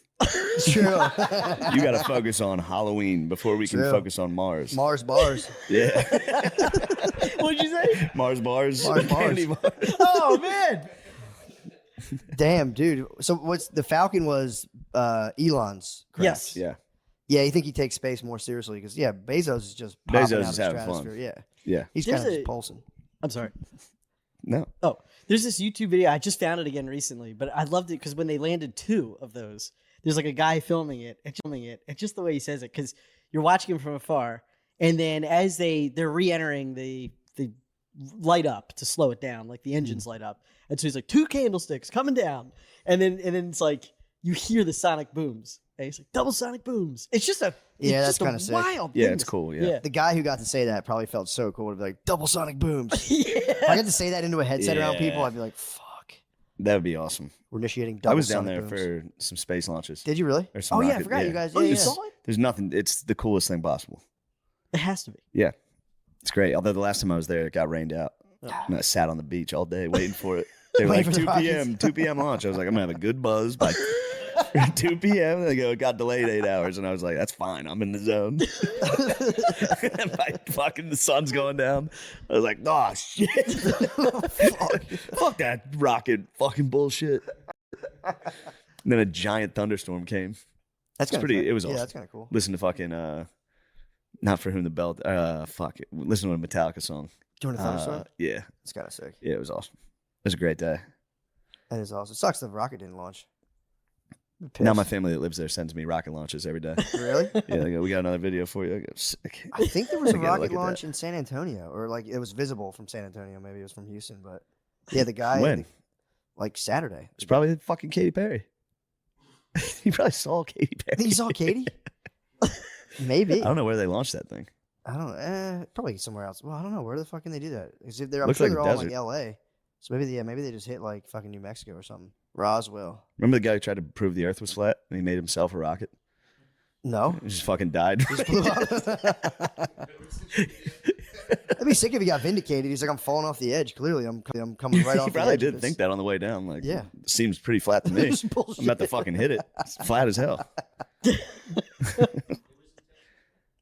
True. You got to focus on Halloween before we can True. focus on Mars. Mars bars. Yeah. What'd you say? Mars bars. Mars bars. Candy bars. Oh man. Damn, dude. So what's the Falcon was Elon's? Correct? Yes. Yeah. Yeah, you think he takes space more seriously because Bezos is just popping Bezos out is of the having fun. stratosphere. Yeah, Yeah. he's There's kind of a- just pulsing. I'm sorry. No. Oh, there's this YouTube video. I just found it again recently, but I loved it because when they landed 2 of those, there's like a guy filming it, and just the way he says it, because you're watching him from afar, and then as they're re-entering, they light up to slow it down, like the engines light up, and so he's like 2 candlesticks coming down, and then it's like you hear the sonic booms, and it's like double sonic booms. It's just a Yeah, it's that's just a kinda sick. wild. Yeah, thing it's to- cool. Yeah. The guy who got to say that probably felt so cool to be like double sonic booms. yeah. If I got to say that into a headset around people, Yeah. I'd be like, "Fuck, That would be awesome. we're initiating double." I was down sonic there booms. for some space launches. Did you really? Or some Oh yeah, I rocket- forgot yeah. you guys. Oh, Yeah, you yeah. saw it? There's nothing. It's the coolest thing possible. It has to be. Yeah. It's great. Although the last time I was there, it got rained out. And I sat on the beach all day waiting for it. They were like Waiting for the 2 p.m. 2 p.m. launch. I was like, I'm gonna have a good buzz by 2 p.m. They go, it got delayed 8 hours, and I was like, that's fine. I'm in the zone. The sun's going down. I was like, oh shit. Fuck that rocket fucking bullshit. And then a giant thunderstorm came. That's It's kinda pretty. sick. It was Yeah, awesome. that's kind of cool. Listen to fucking not For Whom the Bell. Fuck it. Listen to a Metallica song. Doing a thunderstorm. Yeah, It's kind of sick. yeah, it was awesome. It was a great day. That is awesome. It sucks the rocket didn't launch. I'm Now my pissed. family that lives there sends me rocket launches every day. Really? Yeah, they go, we got another video for you. I go, sick. I think there was a I gotta look rocket at launch that. in San Antonio, or like it was visible from San Antonio. Maybe it was from Houston, but yeah, the guy When? like Saturday. It's probably fucking Katy Perry. You probably saw Katy I think Perry. you saw Katie. Maybe I don't know where they launched that thing. I don't know. Probably somewhere else. Well, I don't know. Where the fuck can they do that? Because if I'm Looks sure like they're a all in like desert. L.A. So maybe they just hit like fucking New Mexico or something. Roswell. Remember the guy who tried to prove the Earth was flat and he made himself a rocket? No. He just fucking died. Just blew up. That'd be sick if he got vindicated. He's like, I'm falling off the edge. Clearly, I'm coming right off. He the probably edge of did this. think that on the way down. Like, Yeah. seems pretty flat to me. It's bullshit. I'm about to fucking hit it. It's flat as hell.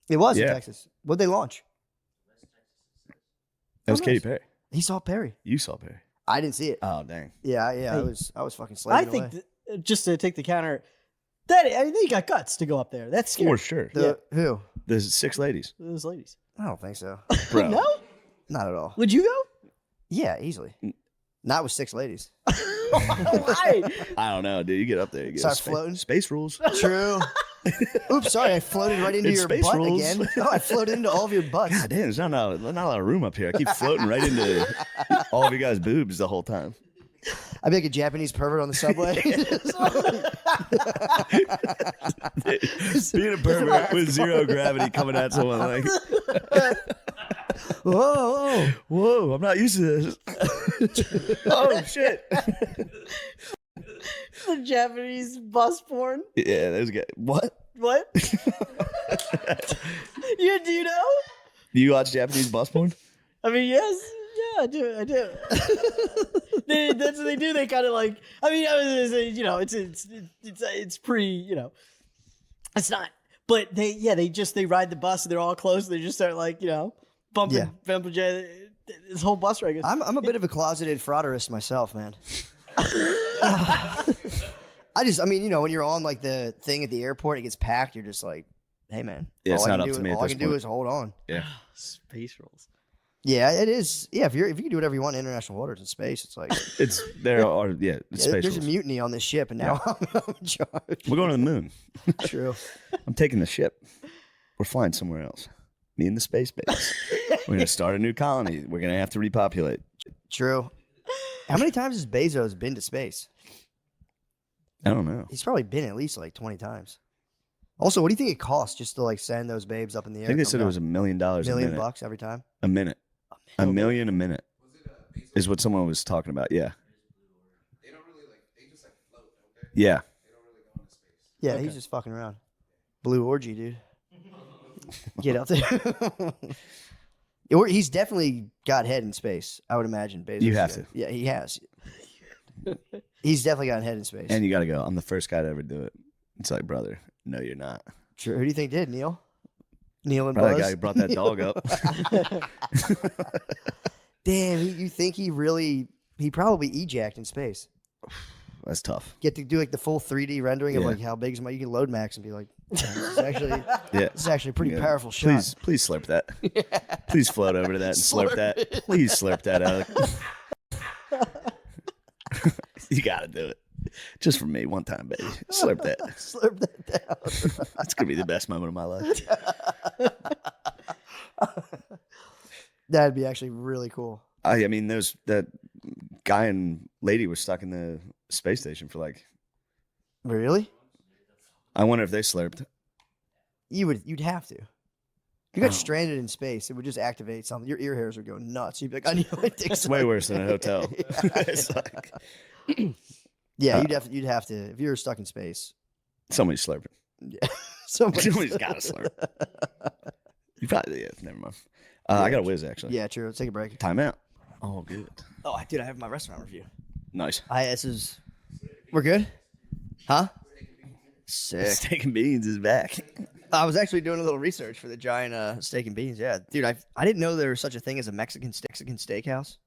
It was in Yeah. Texas. What'd they launch? That was Oh, Katy nice. Perry. He saw Perry. You saw Perry. I didn't see it. Oh dang. Yeah, I Hey. was fucking I slaving think away. just to take the counter, they got guts to go up there. That's scary. For sure. Who? There's 6 ladies. Those ladies. I don't think so. Bro. No? Not at all. Would you go? Yeah, easily. Not with 6 ladies. Why? I don't know, dude. You get up there, you get Start floating? Space rules. True. Oops, sorry. I floated right into It's your space butt rules. again. No, I floated into all of your butts. God damn, there's not a lot of room up here. I keep floating right into all of you guys' boobs the whole time. I'd be like a Japanese pervert on the subway. Being a pervert with zero gravity coming at someone like, Whoa, whoa. whoa, I'm not used to this. Oh shit. The Japanese bus porn? Yeah, there's a guy. What? What? Do you know? Do you watch Japanese bus porn? I mean, yes. Yeah, I do. That's what they do. They kind of like. I mean, it's pretty. It's not. But they ride the bus and they're all close. And they just start like bumping this whole bus ride. I'm a bit of a closeted frauderist myself, man. When you're on like the thing at the airport, it gets packed. You're just like, hey, man. Yeah, it's all I not can up do- to me at All I this can do point. is hold on. Yeah. Space rules. Yeah, it is. Yeah, if you can do whatever you want in international waters in space, it's like It's space there's a rules. mutiny on this ship, and now I'm in charge. We're going to the moon. True. I'm taking the ship. We're flying somewhere else. Me and the space base. We're gonna start a new colony. We're gonna have to repopulate. True. How many times has Bezos been to space? I don't know. He's probably been at least like 20 times. Also, what do you think it costs just to like send those babes up in the air? I think they said it was $1 million a million minute. bucks every time. A minute. A million a minute is what someone was talking about. Yeah. They don't really they just float, don't they? Yeah. They don't really go into space. Yeah, he's just fucking around. Blue orgy, dude. Get out there. He's definitely got head in space, I would imagine. Bezos You have to. Yeah, he has. He's definitely got head in space. And you got to go. I'm the first guy to ever do it. It's like, brother, no, you're not. Sure. Who do you think did, Neil? Neil and Probably Buzz? the guy who brought that dog up. Damn, you think he probably ejacked in space. That's tough. Get to do like the full 3D rendering of Yeah. like how big is my. You can load max and be like, this is actually Yeah. this is actually a pretty Yeah. powerful shot. Please slurp that. Please float over to that and slurp that. Please slurp that out. You got to do it. Just for me, one time, baby. Slurp that. Slurp that down. That's going to be the best moment of my life. That'd be actually really cool. I mean, there's that guy and lady were stuck in the space station for like, Really? I wonder if they slurped. You'd have to. If you got stranded in space, it would just activate something. Your ear hairs would go nuts. You'd be like, I need to take It's way worse than a hotel. It's like, Yeah, you'd have to. If you were stuck in space, somebody's slurping. yeah. Somebody's got to slurp. You probably, never mind. I got a whiz, actually. Yeah, true. Let's take a break. Time out. Oh, good. Oh, dude, I have my restaurant review. Nice. We're good? Huh? Sick. Steak and Beans is back. I was actually doing a little research for the giant steak and beans. Yeah, dude, I didn't know there was such a thing as a Mexican steakhouse.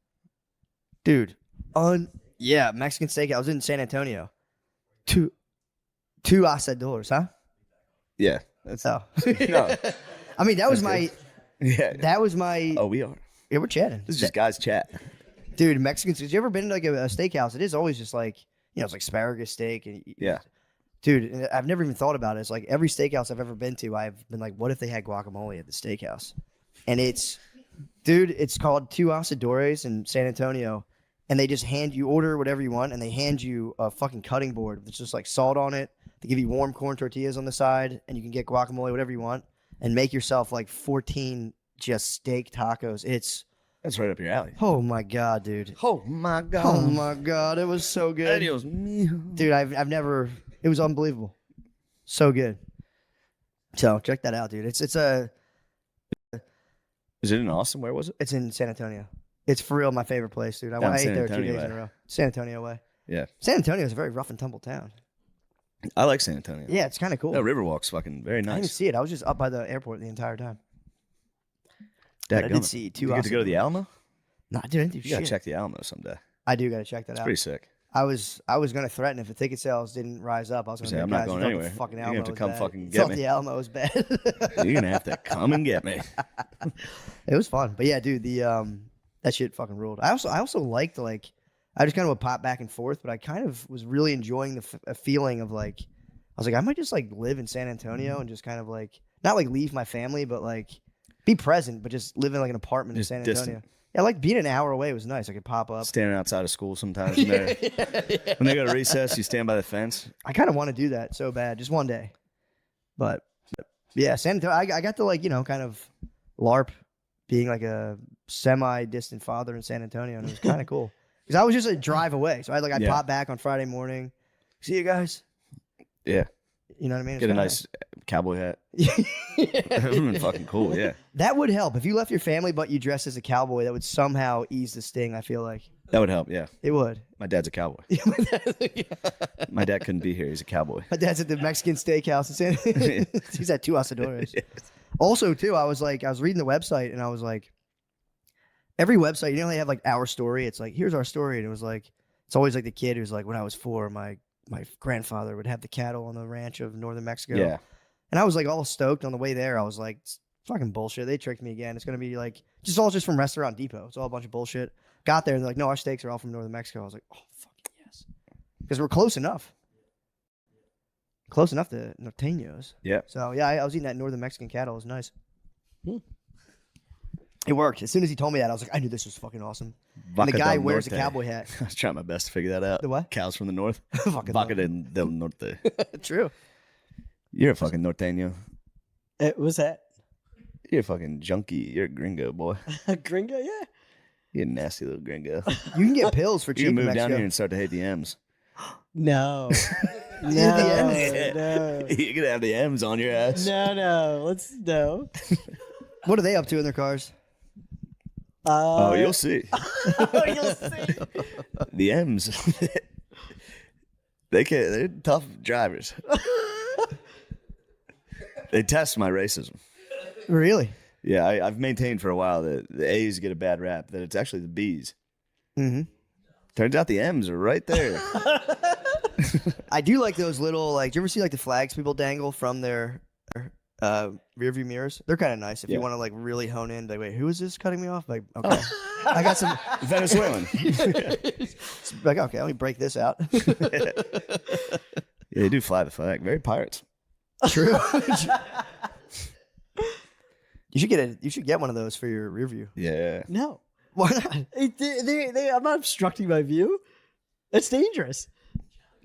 Dude, Mexican steakhouse. I was in San Antonio. Two asadores, huh? Yeah. That's Oh, no. I mean that was That's my Yeah. that was my. Oh, we are. Yeah, we're chatting. This is just guys chat. Dude, Mexicans. Have you ever been to like a steakhouse? It is always just like it's like asparagus steak and Yeah. Dude, and I've never even thought about it. It's like every steakhouse I've ever been to, I've been like, what if they had guacamole at the steakhouse? And it's called Two Asadores in San Antonio. And they just you order whatever you want, and they hand you a fucking cutting board with just like salt on it. They give you warm corn tortillas on the side, and you can get guacamole, whatever you want, and make yourself like 14 just steak tacos. That's right up your alley. Oh my God, dude. Oh, my God. Oh my God, it was so good. Adios, mío. Dude, I've never. It was unbelievable. So good. So check that out, dude. It's Is it in Austin? Where was it? It's in San Antonio. It's for real my favorite place, dude. I Down ate San there 2 Antonio days in way. a row. San Antonio way. Yeah. San Antonio is a very rough and tumble town. I like San Antonio. Yeah, it's kind of cool. No, Riverwalk's fucking very I didn't nice. see it. I was just up by the airport the entire time. Dadgummit. I did see two. Did you get to go to the Alamo? No, I didn't do You gotta shit. check the Alamo someday. I do got to check that It's out. pretty sick. I was gonna threaten if the ticket sales didn't rise up. I was gonna Say, be I'm like, not guys, going you thought anywhere. the fucking You're gonna Alamo have to was come bad. fucking You get thought me. the Alamo was bad. You're gonna have to come and get me. It was fun, but yeah, dude, that shit fucking ruled. I also liked like I just kind of would pop back and forth, but I kind of was really enjoying the feeling of like I was like I might just like live in San Antonio and just kind of like not like leave my family, but like be present, but just live in like an apartment Just in San Antonio. distant. Yeah, like being an hour away was nice. I could pop up. Standing outside of school sometimes. When they go to recess, you stand by the fence. I kind of want to do that so bad, just one day. But yeah, San Antonio. I got to like kind of LARP being like a semi-distant father in San Antonio, and it was kind of cool because I was just a drive away. So I'd Yeah. pop back on Friday morning, see you guys. Yeah. You know what I mean? It's Get a kinda nice cowboy hat. nice. That would have been fucking cool, yeah. That would help if you left your family, but you dressed as a cowboy. That would somehow ease the sting. I feel like That would help, yeah. it would. My dad's a cowboy. My dad couldn't be here. He's a cowboy. My dad's at the Mexican steakhouse in San. He's at Two Asadores. Also, too, I was reading the website and I was like, every website, they have like our story. It's like, here's our story. And it was like, it's always like the kid who's like, when I was 4, my grandfather would have the cattle on the ranch of northern Mexico. Yeah. And I was like all stoked on the way there. I was like, Fucking bullshit. They tricked me again. It's gonna be like just from Restaurant Depot. It's all a bunch of bullshit. Got there and they're like, no, our steaks are all from northern Mexico. I was like, oh fucking yes, because we're close enough. Close enough to norteños. Yeah. So yeah, I was eating that northern Mexican cattle. It was nice. It worked. As soon as he told me that, I was like, I knew this was fucking awesome. And the guy wears a cowboy hat. I was trying my best to figure that out. The what? Cows from the north. Fucking Vaca del norte. True. You're a fucking norteño. What's that? You're a fucking junkie. You're a gringo, boy. A gringo, yeah. You're a nasty little gringo. You can get pills for You cheap can in move Mexico. down here and start to hate the M's. No. No. You're gonna have the M's on your ass. No. No. What are they up to in their cars? Oh, you'll see. You'll see. The M's. They're tough drivers. They test my racism. Really? Yeah, I've maintained for a while that the A's get a bad rap, that it's actually the B's. Mm-hmm. Turns out the M's are right there. I do like those little, like, do you ever see like the flags people dangle from their rear view mirrors? They're kind of nice if you want to like really hone in. Like, wait, who is this cutting me off? Like, okay, I got some Venezuelan. like, okay, let me break this out. Yeah, they do fly the flag. Very pirates. True. You should get one of those for your rear view. Yeah. No. Why not? I'm not obstructing my view. It's dangerous.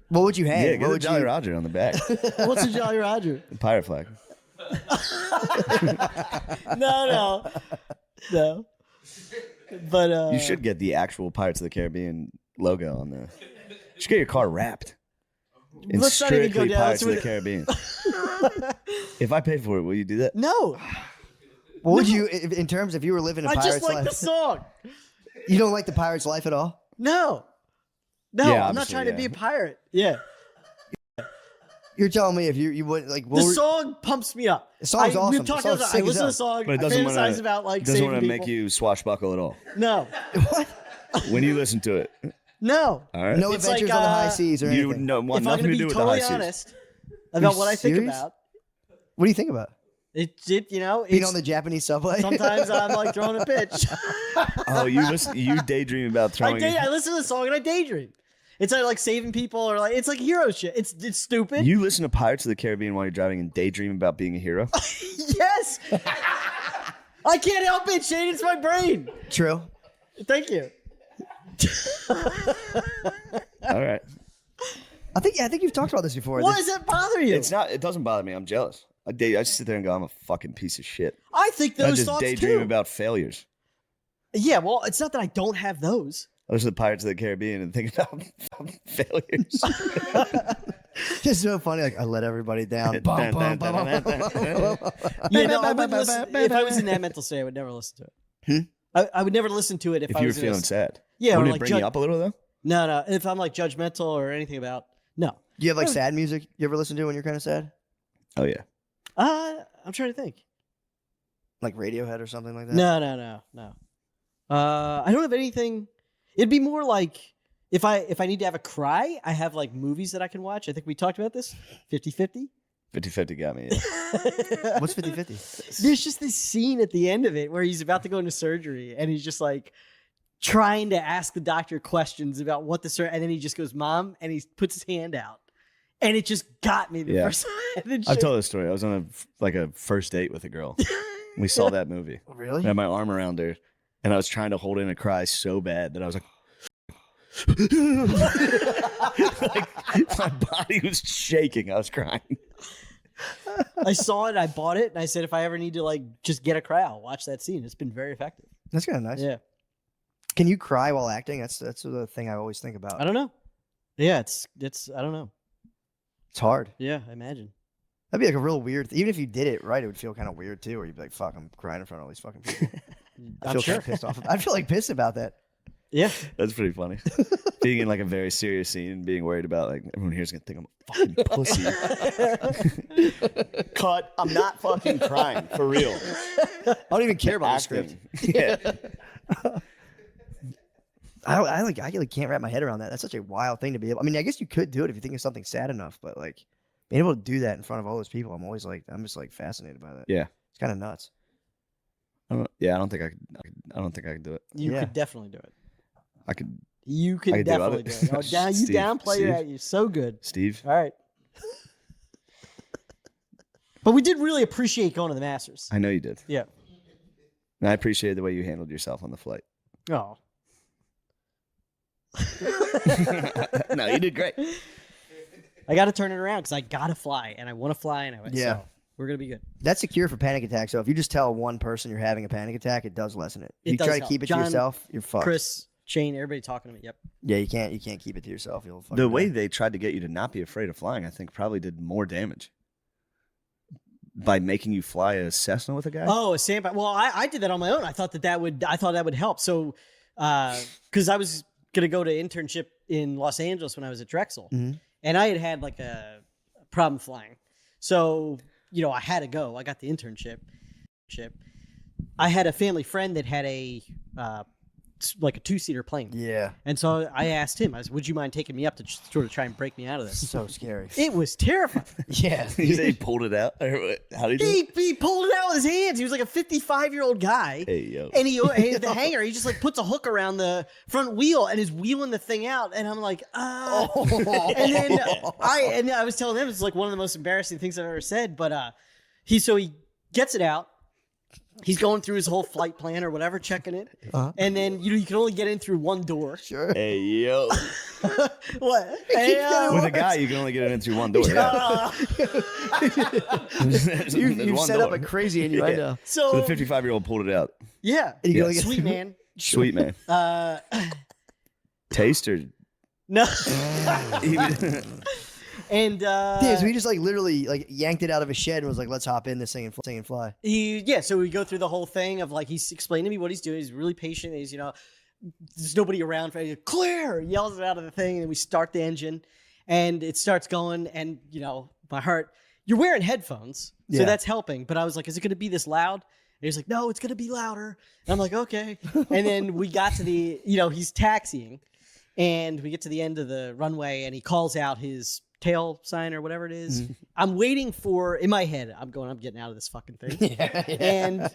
What would you have? Yeah, What get a would Jolly you? Roger on the back. What's a Jolly Roger? The pirate flag. No. But You should get the actual Pirates of the Caribbean logo on the. You should get your car wrapped. And Let's not even go strictly down. Pirates of the Caribbean. If I paid for it, will you do that? No. What would you, in terms if you were living a I pirate's just like life? the song. You don't like the pirate's life at all? No, Yeah, I'm not obviously, trying to yeah. be a pirate. Yeah, You're telling me if you would like the song pumps me up. The song's awesome. We've talked The song's about. I sick as listen to hell. the song. But it I doesn't fantasize want to. about like Doesn't saving want to people. make you swashbuckle at all. No, What? When you listen to it, no. all right. No It's adventures like, on the high seas or You anything. want If I'm nothing going to to do be with the high totally seas. honest about what I think serious? about, What do you think about it being it's, on the Japanese subway? sometimes I'm like throwing a pitch. Oh, you daydream about throwing. I listen to the song and I daydream. It's like saving people or like it's like hero shit. It's stupid. You listen to Pirates of the Caribbean while you're driving and daydream about being a hero. Yes. I can't help it, Shane. It's my brain. True. Thank you. All right. I think you've talked about this before. Why does that bother you? It's not. It doesn't bother me. I'm jealous. I just sit there and go, I'm a fucking piece of shit. I think I those just thoughts daydream too. about failures. Yeah, well, it's not that I don't have those. I listen to Pirates of the Caribbean and think about failures. It's so funny. Like I let everybody down. Bum, bum, bum, bum, bum. Yeah, no, I would listen. If I was in that mental state, I would never listen to it. I would never listen to it if If I you were was in feeling a, sad. Yeah, or Wouldn't like it bring you up a little though? No. If I'm like judgmental or anything about no. Do you have like sad music you ever listen to when you're kind of sad? Oh yeah. I'm trying to think. Like Radiohead or something like that? No. I don't have anything. It'd be more like if I need to have a cry, I have like movies that I can watch. I think we talked about this. 50-50. 50-50 got me. Yeah. What's 50-50? There's just this scene at the end of it where he's about to go into surgery and he's just like trying to ask the doctor questions about what the surgery, and then he just goes, "Mom," and he puts his hand out, and it just got me the Yeah. first time. I've told this story. I was on a first date with a girl. We saw that movie. Really? I had my arm around her, and I was trying to hold in a cry so bad that I was like, like my body was shaking. I was crying. I saw it, I bought it, and I said, if I ever need to like just get a cry, I'll watch that scene. It's been very effective. That's kind of nice. Yeah. Can you cry while acting? That's the thing I always think about. I don't know. Yeah, it's I don't know. It's hard. Yeah, I imagine. That'd be like a real weird. Even if you did it right, it would feel kind of weird too. Where you'd be like, "Fuck, I'm crying in front of all these fucking people." I feel kind of pissed off. I feel like pissed about that. Yeah, That's pretty funny. Being in like a very serious scene and being worried about like everyone here's gonna think I'm a fucking pussy. Cut. I'm not fucking crying for real. I don't even care about the script. Yeah. I like can't wrap my head around that. That's such a wild thing to be able. I mean, I guess you could do it if you think of something sad enough, but like being able to do that in front of all those people, I'm just like fascinated by that. Yeah. It's kind of nuts. I don't think I could. I don't think I could do it. You Yeah. could definitely do it. I could. You I could could do definitely it. do it. Oh, down, you Steve, downplay Steve. that. You're so good. Steve. All right. But we did really appreciate going to the Masters. I know you did. Yeah. And I appreciate the way you handled yourself on the flight. Oh. No, you did great. I got to turn it around because I got to fly and I want to fly and I Yeah. so we're going to be good. That's a cure for panic attacks. So if you just tell one person you're having a panic attack, it does lessen it. It You does try to help. keep it John, to yourself, you're fucked. Chris, Shane, everybody talking to me. Yep. Yeah, you can't keep it to yourself. You'll fucking The way die. they tried to get you to not be afraid of flying, I think, probably did more damage by making you fly a Cessna with a guy. Oh, a sandbag. Well, I did that on my own. I thought that would help. So, because I was going to go to internship in Los Angeles when I was at Drexel, and I had like a problem flying. So, I had to go. I got the internship. I had a family friend that had a like a 2-seater plane. Yeah. And so I asked him, I said, would you mind taking me up to sort of try and break me out of this? So scary. It was terrifying. Yeah. You say he pulled it out? Or how did he do it? He pulled it out with his hands. He was like a 55-year-old guy. Hey, yo. And the hanger, he just like puts a hook around the front wheel and is wheeling the thing out. And I'm like, And then I was telling him it's like one of the most embarrassing things I've ever said. But he gets it out. He's going through his whole flight plan or whatever, checking it. And then, you can only get in through one door. Sure. Hey, yo. What? With a guy, you can only get in through one door. Yeah. You set up a crazy innuendo. So the 55-year-old pulled it out. Yeah. You go get- Sweet man. Sweet man. Taste or No. And Yeah, so he just like literally like yanked it out of his shed and was like, "Let's hop in this thing and fly." So we go through the whole thing of like he's explaining to me what he's doing. He's really patient. He's there's nobody around. For clear, yells it out of the thing, and we start the engine, and it starts going. And my heart. You're wearing headphones, so Yeah. that's helping. But I was like, "Is it going to be this loud?" And he's like, "No, it's going to be louder." And I'm like, "Okay." And then we got to the he's taxiing, and we get to the end of the runway, and he calls out his tail sign or whatever it is. I'm waiting for, in my head, I'm getting out of this fucking thing. And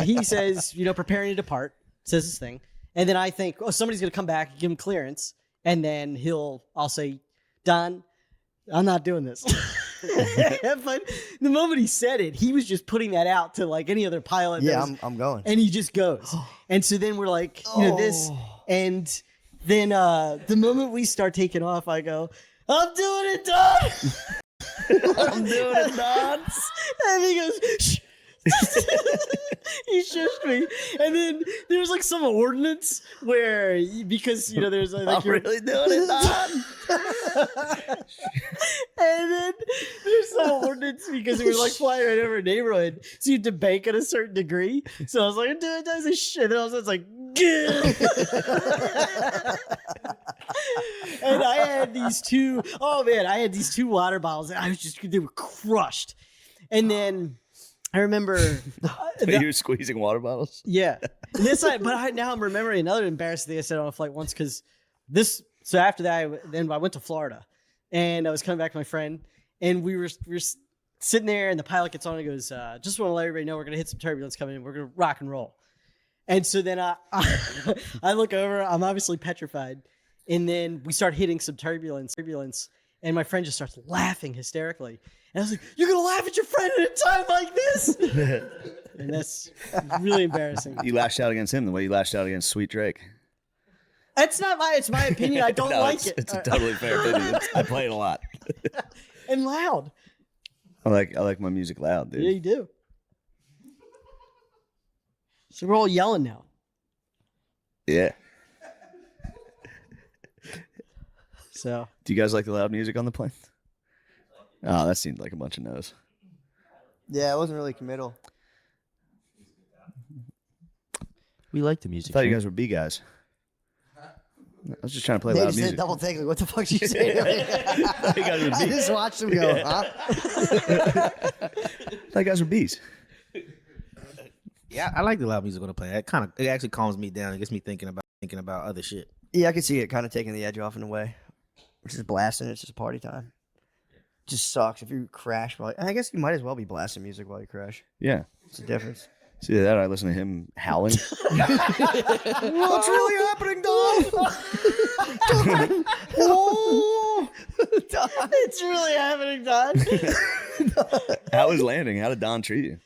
he says, preparing to depart, says this thing. And then I think, somebody's going to come back, give him clearance. And then I'll say, Don, I'm not doing this. But the moment he said it, he was just putting that out to like any other pilot. Yeah, I'm going. And he just goes. And so then we're like, this. And then the moment we start taking off, I go, I'm doing it, Don. I'm doing it, Don. And he goes, shh. He shushed me. And then there was like some ordinance where, because, there's like, I'm really doing it, Don. And then there's some ordinance because we were like flying right over a neighborhood. So you had to bank at a certain degree. So I was like, I'm doing it, Don. This shit. And then all of a sudden it's like, and I had these two water bottles and they were crushed. And then I remember You were squeezing water bottles? yeah. Now I'm remembering another embarrassing thing I said on a flight once because so after that I went to Florida and I was coming back with my friend and we were sitting there and the pilot gets on and goes, just want to let everybody know we're gonna hit some turbulence coming in. We're gonna rock and roll. And so then I look over, I'm obviously petrified. And then we start hitting some turbulence, and my friend just starts laughing hysterically. And I was like, "You're gonna laugh at your friend at a time like this?" And that's really embarrassing. You lashed out against him the way you lashed out against Sweet Drake. It's my opinion. I don't like it. It's a totally fair opinion. I play it a lot. And loud. I like my music loud, dude. Yeah, you do. So we're all yelling now. Yeah. So Do you guys like the loud music on the plane? Oh, that seemed like a bunch of no's. Yeah, I wasn't really committal. We like the I music. thought you here. guys were B guys. I was just trying to play They loud just did a music. double take. Like, what the fuck did you say? You guys were I B's. just watched them go, huh? I thought you guys were B's. Yeah, I like the loud music on the plane. It actually calms me down. It gets me thinking about other shit. Yeah, I could see it kind of taking the edge off in a way. It's just blasting. It's just party time. Just sucks if you crash. I guess you might as well be blasting music while you crash. Yeah. It's a difference. See that? I listen to him howling. What's really happening, Don? It's really happening, Don. How was landing? How did Don treat you?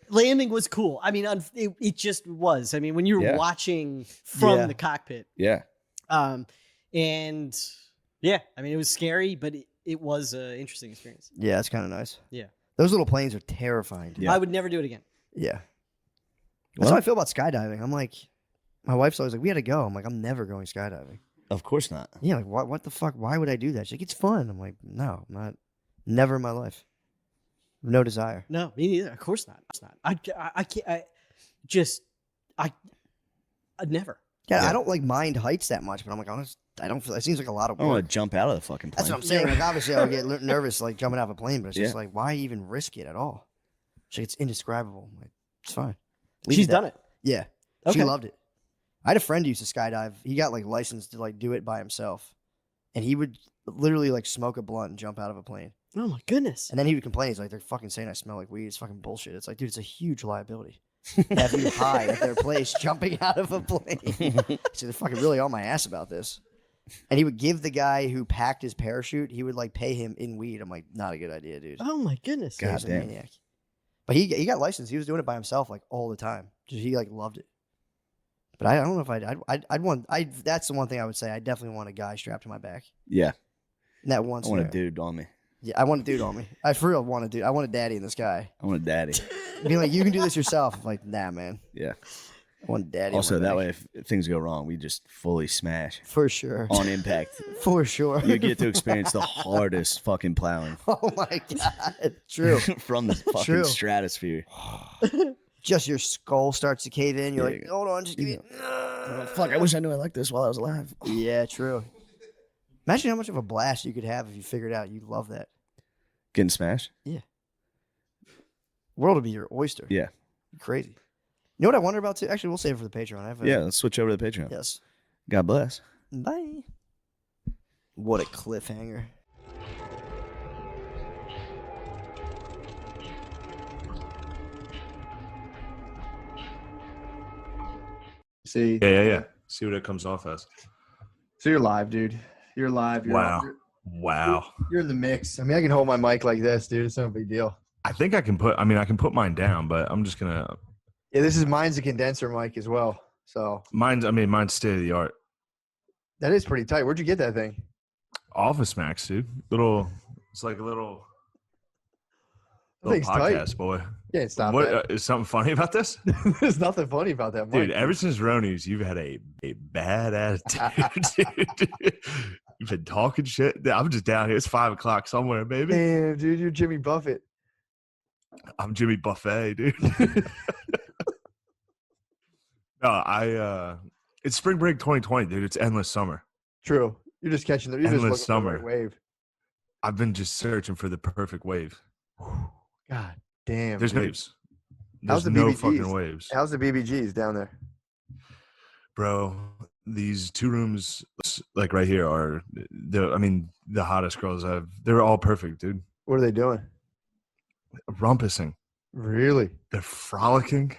Landing was cool. I mean, it just was. I mean, when you're watching from the cockpit. Yeah. And yeah, I mean, it was scary, but it was an interesting experience. Yeah, that's kind of nice. Yeah. Those little planes are terrifying, dude. Yeah. I would never do it again. Yeah. That's how I feel about skydiving. I'm like, my wife's always like, we had to go. I'm like, I'm never going skydiving. Of course not. Yeah, like, what the fuck? Why would I do that? She's like, it's fun. I'm like, no, I'm not. Never in my life. No desire. No, me neither. Of course not. It's not. I can't. I'd never. Yeah, I don't like mind heights that much, but I'm like, honest, I don't feel. It seems like a lot of I want work. to jump out of the fucking plane. That's what I'm saying. Like, obviously, I would get nervous like jumping out of a plane, but it's just like, why even risk it at all? She's like, it's indescribable. I'm like, it's fine. She's done it. Yeah, Okay. she loved it. I had a friend who used to skydive. He got like licensed to like do it by himself, and he would literally like smoke a blunt and jump out of a plane. Oh my goodness. And then he would complain. He's like, they're fucking saying I smell like weed. It's fucking bullshit. It's like, dude, it's a huge liability. Have you high at their place jumping out of a plane? So they're fucking really on my ass about this. And he would give the guy who packed his parachute, he would like pay him in weed. I'm like, not a good idea, dude. Oh my goodness. He's a maniac. But he got licensed. He was doing it by himself like all the time. Just he like loved it. But I don't know if I'd want. That's the one thing I would say. I definitely want a guy strapped to my back. Yeah. In that one. I want a scenario. dude on me. Yeah, I want a dude on me. I for real want a dude. I want a daddy in the sky. I want a daddy. Being like, you can do this yourself. I'm like, nah, man. Yeah. I want a daddy. on Also, my that back. way, if things go wrong, we just fully smash For sure. on impact. For sure. You get to experience the hardest fucking plowing Oh my god. True. from the fucking True. stratosphere. Just your skull starts to cave in. You're Yeah. like, hold on, just give me. Oh, fuck, I wish I knew I liked this while I was alive. Yeah, true. Imagine how much of a blast you could have if you figured out you love that. Getting smashed? World would be your oyster. Yeah. Crazy. You know what I wonder about too? Actually, we'll save it for the Patreon. I have a, Yeah, let's switch over to the Patreon. Yes. God bless. Bye. What a cliffhanger. See. Yeah. See what it comes off as. So you're live, dude. You're live. You're Wow. You're, you're in the mix. I mean, I can hold my mic like this, dude. It's no big deal. I think I can put. I mean, I can put mine down, but I'm just gonna. Yeah, this is mine's a condenser mic as well. So Mine's. I mean, mine's state of the art. that is pretty tight. Where'd you get that thing? Office Max, dude. Little. It's like a little. That Little thing's tight. podcast, boy. Yeah, it's not What is something funny about this, There's nothing funny about that mic. dude? Ever since Ronies, you've had a bad attitude, dude. You've been talking shit. I'm just down here. It's 5 o'clock somewhere, baby. Damn, dude, you're Jimmy Buffett. I'm Jimmy Buffet, dude. No, it's spring break 2020, dude. It's endless summer. True. You're just catching the. You're just Endless looking for the summer. right wave. I've been just searching for the perfect wave. God damn. There's dude. waves. How's There's the no BBGs? fucking waves, How's the BBGs down there? bro. These 2 rooms, like right here, are the hottest girls I've. They're all perfect, dude. What are they doing? Rumpusing. Really? They're frolicking.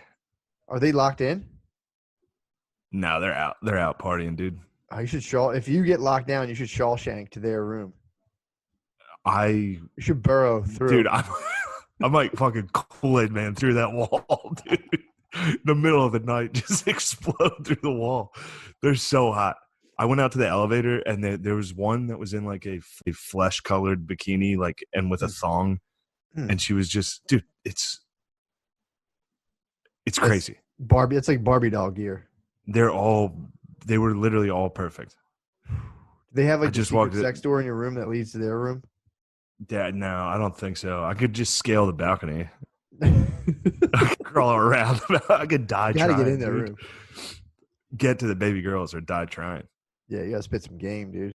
Are they locked in? No, they're out. They're out partying, dude. Oh, you should if you get locked down, you should Shawshank to their room. You should burrow through. Dude, I'm like fucking Kool-Aid man through that wall, dude. In the middle of the night, just explode through the wall. They're so hot. I went out to the elevator, and there was one that was in like a flesh-colored bikini, like, and with a thong, and she was just, dude, it's crazy. Barbie, it's like Barbie doll gear. They were literally all perfect. They have like I a just secret walked sex door in your room that leads to their room. Yeah, no, I don't think so. I could just scale the balcony. I could crawl around. I could die You gotta trying. get in their dude. room. Get to the baby girls or die trying. Yeah, you gotta spit some game, dude.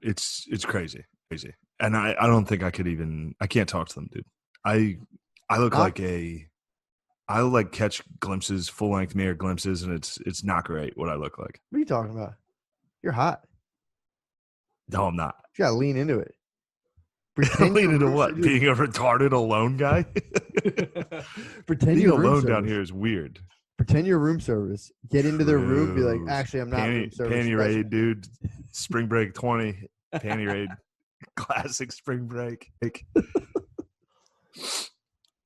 It's crazy. And I don't think I can't talk to them, dude. I look like I like catch glimpses, full length mirror glimpses, and it's not great what I look like. What are you talking about? You're hot. No, I'm not. You gotta lean into it. Related to what? Being a retarded alone guy? Pretend Being you're room alone service. down here is weird. Pretend you're room service. Get into their room. Be like, Gross. actually, I'm not room service. Panty You guys- raid, dude. Spring break 20. Panty raid. Classic spring break.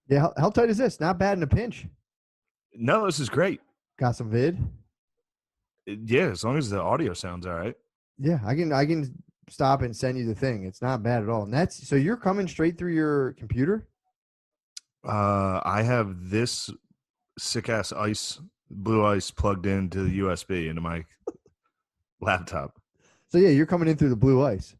Yeah, how tight is this? Not bad in a pinch. No, this is great. Got some vid. Yeah, as long as the audio sounds all right. Yeah, I can stop and send you the thing. It's not bad at all. And that's so you're coming straight through your computer? I have this sick ass blue ice plugged into the USB into my laptop. So yeah, you're coming in through the blue ice.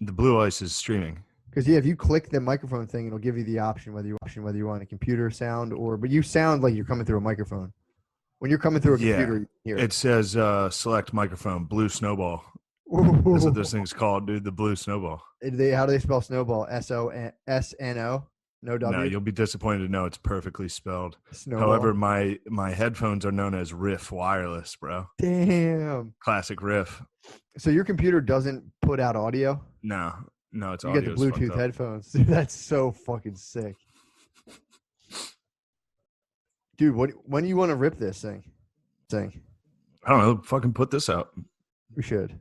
The blue ice is streaming. Because yeah, if you click the microphone thing, it'll give you the option whether you want a computer sound but you sound like you're coming through a microphone. When you're coming through a computer, you hear it says select microphone, blue snowball. Ooh. That's what this thing's called, dude. The blue snowball. How do they spell snowball? SONO? No W. No, you'll be disappointed to know it's perfectly spelled. Snowball. However, my headphones are known as Riff Wireless, bro. Damn. Classic Riff. So your computer doesn't put out audio? No, it's you audio. You got the Bluetooth headphones. Dude, that's so fucking sick. Dude, when do you want to rip this thing? I don't know. Fucking put this out. We should.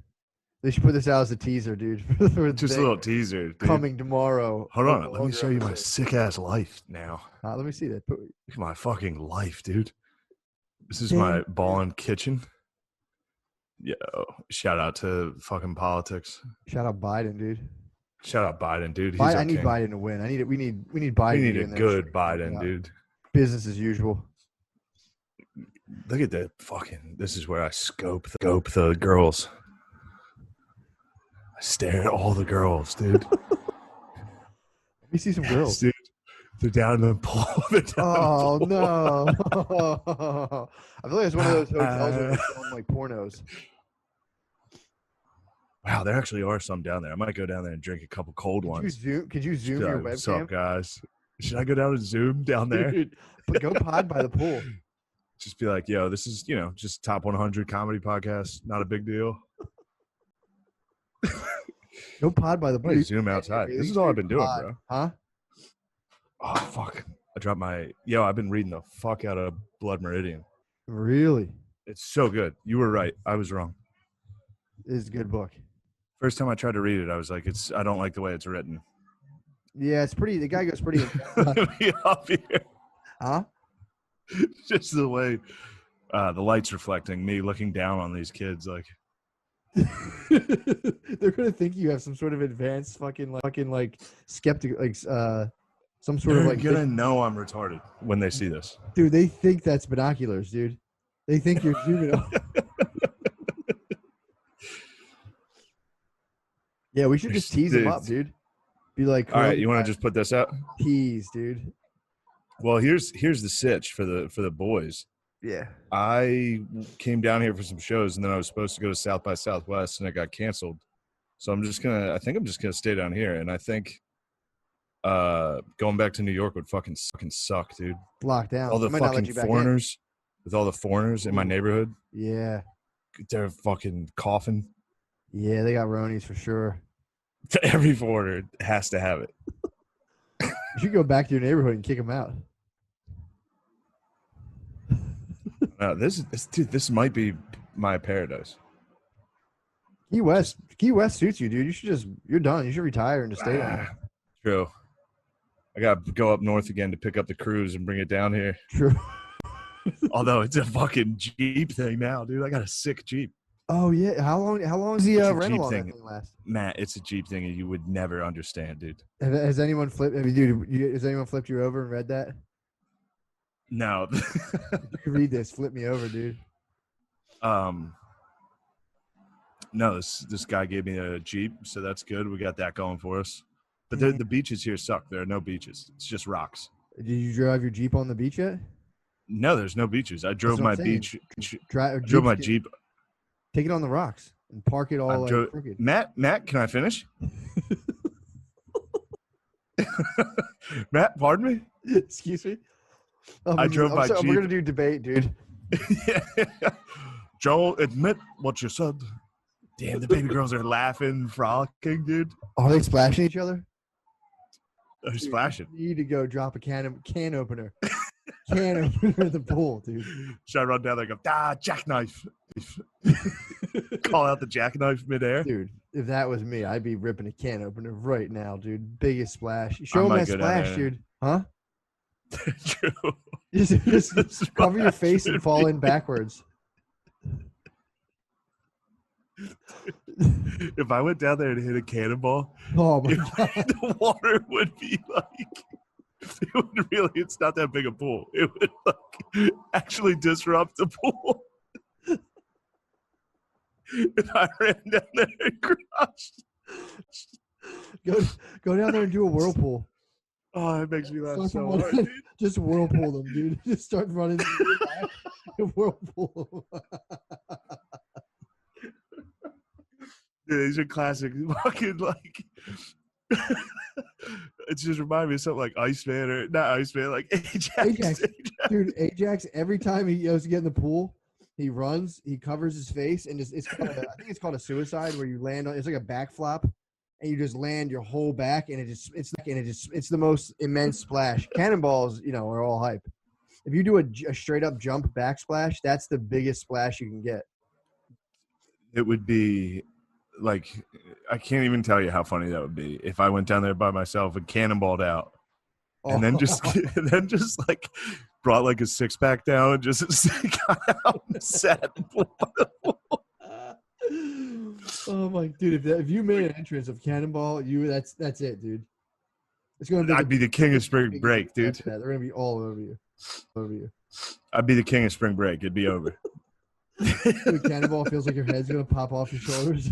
They should put this out as a teaser, dude. For the Just a thing little teaser. Dude. coming tomorrow. Hold on. Let me show you my sick ass life now. Let me see that. Look at my fucking life, dude. This is my ballin' kitchen. Yo, shout out to fucking politics. Shout out Biden, dude. Shout out Biden, dude. I need Biden to win. We need Biden. We need a in there. good Biden, dude. Business as usual. Look at that fucking. This is where I scope the girls. I stare at all the girls, dude. Let me see some girls. Dude, they're down in the pool. Oh no! I feel like it's one of those hotels where they film like pornos. Wow, there actually are some down there. I might go down there and drink a couple cold ones. Could you zoom your What's webcam? up, guys? Should I go down and zoom down there? Dude, but go pod by the pool. Just be like, yo, this is, just top 100 comedy podcast. Not a big deal. Go pod by the pool. Zoom outside. This is all I've been doing, bro. Huh? Oh, fuck. I dropped I've been reading the fuck out of Blood Meridian. Really? It's so good. You were right. I was wrong. It's a good book. First time I tried to read it, I was like, I don't like the way it's written. Yeah, it's pretty. The guy goes pretty. Up here. Huh? Just the way the light's reflecting me looking down on these kids, like they're gonna think you have some sort of advanced fucking skeptic, some sort of they're gonna know I'm retarded when they see this. Dude, they think that's binoculars, dude. They think you're zooming up. Yeah, we should just tease them up, dude. Be like, all right, you want to just put this out? Tease, dude. Well, here's the sitch for the boys. Yeah. I came down here for some shows, and then I was supposed to go to South by Southwest, and it got canceled. So I think I'm just gonna stay down here, and I think going back to New York would fucking suck, dude. Locked down. All the fucking foreigners, with all the foreigners in my neighborhood. Yeah. They're fucking coughing. Yeah, they got Ronies for sure. Every foreigner has to have it. You should go back to your neighborhood and kick them out. This might be my paradise. Key West suits you, dude. You're done. You should retire and just stay down. True. I got to go up north again to pick up the cruise and bring it down here. True. Although it's a fucking Jeep thing now, dude. I got a sick Jeep. Oh yeah. How long is the rental on that thing last? Matt, it's a Jeep thing and you would never understand, dude. Has anyone flipped? Has anyone flipped you over and read that? No. You read this. Flip me over, dude. No, this guy gave me a Jeep, so that's good. We got that going for us. But the beaches here suck. There are no beaches. It's just rocks. Did you drive your Jeep on the beach yet? No, there's no beaches. I drove my beach. Drove my Jeep. Take it on the rocks and park it all crooked. Matt, can I finish? Matt, pardon me? Excuse me? I drove my Jeep. We're going to do debate, dude. Joel, admit what you said. Damn, the baby girls are laughing, frolicking, dude. Are they splashing each other? They're splashing. You need to go drop a can opener. Can opener in the pool, dude. Should I run down there and go, jackknife? Call out the jackknife midair? Dude, if that was me, I'd be ripping a can opener right now, dude. Biggest splash. Show him that splash, dude. Huh? True. Just cover your face and fall in backwards. If I went down there and hit a cannonball, oh my God. The water would be like, it would really, it's not that big a pool. It would like actually disrupt the pool. And I ran down there and crushed. Go down there and do a whirlpool. Oh, it makes me laugh so hard, dude. Just whirlpool them, dude. Just start running and whirlpool them. Dude, these are classic fucking like it just reminded me of something like Iceman or not Iceman, like Ajax. Dude, Ajax, every time he goes to get in the pool, he runs, he covers his face, and it's called I think it's called a suicide where you land on it's like a backflop and you just land your whole back and it's the most immense splash. Cannonballs, are all hype. If you do a straight up jump backsplash, that's the biggest splash you can get. It would be like I can't even tell you how funny that would be if I went down there by myself and cannonballed out, and then just like brought like a 6-pack down and just got out and sat. Oh my dude! If you made an entrance of cannonball, that's it, dude. It's gonna be. I'd be the king of spring break, dude. They're gonna be all over you. I'd be the king of spring break. It'd be over. The cannonball feels like your head's gonna pop off your shoulders.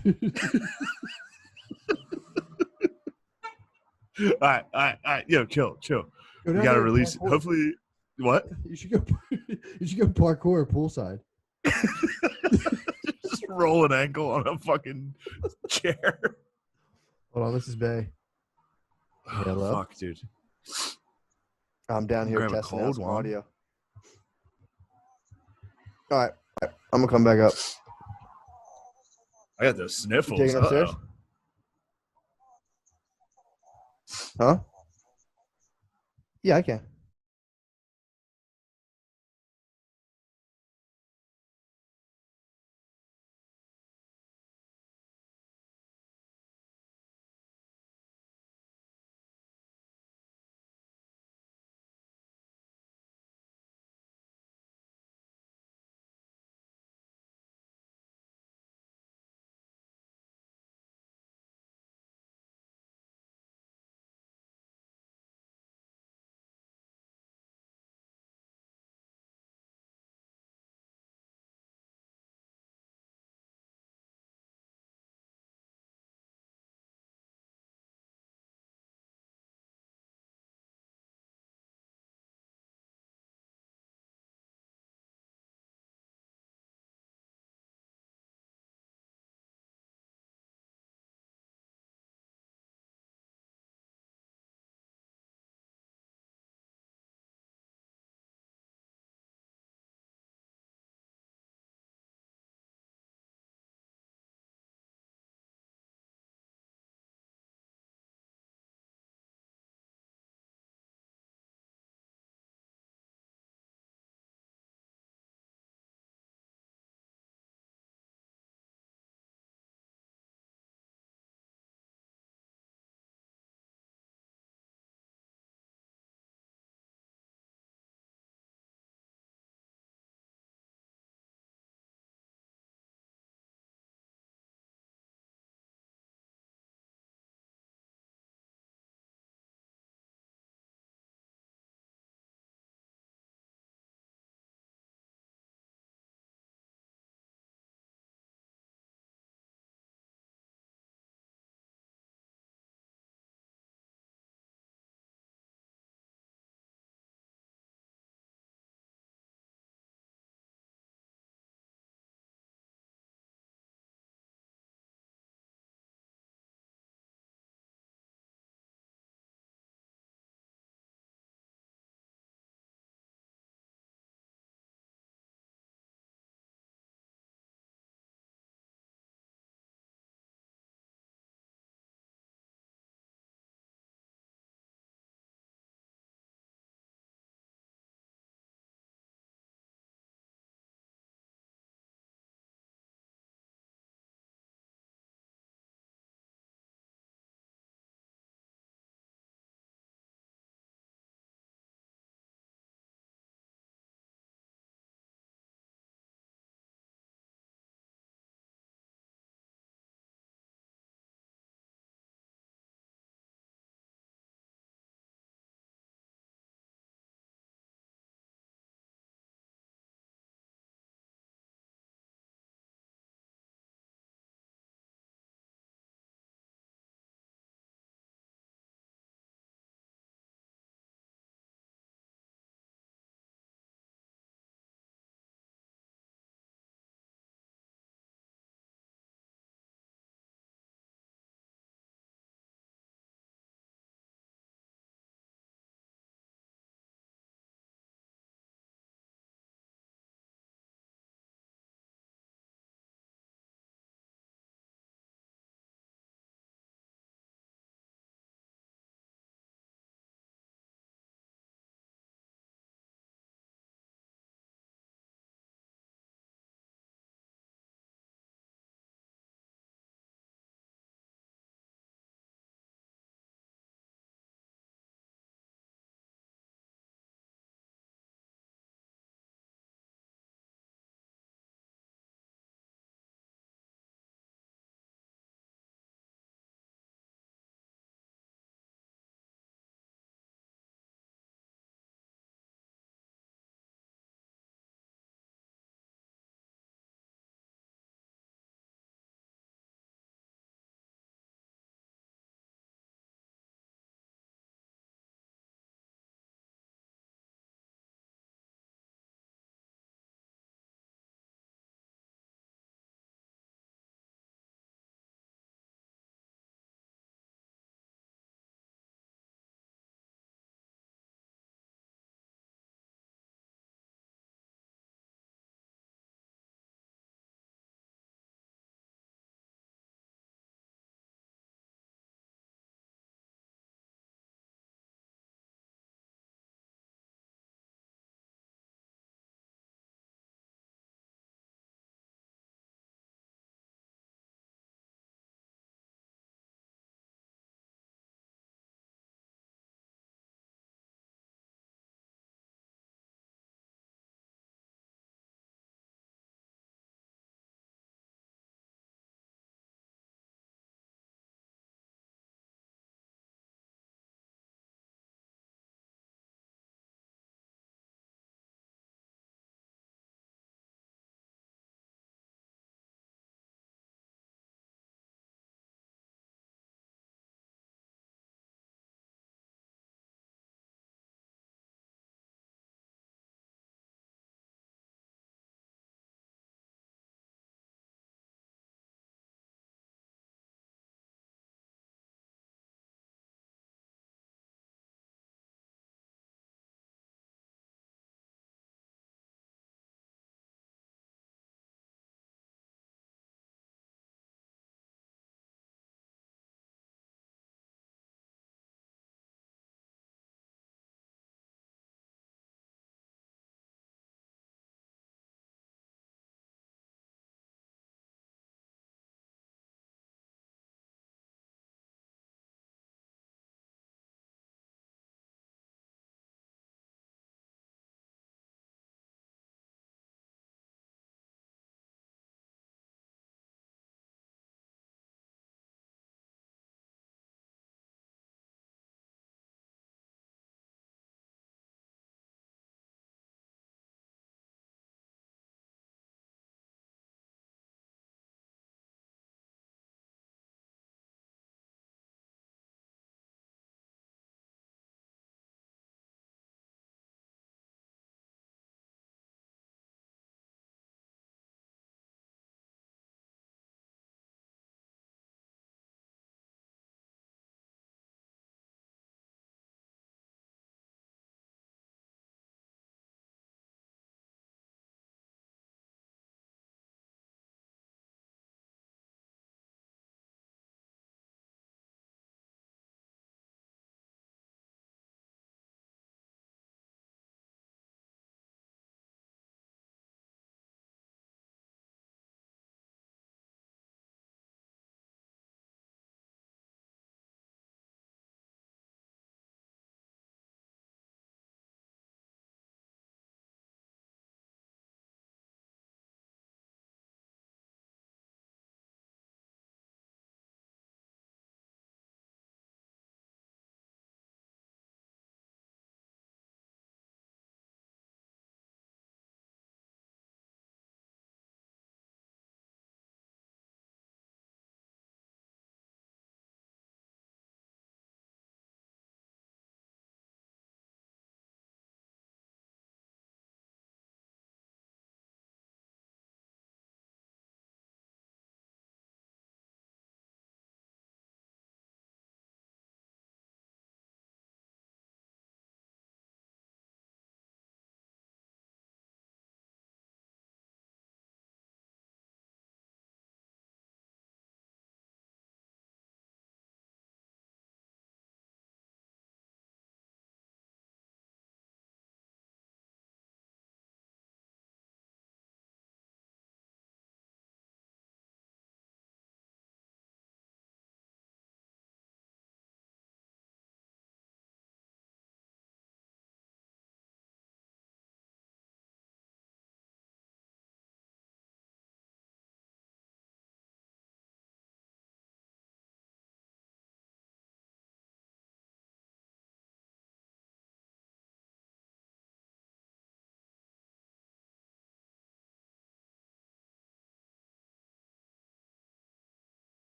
All right. Yo, chill. You gotta release it. Hopefully, what? You should go parkour poolside. Just roll an ankle on a fucking chair. Hold on, this is Bay. Hello? Fuck, dude. I'm down here Grab a testing out cold some one. audio. All right, I'm gonna come back up. I got those sniffles. You taking it upstairs? Huh? Yeah, I can.